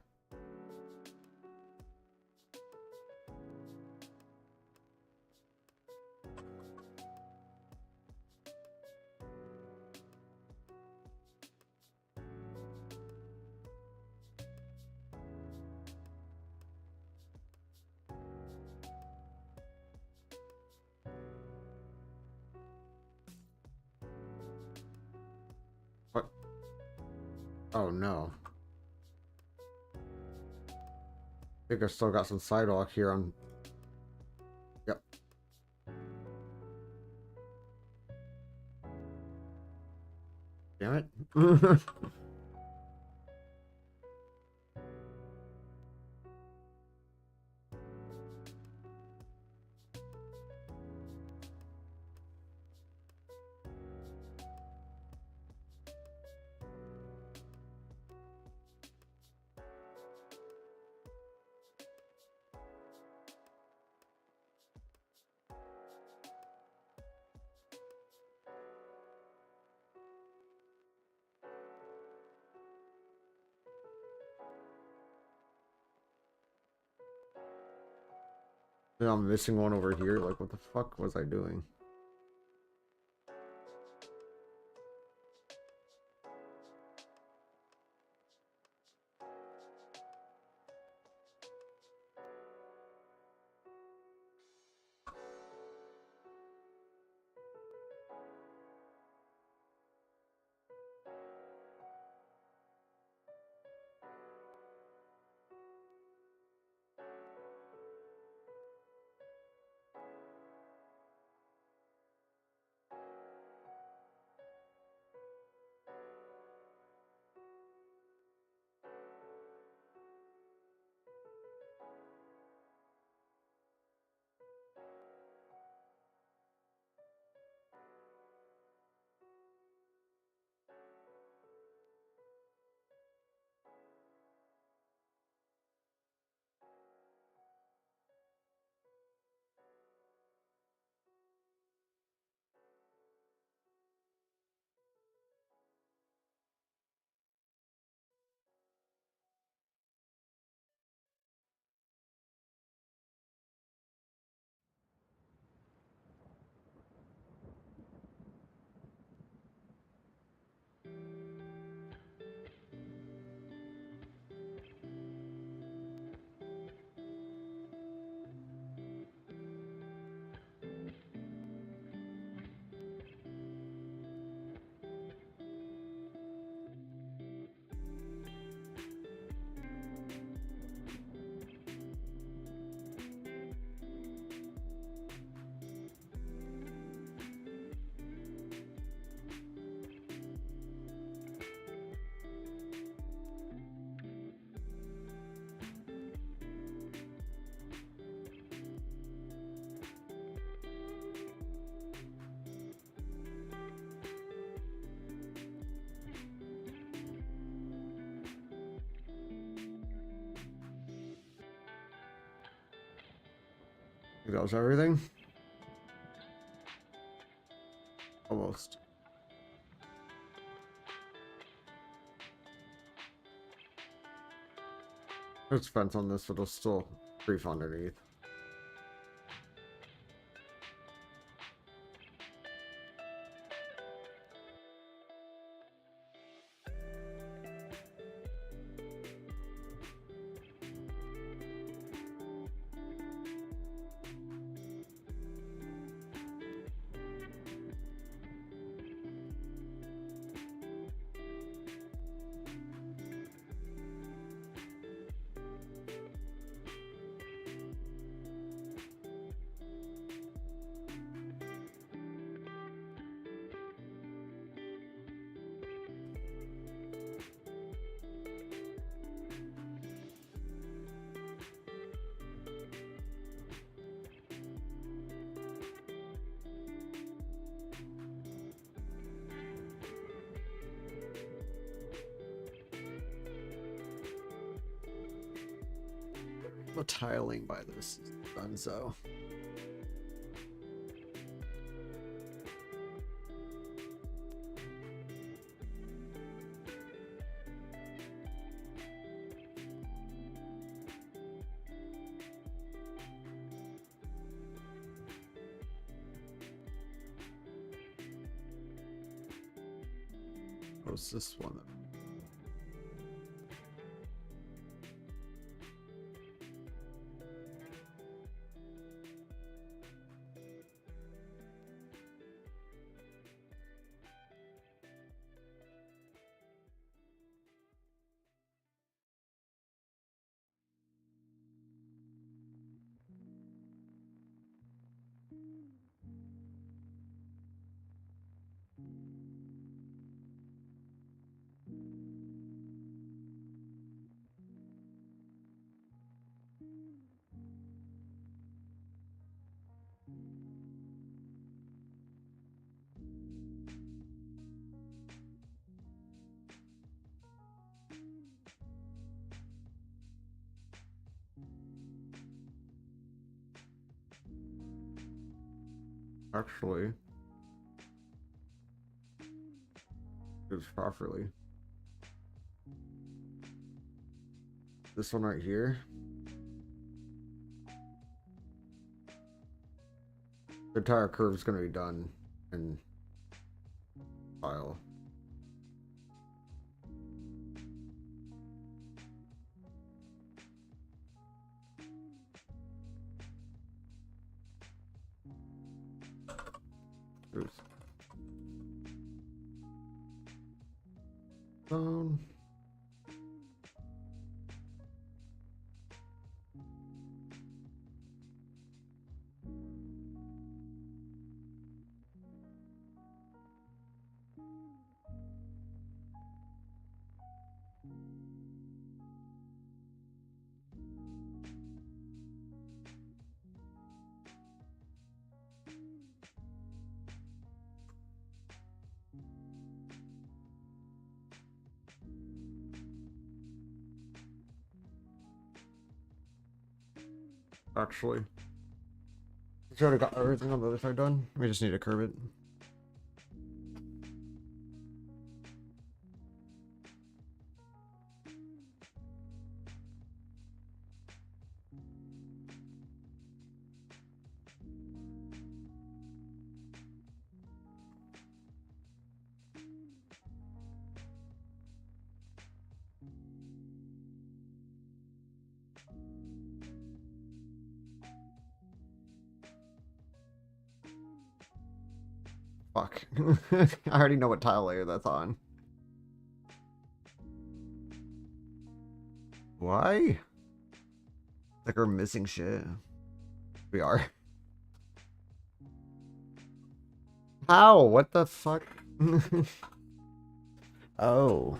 What? Oh no. I think I still got some sidewalk here on. Yep. Damn it. Yeah, I'm missing one over here. Like, what the fuck was I doing? That was everything? Almost. There's fence on this, but it'll still brief underneath. The tiling by this is done so. What's this one? Actually, it's properly. This one right here. The entire curve is going to be done in tile. Oops. Down. Actually, I already got everything on the other side done. We just need to curve it. Fuck. I already know what tile layer that's on. Why? Like we're missing shit. We are. How? What the fuck? Oh.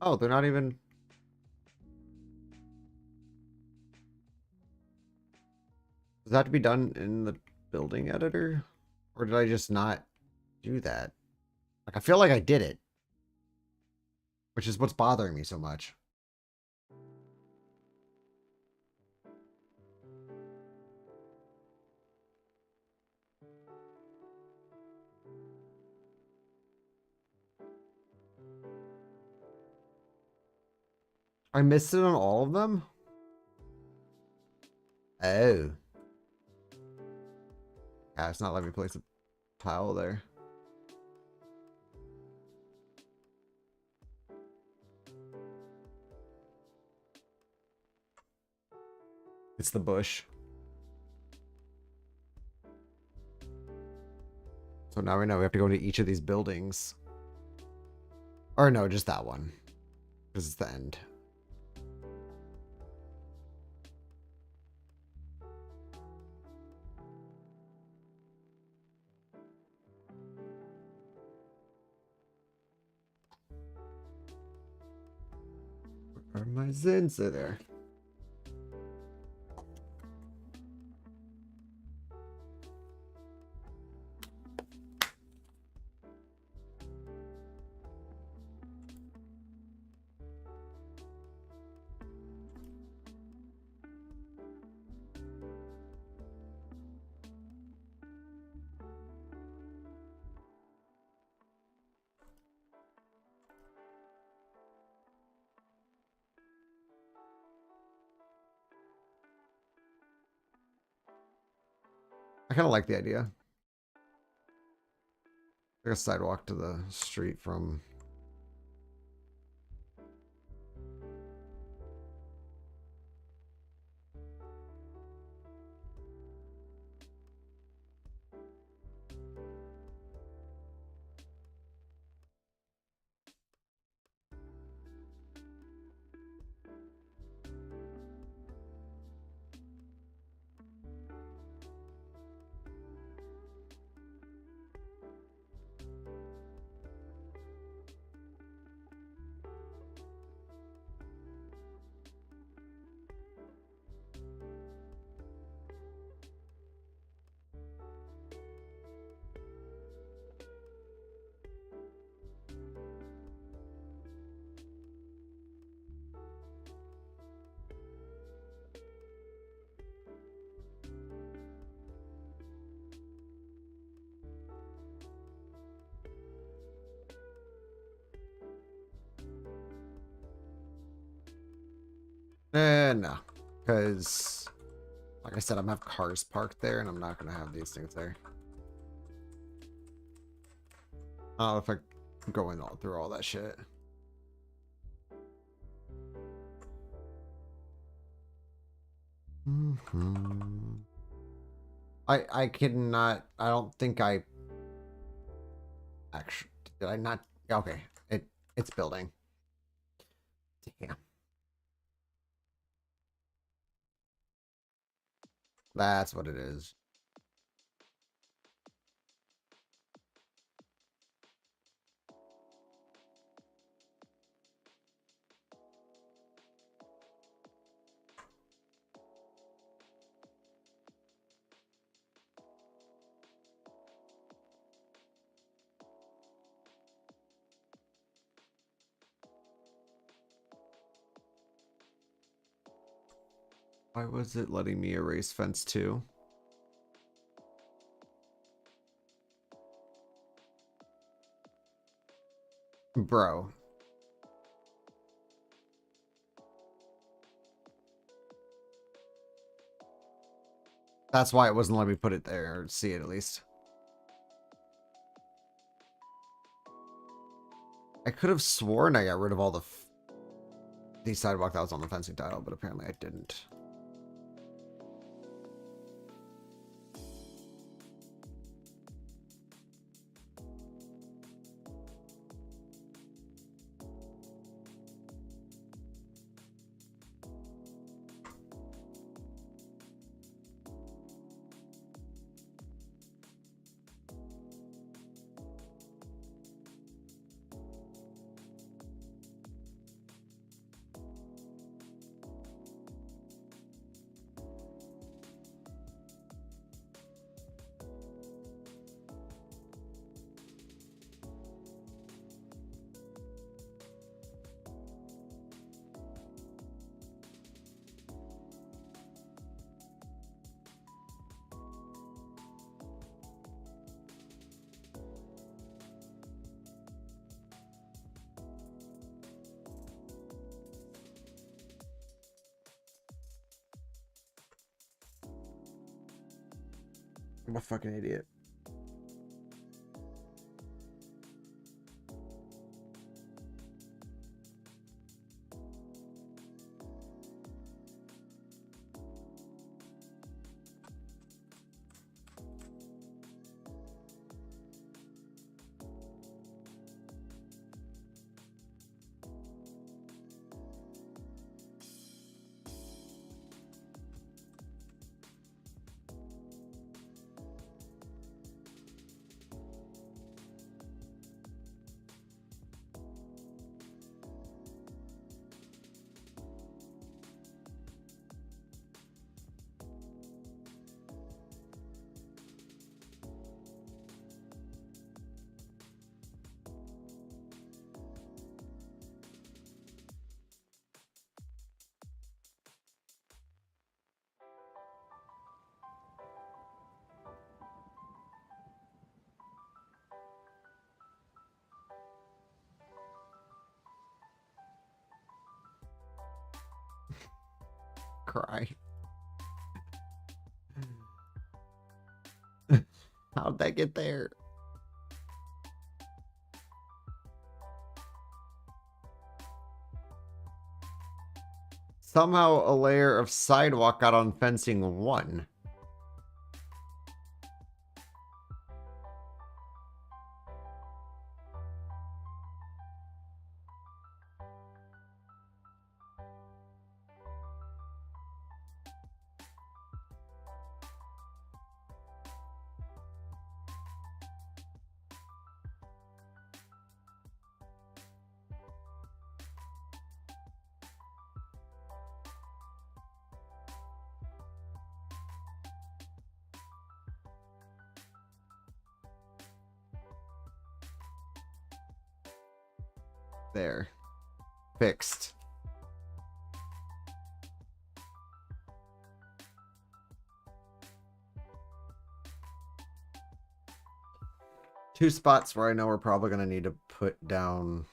Oh, they're not even... Does that have to be done in the building editor? Or did I just not do that? Like, I feel like I did it. Which is what's bothering me so much. I missed it on all of them? Oh. Yeah, it's not letting me place a tile there. It's the bush. So now we know we have to go into each of these buildings. Or no, just that one. Because it's the end. Where are my Zins there? I kind of like the idea. Like a sidewalk to the street from... no. Because, like I said, I'm gonna have cars parked there, and I'm not going to have these things there. I don't know if I can go in all through all that shit. I cannot... I don't think I... Actually, did I not... Okay, it's building. Damn. That's what it is. Why was it letting me erase fence 2? Bro. That's why it wasn't letting me put it there, or see it at least. I could have sworn I got rid of all the sidewalk that was on the fencing tile, but apparently I didn't. I'm a fucking idiot. Cry. How'd that get there? Somehow a layer of sidewalk got on fencing 1. There. Fixed. Two spots where I know we're probably going to need to put down...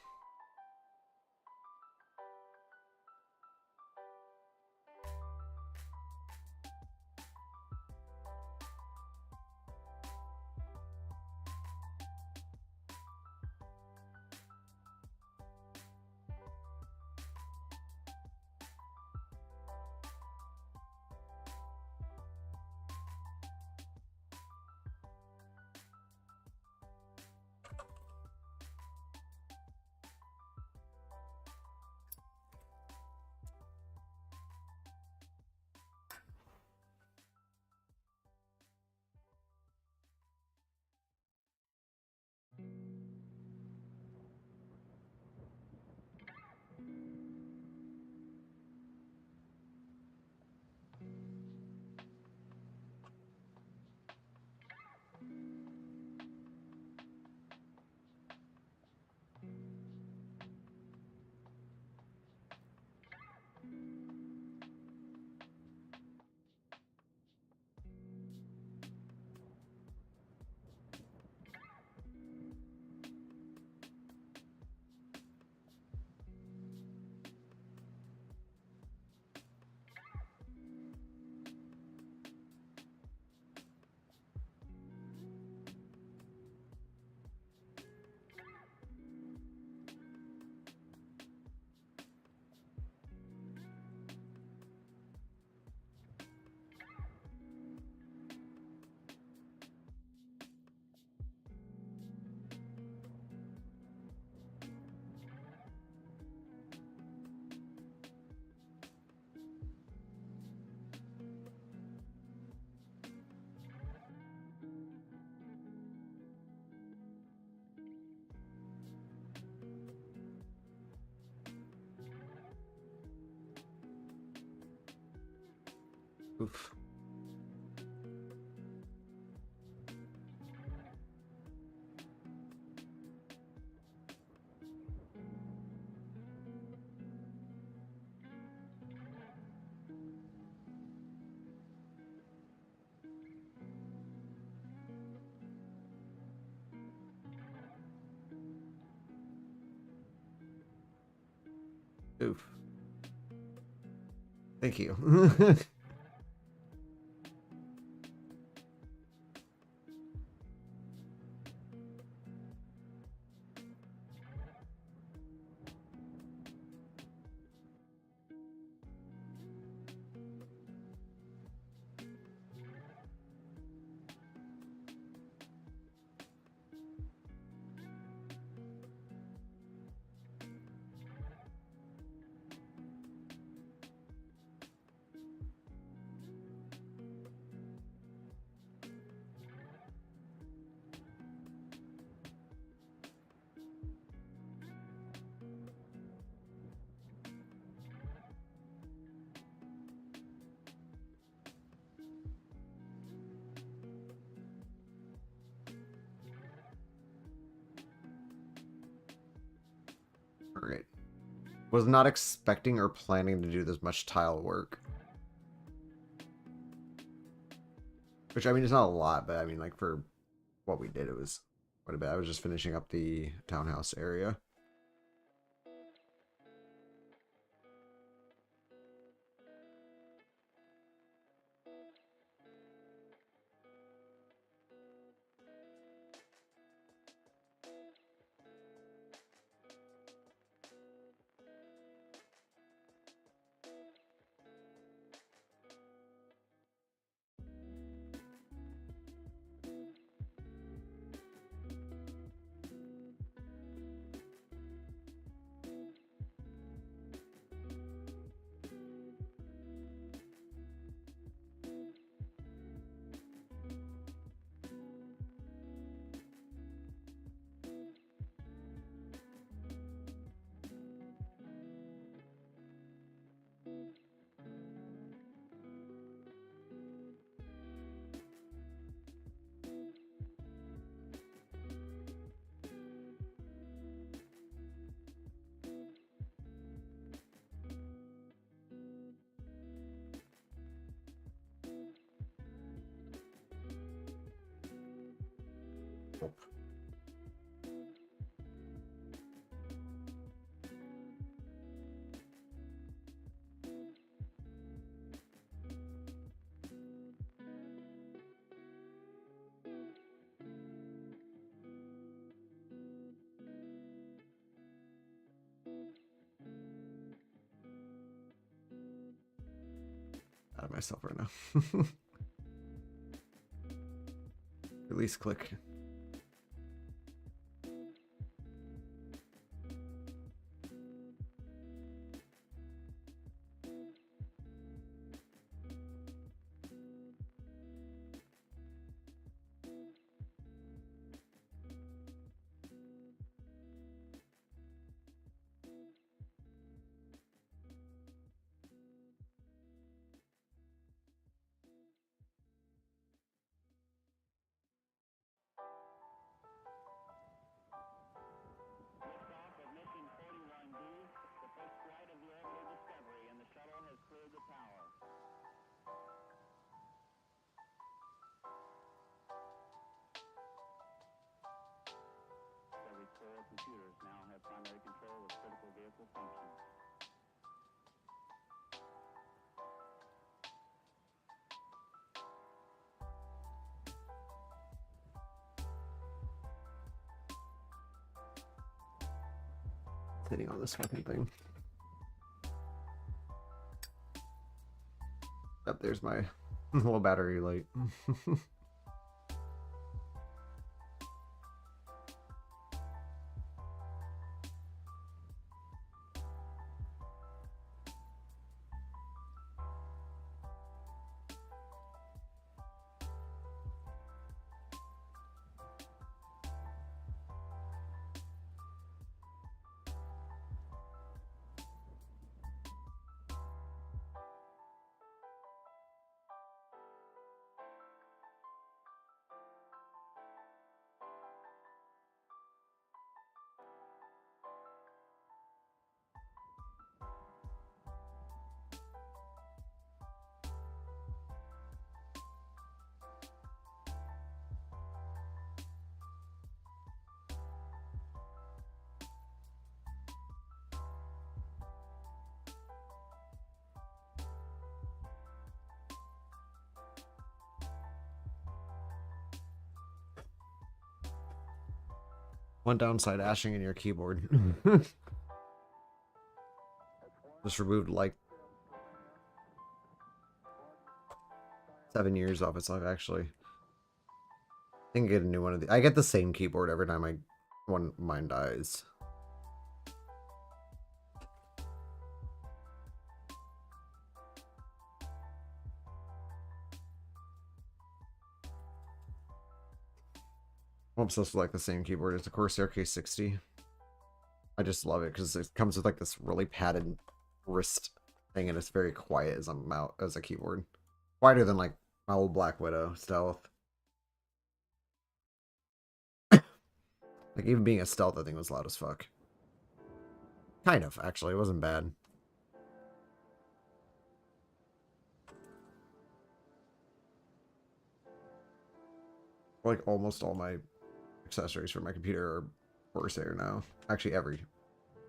Oof. Oof. Thank you. Alright. Was not expecting or planning to do this much tile work. Which, I mean, it's not a lot, but I mean, like, for what we did, it was quite a bit. I was just finishing up the townhouse area. Out of myself right now. Release click. Computers now have primary control of critical vehicle functions. Hitting on this fucking thing. Up there's my little battery light. One downside ashing in your keyboard. Just removed like 7 years off its life, actually. I think I get a new one of the. I get the same keyboard every time one of mine dies. I'm obsessed with like the same keyboard as the Corsair K60. I just love it because it comes with like this really padded wrist thing, and it's very quiet as a keyboard. Quieter than like my old Black Widow Stealth. Like even being a stealth, I think was loud as fuck. Kind of, actually. It wasn't bad. Like, almost all my accessories for my computer are Corsair now. Actually, every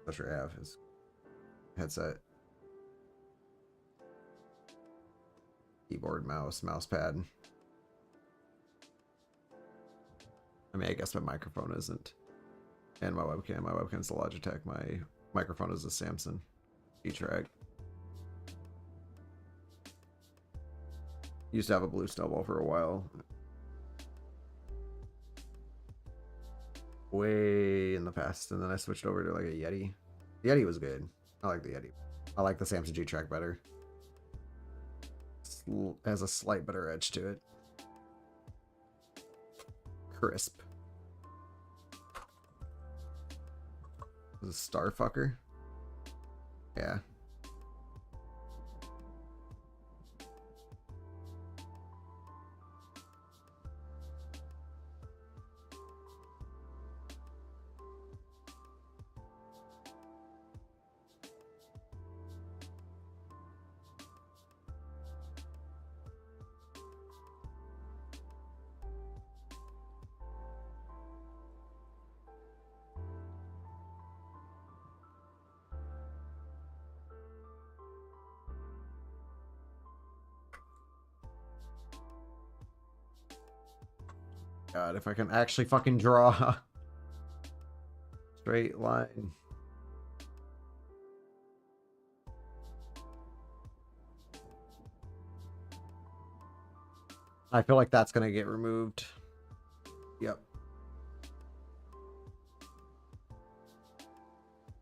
accessory I have is headset. Keyboard, mouse, mouse pad. I mean, I guess my microphone isn't. And my webcam. My webcam's a Logitech. My microphone is a Samsung G-Track. Used to have a blue snowball for a while. Way in the past. And then I switched over to like a Yeti. The Yeti was good. I like the Yeti. I like the Samsung G-Track better. It has a slight better edge to it. Crisp. Is it Starfucker? Yeah. God, if I can actually fucking draw. Straight line. I feel like that's gonna get removed. Yep.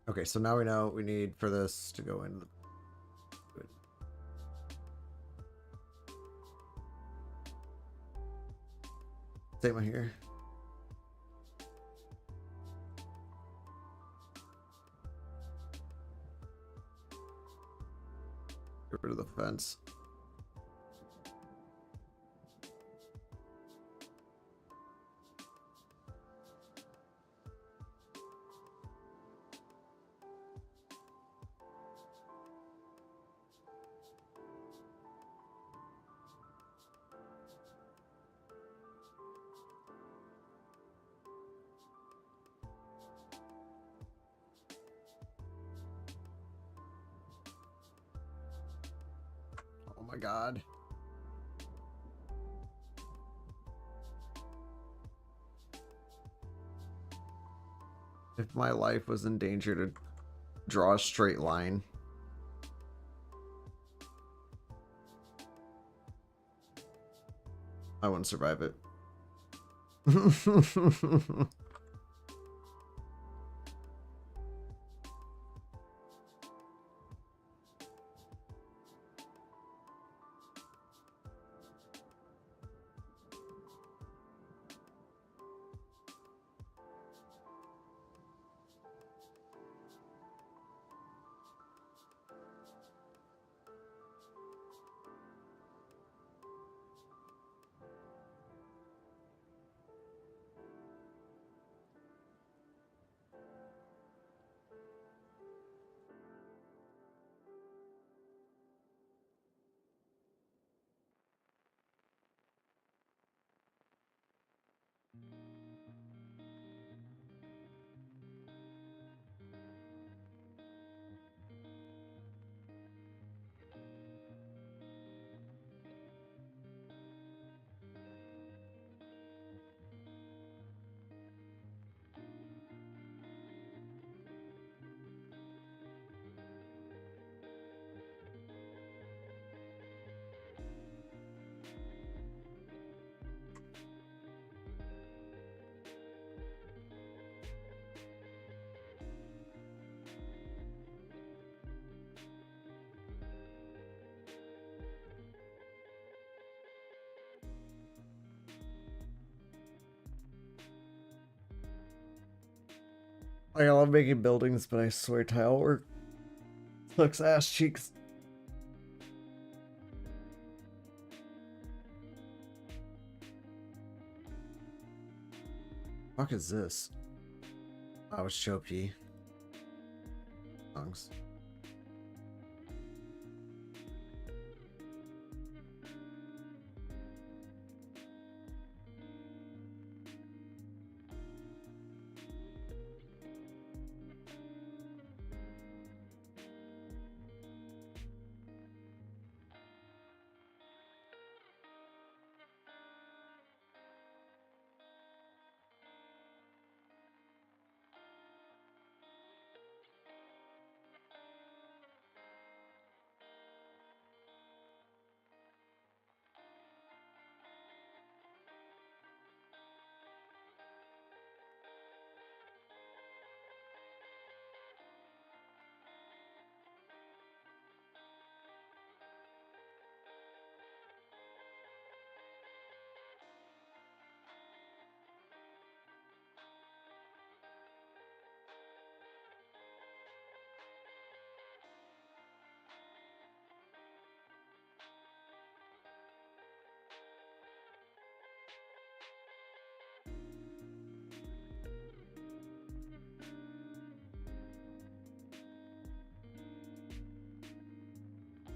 Okay, so now we know what we need for this to go in. Good. Same one here. Get rid of the fence. Oh my God. If my life was in danger to draw a straight line. I wouldn't survive it. Like, I love making buildings, but I swear tile work sucks ass cheeks. Fuck is this? Oh, it's Chopi. songs.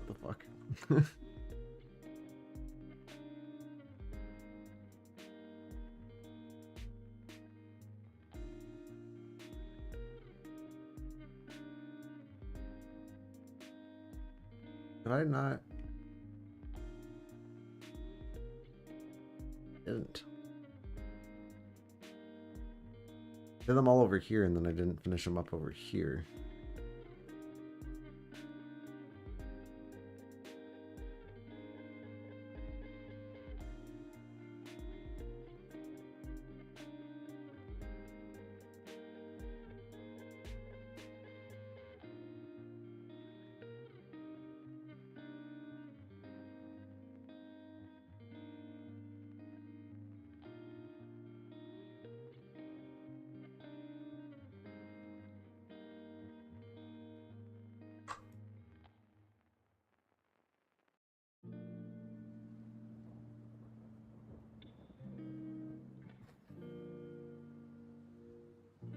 What the fuck? Did I not? Didn't. Did them all over here and then I didn't finish them up over here.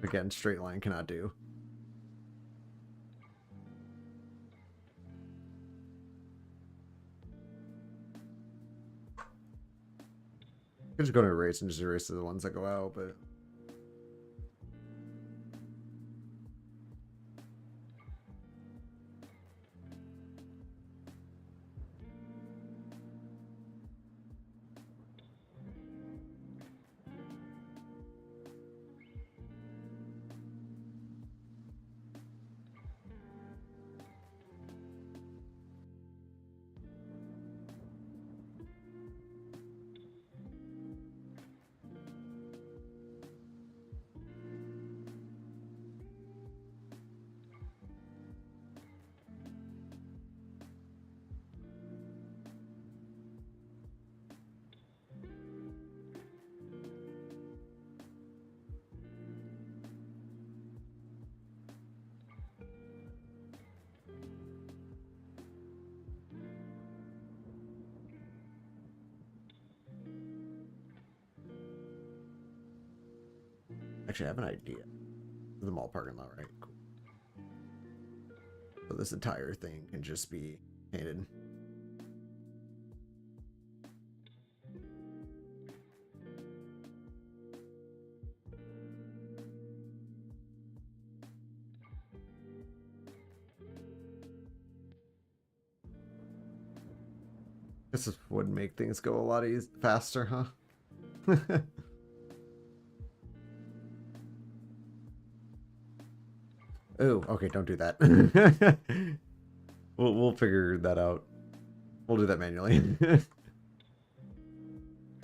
Again, straight line cannot do. I'm just going to erase and just erase the ones that go out, but actually I have an idea. The mall parking lot, right? Cool. So this entire thing can just be painted. This would make things go a lot faster, huh? Oh, okay, don't do that. We'll figure that out. We'll do that manually.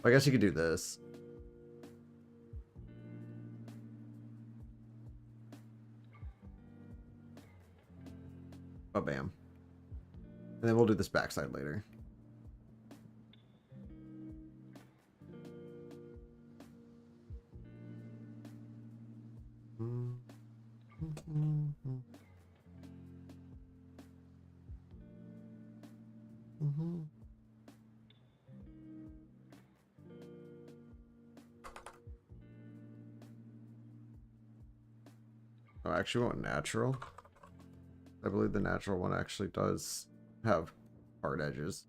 I guess you could do this. Oh, bam. And then we'll do this backside later. Oh, I actually want natural. I believe the natural one actually does have hard edges.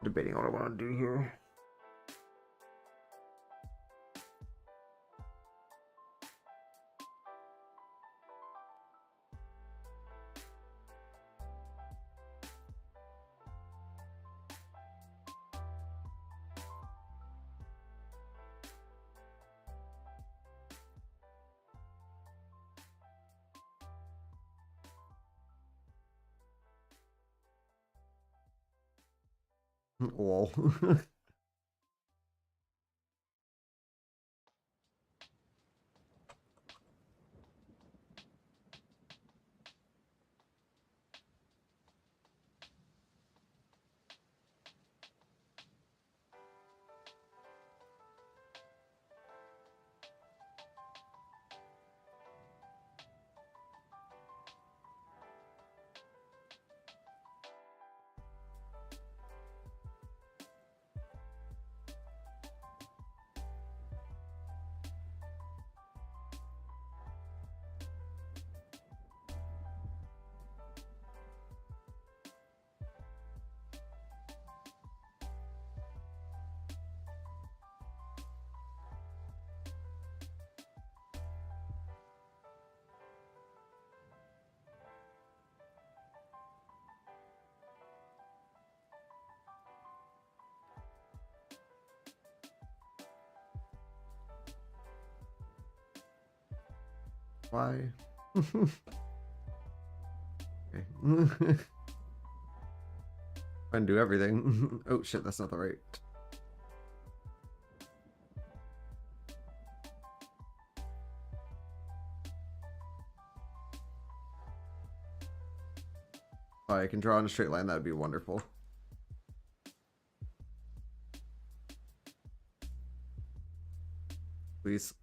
Debating what I want to do here. Wall. Why? Okay. And do everything. Oh shit, that's not the right. If I can draw in a straight line, that'd be wonderful. Please.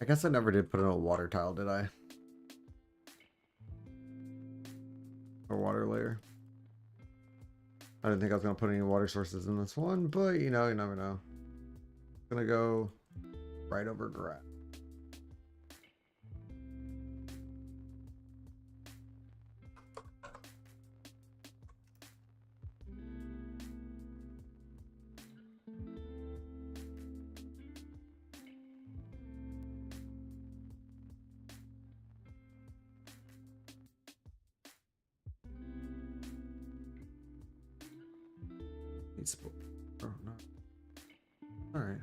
I guess I never did put in a water tile, did I? Or water layer. I didn't think I was gonna put any water sources in this one, but you know, you never know. Gonna go right over grass. Oh no. Alright.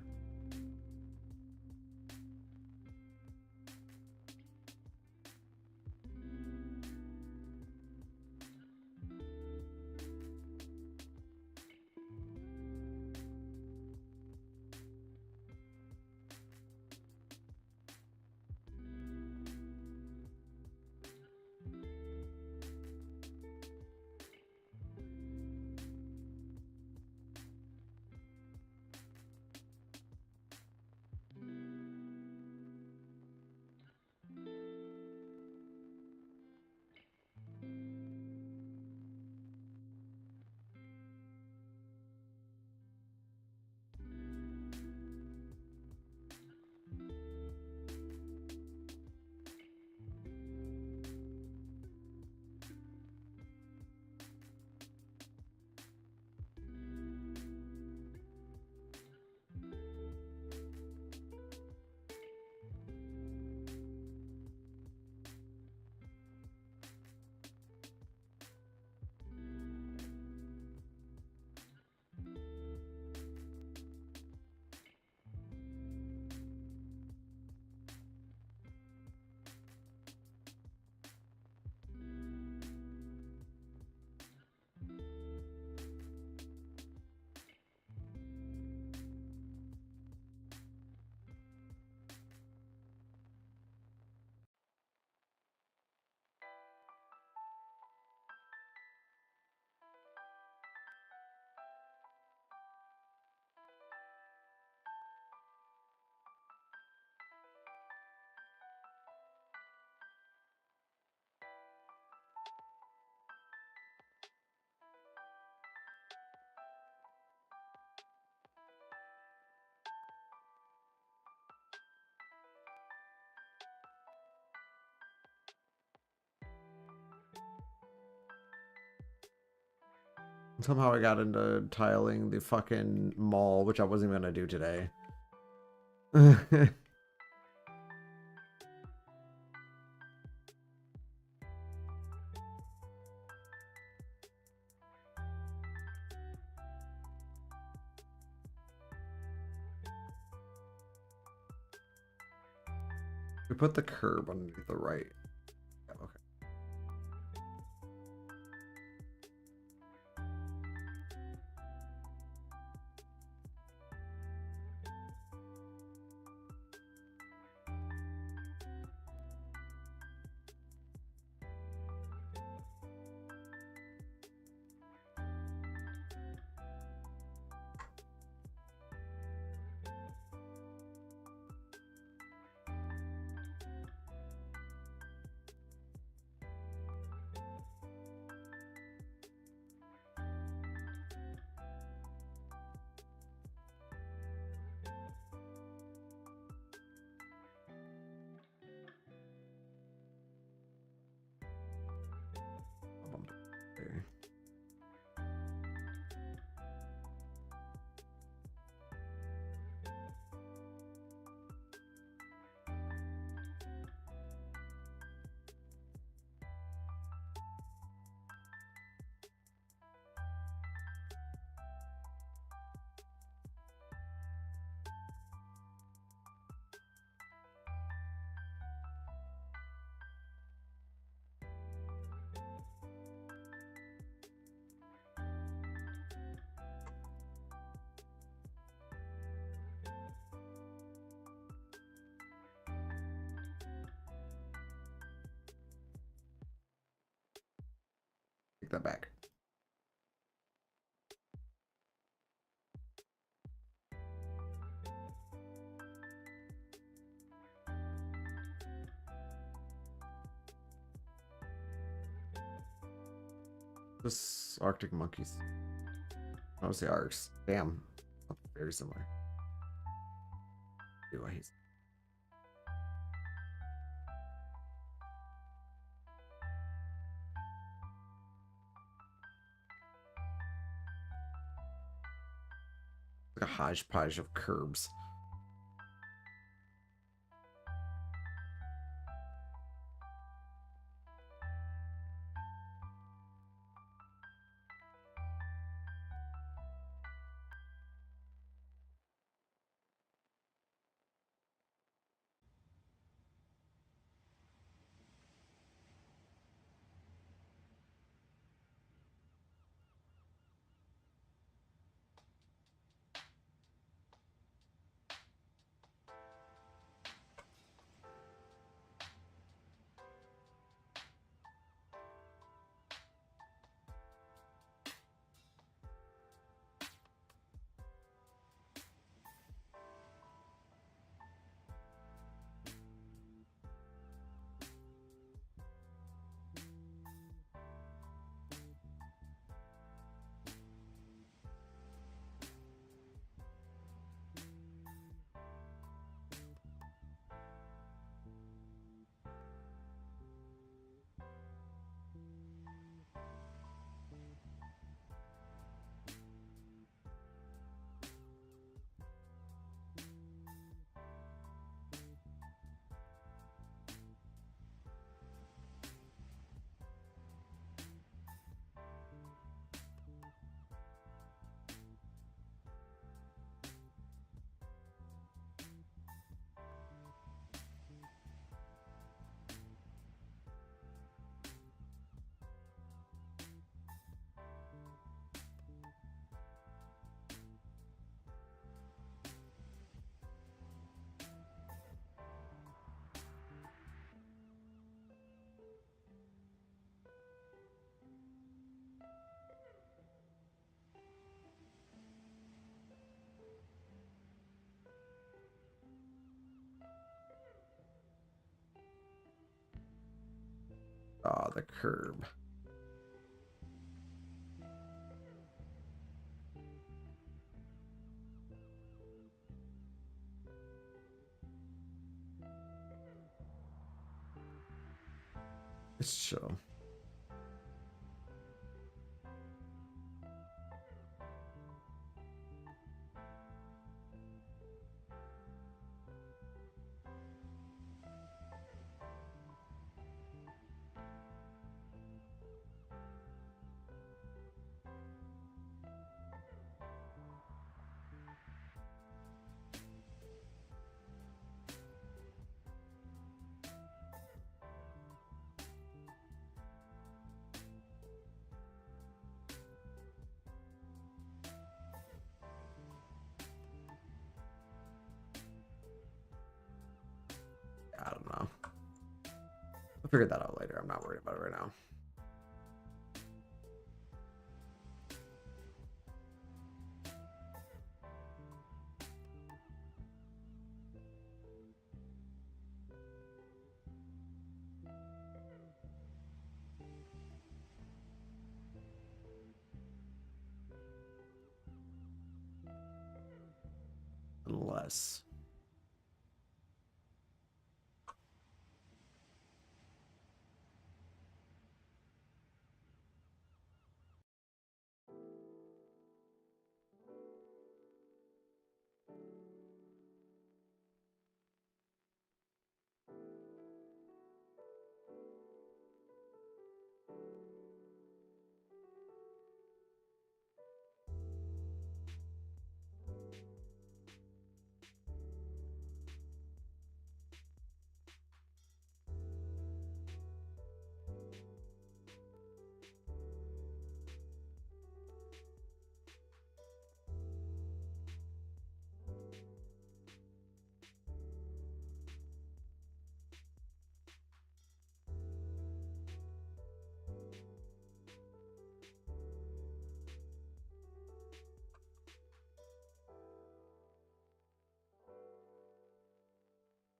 Somehow I got into tiling the fucking mall, which I wasn't even gonna do today. We put the curb underneath the right. Yeah, okay. There. Take that back. This Arctic monkeys. I don't say arcs. Damn. Very similar. Do I hate like a hodgepodge of curbs. Ah, the curb. It's chill. I don't know. I'll figure that out later. I'm not worried about it right now. Unless...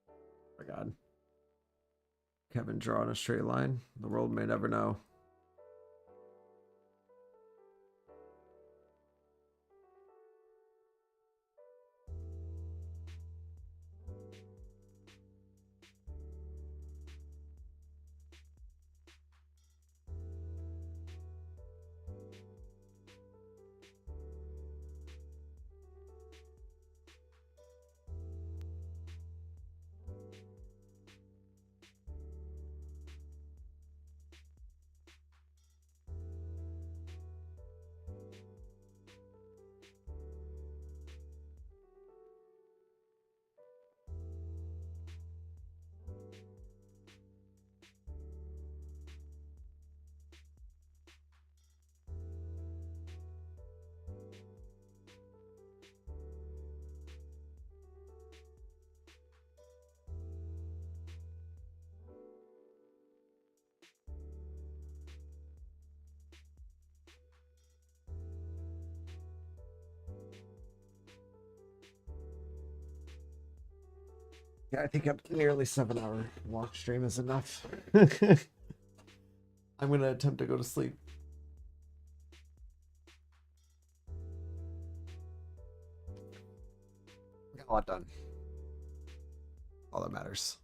Oh my God. Kevin drawing a straight line. The world may never know. Yeah, I think a nearly 7-hour walk stream is enough. I'm gonna attempt to go to sleep. Got a lot done. All that matters.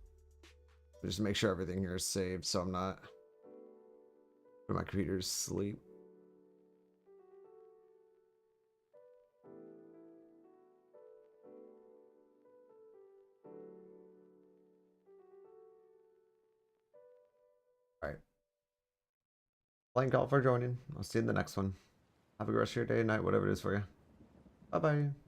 Just make sure everything here is saved so I'm not putting my computer to sleep. All right. Thank y'all for joining. I'll see you in the next one. Have a good rest of your day, night, whatever it is for you. Bye bye.